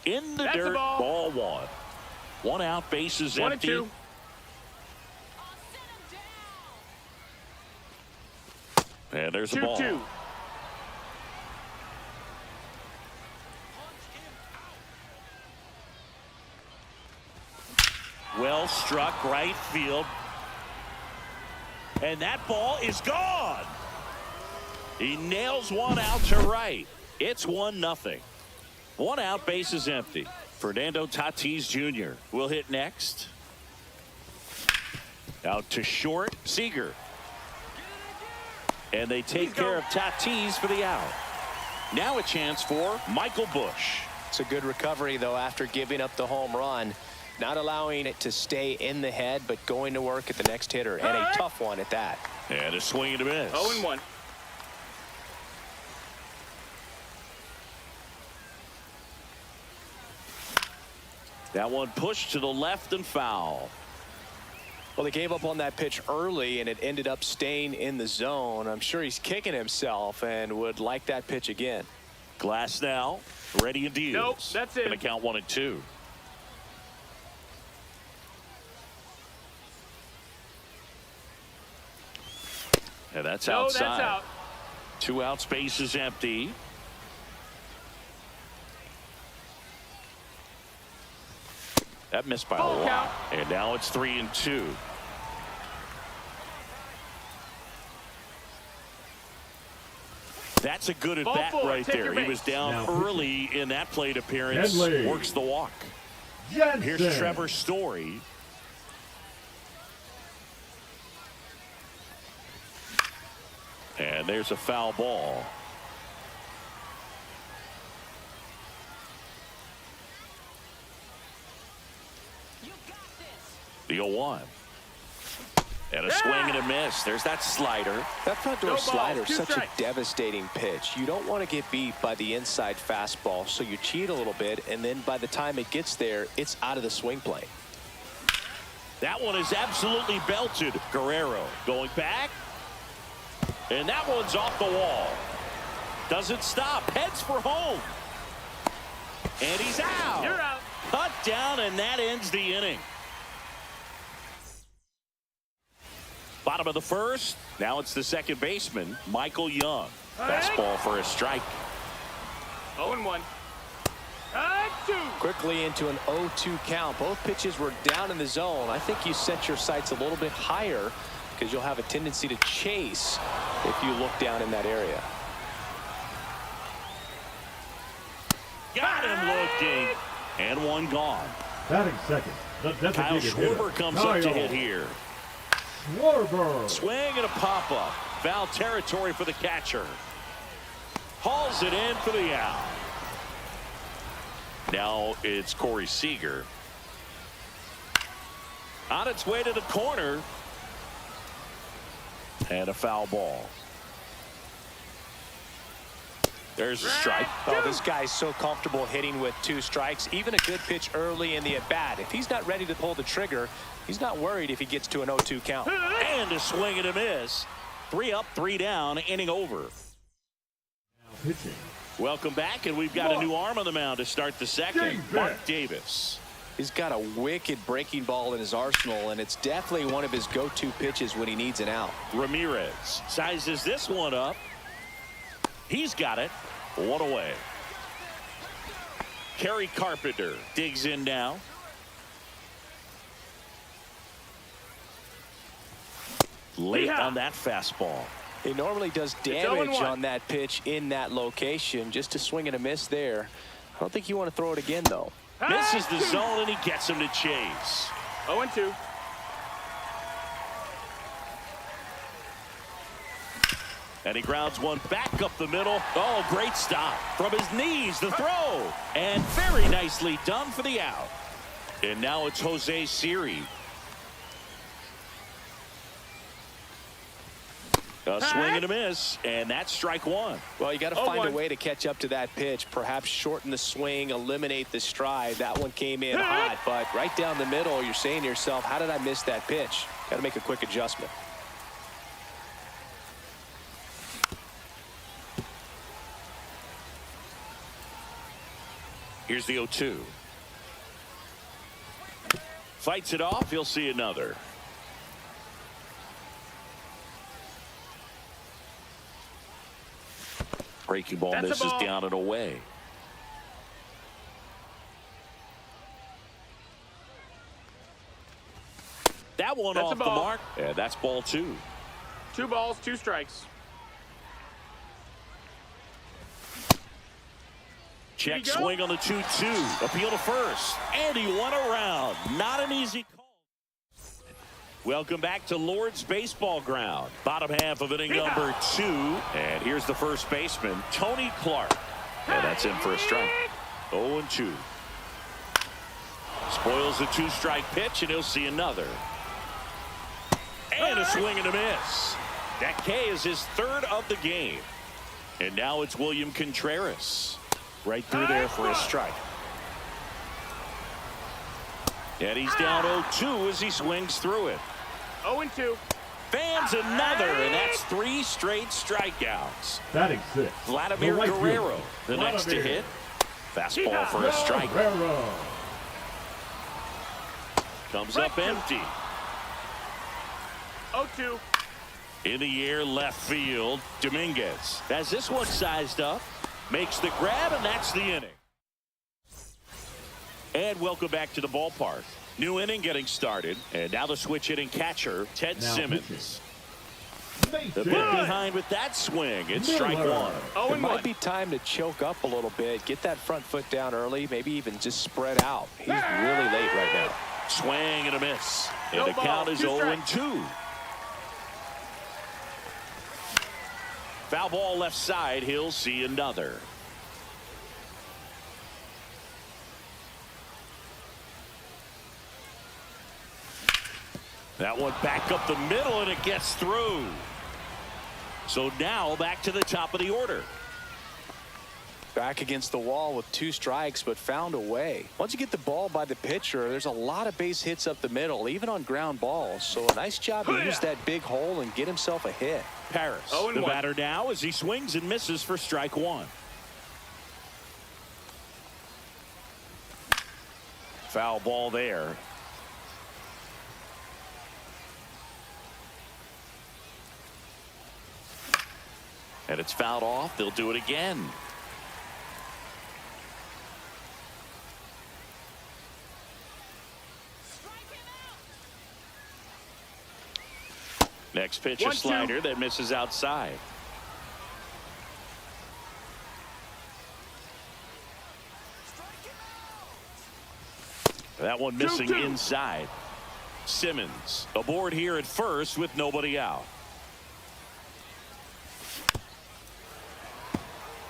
In the That's dirt, the ball. ball one. One out, bases 1 and empty. 2. And there's the ball. 2-2. Well struck, right field. And that ball is gone. He nails one out to right. It's 1-0. One out, bases empty. Fernando Tatis Jr. will hit next. Out to short, Seager. And they take care of Tatis for the out. Now a chance for Michael Busch. It's a good recovery, though, after giving up the home run. Not allowing it to stay in the head, but going to work at the next hitter. And a tough one at that. And a swing and a miss. 0-1. That one pushed to the left and foul. Well, they gave up on that pitch early, and it ended up staying in the zone. I'm sure he's kicking himself and would like that pitch again. Glass now, ready and deals. Nope, that's it. Gonna count 1-2. And that's outside. That's out. 2 out, space is empty. That missed by a Ball lot. count. And now it's 3-2. That's a good at Ball bat 4, right take there. your He base. was down Now, early in that plate appearance. Henley. Works the walk. Jensen. Here's Trevor Story. And there's a foul ball. The 0-1. And a swing and a miss. There's that slider. That front door No ball, slider is 2 such a strikes. devastating pitch. You don't want to get beat by the inside fastball, so you cheat a little bit, and then by the time it gets there, it's out of the swing plane. That one is absolutely belted. Guerrero going back. And that one's off the wall. Doesn't stop. Heads for home. And he's out. You're out. Cut down, and that ends the inning. Bottom of the first. Now it's the second baseman, Michael Young. Fastball for a strike. 0-1. 2. Quickly into an 0-2 count. Both pitches were down in the zone. I think you set your sights a little bit higher because you'll have a tendency to chase if you look down in that area. Got him looking. And one gone. Batting second. The Kyle designated hitter, Schwarber comes up to Kyle hit here. Schwarber. Swing and a pop-up. Foul territory for the catcher. Hauls it in for the out. Now it's Corey Seager. On its way to the corner. And a foul ball. There's a strike. Oh, this guy's so comfortable hitting with 2 strikes. Even a good pitch early in the at-bat. If he's not ready to pull the trigger, he's not worried if he gets to an 0-2 count. And a swing and a miss. 3 up, 3 down, inning over. Now pitching. Welcome back, and we've got a new arm on the mound to start the second. Davis. Mark Davis. He's got a wicked breaking ball in his arsenal, and it's definitely one of his go-to pitches when he needs an out. Ramirez sizes this one up. He's got it. 1 away. Kerry Carpenter digs in now. Late on that fastball. He normally does damage 0-1. on that pitch in that location. Just a swing and a miss there. I don't think you want to throw it again, though. Misses the zone, and he gets him to chase. 0-2. And he grounds one back up the middle. Oh, great stop. From his knees, the throw. And very nicely done for the out. And now it's Jose Siri. A swing and a miss, and that's strike one. Well, you got to find a way to catch up to that pitch. Perhaps shorten the swing, eliminate the stride. That one came in hot, but right down the middle, you're saying to yourself, how did I miss that pitch? Got to make a quick adjustment. Here's the 0-2. Fights it off. He'll see another. Breaking ball misses down and away. That one off the mark. Yeah, that's ball two. 2 balls, 2 strikes. Check swing on the 2-2. Appeal to first. And he won around. Not an easy call. Welcome back to Lord's Baseball Ground. Bottom half of inning number 2. And here's the first baseman, Tony Clark. And that's in for a strike. 0-2. Spoils the 2-strike pitch, and he'll see another. And a swing and a miss. That K is his 3rd of the game. And now it's William Contreras. Right through there for a strike. And he's down 0-2 as he swings through it. 0-2. Fans another, and that's 3 straight strikeouts. Batting 6. Vladimir right Guerrero, fielder, the next to hit. Fastball for a strike. Guerrero. Comes up empty. 0-2. In the air, left field, Dominguez has this one sized up. Makes the grab, and that's the inning. And welcome back to the ballpark. New inning getting started. And now the switch hitting catcher, Ted Simmons. The bit behind with that swing. It's strike one. It might be time to choke up a little bit. Get that front foot down early. Maybe even just spread out. He's really late right now. Swing and a miss. And the count is 0-2. Foul ball left side. He'll see another. That one back up the middle, and it gets through. So now back to the top of the order. Back against the wall with 2 strikes, but found a way. Once you get the ball by the pitcher, there's a lot of base hits up the middle, even on ground balls. So a nice job to use that big hole and get himself a hit. Paris, the batter now, as he swings and misses for strike one. Foul ball there. And it's fouled off. They'll do it again. Next pitch, a slider that misses outside. That one missing inside. Simmons aboard here at first with nobody out.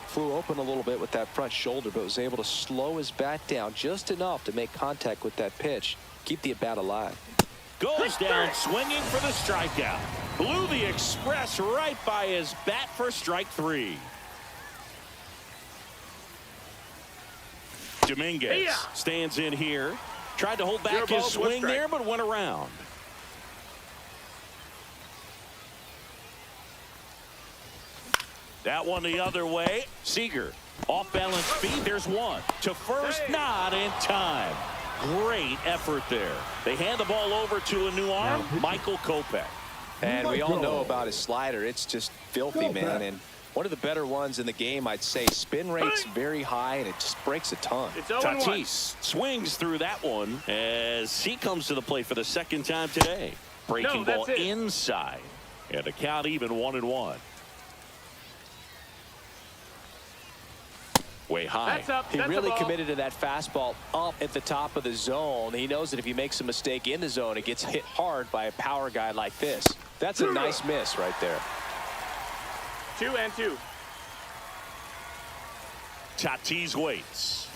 Flew open a little bit with that front shoulder, but was able to slow his bat down just enough to make contact with that pitch. Keep the at-bat alive. Goes down swinging for the strikeout. Blew the express right by his bat for strike 3. Dominguez stands in here. Tried to hold back his swing there, but went around. That one the other way. Seager off balance feet. There's one to first, not in time. Great effort there. They hand the ball over to a new arm, Michael Kopech. And we all know about his slider. It's just filthy, man. And one of the better ones in the game, I'd say. Spin rate's very high, and it just breaks a ton. Tatis swings through that one as he comes to the plate for the 2nd time today. Breaking ball inside. And a count even 1-1. Way high. He really committed to that fastball up at the top of the zone. He knows that if he makes a mistake in the zone, it gets hit hard by a power guy like this. That's a nice miss right there. 2-2. Tatis waits.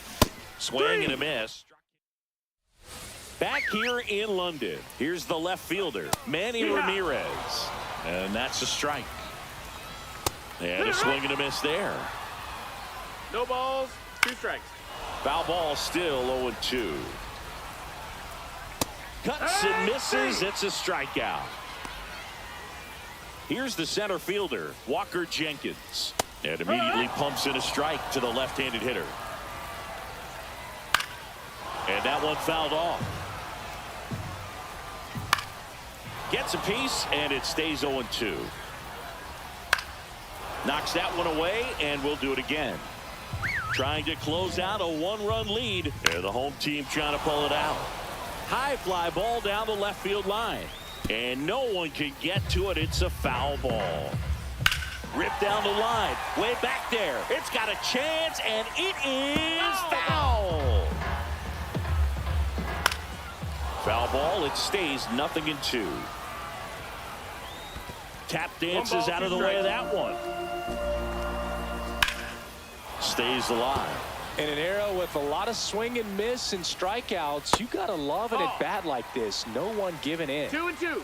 Swing and a miss. Back here in London, here's the left fielder, Manny Ramirez. And that's a strike. And a swing and a miss there. No balls, 2 strikes. Foul ball still 0-2. Cuts and misses. It's a strikeout. Here's the center fielder, Walker Jenkins. And immediately pumps in a strike to the left-handed hitter. And that one fouled off. Gets a piece, and it stays 0-2. Knocks that one away, and we'll do it again. Trying to close out a 1-run lead. And the home team trying to pull it out. High fly ball down the left field line. And no one can get to it. It's a foul ball. Ripped down the line. Way back there. It's got a chance, and it is foul. Foul ball. It stays 0-2. Tap dances out of the way of that one. Stays alive. In an era with a lot of swing and miss and strikeouts, you got to love an at-bat like this. No one giving in. 2-2.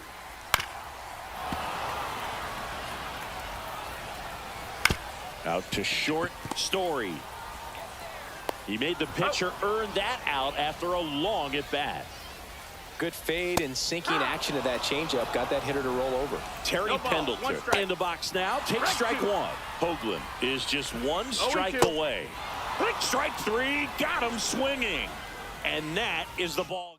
Out to short, Story. He made the pitcher earn that out after a long at-bat. Good fade and sinking action of that changeup got that hitter to roll over. Terry No ball, Pendleton 1 strike. in the box now. Takes strike 1. Hoagland is just 1 strike 0-2. away. Strike 3. Got him swinging. And that is the ball.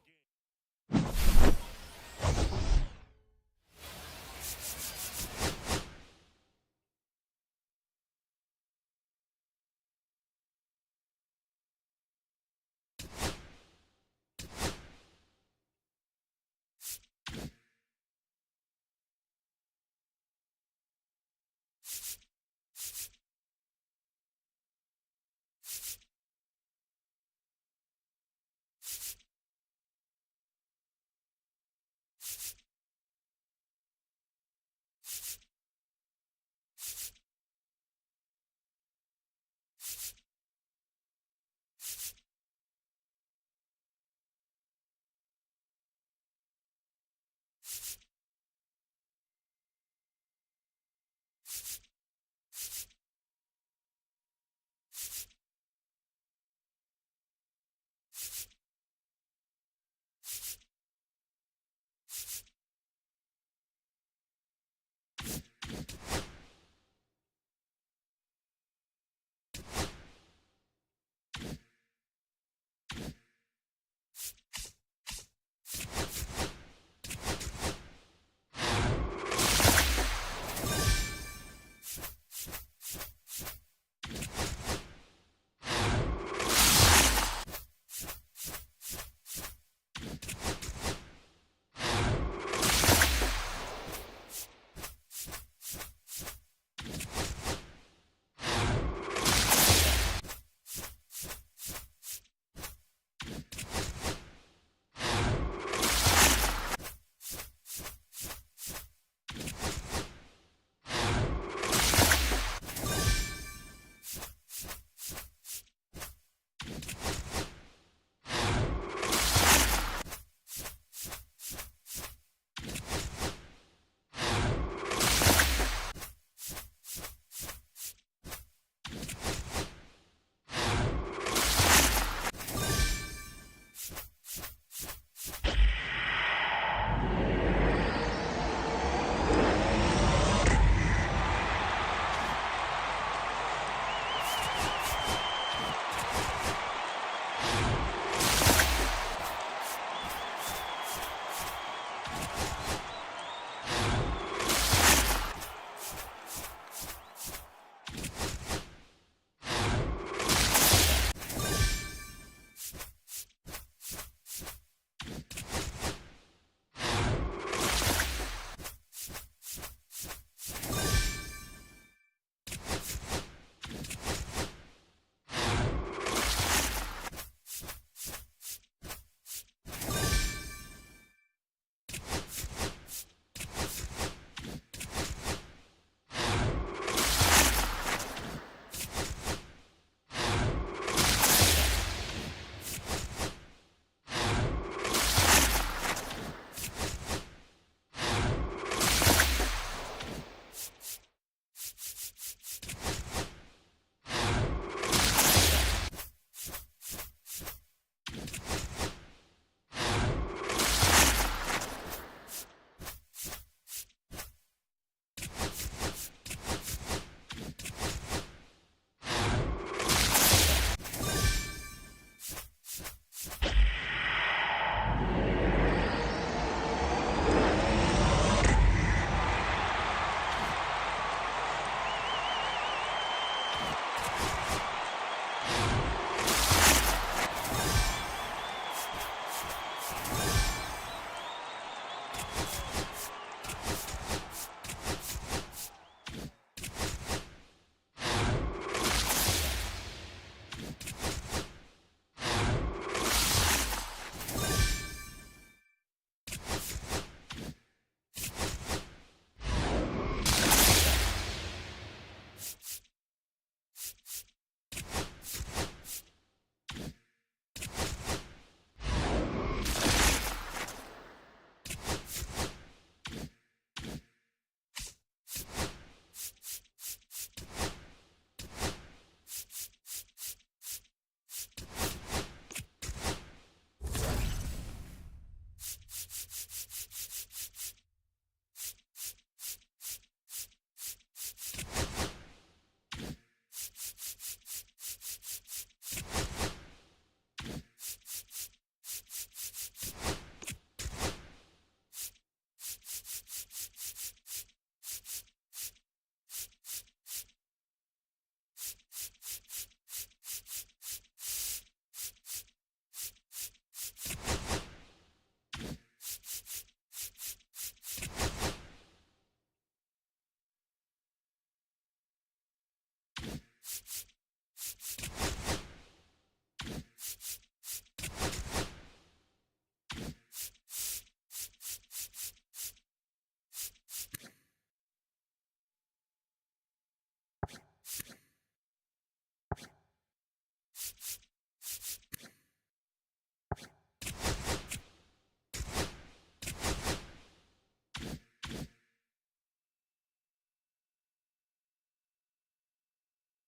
Go.